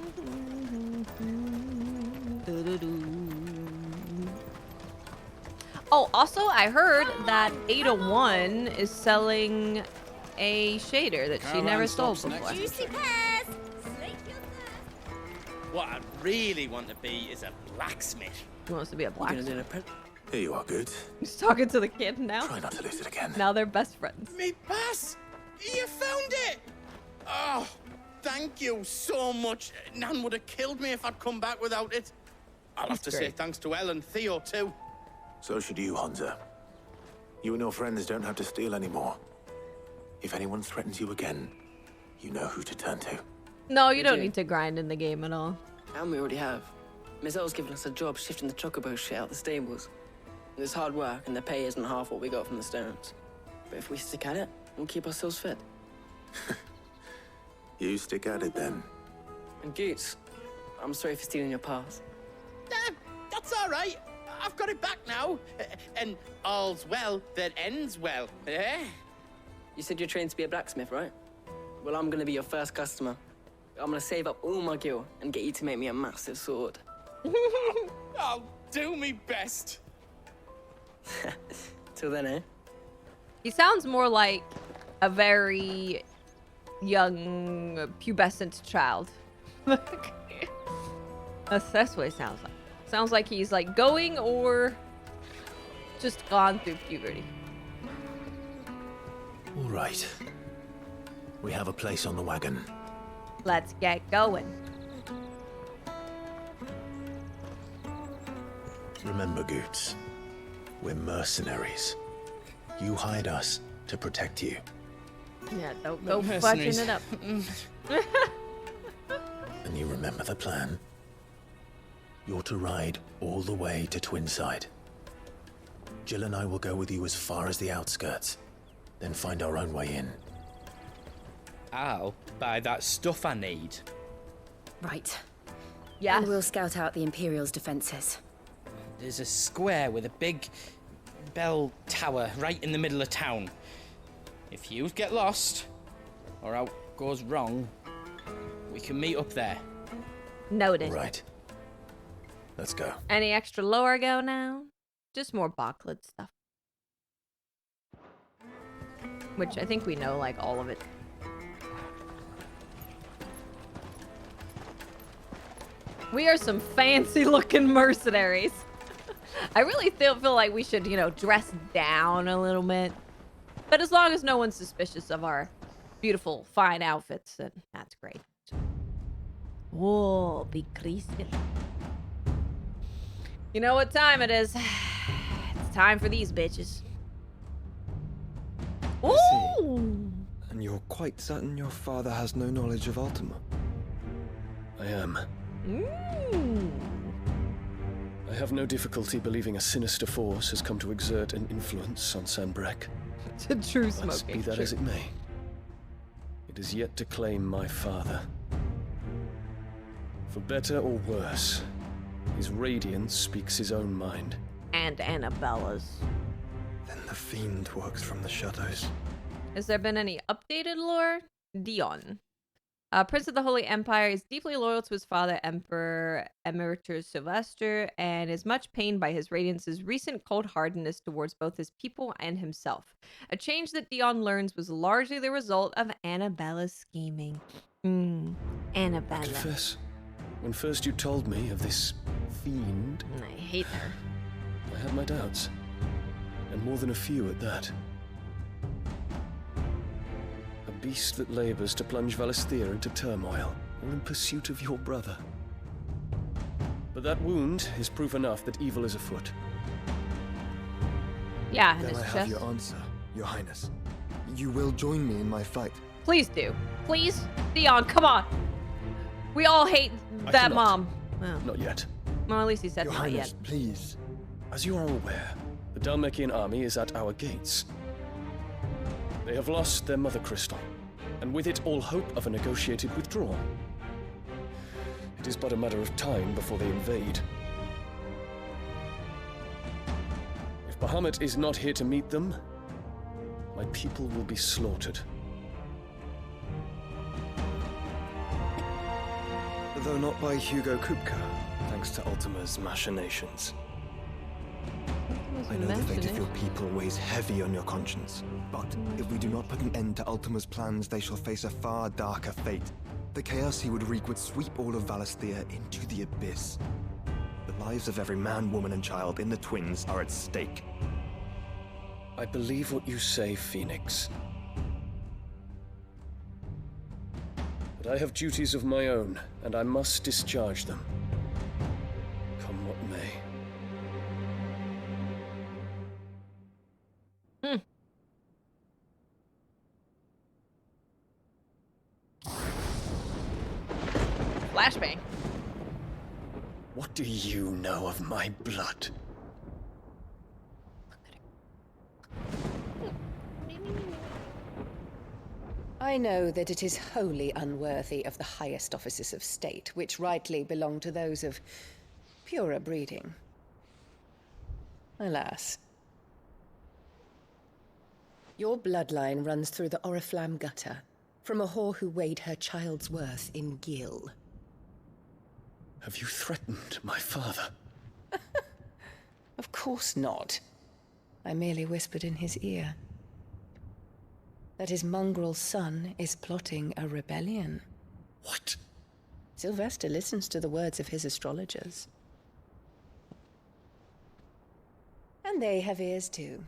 Oh, also, I heard that Ada1 is selling a shader that she never sold before. Juicy pears! Slake your thirst. What I really want to be is a blacksmith. He wants to be a blacksmith. Here you are, Good. He's talking to the kid now. Try not to lose it again. Now they're best friends. Me pass! You found it! Oh, thank you so much. Nan would have killed me if I'd come back without it. I'll have to say thanks to Elle and Theo, too. So should you, Hansa. You and your friends don't have to steal anymore. If anyone threatens you again, you know who to turn to. No, you don't need to grind in the game at all. And we already have. Miss Elle's given us a job shifting the chocobo shit out the stables. It's hard work, and the pay isn't half what we got from the Stones. But if we stick at it, we'll keep ourselves fit. You stick at it, then. And Goots, I'm sorry for stealing your pass. That's all right. I've got it back now. And all's well that ends well. Eh? You said you're trained to be a blacksmith, right? Well, I'm gonna be your first customer. I'm gonna save up all my gil and get you to make me a massive sword. I'll do me best. Till then, eh? He sounds more like a very young, pubescent child. That's what it sounds like. Sounds like he's like going or just gone through puberty. All right. We have a place on the wagon. Let's get going. Remember, Goots, we're mercenaries. You hired us to protect you. Yeah, don't go fudging it up. And you remember the plan? You're to ride all the way to Twinside. Jill and I will go with you as far as the outskirts, then find our own way in. I'll buy that stuff I need. Right. Yeah. And we'll scout out the Imperial's defenses. There's a square with a big bell tower right in the middle of town. If you get lost, or out goes wrong, we can meet up there. Noted. Right. Let's go. Any extra lore go now? Just more Backlid stuff. Which I think we know, like, all of it. We are some fancy-looking mercenaries. I really feel like we should, you know, dress down a little bit. But as long as no one's suspicious of our beautiful, fine outfits, then that's great. Whoa, big creaser. You know what time it is? It's time for these bitches. Ooh! And you're quite certain your father has no knowledge of Ultima? I am. Mm. I have no difficulty believing a sinister force has come to exert an influence on Sanbreque. It's a true smoking. But be that as it may, it is yet to claim my father. For better or worse, his radiance speaks his own mind. And Annabella's. Then the fiend works from the shadows. Has there been any updated lore? Dion. Prince of the Holy Empire is deeply loyal to his father, Emperor Emeritus Sylvester, and is much pained by his Radiance's recent cold-hardness towards both his people and himself. A change that Dion learns was largely the result of Annabella's scheming. Annabella. I confess, when first you told me of this fiend, I hate her. I had my doubts, and more than a few at that. A beast that labors to plunge Valisthea into turmoil, all in pursuit of your brother. But that wound is proof enough that evil is afoot. Yeah, in then his I chest. have your answer, Your Highness. You will join me in my fight. Please do. Please? Dion, come on. We all hate that mom. Oh. Not yet. Well, at least he said Your not Highness, yet. please. As you are aware, the Dalmekian army is at our gates. They have lost their mother crystal, and with it all hope of a negotiated withdrawal. It is but a matter of time before they invade. If Bahamut is not here to meet them, my people will be slaughtered. Though not by Hugo Kupka, thanks to Ultima's machinations. I know the fate of your people weighs heavy on your conscience, but if we do not put an end to Ultima's plans, they shall face a far darker fate. The chaos he would wreak would sweep all of Valisthea into the abyss. The lives of every man, woman, and child in the Twins are at stake. I believe what you say, Phoenix. But I have duties of my own, and I must discharge them. Come what may. Flashbang. What do you know of my blood? I know that it is wholly unworthy of the highest offices of state, which rightly belong to those of purer breeding. Alas. Your bloodline runs through the Oriflamme gutter, from a whore who weighed her child's worth in gil. Have you threatened my father? Of course not. I merely whispered in his ear that his mongrel son is plotting a rebellion. What? Sylvester listens to the words of his astrologers. And they have ears too.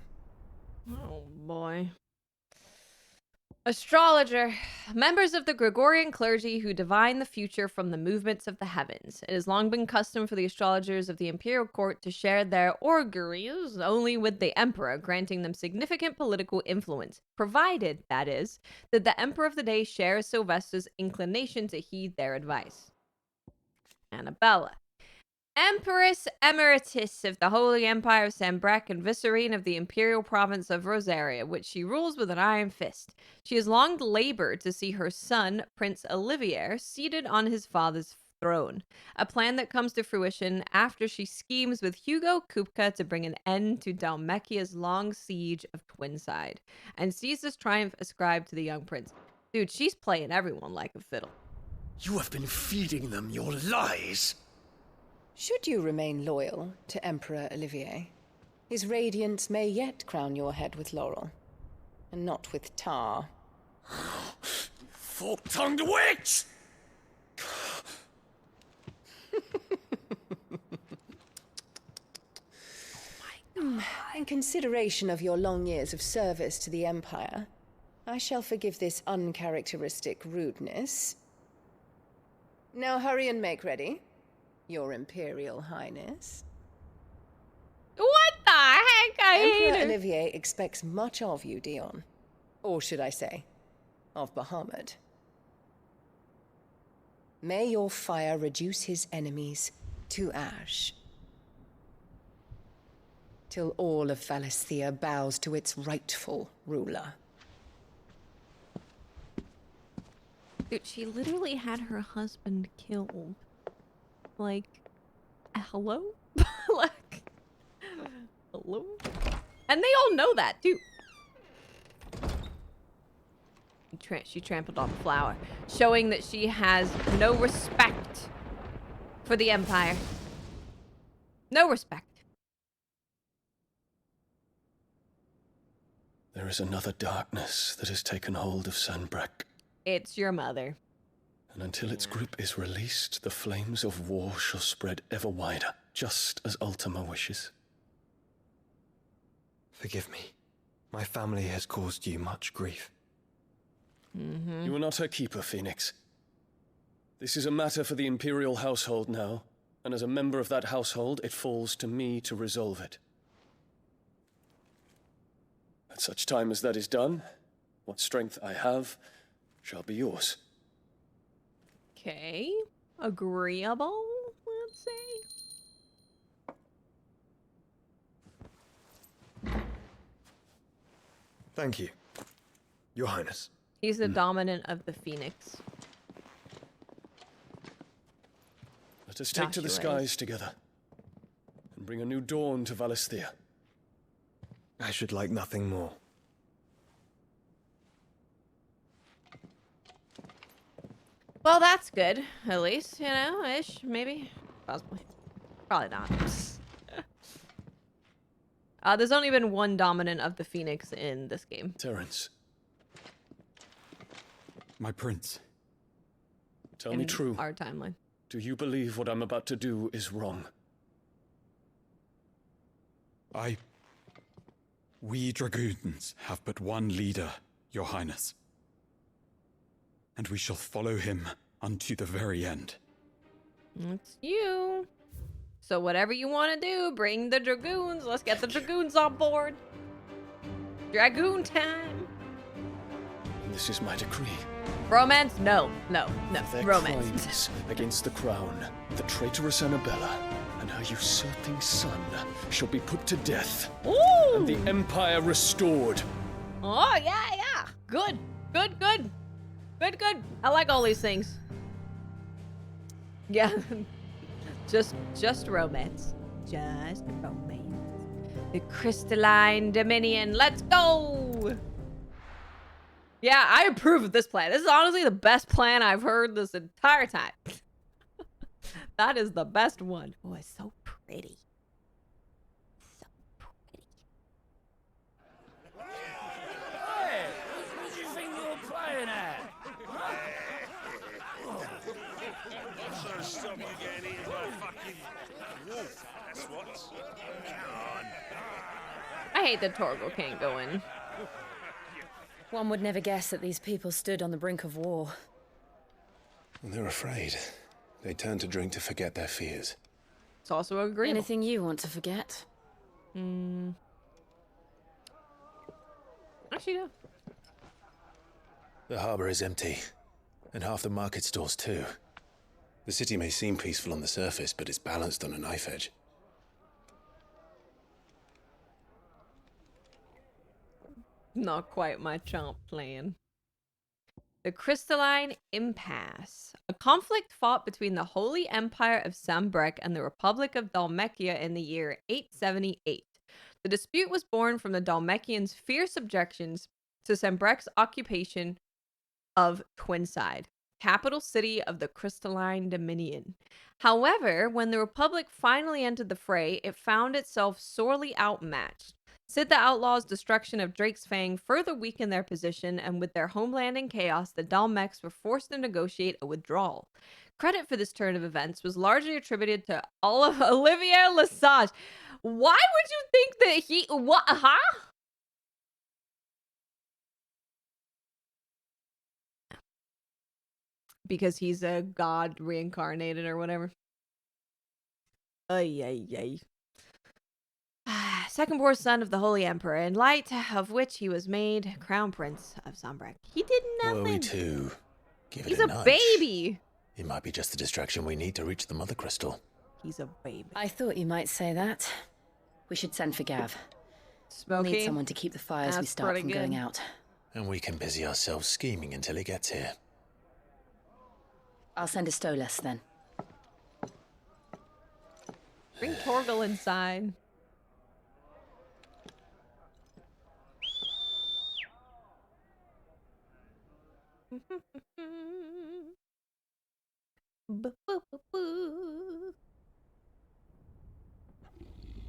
Oh boy. Astrologer. Members of the Gregorian clergy who divine the future from the movements of the heavens. It has long been custom for the astrologers of the imperial court to share their auguries only with the emperor, granting them significant political influence, provided, that is, that the emperor of the day shares Sylvester's inclination to heed their advice. Annabella. Empress Emeritus of the Holy Empire of Sanbreque and Vicereine of the Imperial Province of Rosaria, which she rules with an iron fist. She has long labored to see her son, Prince Olivier, seated on his father's throne, a plan that comes to fruition after she schemes with Hugo Kupka to bring an end to Dalmekia's long siege of Twinside, and sees this triumph ascribed to the young prince. Dude, she's playing everyone like a fiddle. You have been feeding them your lies. Should you remain loyal to Emperor Olivier, his radiance may yet crown your head with laurel, and not with tar. Fork-tongued witch! In consideration of your long years of service to the Empire, I shall forgive this uncharacteristic rudeness. Now hurry and make ready, Your Imperial Highness. What the heck? I hate Emperor it. Olivier expects much of you, Dion. Or should I say, of Bahamut. May your fire reduce his enemies to ash, till all of Valisthea bows to its rightful ruler. Dude, she literally had her husband killed. Like, hello? Like, hello? And they all know that, too. She trampled on the flower, showing that she has no respect for the Empire. No respect. There is another darkness that has taken hold of Sanbreque. It's your mother. And until its grip is released, the flames of war shall spread ever wider, just as Ultima wishes. Forgive me. My family has caused you much grief. You are not her keeper, Phoenix. This is a matter for the Imperial household now, and as a member of that household, it falls to me to resolve it. At such time as that is done, what strength I have shall be yours. Okay. Agreeable, let's say. Thank you, Your Highness. He's the dominant of the Phoenix. Let us take to the skies together and bring a new dawn to Valisthea. I should like nothing more. Well, that's good, at least, you know, ish, maybe. Possibly. Probably not. There's only been one dominant of the Phoenix in this game. Terence. My prince. Tell me true. Our timeline. Do you believe what I'm about to do is wrong? We dragoons have but one leader, Your Highness. And we shall follow him unto the very end. It's you. So whatever you want to do, bring the dragoons. Let's get the dragoons on board. Dragoon time. This is my decree. Romance? No. Their Romance. crimes against the crown, the traitorous Annabella, and her usurping son shall be put to death. Ooh. And the empire restored. Oh, yeah. Good. I like all these things. Yeah. Just romance. Just romance. The crystalline dominion. Let's go! Yeah, I approve of this plan. This is honestly the best plan I've heard this entire time. That is the best one. Oh, it's so pretty. So pretty. Hey, what do you think you're playing at? So stop you getting eaten by fucking wolf. That's what. Come on. I hate that Torgal can't go in. One would never guess that these people stood on the brink of war. They're afraid. They turn to drink to forget their fears. It's also agreeable. Anything you want to forget? Actually, no. The harbor is empty, and half the market stalls too. The city may seem peaceful on the surface, but it's balanced on a knife edge. Not quite my chomp plan. The Crystalline Impasse. A conflict fought between the Holy Empire of Sambrek and the Republic of Dhalmekia in the year 878. The dispute was born from the Dhalmekians' fierce objections to Sambrek's occupation of Twinside, capital city of the Crystalline Dominion. However, when the Republic finally entered the fray, it found itself sorely outmatched. Sid the Outlaw's destruction of Drake's Fang further weakened their position, and with their homeland in chaos, the Dhalmekians were forced to negotiate a withdrawal. Credit for this turn of events was largely attributed to Olivier Lesage. Why would you think that he... What? Huh? Because he's a god reincarnated or whatever. Ay. Second-born son of the Holy Emperor, in light of which he was made Crown Prince of Sambrek. He did nothing. Were we to give it He's a a nudge, baby. It might be just the distraction we need to reach the Mother Crystal. He's a baby. I thought you might say that. We should send for Gav. Smoky. We'll need someone to keep the fires we That's start pretty from good. going out. And we can busy ourselves scheming until he gets here. I'll send a Stolas then. Bring Torgal inside.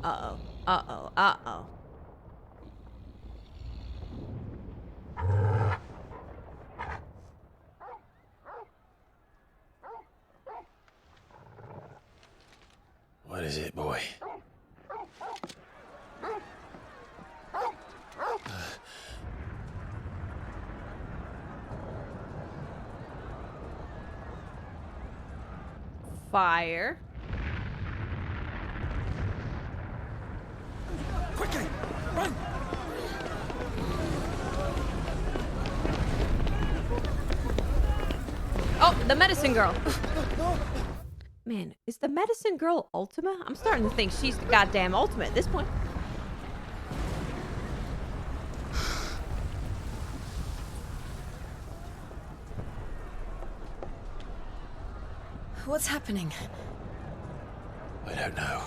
Uh-oh. What is it, boy? Fire. Quickly, run! Oh, the medicine girl. Man, is the medicine girl Ultima? I'm starting to think she's the goddamn Ultima at this point. What's happening? I don't know.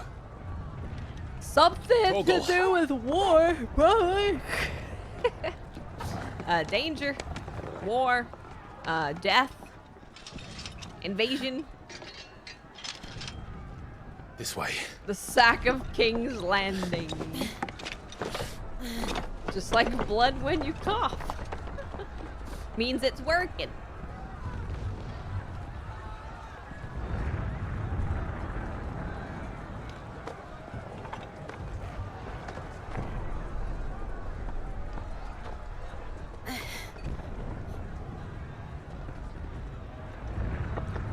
Something to do with war, probably. Danger, war, death, invasion. This way. The sack of King's Landing. Just like blood when you cough. Means it's working.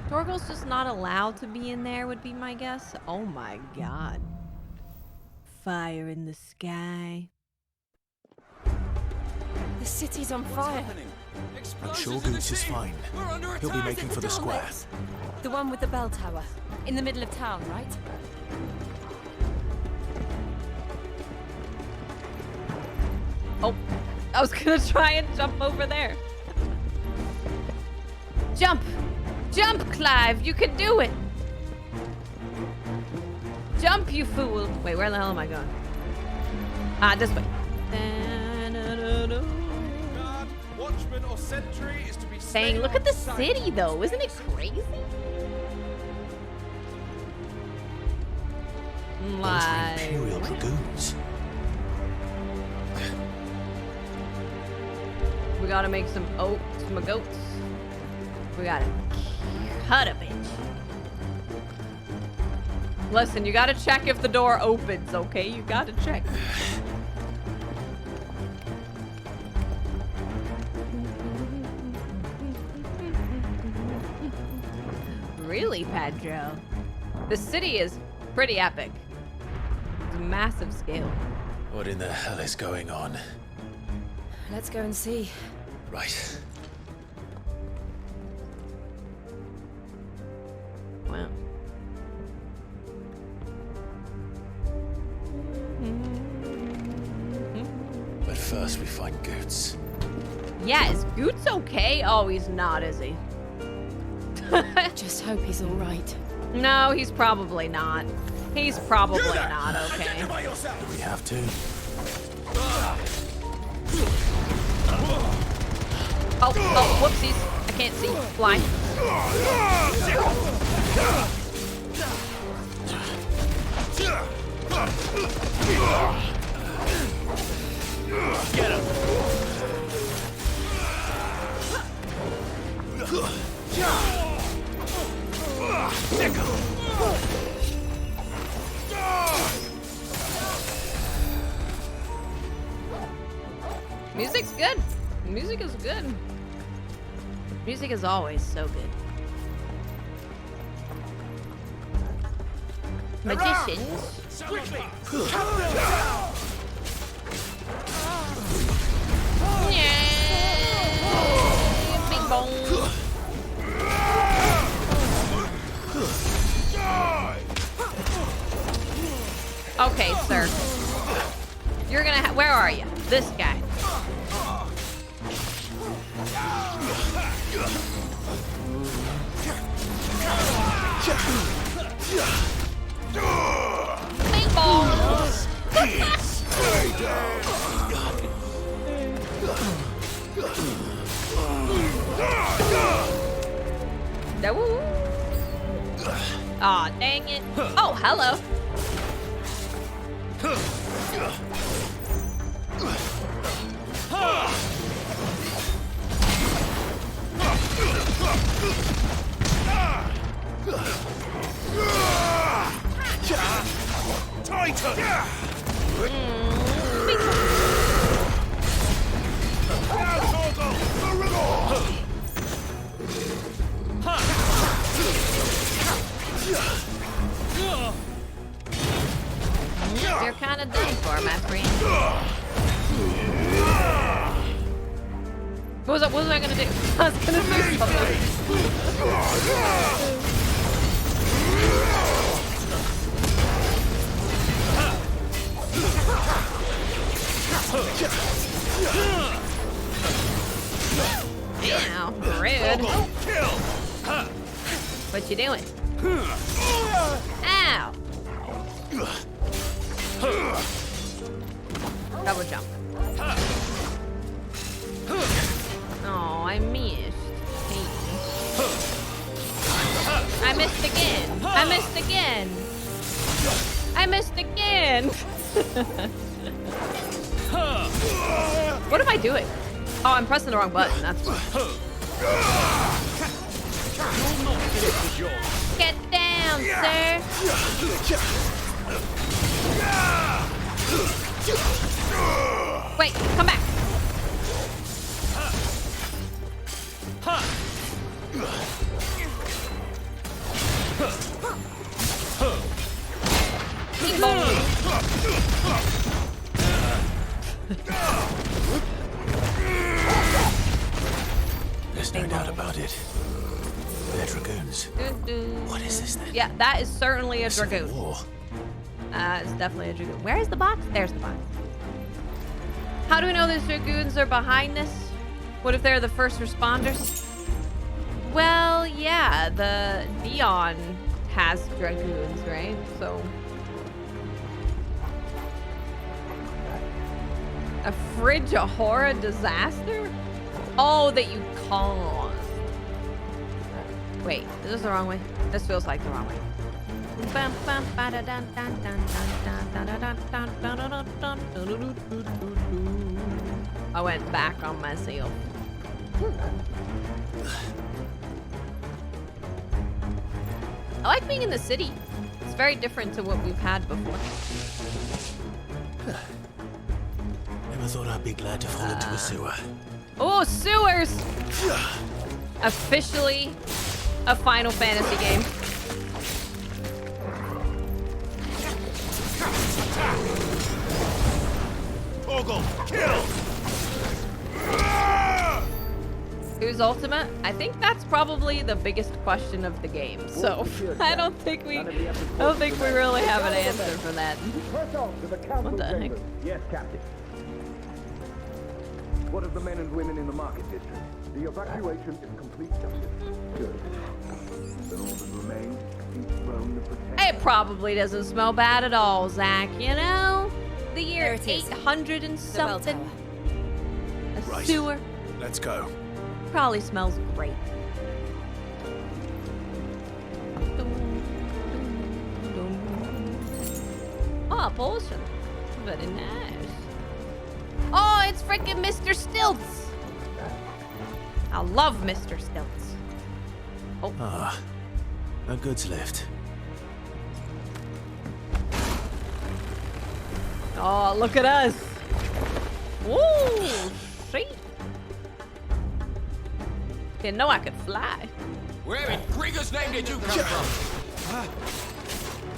Torgal's just not allowed to be in there, would be my guess. Oh my god. Fire in the sky. The city's on fire. I'm sure Goose is fine. He'll be making for the square. The one with the bell tower. In the middle of town, right? Oh, I was gonna try and jump over there. Jump! Jump, Clive! You can do it! Jump, you fool! Wait, where the hell am I going? Ah, this way. Watchman or sentry is to be Dang, look at the city, though. Isn't it crazy? Like... Imperial dragoons. We gotta make some oats, some goats. We gotta cut a bitch. Listen, you gotta check if the door opens, okay? You gotta check. Really, Pedro? The city is pretty epic. It's a massive scale. What in the hell is going on? Let's go and see. Right. Wow. But first we find Goots. Yeah, is Goots okay? Oh, he's not, is he? Just hope he's all right. No, he's probably not. He's probably not okay. Do we have to? Oh, whoopsies. I can't see. Blind. Get him! Music's good. Music is good. Music is always so good. Magicians. Quickly! Yeah. Big bone. Okay, sir. You're gonna where are you? This guy. Bing bong. Aw, dang it. Oh, hello. Titan! You're kind of done for, my friend. What was I gonna do? I was gonna do Damn, rude. What you doing? Ow! Double jump. Oh, I missed. I missed again. I missed again. I missed again. What am I doing? Oh, I'm pressing the wrong button. That's why. Get down, sir. Wait, come back. There's no doubt about it. They're dragoons. What is this then? Yeah, that is certainly a dragoon. It's definitely a dragoon. Where is the box? There's the box. How do we know these dragoons are behind this? What if they're the first responders? Well, yeah, the Dion has dragoons, right? So a fridge, a horror disaster? Oh, that you caused. Wait, is this the wrong way? This feels like the wrong way. I went back on myself. I like being in the city. It's very different to what we've had before. Never thought I'd be glad to fall into a sewer. Oh, sewers! Officially a Final Fantasy game. Torgal, kill! Who's ultimate? I think that's probably the biggest question of the game. So I don't think we really have an answer for that. What the heck? Yes, Captain. What of the men and women in the market district? The evacuation is complete, Justice. Good. Then all that remains is keep Rome to protect. It probably doesn't smell bad at all, Zach, you know? The year 800 and something. A sewer. Let's go. Probably smells great. Oh, potion. Very nice. Oh, it's freaking Mr. Stilts. I love Mr. Stilts. Oh. Ah, a goods lift. Oh, look at us. Woo, sweet. Didn't know I could fly. Where in Grieger's name did you come from?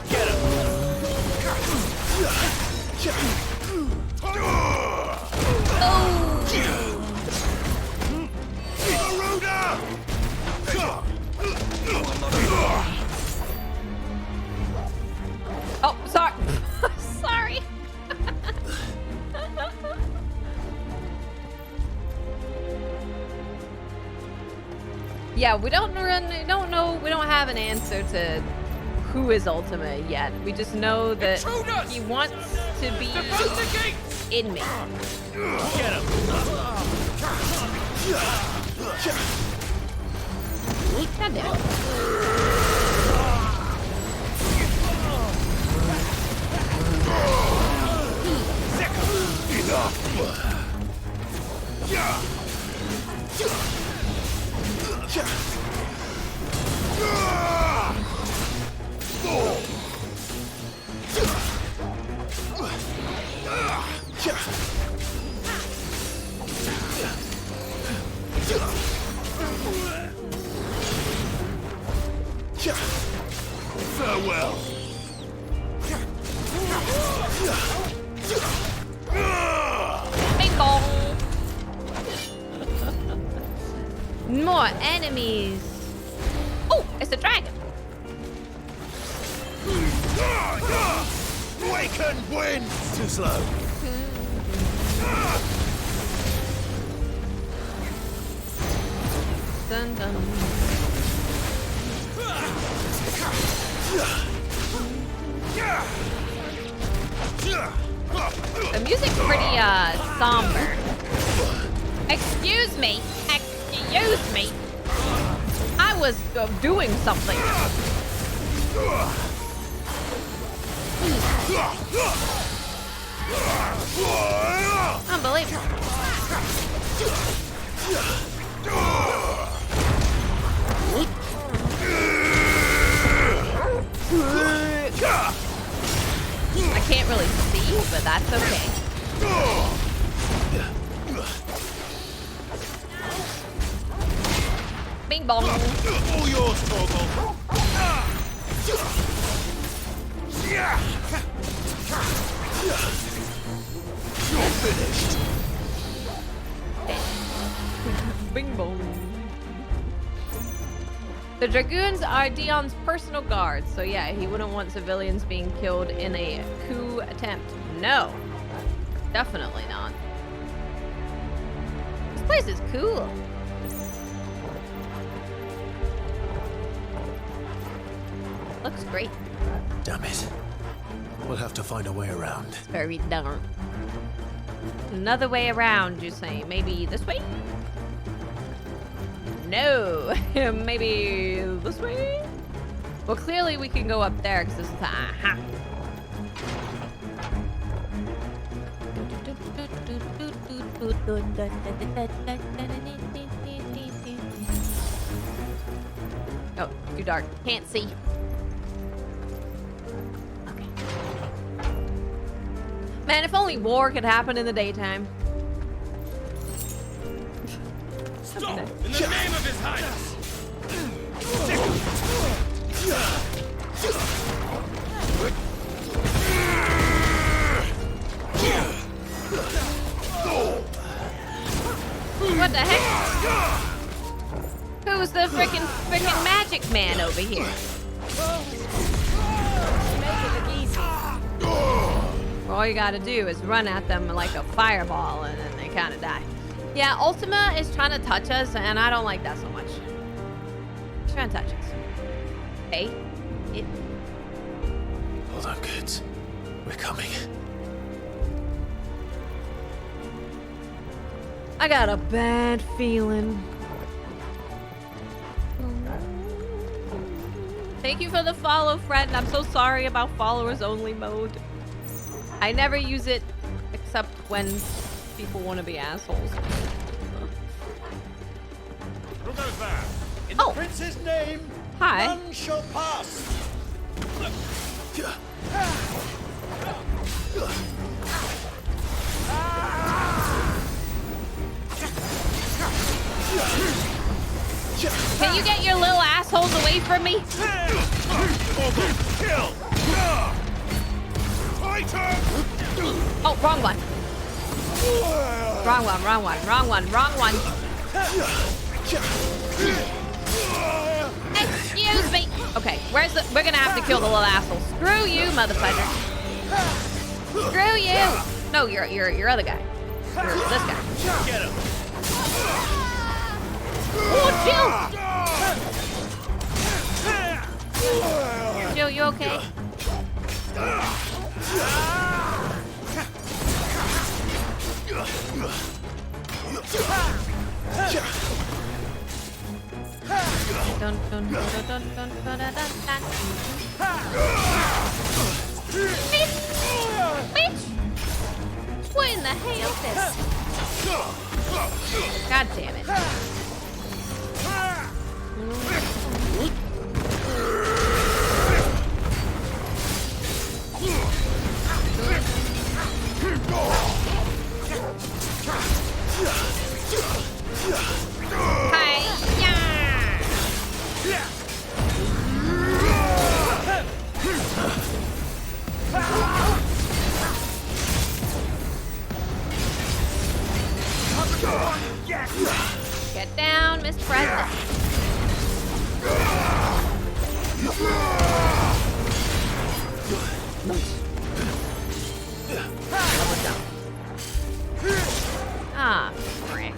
Get him! Oh, sorry. Sorry. Yeah, we don't know. We don't have an answer to who is ultimate yet. We just know that he wants to be in me. Get him! God damn it. Farewell. Bing bong. More enemies. Oh, it's a dragon. Waken wind! Too slow. Dun, dun. The music's pretty somber. Excuse me. Excuse me. I was doing something. Unbelievable. I can't really see, but that's okay. Bing bong. All yours, Torgal. You're finished. Bing bong. The Dragoons are Dion's personal guards, so yeah, he wouldn't want civilians being killed in a coup attempt. No. Definitely not. This place is cool. Looks great. Damn it. We'll have to find a way around. Very dark. Another way around, you say? Maybe this way? No. Maybe this way? Well, clearly we can go up there because this is the aha. Oh, too dark. Can't see. Okay. Man, if only war could happen in the daytime. Stop! In the name of His Highness! What the heck? Who's the frickin' magic man over here? All you gotta do is run at them like a fireball and then they kinda die. Yeah, Ultima is trying to touch us and I don't like that so much. She's trying to touch us. Hey, it. Hold on, kids. We're coming. I got a bad feeling. Thank you for the follow, friend. I'm so sorry about followers only mode. I never use it except when people want to be assholes. Who goes there? In the prince's name, Hi. none shall pass. Can you get your little assholes away from me? Kill! Oh, wrong one. Wrong one, wrong one, wrong one, wrong one. Excuse me. Okay, we're gonna have to kill the little asshole. Screw you, motherfucker. Screw you. No, your other guy. You're this guy. Get him. Oh, Jill. Jill, you okay? Dun, dun, dun, dun, dun, dun, dun, dun, dun. Bitch! What in the hell is this? God damn it. Get down, Mr. President. Ah, frick.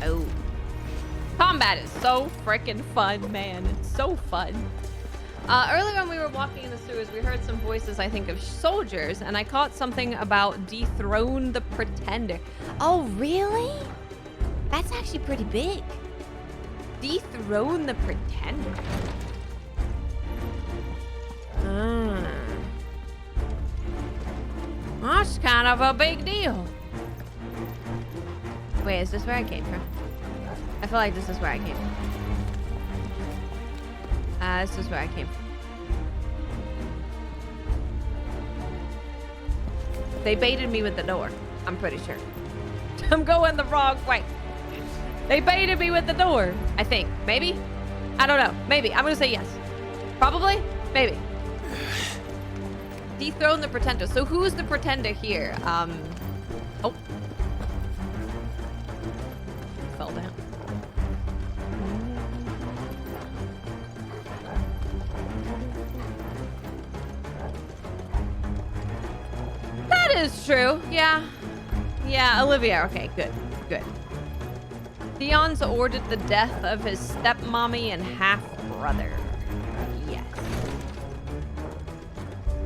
Oh. Combat is so freaking fun, man. It's so fun. Earlier when we were walking in the sewers, we heard some voices, I think, of soldiers, and I caught something about dethrone the pretender. Oh, really? That's actually pretty big. Dethrone the pretender. That's kind of a big deal. Wait, is this where I came from? I feel like this is where I came from. This is where I came from. They baited me with the door. I'm pretty sure. I'm going the wrong way. They baited me with the door. I think. Maybe? I don't know. Maybe. I'm gonna say yes. Probably? Maybe. Dethrone the pretender. So who's the pretender here? Oh. Fell down. That is true. Yeah. Yeah, Olivia. Okay, good. Good. Theon's ordered the death of his stepmommy and half-brother. Yes.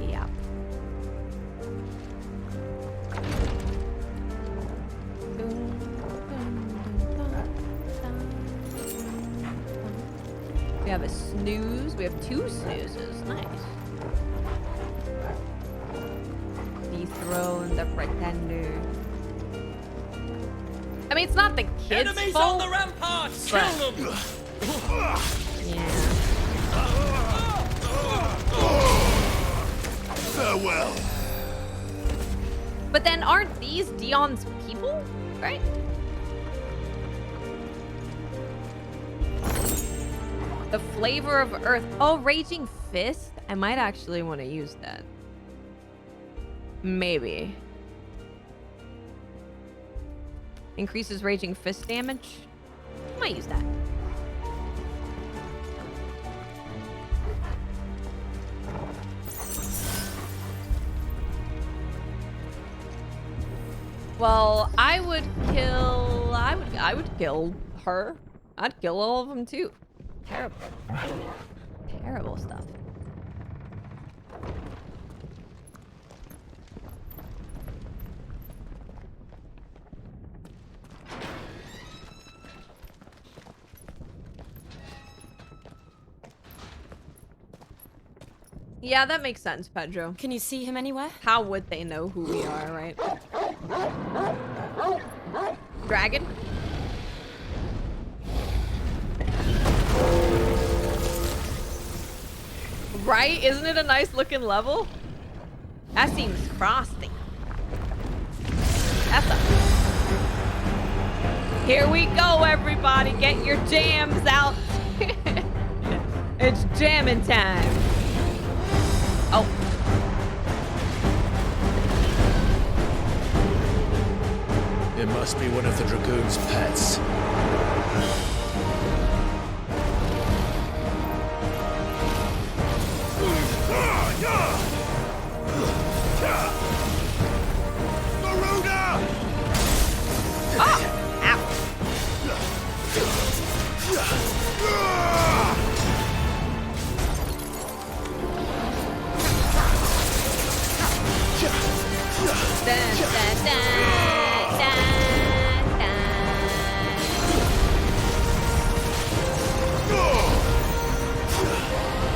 Yep. We have a snooze. We have 2 snoozes. Nice. Dethrone the pretender. I mean, it's not the kids' Enemies fault. on the ramparts! But... Kill them! Yeah. Farewell. But then aren't these Dion's people? Right? The flavor of earth. Oh, Raging Fist? I might actually want to use that. Maybe. Increases Raging Fist damage. Might use that. Well, I would kill her. I'd kill all of them too. Terrible. Terrible stuff. Yeah, that makes sense, Pedro. Can you see him anywhere? How would they know who we are, right? Dragon? Right? Isn't it a nice looking level? That seems frosty. That's a... Here we go, everybody. Get your jams out. It's jamming time. Oh. It must be one of the Dragoon's pets.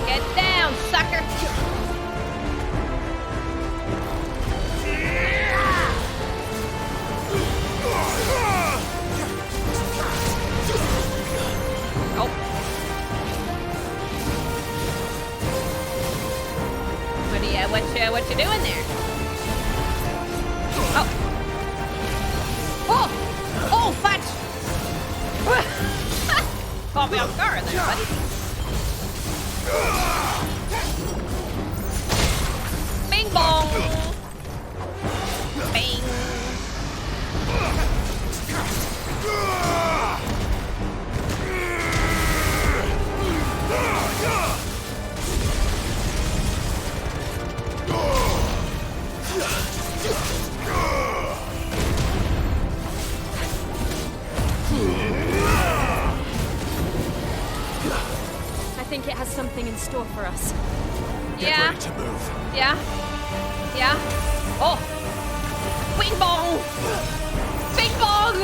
Get down, sucker! Oh. What you doing there? Oh. Oh! Oh, fudge! Caught me off guard there, buddy. Bing bong! Bing! think it has something in store for us. Get ready to move. Yeah. Yeah. Oh. Bing bong. Bing bong.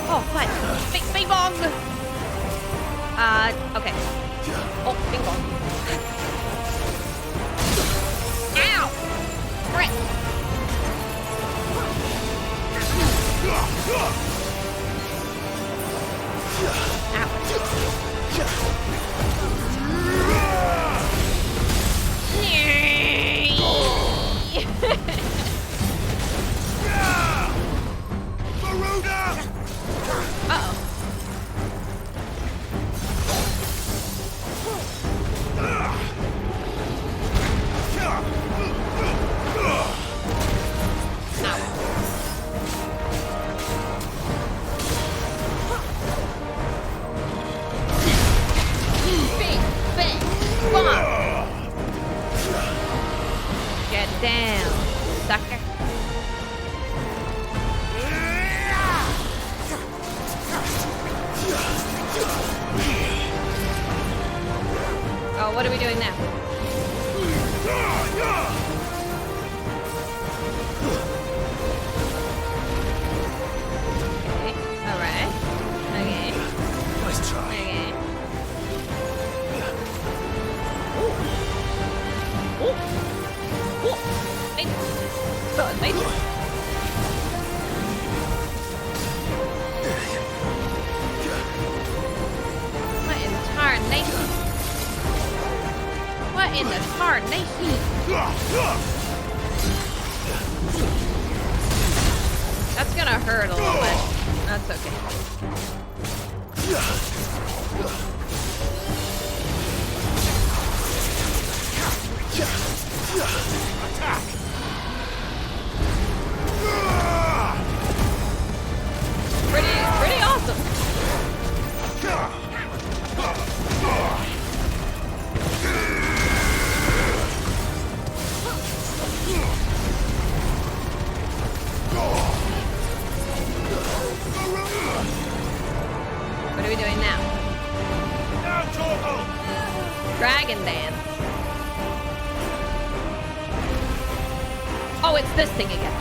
Oh, what? Bing bong. Okay. Oh, bing bong. Ow. Frick. Uh-oh. Get down, sucker. Oh, what are we doing now? Okay, alright. Okay. Nice try. Okay. What in tarnation? What in the tarnation? That's gonna hurt a little bit. That's okay. Attack! Pretty awesome. What are we doing now? Dragon dance. Oh, it's this thing again.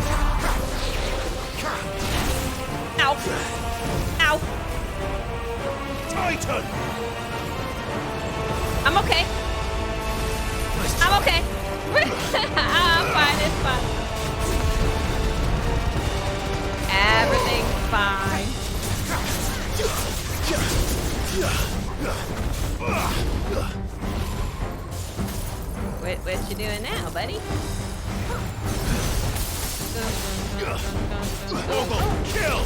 Ow. Ow. Titan! I'm okay. I'm okay. I'm fine, it's fine. Everything's fine. What you doing now, buddy? Kill!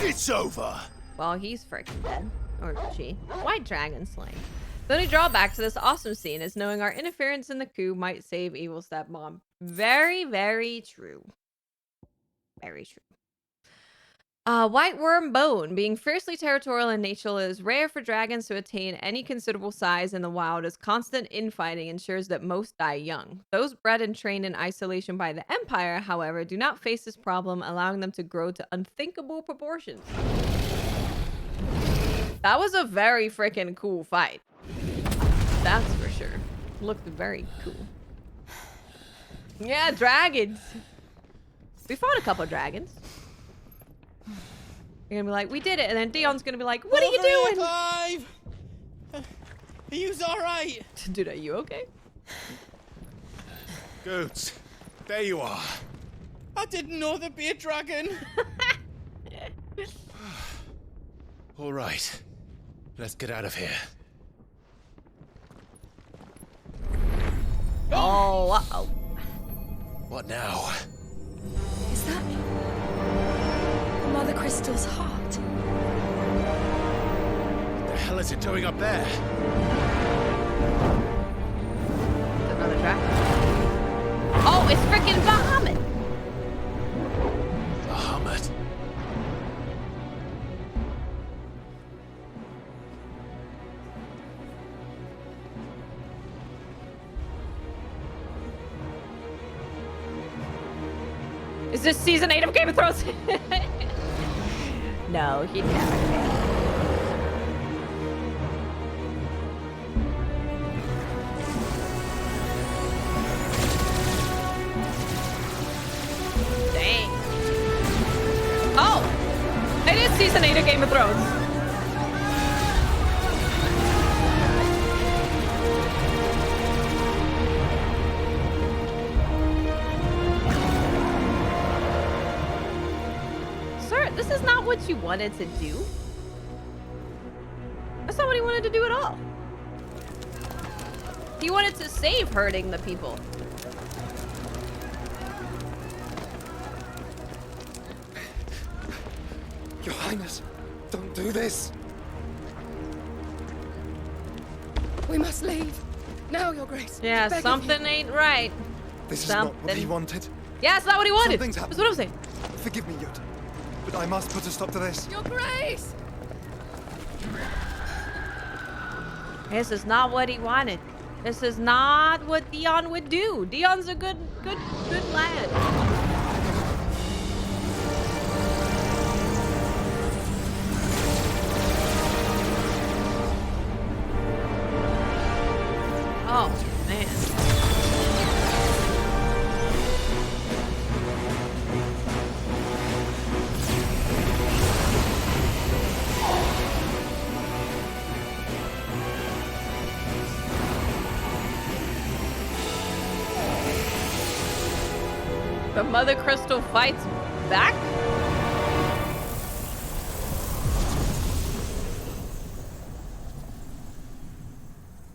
It's over. Well, he's freaking dead. Or she. White dragon slaying. The only drawback to this awesome scene is knowing our interference in the coup might save evil stepmom. Very, very true. Very true. White worm bone. Being fiercely territorial in nature is rare for dragons to attain any considerable size in the wild, as constant infighting ensures that most die young. Those bred and trained in isolation by the Empire, however, do not face this problem, allowing them to grow to unthinkable proportions. That was a very freaking cool fight. That's for sure. Looked very cool. Yeah, dragons. We fought a couple of dragons. You're gonna be like, we did it, and then Dion's gonna be like, what are you doing? Clive! Are you alright? Dude, are you okay? Goots, there you are. I didn't know there'd be a dragon. All right, let's get out of here. Oh, uh-oh. What now? Is that Mother Crystal's heart? What the hell is it doing up there? Another track. Oh, it's freaking Bahamut. Bahamut. Is this season 8 of Game of Thrones? No, he never can. Dang. Oh! It is season 8 of Game of Thrones. This is not what you wanted to do. That's not what he wanted to do at all. He wanted to save hurting the people. Your Highness, don't do this. We must leave. Now, Your Grace. Yeah, Beg of something you. ain't right. This is not what he wanted. Yeah, it's not what he wanted. Something's That's happened. what I'm saying. Forgive me, Yud, but I must put a stop to this. Your Grace! This is not what he wanted. This is not what Dion would do. Dion's a good lad. Oh, man. The Mother Crystal fights back?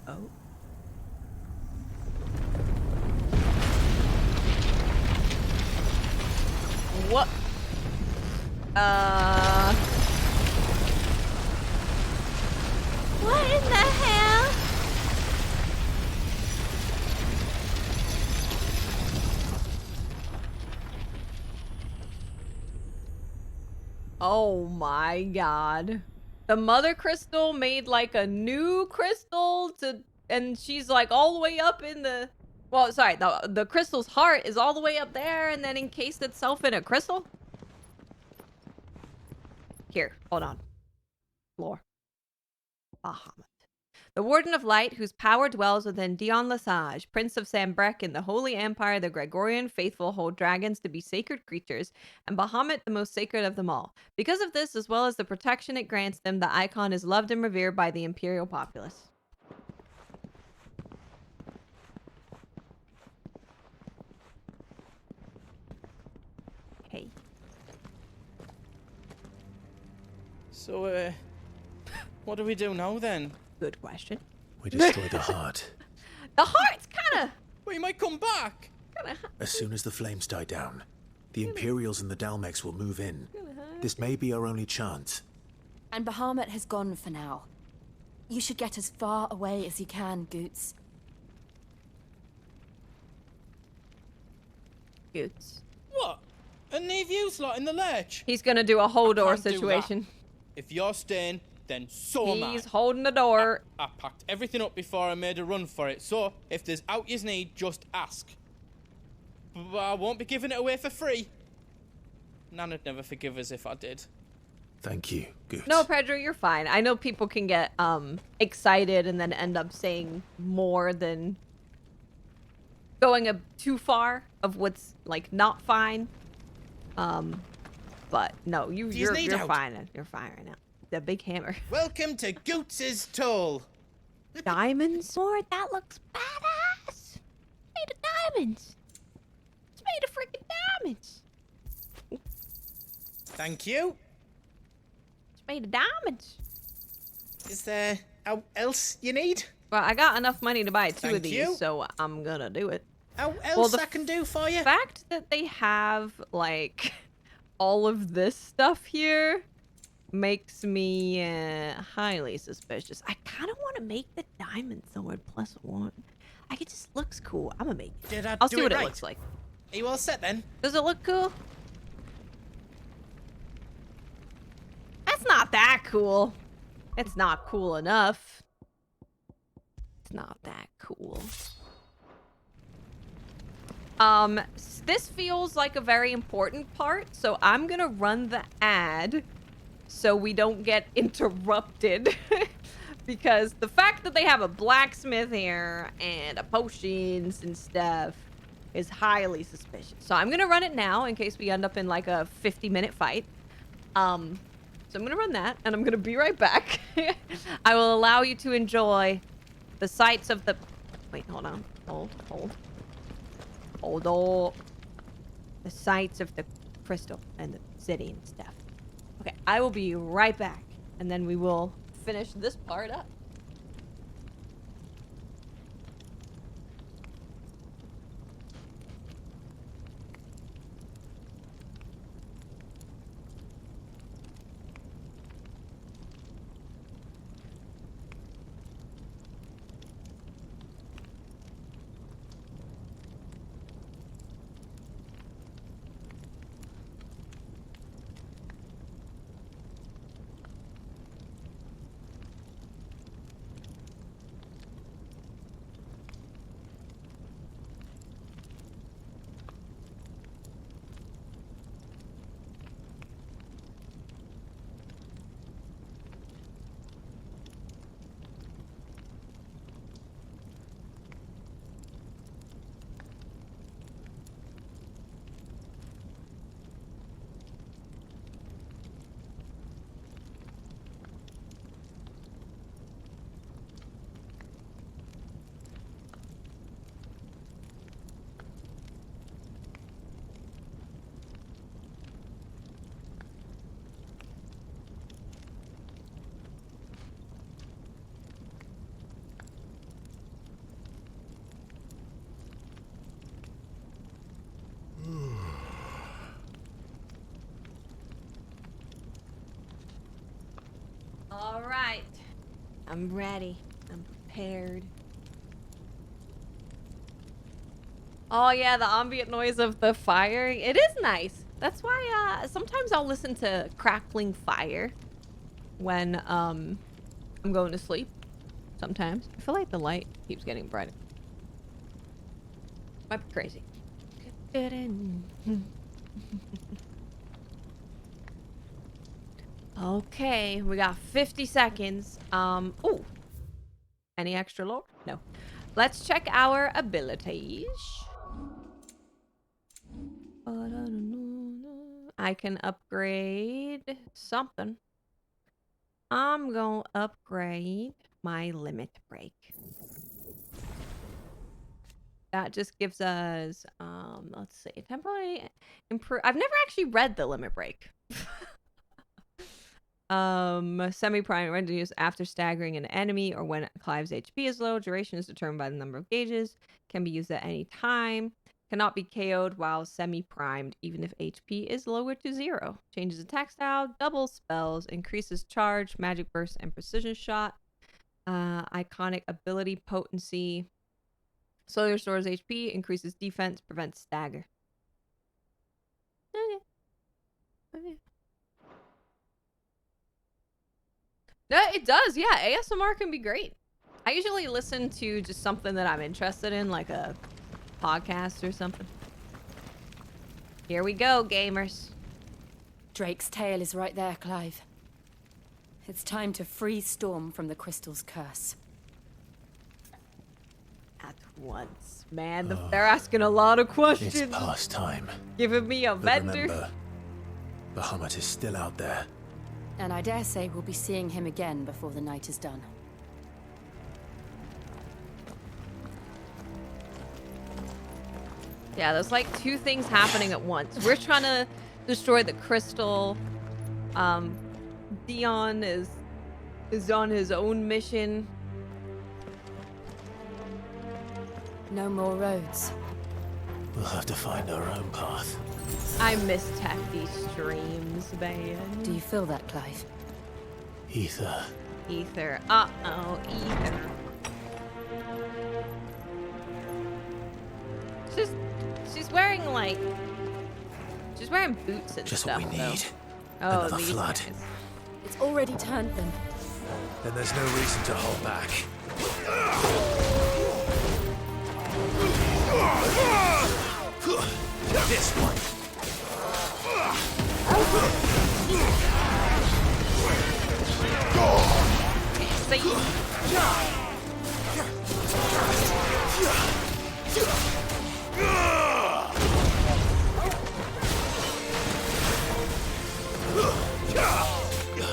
Oh. What? What in the hell? Oh my god. The Mother Crystal made like a new crystal and she's like all the way up in the, well, sorry, the crystal's heart is all the way up there and then encased itself in a crystal? Here, hold on. Floor. Bahamut. The Warden of Light, whose power dwells within Dion Lesage, Prince of Sambrec in the Holy Empire, the Gregorian faithful hold dragons to be sacred creatures, and Bahamut the most sacred of them all. Because of this, as well as the protection it grants them, the icon is loved and revered by the imperial populace. Hey. So, what do we do now then? Good question. We destroy the heart. The heart's kind of... Well, he might come back. As soon as the flames die down, the Imperials and the Dalmex will move in. This may be our only chance. And Bahamut has gone for now. You should get as far away as you can, Goots. Goots. What? And leave you lot in the lurch? He's gonna do a Hodor Can't do that. situation. If you're staying, then so am I. He's holding the door. I packed everything up before I made a run for it, so if there's out you need, just ask. But I won't be giving it away for free. Nana'd never forgive us if I did. Thank you, good. No, Pedro, you're fine. I know people can get excited and then end up saying more than going too far of what's like not fine. But no, you're fine. You're fine right now. The big hammer. Welcome to Goots's Toll. Diamond sword? That looks badass. It's made of diamonds. It's made of freaking diamonds. Thank you. It's made of diamonds. Is there else you need? Well, I got enough money to buy two of Thank these, you. so I'm gonna do it. How else I can do for you? The fact that they have, like, all of this stuff here makes me highly suspicious. I kind of want to make the diamond sword +1. It just looks cool. I'm gonna make it. I'll see what it looks like. Are you all set then? Does it look cool? That's not that cool. It's not cool enough. It's not that cool. This feels like a very important part, so I'm gonna run the ad so we don't get interrupted. Because the fact that they have a blacksmith here and a potions and stuff is highly suspicious. So I'm gonna run it now in case we end up in like a 50-minute fight. So I'm gonna run that and I'm gonna be right back. I will allow you to enjoy the sights of the... Wait, hold on. Hold on. The sights of the crystal and the city and stuff. Okay, I will be right back and then we will finish this part up. All right. I'm ready. I'm prepared. Oh yeah, the ambient noise of the fire. It is nice. That's why sometimes I'll listen to crackling fire when I'm going to sleep. Sometimes. I feel like the light keeps getting brighter. Might be crazy. Okay, we got 50 seconds. Ooh. Any extra lore? No. Let's check our abilities. I can upgrade something. I'm gonna upgrade my limit break. That just gives us, let's see, temporarily improve. I've never actually read the limit break. Semi-prime when to use after staggering an enemy or when Clive's HP is low. Duration is determined by the number of gauges. Can be used at any time. Cannot be KO'd while semi-primed, even if HP is lower to 0. Changes attack style, doubles spells, increases charge, magic burst, and precision shot. Iconic ability potency. Slowly restores HP, increases defense, prevents stagger. Okay. Yeah, it does. Yeah, ASMR can be great. I usually listen to just something that I'm interested in, like a podcast or something. Here we go, gamers. Drake's tail is right there, Clive. It's time to free Storm from the crystal's curse. At once. Man, they're asking a lot of questions. It's past time. Giving me a But vendor. remember, Bahamut is still out there. And I dare say we'll be seeing him again before the night is done. Yeah, there's like two things happening at once. We're trying to destroy the crystal. Dion is on his own mission. No more roads. We'll have to find our own path. I miss Tefty streams, man. Do you feel that, Clive? Ether. Ether. Uh-oh, ether. She's wearing like... She's wearing boots and Just stuff, what we need. though. Oh, Another these flood. guys. It's already turned them. Then there's no reason to hold back. This one.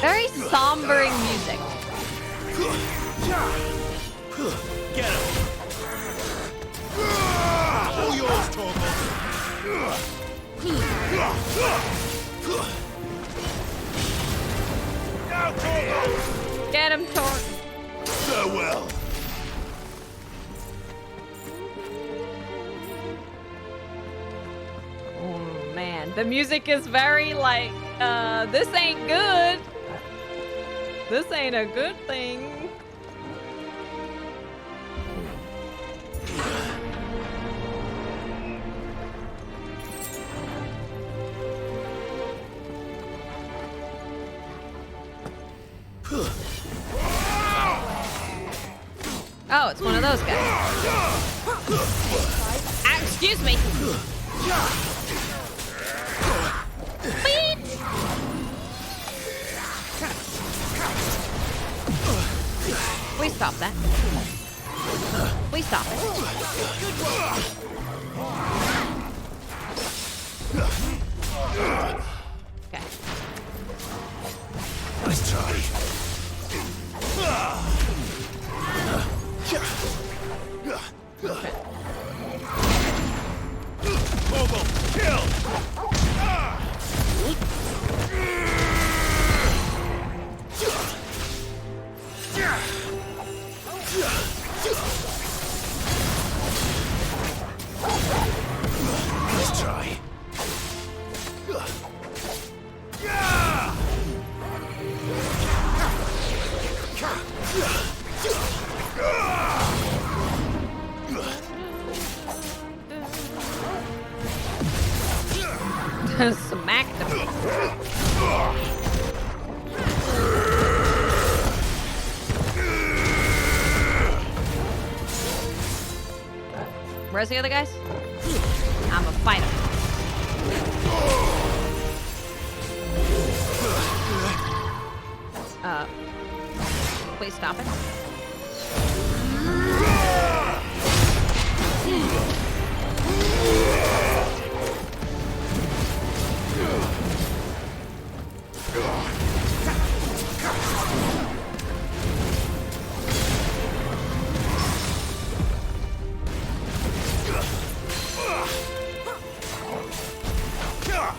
Very sombering music. Get him. All yours, Torgal. Get him, Torg. Farewell. Oh man, the music is very like, this ain't good. This ain't a good thing. Oh, it's one of those guys. Ah, excuse me. Beep. Please stop that. Please stop it. Okay. Nice try. Torgal, kill! Nice try. Smack them. Where's the other guys? I'm a fighter. Please stop it.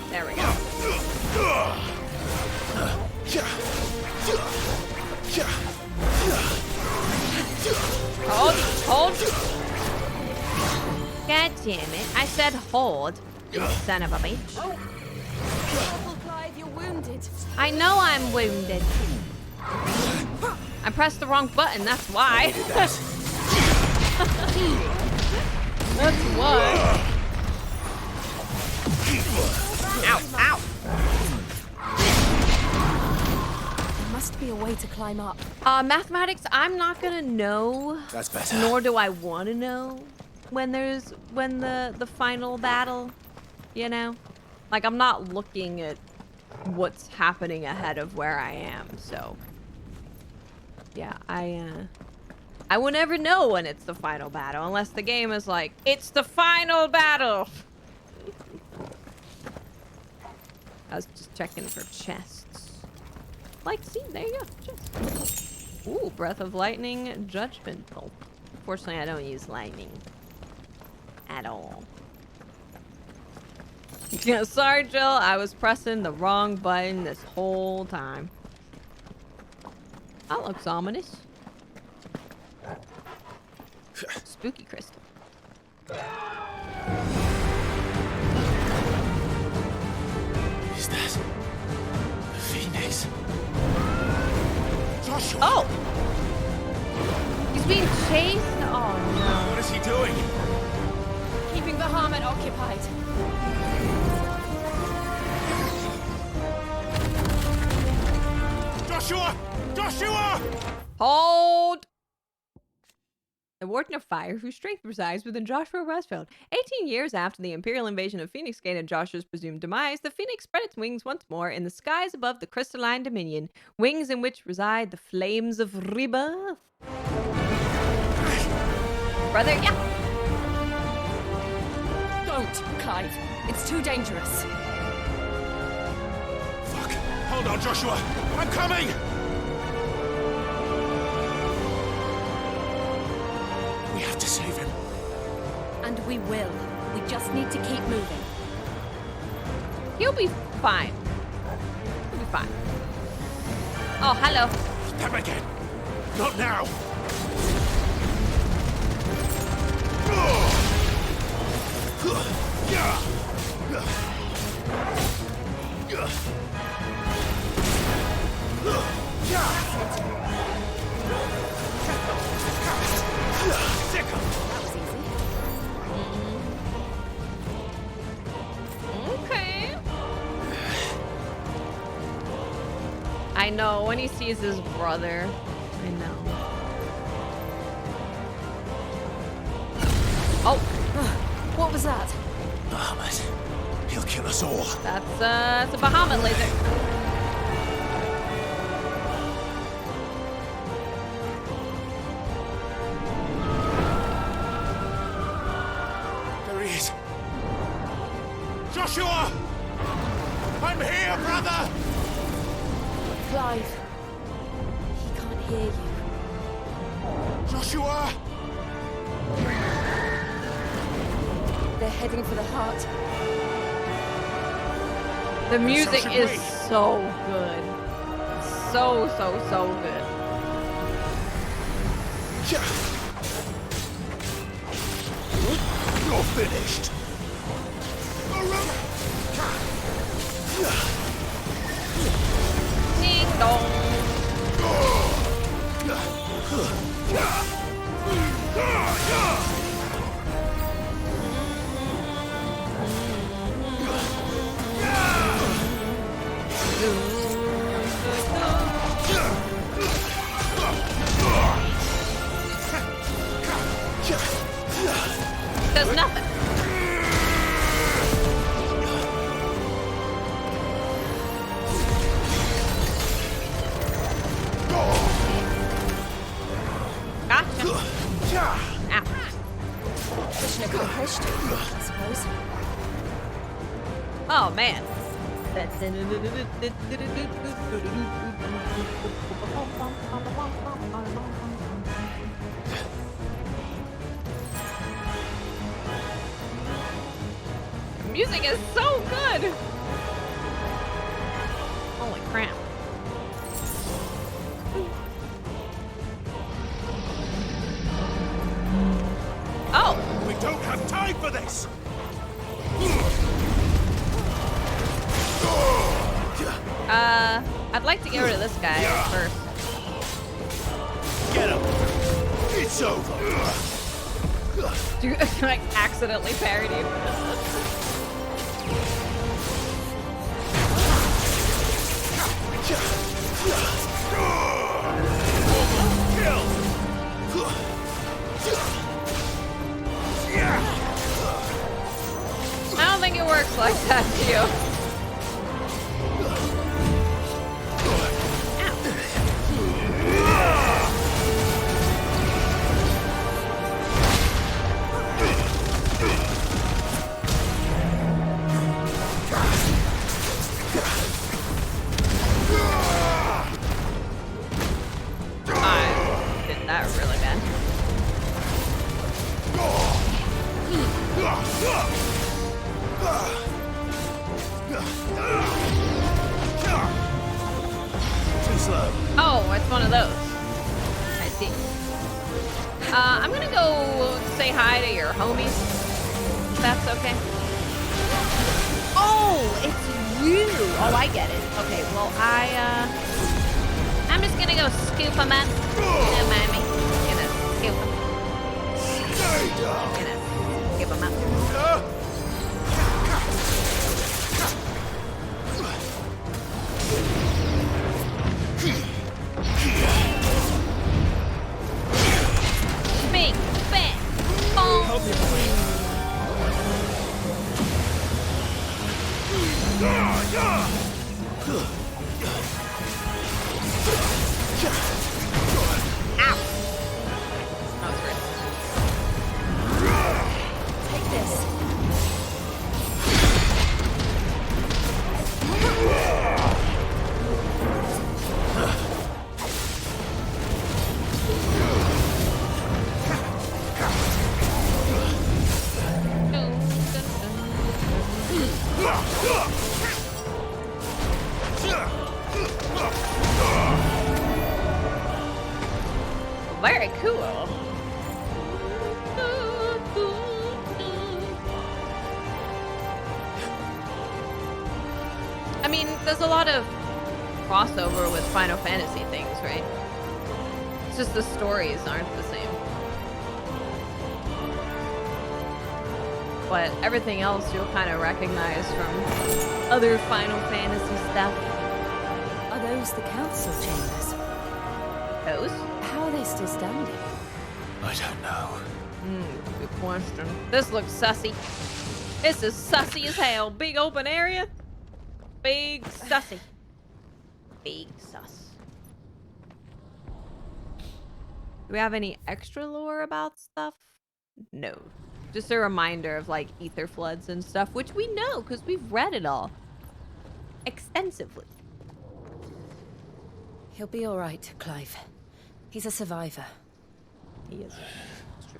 There we go. Hold. God damn it. I said hold. You son of a bitch. Oh. Clive, you're wounded. I know I'm wounded. I pressed the wrong button, that's why. That's why. Ow, ow. There must be a way to climb up. Mathematics, I'm not gonna know. That's better. Nor do I want to know when the final battle, you know? Like, I'm not looking at what's happening ahead of where I am, so. Yeah, I will never know when it's the final battle, unless the game is like, it's the final battle! I was just checking for chests. Like, see, there you go, chest. Ooh, Breath of Lightning, Judgmental. Fortunately, I don't use lightning. At all. Yeah, sorry, Jill, I was pressing the wrong button this whole time. That looks ominous. Spooky crystal. Joshua! Oh! He's being chased? Oh no. What is he doing? Keeping the Bahamut occupied. Joshua! Joshua! Hold! The Warden of Fire, whose strength resides within Joshua Westfield. 18 years after the Imperial invasion of Phoenix Gate and Joshua's presumed demise, the Phoenix spread its wings once more in the skies above the crystalline dominion, wings in which reside the flames of rebirth. Brother, yeah. Don't, Clive. It's too dangerous. Fuck. Hold on, Joshua. I'm coming! We have to save him. And we will. We just need to keep moving. He'll be fine. He'll be fine. Oh, hello. Them again. Not now. Okay. I know, when he sees his brother. I know. Oh! What was that? Bahamut. He'll kill us all. That's a Bahamut laser. There he is. Joshua! I'm here, brother! Clive. He can't hear you. Joshua! They're heading for the heart. The music is so good. So good. You're finished. Ding dong. Does nothing. Gotcha. Ow. Mission accomplished, I suppose. Oh man. Music is so good. Holy crap. Oh. We don't have time for this. I'd like to get rid of this guy first. Get him. It's over. Do like accidentally parody. I don't think it works like that to you. I did that really bad. Too slow. Oh, it's one of those. I see. I'm gonna go say hi to your homies. If that's okay. Oh, it's you. Oh, I get it. Okay, well, I'm just gonna go scoop him up. Don't mind me. Gonna scoop him. Gonna scoop him up. Big, fat, boom. Ow. That was great. Take this. Very cool. I mean, there's a lot of crossover with Final Fantasy things, right? It's just the stories aren't the same. But everything else you'll kind of recognize from other Final Fantasy stuff. Are those the council chambers? Those? How are they still standing? I don't know. Good question. This looks sussy. This is sussy as hell. Big open area. Big sussy. Big sus. Do we have any extra lore about stuff? No. Just a reminder of like ether floods and stuff, which we know because we've read it all extensively. He'll be all right, Clive. He's a survivor. He is. It's true.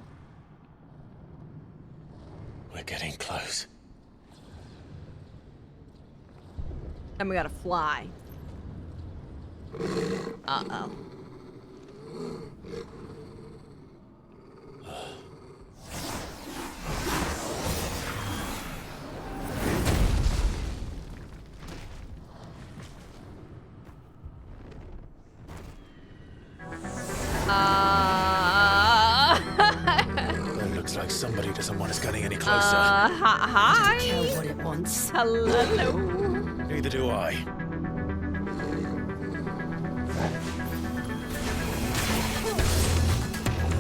We're getting close. And we gotta fly. Uh-oh. It looks like somebody doesn't want us getting any closer. Hi. Doesn't care what it wants. Hello. Neither do I.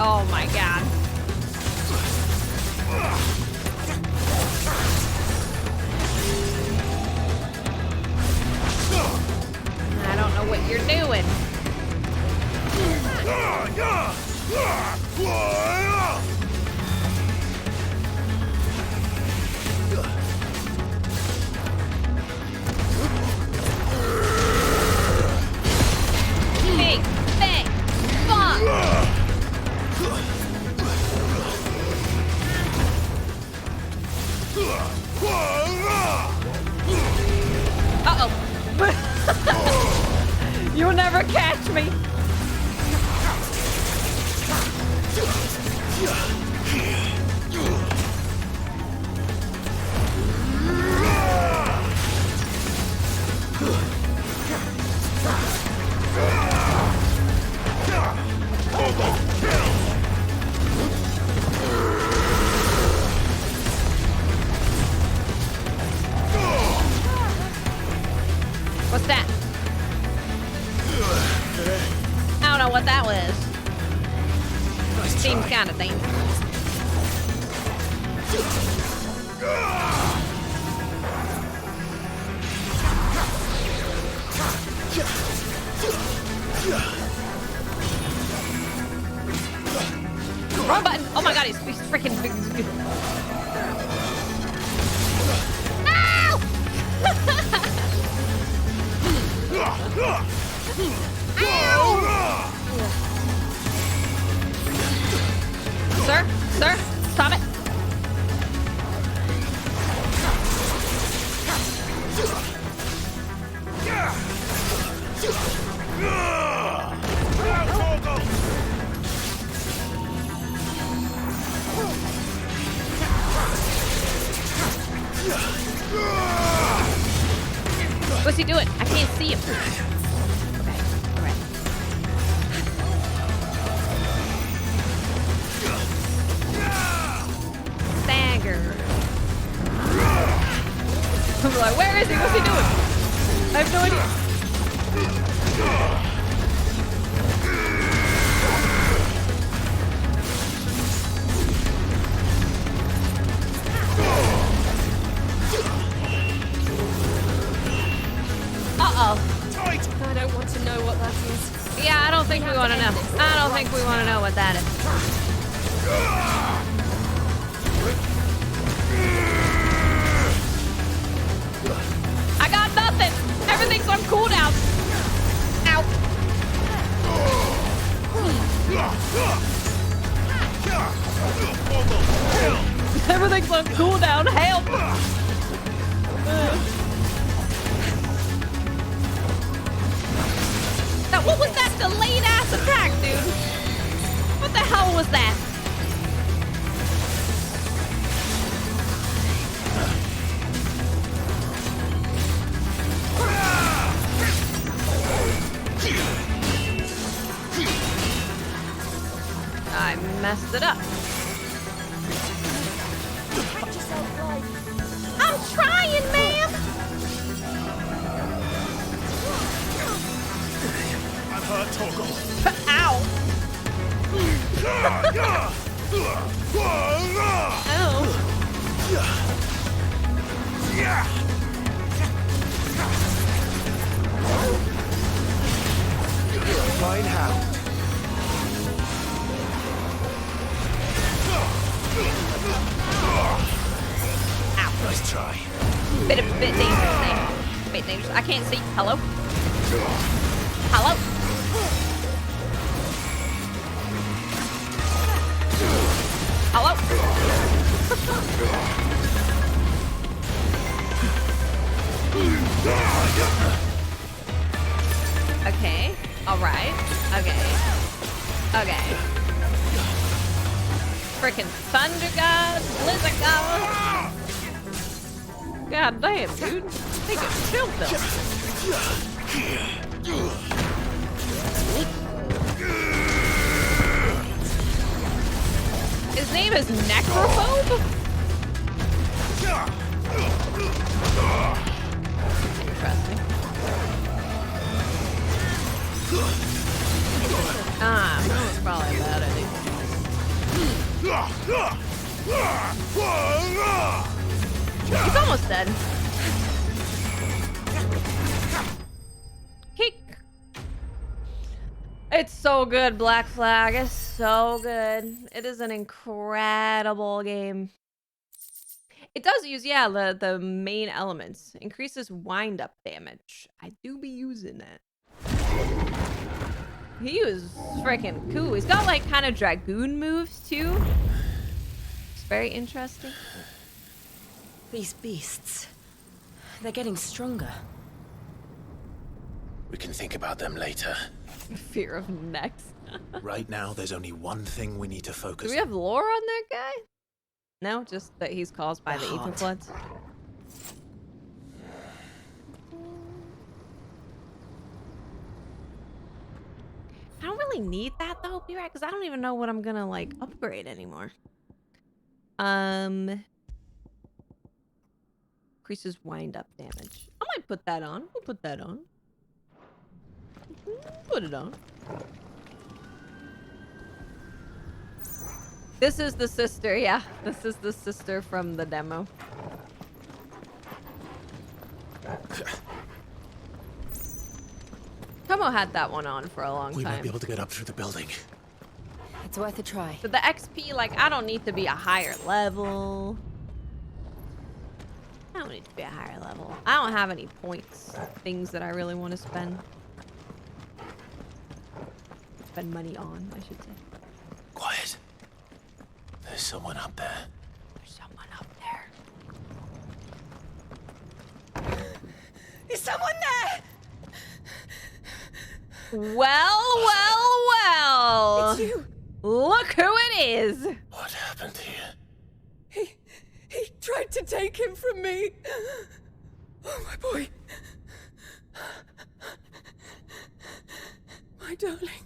Oh my god. I don't know what you're doing. Big, bang, fuck. Uh-oh. You'll never catch me. What's that? I don't know what that was. Seems kind of dangerous. Wrong button. Oh my god, he's freaking big. Ow! Ow! Sir? Sir? Stop it. What's he doing? I can't see him. Okay, alright. I'm like, where is he? What's he doing? I have no idea. Uh-oh. I don't want to know what that is. Yeah, I don't think we want to know. I don't think we want to know what that is. I got nothing. Everything's on cooldown. Ow. Everything's on cooldown. Help. Now, what was that delayed ass attack, dude? What the hell was that? I messed it up. I'm trying, ma'am. I'm hurt, Torgal. Ow. Fine how. Ow. Nice try. Bit dangerous there. Bit dangerous. I can't see. Hello? Hello? Hello? Okay. Alright. Okay. Okay. Frickin' Thunder God, Blizzard God. God damn, dude. They get chilled though. His name is Necrophobe? Interesting. That was probably a bad idea. He's almost dead. Kick. It's so good, Black Flag. It's so good. It is an incredible game. It does use, yeah, the main elements. Increases wind-up damage. I do be using that. He was freaking cool. He's got like kind of dragoon moves too. It's very interesting. These beasts, they're getting stronger. We can think about them later. Fear of necks. Right now, there's only one thing we need to focus Do we have lore on that guy? No, just that he's caused by the Ether Floods. I don't really need that though, B-Rat, because I don't even know what I'm gonna like upgrade anymore. Increases wind-up damage. I might put that on. We'll put that on. Put it on. This is the sister, yeah. This is the sister from the demo. Tomo had that one on for a long time. We might be able to get up through the building. It's worth a try. So the XP, like, I don't need to be a higher level. I don't need to be a higher level. I don't have any points. Things that I really want to spend. Spend money on, I should say. Quiet. There's someone up there. There's someone up there. Is someone there? Well, well, well. It's you. Look who it is. What happened here? He tried to take him from me. Oh, my boy. My darling.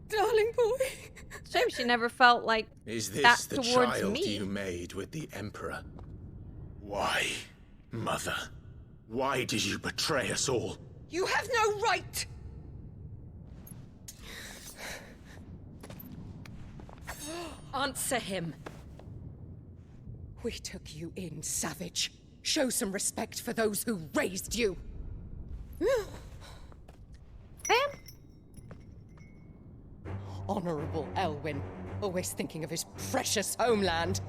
Darling boy. Shame she never felt like Is that this the towards child me. you made with the Emperor? Why, Mother? Why did you betray us all? You have no right! Answer him. We took you in, savage. Show some respect for those who raised you. Honorable Elwyn, always thinking of his precious homeland.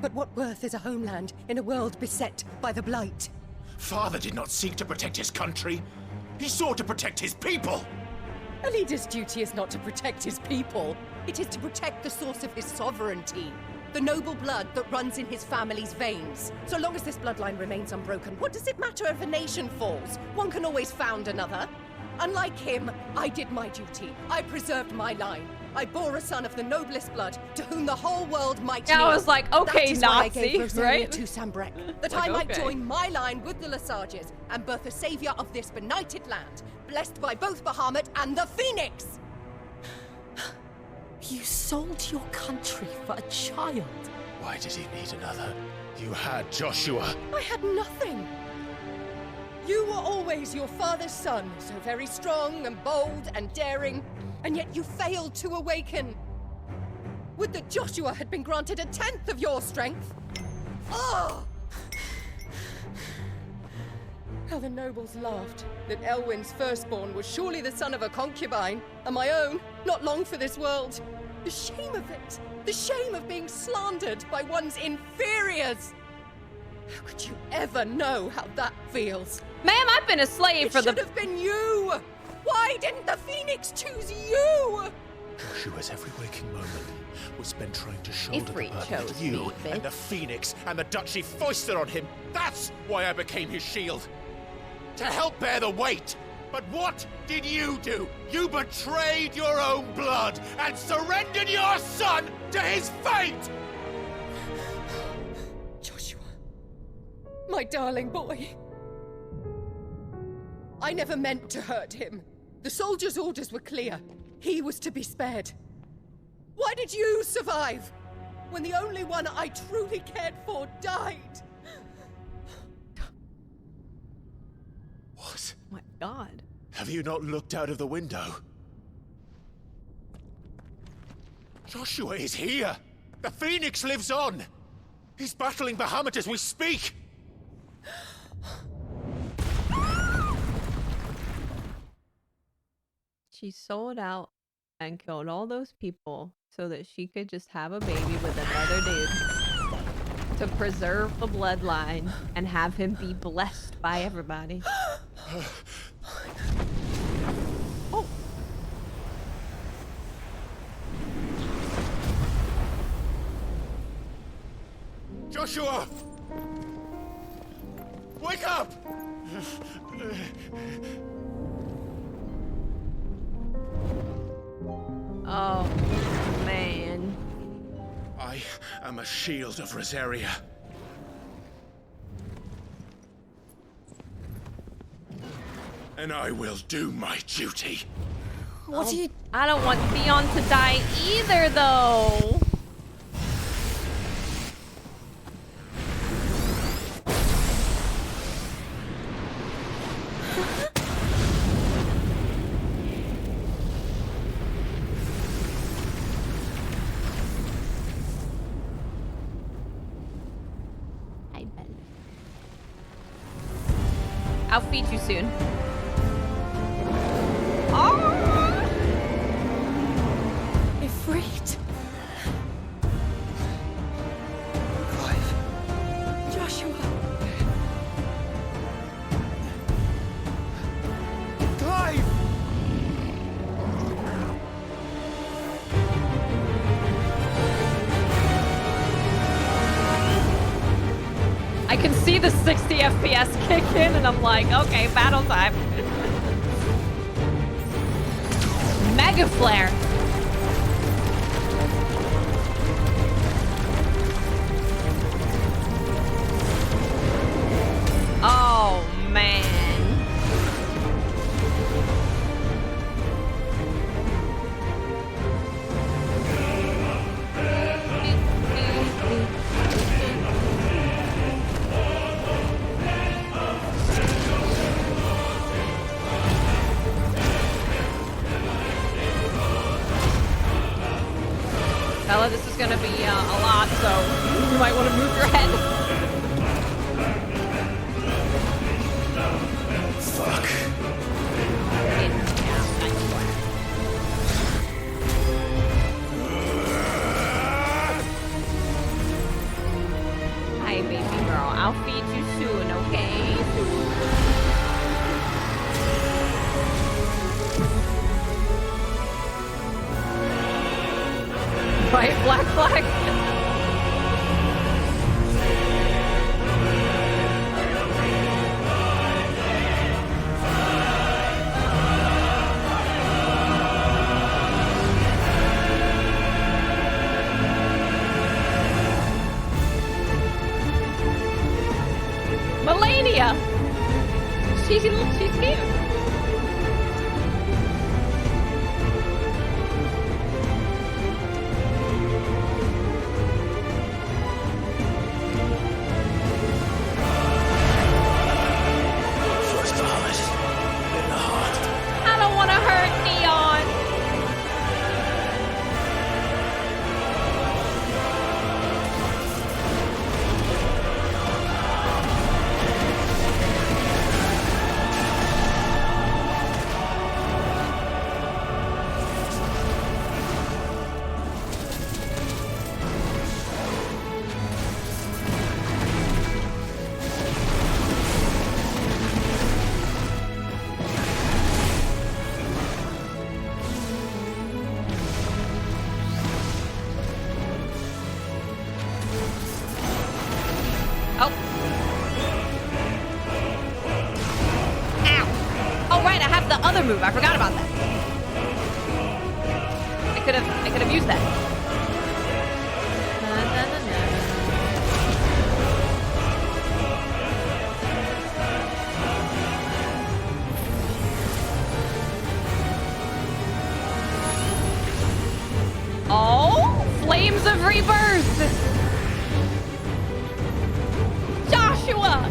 But what worth is a homeland in a world beset by the Blight? Father did not seek to protect his country. He sought to protect his people. A leader's duty is not to protect his people. It is to protect the source of his sovereignty. The noble blood that runs in his family's veins. So long as this bloodline remains unbroken, what does it matter if a nation falls? One can always found another. Unlike him, I did my duty. I preserved my line. I bore a son of the noblest blood, to whom the whole world might kneel. I was like, okay, that is why I Nazi, gave Rosaria right? to Sambrek, that Like, I might okay. join my line with the Lesages and birth a savior of this benighted land, blessed by both Bahamut and the Phoenix. You sold your country for a child. Why did he need another? You had Joshua. I had nothing. You were always your father's son, so very strong and bold and daring, and yet you failed to awaken. Would that Joshua had been granted 1/10 of your strength? Oh! How the nobles laughed that Elwyn's firstborn was surely the son of a concubine, and my own, not long for this world. The shame of it! The shame of being slandered by one's inferiors! How could you ever know how that feels? Ma'am, I've been a slave for the... It should have been you! Why didn't the Phoenix choose you? Joshua's every waking moment was spent trying to shoulder the Ifrit burden chose of you me, and bitch. the Phoenix and the duchy foisted on him. That's why I became his shield. To help bear the weight. But what did you do? You betrayed your own blood and surrendered your son to his fate! Joshua, my darling boy. I never meant to hurt him. The soldiers' orders were clear. He was to be spared. Why did you survive when the only one I truly cared for died? What? Oh my God. Have you not looked out of the window? Joshua is here! The Phoenix lives on! He's battling Bahamut as we speak! She sold out and killed all those people so that she could just have a baby with another dude. To preserve the bloodline and have him be blessed by everybody. Oh. Joshua! Wake up! Oh, man. I am a shield of Rosaria. And I will do my duty. What do you... I don't want Theon to die either, though. Hi, Ben. I'll feed you soon. Ifrit. Clive. Joshua. Clive! I can see the 60 FPS kick in, and I'm like, okay, battle time. Mega Flare. Oh, man. gonna be a lot, so you might want to move your head. Fuck. Hi, baby girl. I'll feed you soon, okay? Right, black flag? Melania! She's cute. First Bahamut. In the heart. I don't want to hurt Dion. Oh. Ow. Oh, right, I have the other move. I forgot about that. I could have used that. Na, na, na, na. Oh, flames of rebirth. Joshua!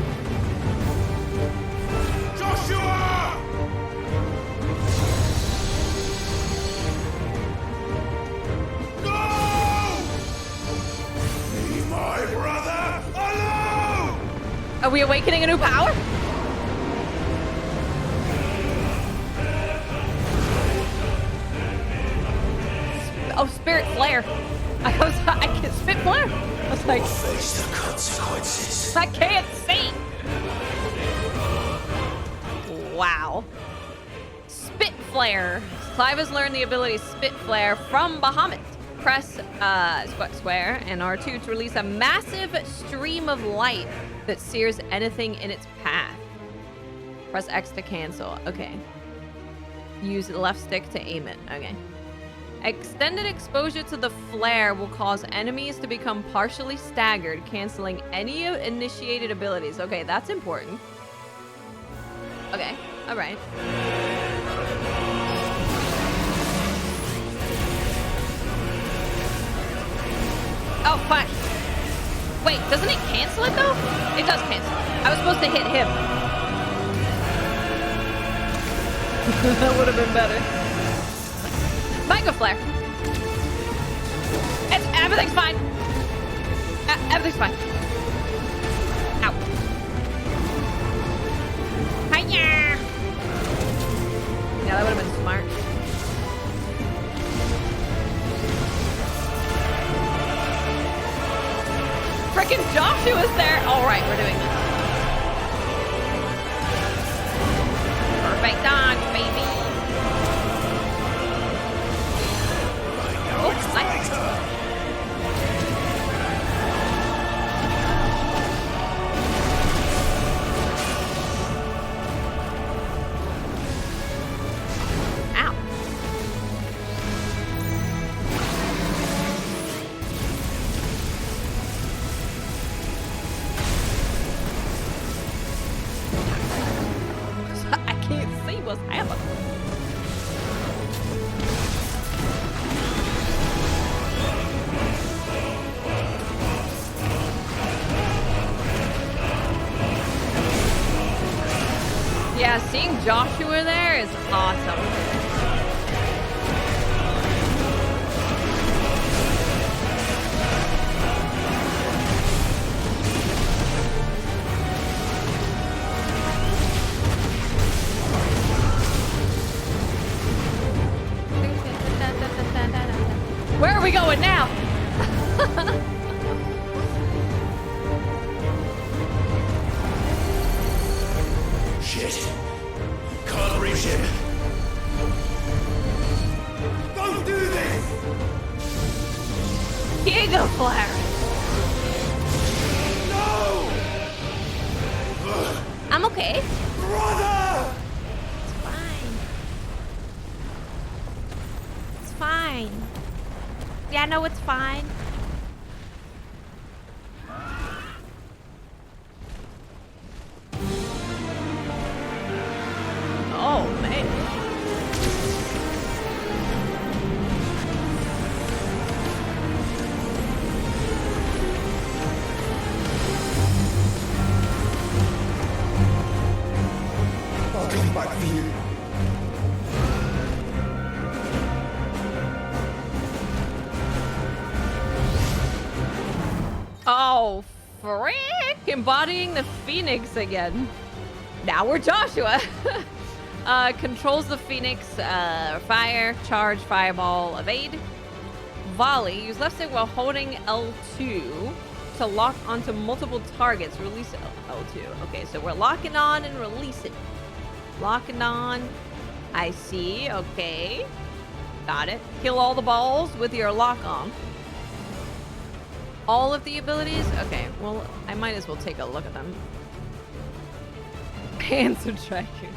Joshua! No! Leave my brother alone! Are we awakening a new power? Oh, Spirit Flare. I can Spit Flare. I was like, Face the consequences. I can't see. Wow. Spit Flare. Clive has learned the ability Spit Flare from Bahamut. Press square and R2 to release a massive stream of light that sears anything in its path. Press X to cancel. Okay. Use the left stick to aim it. Okay. Extended exposure to the flare will cause enemies to become partially staggered, canceling any initiated abilities. Okay, that's important. Okay, all right. Oh, fuck. Wait, doesn't it cancel it, though? It does cancel. I was supposed to hit him. That would have been better. Mega Flare. Everything's fine. Everything's fine. Ow. Hiya! Yeah, that would have been smart. Frickin' Joshua's there. All right, we're doing this. Perfect dodge, baby. Oh, nice. Ow. I can't see what's happening. Yeah, seeing Joshua there is awesome. Shit. Can't reach him. Don't do this! Ego Flare. No! I'm okay. Brother! It's fine. It's fine. Yeah, no, it's fine. Oh, man. I'll come back for you. Oh, frick! Embodying the Phoenix again. Now we're Joshua. Controls the Phoenix, fire, charge, fireball, evade, volley. Use left stick while holding L2 to lock onto multiple targets. Release L2. Okay, so we're locking on and releasing. Locking on. I see. Okay. Got it. Kill all the balls with your lock on. All of the abilities? Okay, well, I might as well take a look at them. Hands of Dragon.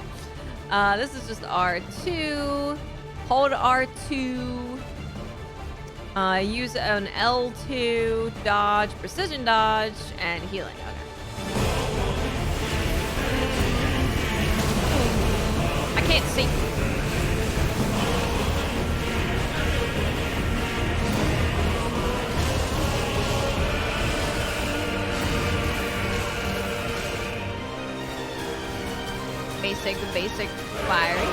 This is just R2. Hold R2. Use an L2, dodge, precision dodge, and healing. Okay. I can't see. Basic firing.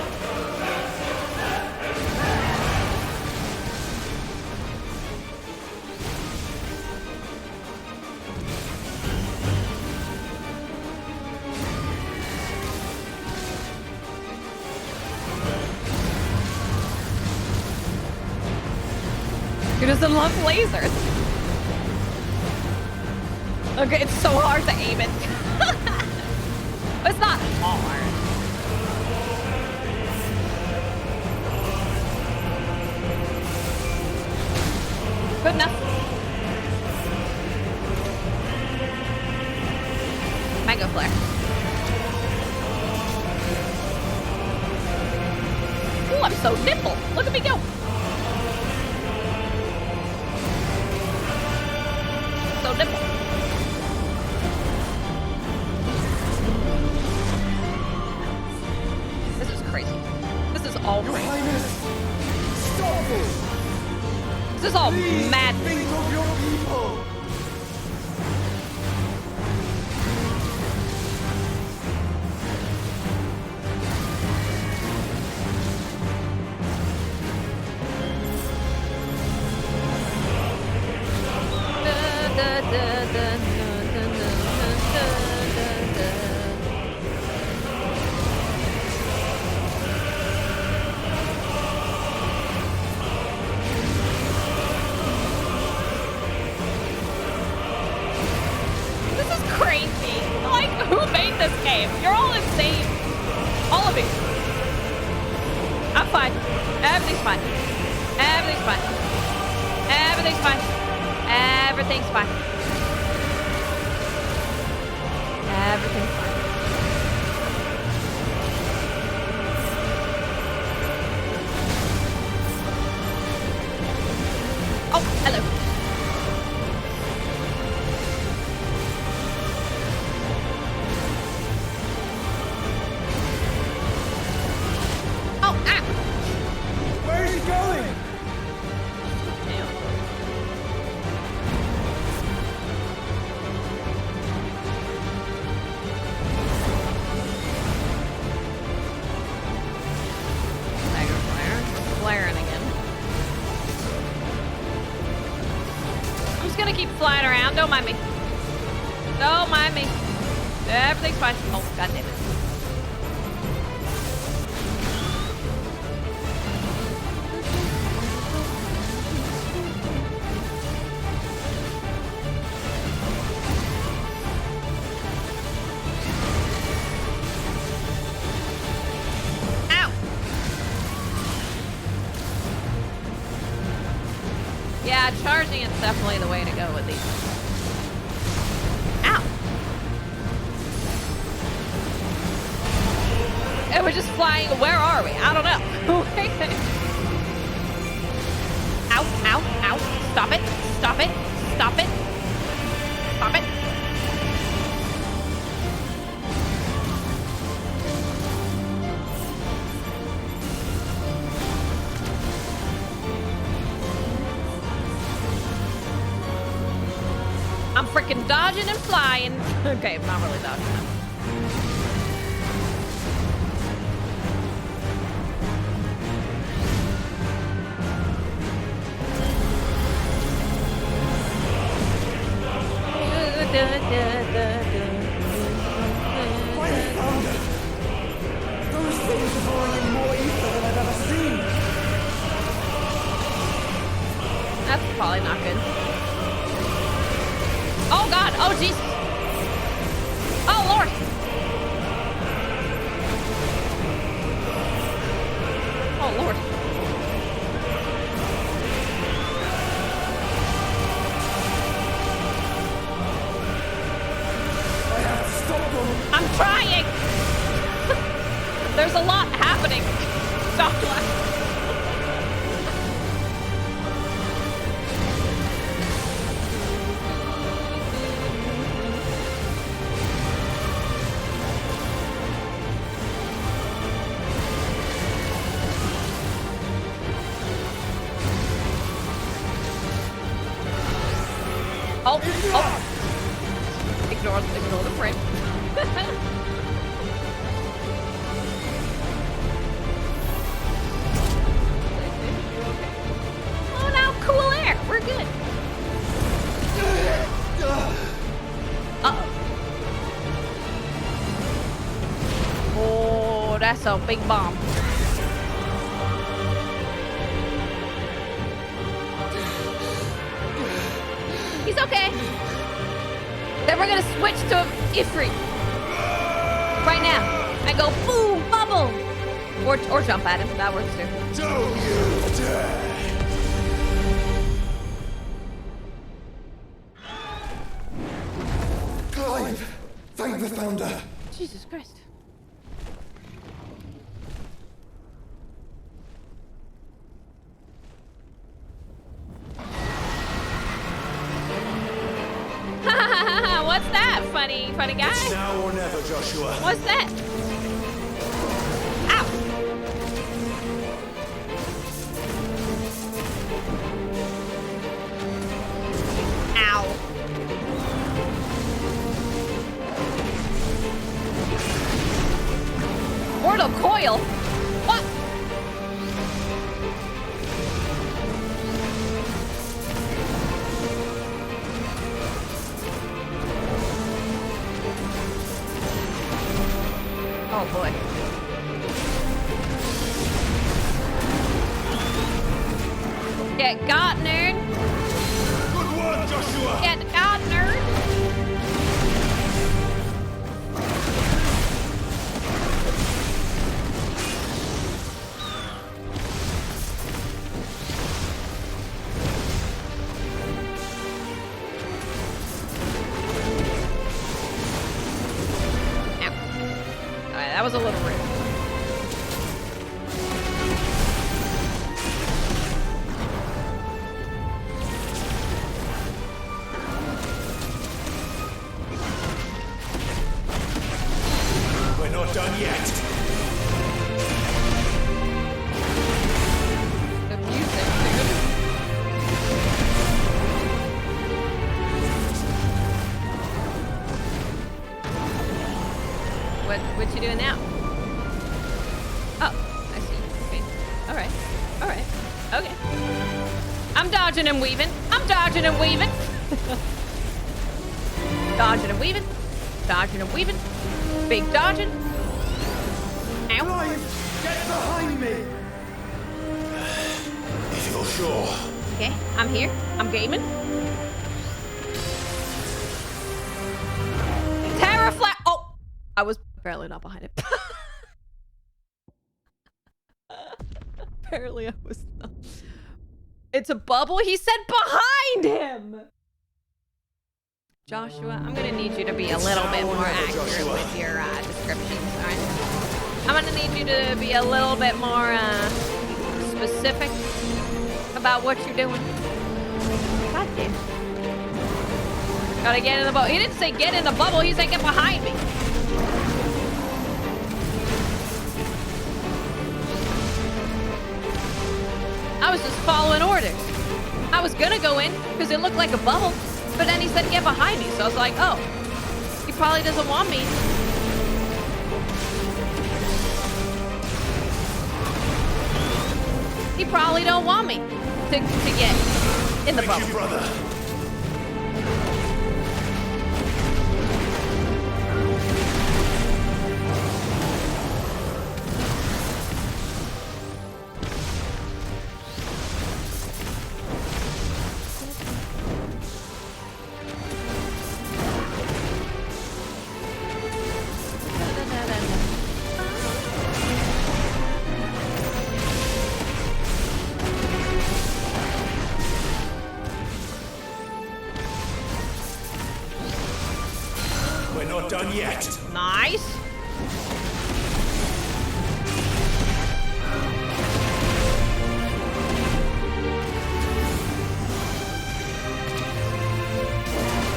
Who doesn't love lasers? Okay, it's so hard to aim it. It's not hard. Good enough. Mega Flare. Ooh, I'm so nimble. Look at me go. So nimble. This is crazy. This is all Your crazy. Highness, stop this! This is all mad. Think of your people! This is crazy. Like, who made this game? You're all insane. All of you. I'm fine. Everything's fine. Everything's fine. Everything's fine. Everything's fine. Everything's fine. Oh, hello. Oh, ah! Where are you going? Tiger Flare. Flaring again. I'm just gonna keep flying around. Don't mind me. Don't mind me. Everything's fine. Oh, god damn it. dodging is definitely the way to go with these. Ow! And we're just flying. Where are we? I don't know. Ow, ow, ow. Stop it. Stop it. Stop it. Stop it. I'm freaking dodging and flying. Okay, I'm not really dodging them. Those things are blowing in more ether than I've ever seen. That's probably not good. Oh God! Oh Jesus! Oh Lord! Oh Lord! I have to stop them. I'm trying! There's a lot happening. Stop laughing. Oh, oh. Ignore the frame. Oh, now cool air. We're good. Uh-oh. Oh, that's a big bomb. He's okay. Then we're gonna switch to Ifrit. Right now. And go boom, bubble. Or jump at him. That works too. Don't you dare! Clive! Thank the Founder! Jesus Christ. What's that, funny guy? It's now or never, Joshua. What's that? Ow! Ow. Mortal coil? What? Oh boy. Get got, nerd. Good work, Joshua. Get got, nerd. That was a little rude. We're not done yet. The music, dude. What you doing now? Oh, I see. Okay. Alright. Alright. Okay. I'm dodging and weaving. I'm dodging and weaving. Dodging and weaving. Dodging and weaving. Big dodging. Ow. Clive, get behind me! If you're sure. Okay, I'm here. I'm gaming. Terra flat. Oh, I was apparently not behind it. Apparently I was not. It's a bubble? He said behind him! Joshua, I'm gonna need you to be a little bit more accurate with your descriptions, alright? I'm gonna need you to be a little bit more specific about what you're doing. God damn. Gotta get in the bubble. He didn't say get in the bubble, he said get behind me. I was just following orders. I was gonna go in because it looked like a bubble, but then he said get behind me, so I was like, oh, he probably doesn't want me. He probably don't want me to get in the bubble. Thank you, brother. We're not done yet. Nice.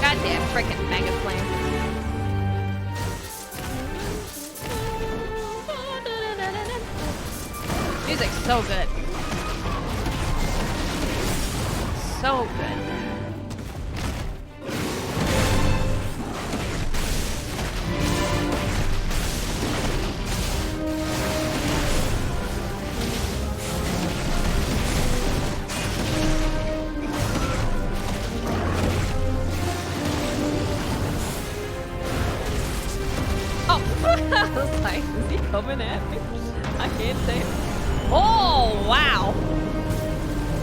Goddamn frickin' mega flame. Music's so good. So good. I was like, is he coming at me? I can't say. Oh, wow.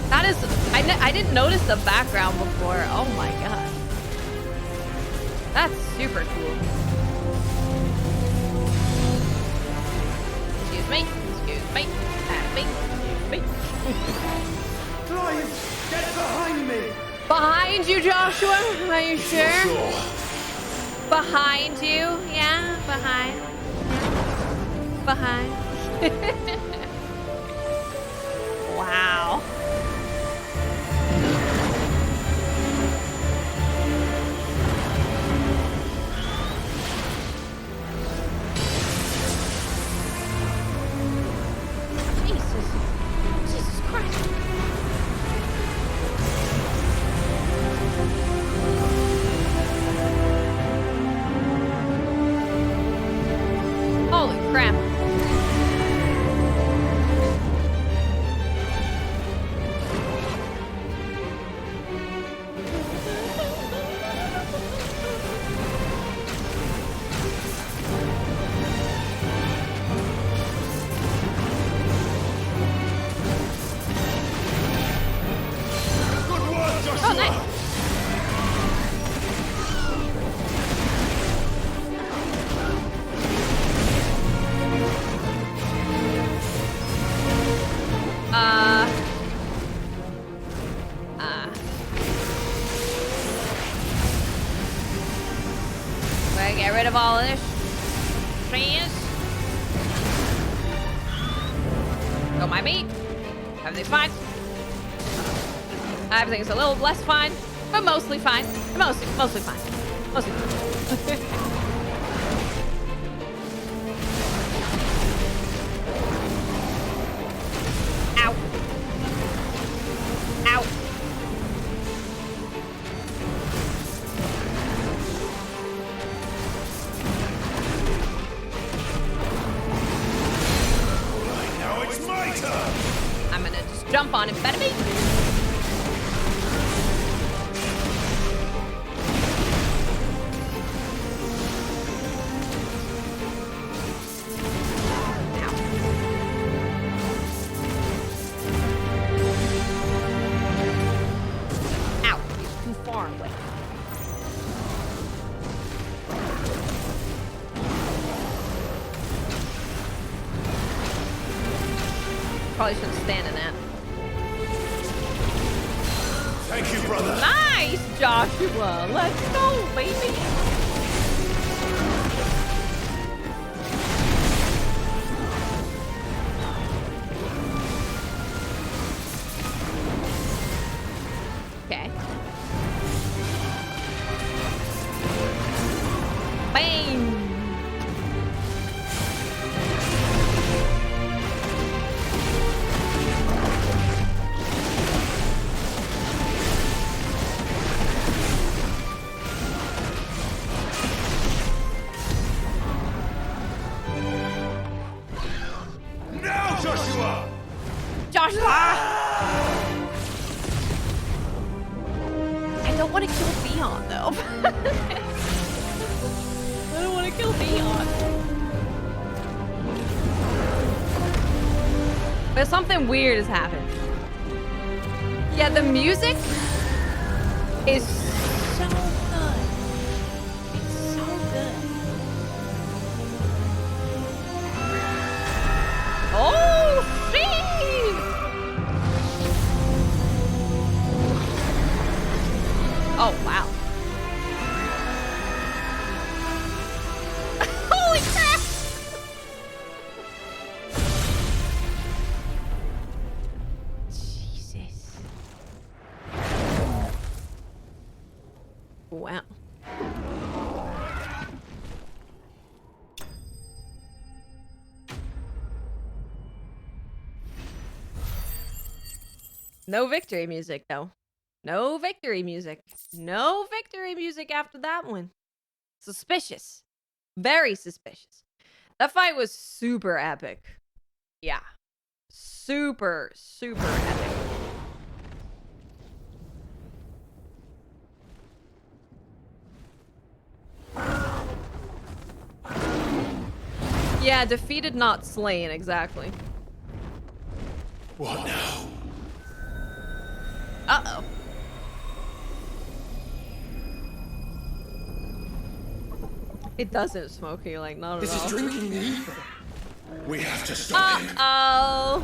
That is, I didn't notice the background before. Oh my god. That's super cool. Excuse me. Excuse me. Excuse me. Clive, get behind me! Behind you, Joshua? Are you sure? Behind you? Yeah, behind. Behind. Wow. Jesus Christ. Holy crap. Good work, Joshua! Oh, nice. We're gonna get rid of all of this trees. Don't mind me. Everything's fine. Everything's a little less fine, but mostly fine. Mostly fine. Mostly fine. Ow. Ow. Right, now it's my turn! I'm gonna just jump on him. Better be. Ow. He's too far away. Probably shouldn't stand in that. Thank you, brother. Nice, Joshua. Let's go, baby. Okay. Bang. Now, Joshua! Joshua! I don't want to kill Theon, though. I don't want to kill Theon. But something weird has happened. Yeah, the music is so good. It's so good. Oh, shit! Oh, wow. Holy crap! Jesus. Wow. No victory music, though. No victory music. No victory music after that one. Suspicious. Very suspicious. That fight was super epic. Yeah. Super, super epic. Yeah, defeated, not slain, exactly. What now? Uh-oh. It doesn't, Smokey, like, not at all. This is drinking me. We have to stop him. Uh-oh.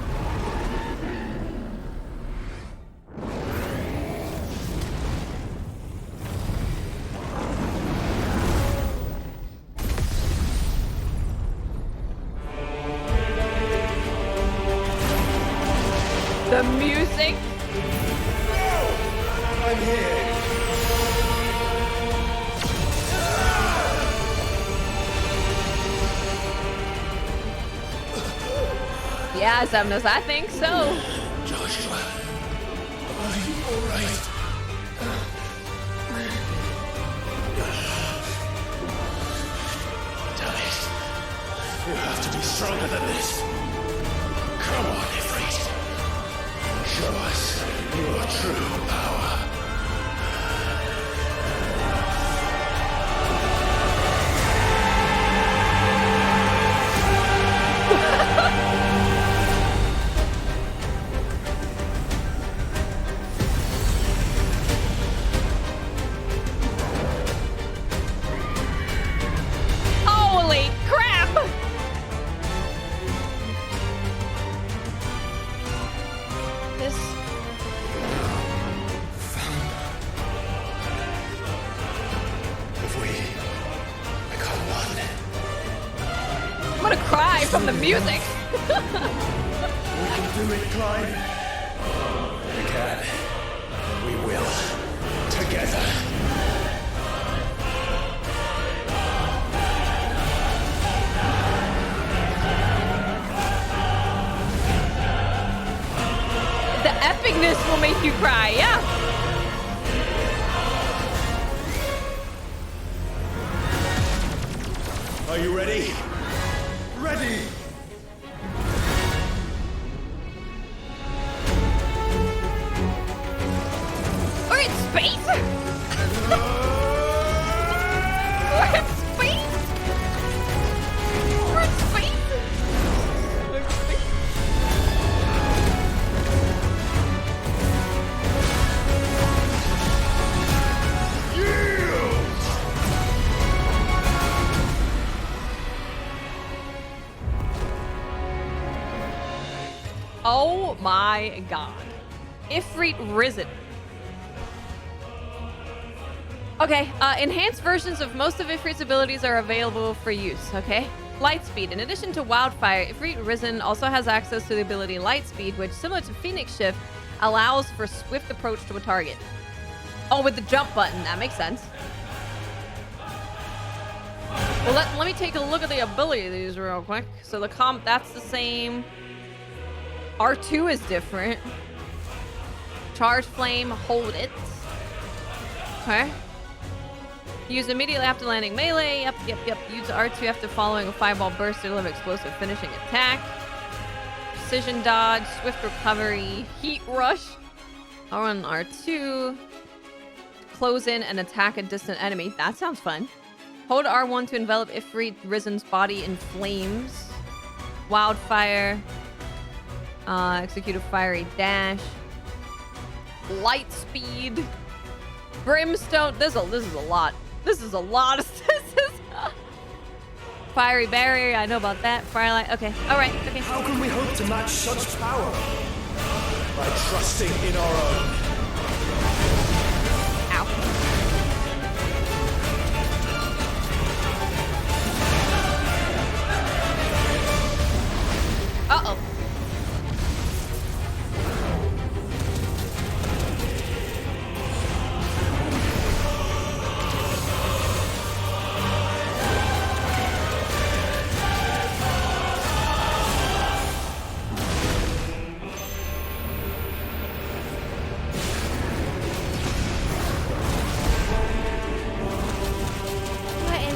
The music. I'm here. Yeah, Zemnis, I think so. Joshua, are you all right? Damn it. You have to be stronger than this. Come on, Ifrit. Show us your true power. Holy crap! This... If we become one, I'm gonna cry from the music. we can do it, Clyde. We can. We will. Together. The epicness will make you cry, yeah. Are you ready? Ready! We're in space? We're in space? We're in space? We're in space? Oh my god. Ifrit risen. Okay, enhanced versions of most of Ifrit's abilities are available for use, okay? Lightspeed. In addition to Wildfire, Ifrit Risen also has access to the ability Lightspeed, which, similar to Phoenix Shift, allows for swift approach to a target. Oh, with the jump button. That makes sense. Well, let me take a look at the abilities real quick. So the comp, that's the same. R2 is different. Charge Flame, hold it. Okay. Use immediately after landing melee. Yep. Use R2 after following a fireball burst to deliver explosive finishing attack. Precision dodge, swift recovery, heat rush. R1, R2. Close in and attack a distant enemy. That sounds fun. Hold R1 to envelop Ifrit Risen's body in flames. Wildfire. Execute a fiery dash. Light speed. Brimstone. This is a lot. This is a lot of fiery barrier. I know about that. Firelight. Okay. All right. Okay. How can we hope to match such power? By trusting in our own. Ow. Uh-oh.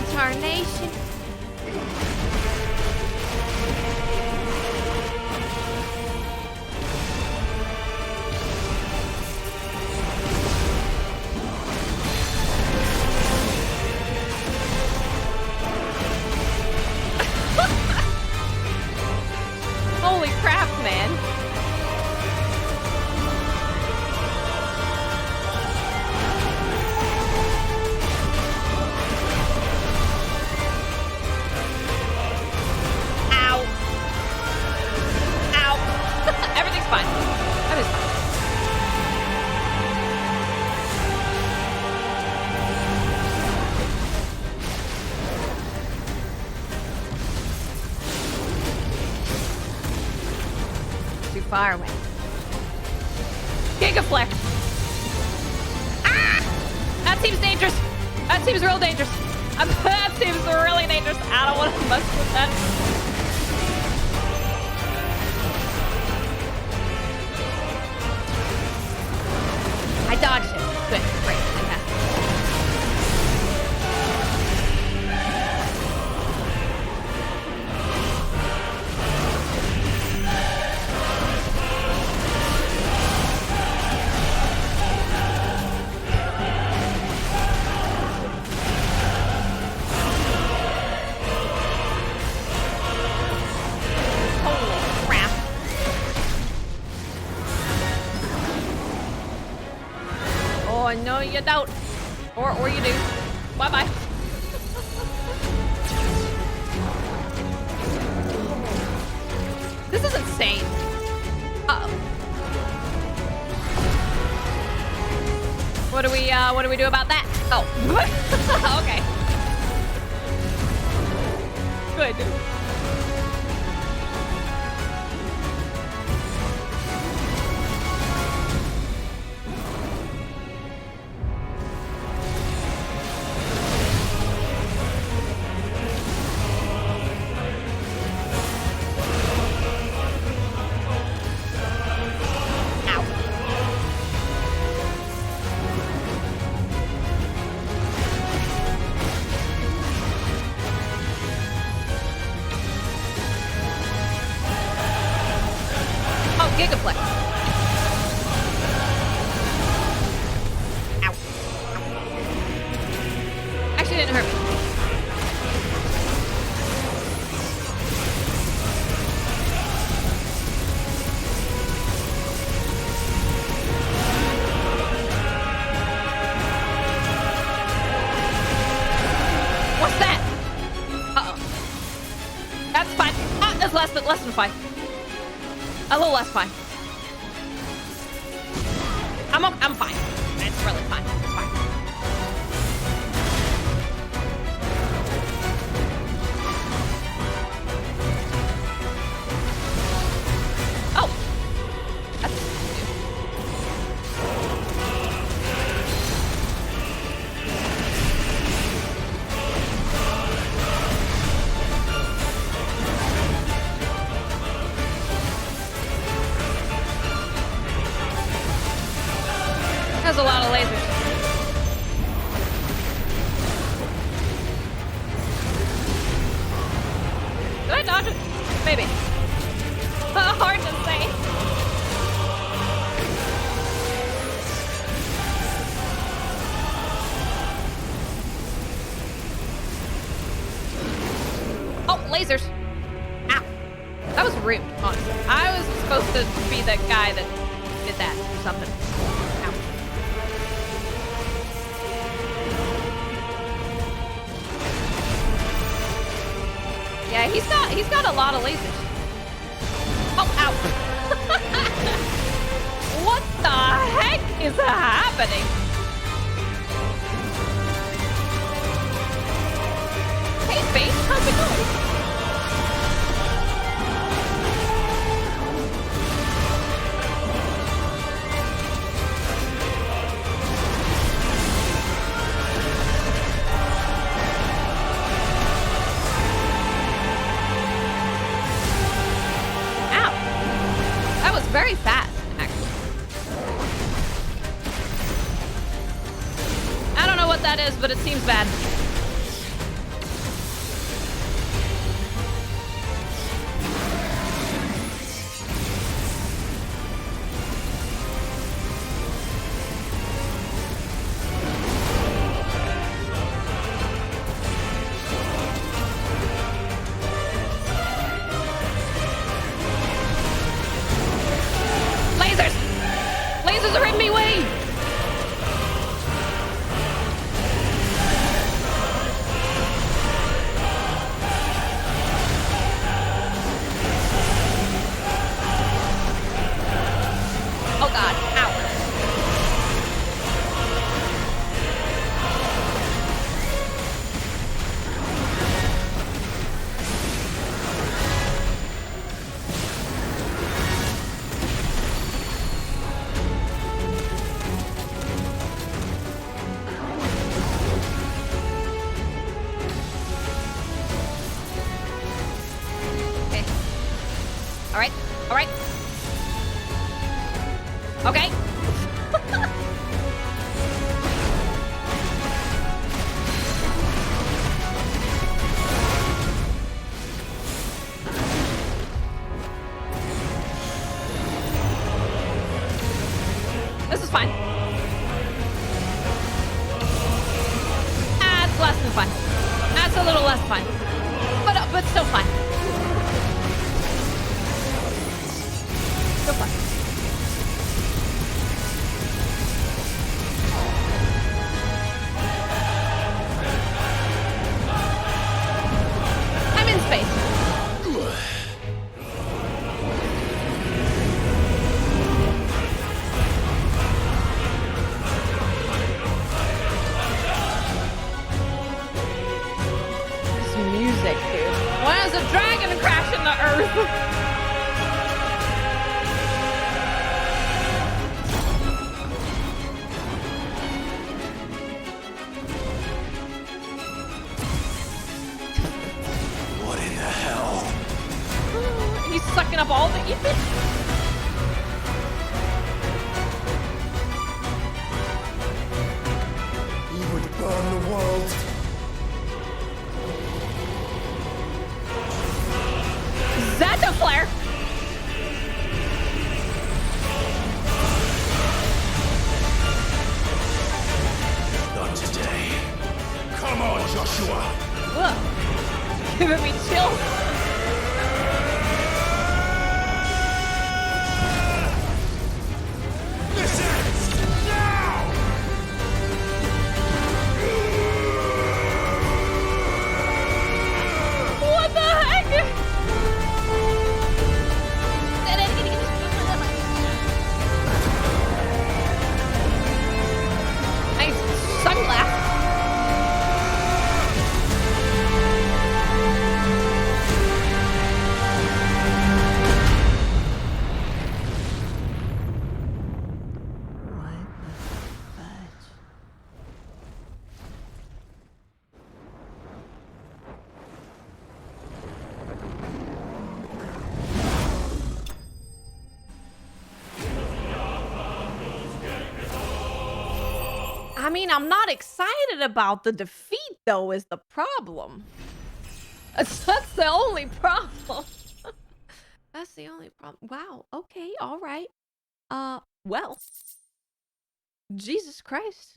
Incarnation. Holy crap, man. Far away. Gigaflex. Ah! That seems dangerous. That seems real dangerous. That seems really dangerous. I don't want to mess with that. I dodged it. Good. Great. Fantastic. No, you don't. Or you do. Bye-bye. This is insane. Uh-oh. What do we do about that? Oh. Okay. Good. Gigaflex. Ow. Actually, didn't hurt me. What's that? Uh-oh. That's fine. Ah, that's less than fine. A little less fine. I'm fine. It's really fine. It's fine. dodge it? Maybe. Hard to say. Oh, lasers. Ow. That was rude, honestly. I was supposed to be the guy that did that or something. Ow. Yeah, he's got a lot of lasers. Oh, ow. What the heck is happening? Hey, Face, how's it going? Very fast, actually. I don't know what that is, but it seems bad. Okay. This is fine. That's less than fine. That's a little less fine. But still fine. Still fine. I'm in space. Music, dude. Why is a dragon crash into Earth? What in the hell? He's sucking up all the ether. He would burn the world. Zeta flare. Not today. Come on, Joshua. Ugh. Giving me chills. This ends now. What the heck? Nice sunglass. I mean, I'm not excited about the defeat, though, is the problem. That's the only problem. That's the only problem. Wow. Okay. All right. Well. Jesus Christ.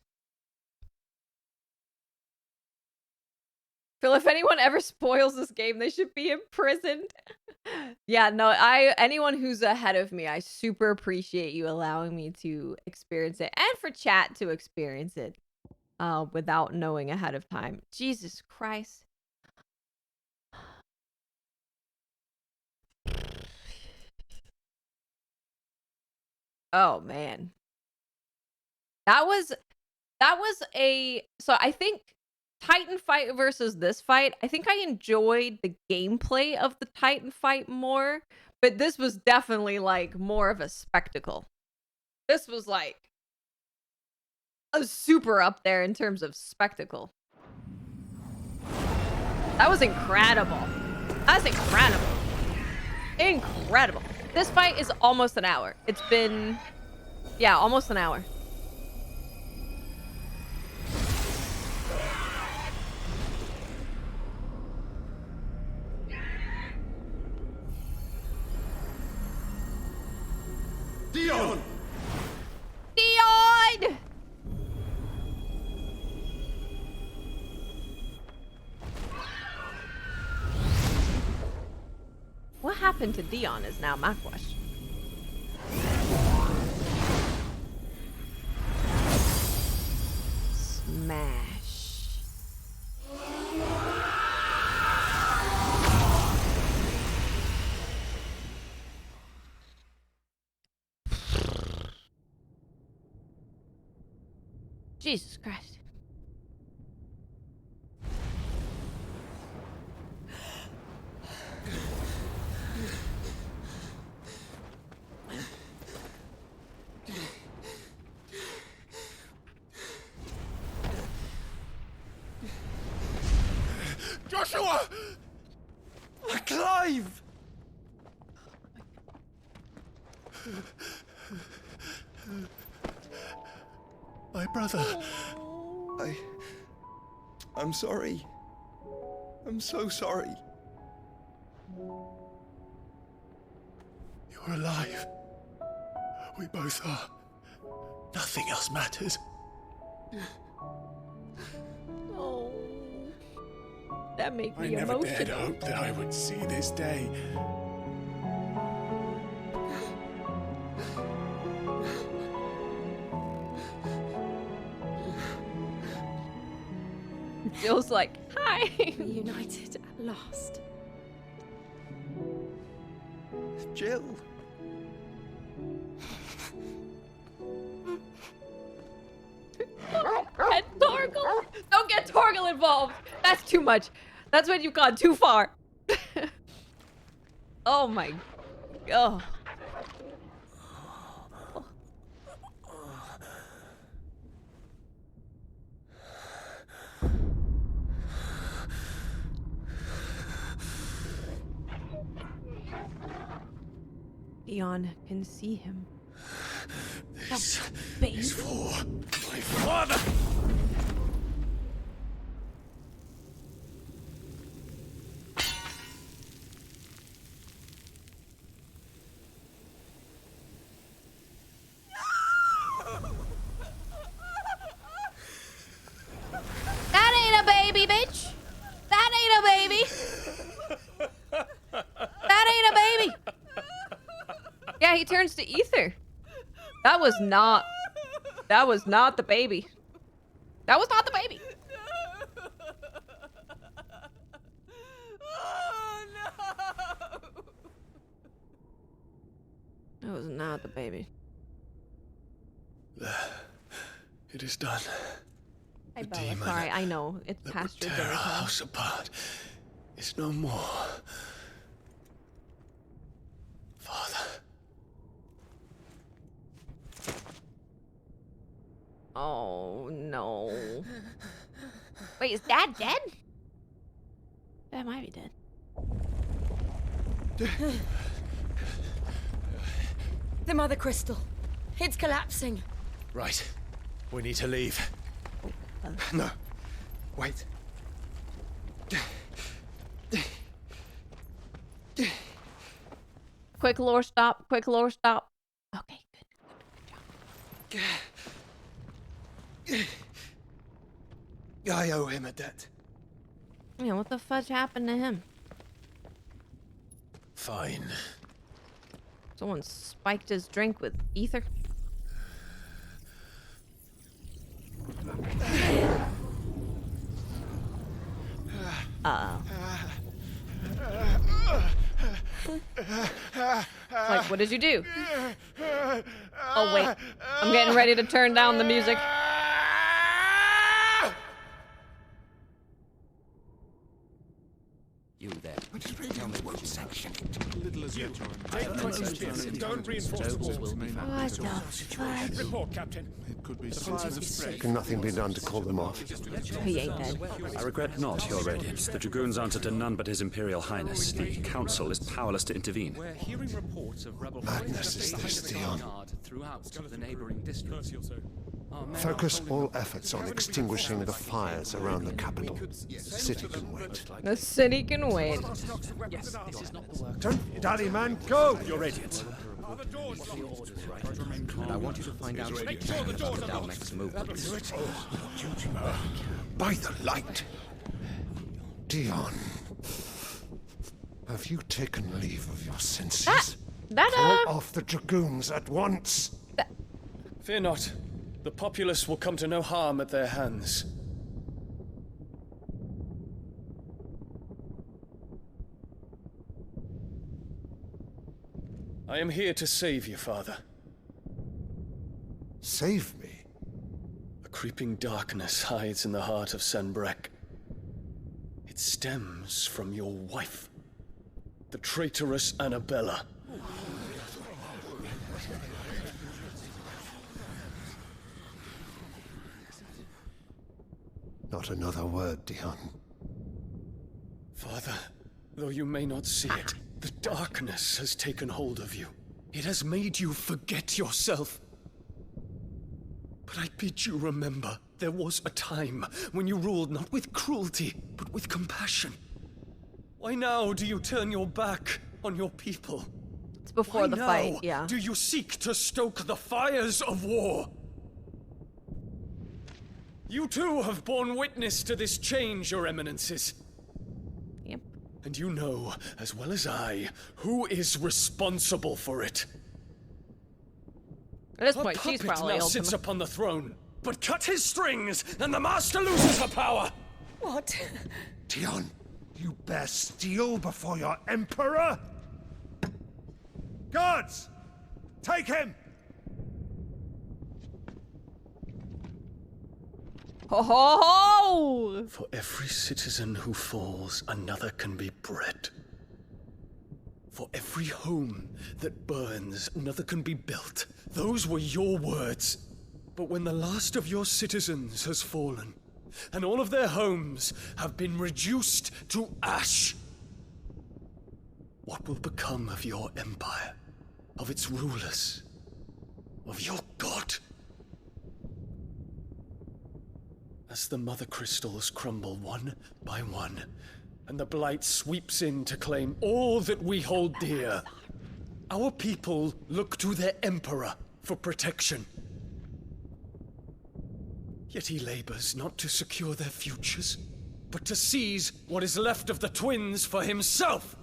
Phil, if anyone ever spoils this game, they should be imprisoned. Yeah, no, anyone who's ahead of me, I super appreciate you allowing me to experience it and for chat to experience it without knowing ahead of time. Jesus Christ. Oh man. That was so I think Titan fight versus this fight, I think I enjoyed the gameplay of the Titan fight more, but this was definitely like more of a spectacle. This was like a super up there in terms of spectacle. That was incredible. That's incredible. Incredible. This fight is almost an hour. It's been, yeah, almost an hour. Dion! Dion! What happened to Dion is now my question. Smash. Jesus Christ. Joshua! Clive! My brother. I'm sorry. I'm so sorry. You're alive. We both are. Nothing else matters. Oh, that makes me I never emotional. dared hope that I would see this day. Jill's like, hi. Reunited at last. Jill. And Torgal. Don't get Torgal involved. That's too much. That's when you've gone too far. Oh my god. Dion can see him. This baby. is for my father. That ain't a baby, bitch. That ain't a baby. That ain't a baby. Yeah, he turns to ether. That was not the baby. That was not the baby. Oh, no! That was not the baby. It is done. Hi, The Bella. demon Sorry, I know. It's that past would your tear dinner our time. house apart is no more. Father. Oh, no. Wait, is Dad dead? Dad might be dead. The Mother Crystal. It's collapsing. Right. We need to leave. No. Wait. Quick lore stop. Quick lore stop. Okay, good. I owe him a debt. Yeah, what the fudge happened to him? Fine. Someone spiked his drink with ether. Uh-oh. Like, what did you do? Oh, wait. I'm getting ready to turn down the music. You there. Tell me what section. Little as you. Don't reinforce the walls. What the fuck? Report, Captain. It could be Can nothing be done to call them off? He ain't dead. I regret not, Your Radiance. The Dragoons answer to none but His Imperial Highness. The Council is powerless to intervene. We're hearing reports of rebel Madness is this, Dion. throughout the neighboring districts. Focus all efforts on extinguishing the fires around the capital. The city can wait. The city can wait. Yes, this is not the work. Don't daddy, man, go! Your Radiance. And I want you to find out what you can about the Dalmec's movements. By the light! Dion, have you taken leave of your senses? Call off the Dragoons at once! Fear not. The populace will come to no harm at their hands. I am here to save you, Father. Save me? A creeping darkness hides in the heart of Sanbreque. It stems from your wife, the traitorous Annabella. Not another word, Dion. Father, though you may not see it, the darkness has taken hold of you. It has made you forget yourself. But I bid you remember, there was a time when you ruled not with cruelty, but with compassion. Why now do you turn your back on your people? It's before the fight, yeah. Do you seek to stoke the fires of war? You too have borne witness to this change, Your Eminences. Yep. And you know, as well as I, who is responsible for it. At this point, she's probably now sits upon the throne, but cut his strings, and the master loses her power. What? Dion, you bear steel before your emperor? Guards! Take him! Ho ho ho! For every citizen who falls, another can be bred. For every home that burns, another can be built. Those were your words. But when the last of your citizens has fallen, and all of their homes have been reduced to ash, what will become of your empire, of its rulers, of your god? As the mother crystals crumble one by one, and the blight sweeps in to claim all that we hold dear, our people look to their emperor for protection. Yet he labors not to secure their futures, but to seize what is left of the twins for himself.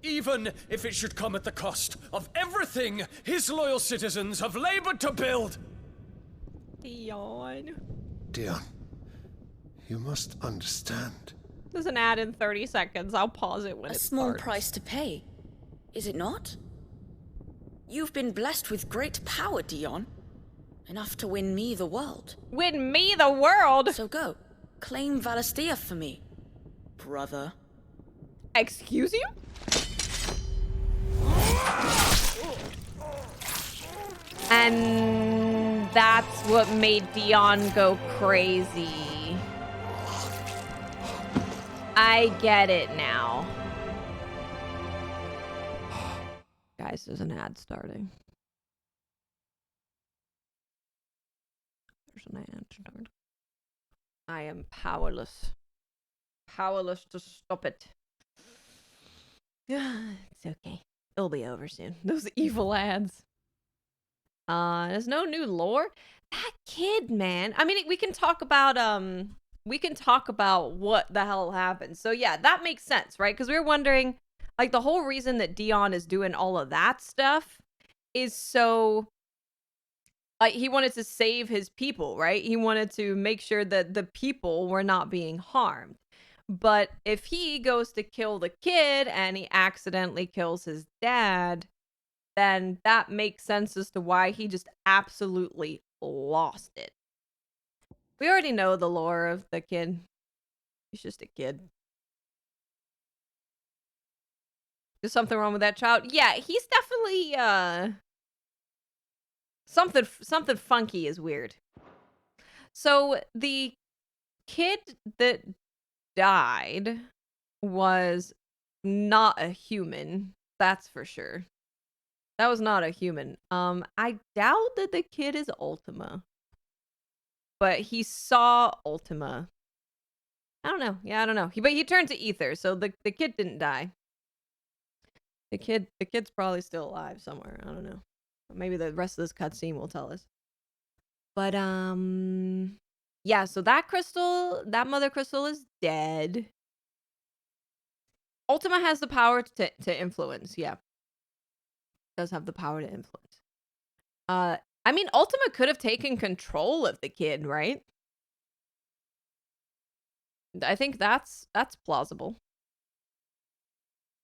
Even if it should come at the cost of everything his loyal citizens have labored to build. Dion. Dion, you must understand. There's an ad in 30 seconds. I'll pause it when it small starts. price to pay, is it not? You've been blessed with great power, Dion. Enough to win me the world. Win me the world? So go. Claim Valisthea for me, brother. Excuse you? And that's what made Dion go crazy. I get it now. Guys, there's an ad starting. There's an ad starting. I am powerless. Powerless to stop it. It's okay. It'll be over soon. Those evil ads. There's no new lore. That kid, man. I mean, we can talk about what the hell happened. So yeah, that makes sense, right? Because we were wondering, like, the whole reason that Dion is doing all of that stuff is so, like, he wanted to save his people, right? He wanted to make sure that the people were not being harmed. But if he goes to kill the kid and he accidentally kills his dad, then that makes sense as to why he just absolutely lost it. We already know the lore of the kid. He's just a kid. There's something wrong with that child. Yeah, he's definitely something funky is weird. So the kid that died was not a human, that's for sure. That was not a human. I doubt that the kid is Ultima. But he saw Ultima. I don't know. Yeah, I don't know. But he turned to ether, so the kid didn't die. The kid's probably still alive somewhere. I don't know. Maybe the rest of this cutscene will tell us. But yeah, so that crystal, that mother crystal is dead. Ultima has the power to influence, yeah. Does have the power to influence. I mean, Ultima could have taken control of the kid, right? I think that's plausible.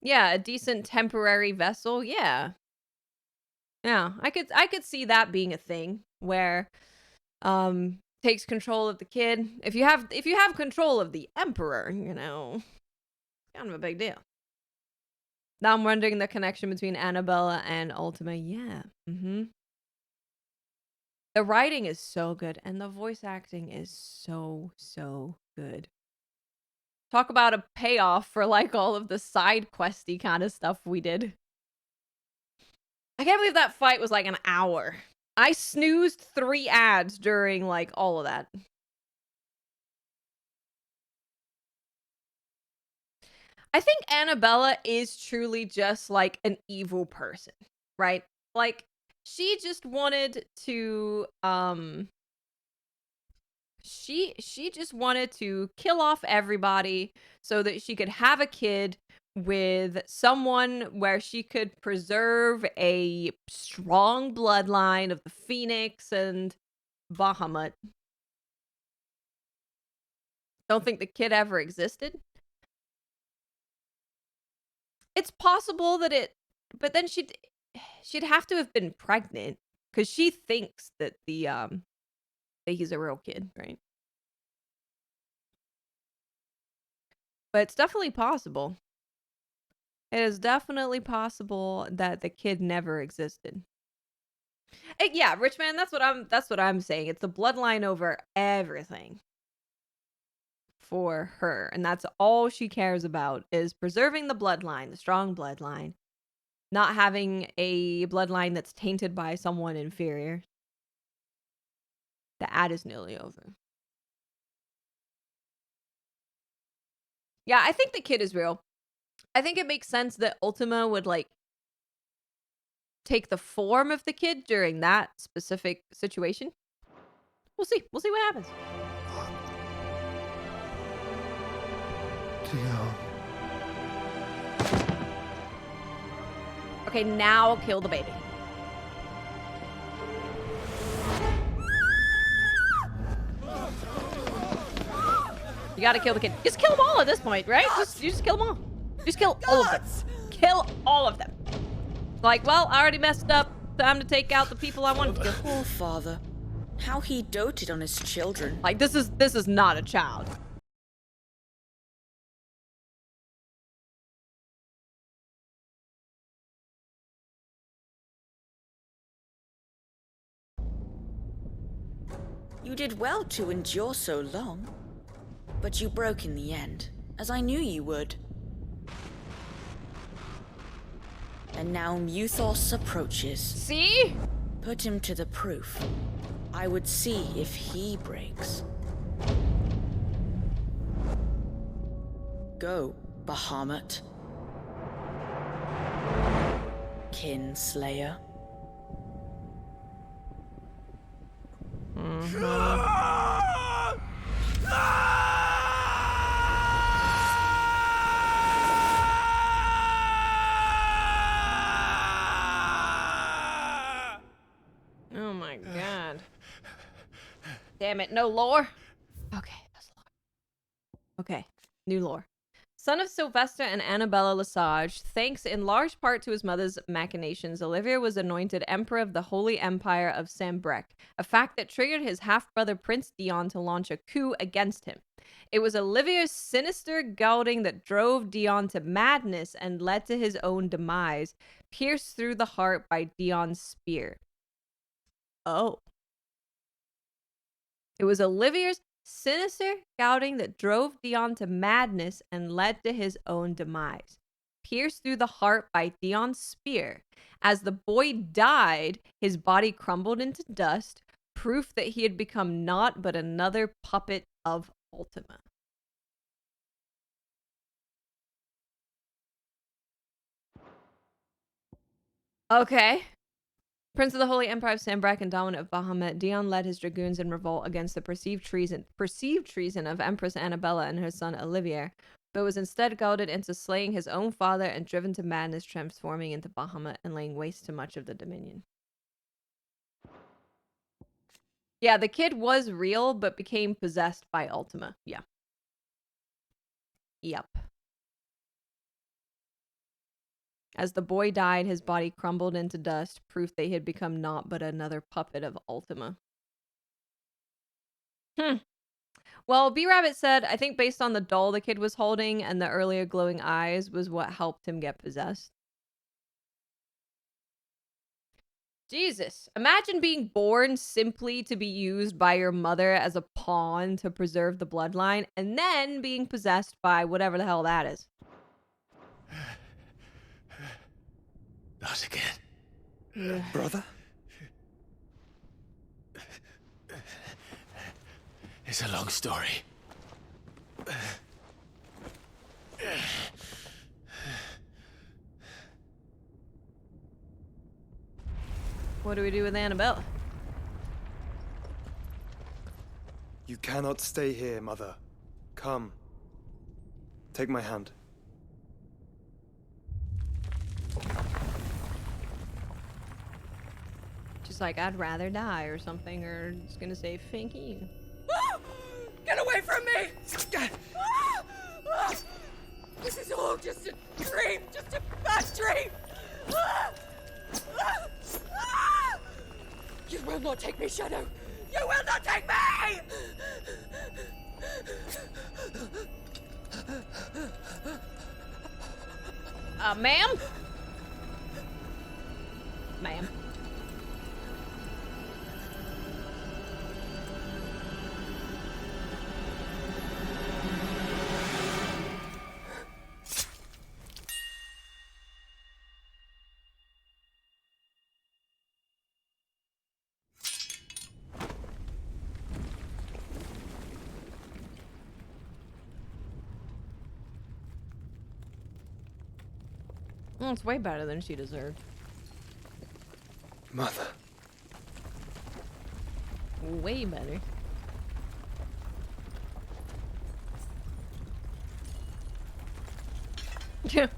Yeah, a decent temporary vessel. Yeah. Yeah, I could see that being a thing where takes control of the kid. If you have control of the emperor, you know, it's kind of a big deal. Now I'm wondering the connection between Annabella and Ultima. Yeah. The writing is so good and the voice acting is so good. Talk about a payoff for like all of the side questy kind of stuff we did. I can't believe that fight was like an hour. I snoozed 3 ads during like all of that. I think Annabella is truly just like an evil person, right? Like she just wanted to she just wanted to kill off everybody so that she could have a kid with someone where she could preserve a strong bloodline of the Phoenix and Bahamut. Don't think the kid ever existed. It's possible that but then she'd have to have been pregnant because she thinks that that he's a real kid, right? But it's definitely possible. It is definitely possible that the kid never existed. Yeah, Richman, that's what I'm saying. It's the bloodline over everything for her, and that's all she cares about is preserving the bloodline, the strong bloodline, not having a bloodline that's tainted by someone inferior. The ad is nearly over. Yeah, I think the kid is real. I think it makes sense that Ultima would like take the form of the kid during that specific situation. We'll see. We'll see what happens. Okay, now kill the baby. You gotta kill the kid. Just kill them all at this point, right? You just kill them all. Just kill all of them. Kill all of them. Like, well, I already messed up. Time to take out the people I wanted to kill. Poor father. How he doted on his children. Like, this is not a child. You did well to endure so long. But you broke in the end, as I knew you would. And now Muthos approaches. See? Put him to the proof. I would see if he breaks. Go, Bahamut. Kinslayer. Oh my god. Damn it, no lore? Okay, that's lore. Okay, new lore. Son of Sylvester and Annabella Lesage, thanks in large part to his mother's machinations, Olivier was anointed Emperor of the Holy Empire of Sambrec, a fact that triggered his half-brother Prince Dion to launch a coup against him. It was Olivier's sinister gelding that drove Dion to madness and led to his own demise, pierced through the heart by Dion's spear. Oh. It was Olivier's sinister gelding that drove Dion to madness and led to his own demise, pierced through the heart by Dion's spear. As the boy died, his body crumbled into dust, proof that he had become naught but another puppet of Ultima. Okay. Prince of the Holy Empire of Sambrec and dominant of Bahamut, Dion led his dragoons in revolt against the perceived treason of Empress Annabella and her son Olivier, but was instead goaded into slaying his own father and driven to madness, transforming into Bahamut and laying waste to much of the Dominion. Yeah, the kid was real, but became possessed by Ultima. Yeah. Yep. As the boy died, his body crumbled into dust, proof they had become naught but another puppet of Ultima. Well, B-Rabbit said, I think based on the doll the kid was holding and the earlier glowing eyes was what helped him get possessed. Jesus. Imagine being born simply to be used by your mother as a pawn to preserve the bloodline, and then being possessed by whatever the hell that is. Not again. Yeah. Brother? It's a long story. What do we do with Annabella? You cannot stay here, Mother. Come. Take my hand. She's like, I'd rather die or something, or just gonna say, thank you. Get away from me! This is all just a dream, just a bad dream! You will not take me, Shadow! You will not take me! Ma'am? Ma'am. Well, it's way better than she deserved. Mother. Way better.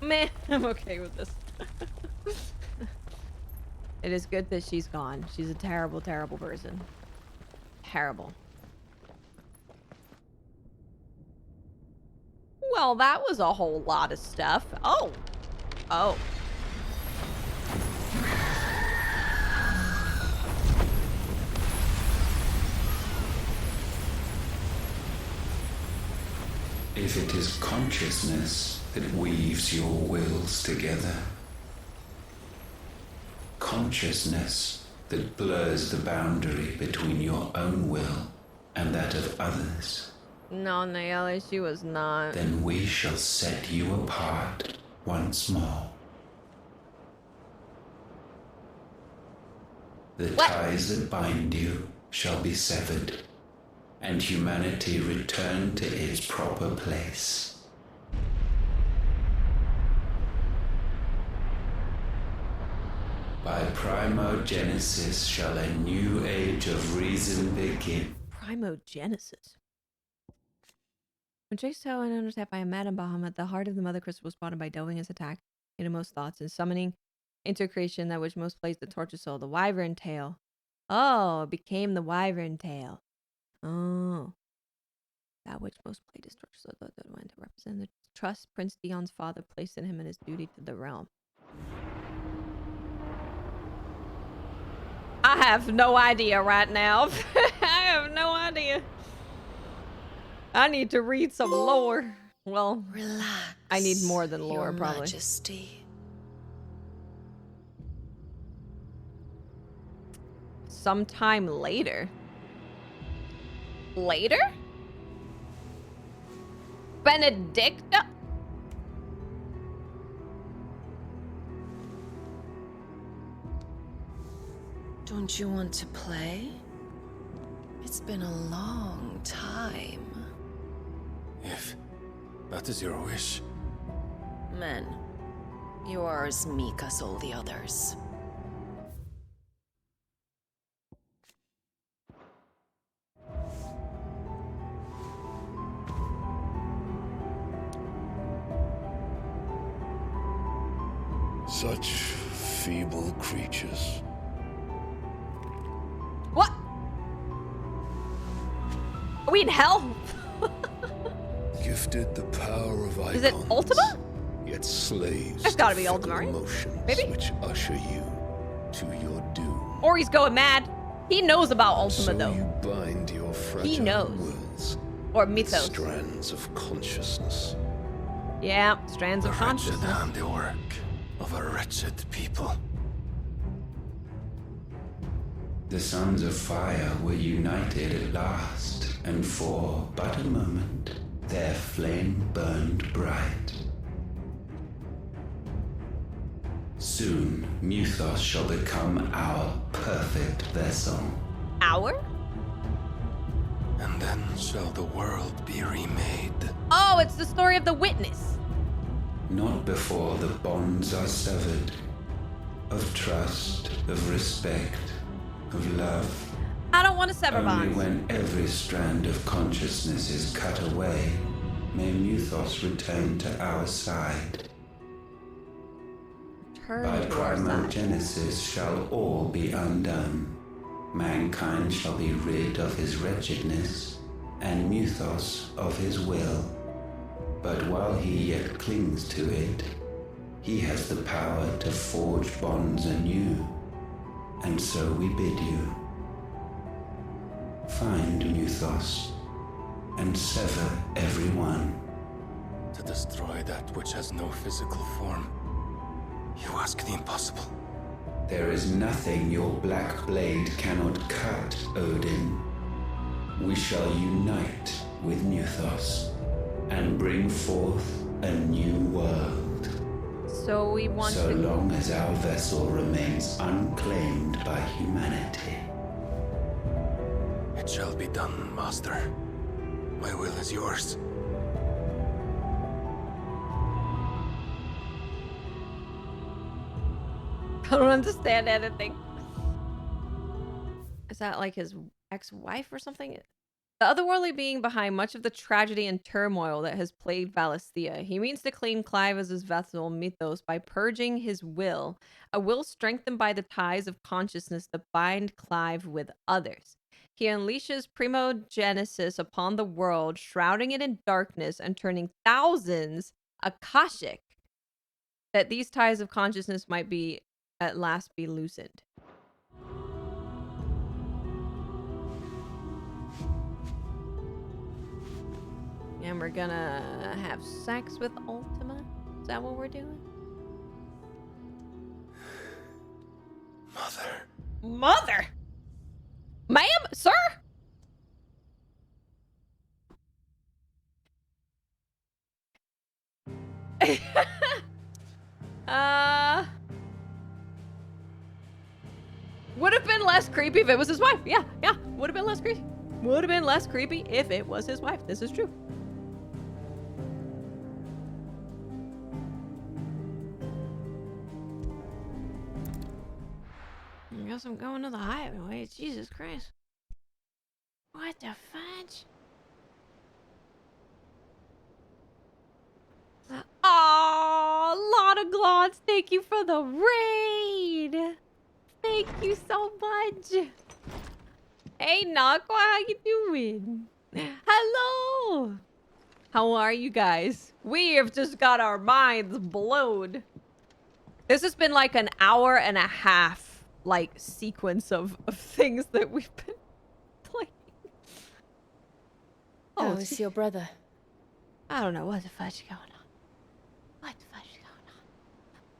Man, I'm okay with this. It is good that she's gone. She's a terrible, terrible person. Terrible. Well, that was a whole lot of stuff. Oh. Oh. If it is consciousness that weaves your wills together, consciousness that blurs the boundary between your own will and that of others, No, Nayeli, she was not. then we shall set you apart once more. The ties that bind you shall be severed, and humanity return to its proper place. By primogenesis shall a new age of reason begin. Primogenesis. When Jake's tail went under attack by a madam Bahamut, the heart of the Mother Crystal was spotted by delving his attack into most thoughts and summoning into creation that which most plays the torture soul, the wyvern tail. Oh, it became the wyvern tail. Oh. That which most played his torture soul, the one to represent the trust Prince Dion's father placed in him and his duty to the realm. I have no idea right now. I have no idea. I need to read some lore. Well, relax. I need more than lore, Your probably. Majesty. Sometime later. Later? Benedicta? Don't you want to play? It's been a long time. If that is your wish. Men, you are as meek as all the others. Such feeble creatures. What? Are we in hell? Gifted the power of icons. Is it Ultima? Yet slaves There's gotta to be Ultima, right? emotions Maybe? which usher you to your doom. Or he's going mad. He knows about Ultima, So though. you bind your fragile knows. wills Or with mythos. strands of consciousness. Yeah, strands of The wretched consciousness. handiwork of a wretched people. The sons of fire were united at last, and for but a moment their flame burned bright. Soon Muthos shall become our perfect vessel. Our? And then shall the world be remade. Oh, it's the story of the witness. Not before the bonds are severed, of trust, of respect, of love. I don't want to sever Only bonds. when every strand of consciousness is cut away, may Muthos return to our side. By primogenesis shall all be undone. Mankind shall be rid of his wretchedness, and Muthos of his will. But while he yet clings to it, he has the power to forge bonds anew. And so we bid you, find Muthos, and sever every one. To destroy that which has no physical form. You ask the impossible. There is nothing your black blade cannot cut, Odin. We shall unite with Muthos and bring forth a new world. So we want So to... long as our vessel remains unclaimed by humanity. It shall be done, Master. My will is yours. I don't understand anything. Is that like his ex-wife or something? The otherworldly being behind much of the tragedy and turmoil that has plagued Valisthea. He means to claim Clive as his vessel, Mythos, by purging his will, a will strengthened by the ties of consciousness that bind Clive with others. He unleashes primogenesis upon the world, shrouding it in darkness and turning thousands Akashic, that these ties of consciousness might be at last be loosened. And we're gonna have sex with Ultima? Is that what we're doing? Mother. Mother? Ma'am? Sir? Would have been less creepy if it was his wife. Yeah. Would have been less creepy. Would have been less creepy if it was his wife. This is true. guess I'm going to the highway. Jesus Christ. What the fudge? Oh, lot of glots. Thank you for the raid. Thank you so much. Hey, Nakwa, how you doing? Hello. How are you guys? We have just got our minds blown. This has been like an hour and a half, like, sequence of things that we've been playing. Oh, it's your brother. I don't know what the fudge is going on. What the fudge is going on?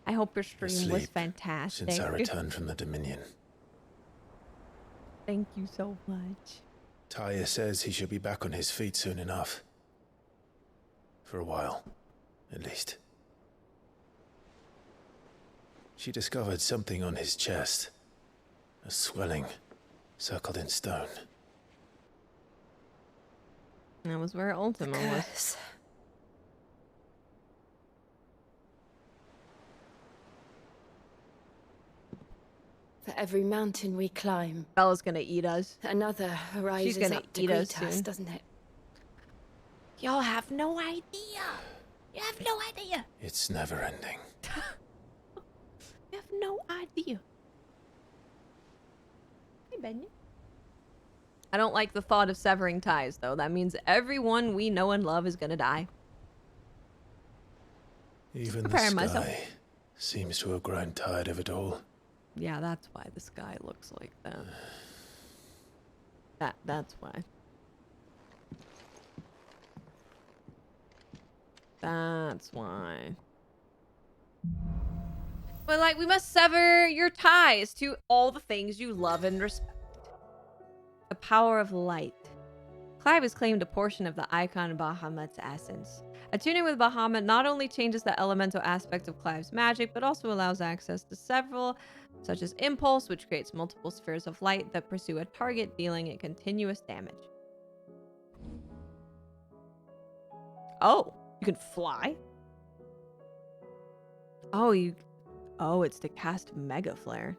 I hope your stream was fantastic. Since I returned from the Dominion. Thank you so much. Tyre says he should be back on his feet soon enough. For a while, at least. She discovered something on his chest. A swelling, circled in stone. That was where Ultima was. For every mountain we climb, Bella's gonna eat us. Another rises She's gonna up to eat us greet us, soon. doesn't it? Y'all have no idea. You have no idea. It's never ending. You have no idea. Hey, Benny. I don't like the thought of severing ties, though. That means everyone we know and love is gonna die. Even the Preparing sky myself. seems to have grown tired of it all. Yeah, that's why the sky looks like that. That's why. That's why. But, like, we must sever your ties to all the things you love and respect. The power of light. Clive has claimed a portion of the icon Bahamut's essence. Attuning with Bahamut not only changes the elemental aspect of Clive's magic, but also allows access to several, such as Impulse, which creates multiple spheres of light that pursue a target, dealing it continuous damage. Oh, you can fly? Oh, it's to cast Mega Flare.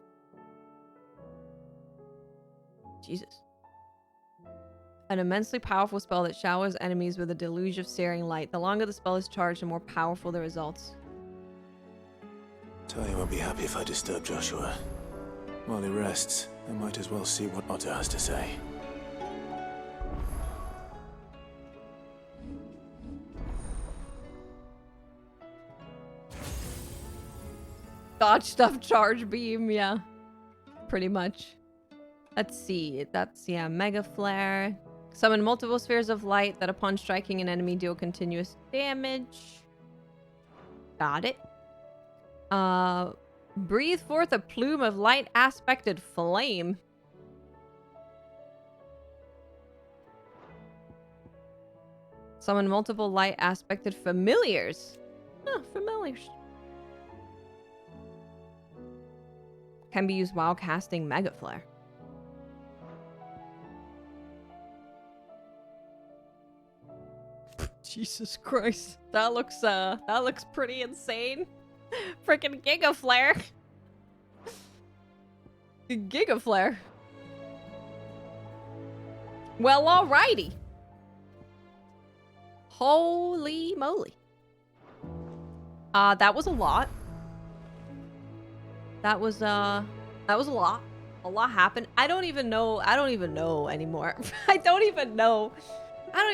Jesus. An immensely powerful spell that showers enemies with a deluge of searing light. The longer the spell is charged, the more powerful the results. Tyre won't be happy if I disturb Joshua. While he rests, I might as well see what Otto has to say. Dodge stuff, charge beam, yeah. Pretty much. Let's see. That's, yeah, Mega Flare. Summon multiple spheres of light that upon striking an enemy deal continuous damage. Got it. Breathe forth a plume of light aspected flame. Summon multiple light aspected familiars. Oh, familiars. Can be used while casting Mega Flare. Jesus Christ. That looks pretty insane. Freaking Giga Flare. Giga Flare. Well, alrighty. Holy moly. That was a lot. That was a lot. A lot happened. I don't even know anymore. I don't even know anymore. I don't even know. I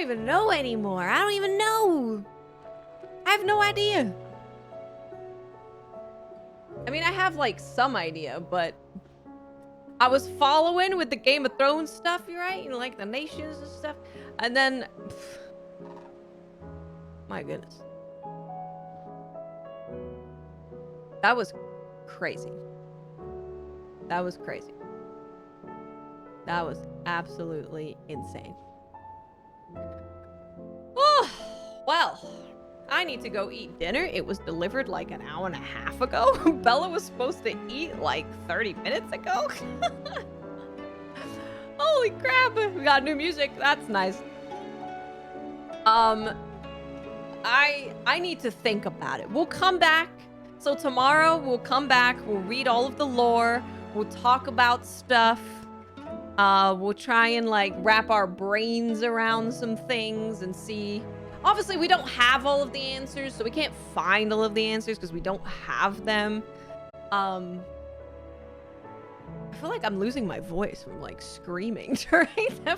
have no idea. I mean, I have like some idea, but I was following with the Game of Thrones stuff, you're right? You know, like the nations and stuff. And then, my goodness. That was crazy. That was crazy. That was absolutely insane. Oh, well, I need to go eat dinner. It was delivered like an hour and a half ago. Bella was supposed to eat like 30 minutes ago. Holy crap. We got new music. That's nice. I need to think about it. We'll come back. So tomorrow we'll come back. We'll read all of the lore. We'll talk about stuff. We'll try and like wrap our brains around some things and see. Obviously, we don't have all of the answers, so we can't find all of the answers because we don't have them. I feel like I'm losing my voice from like screaming during the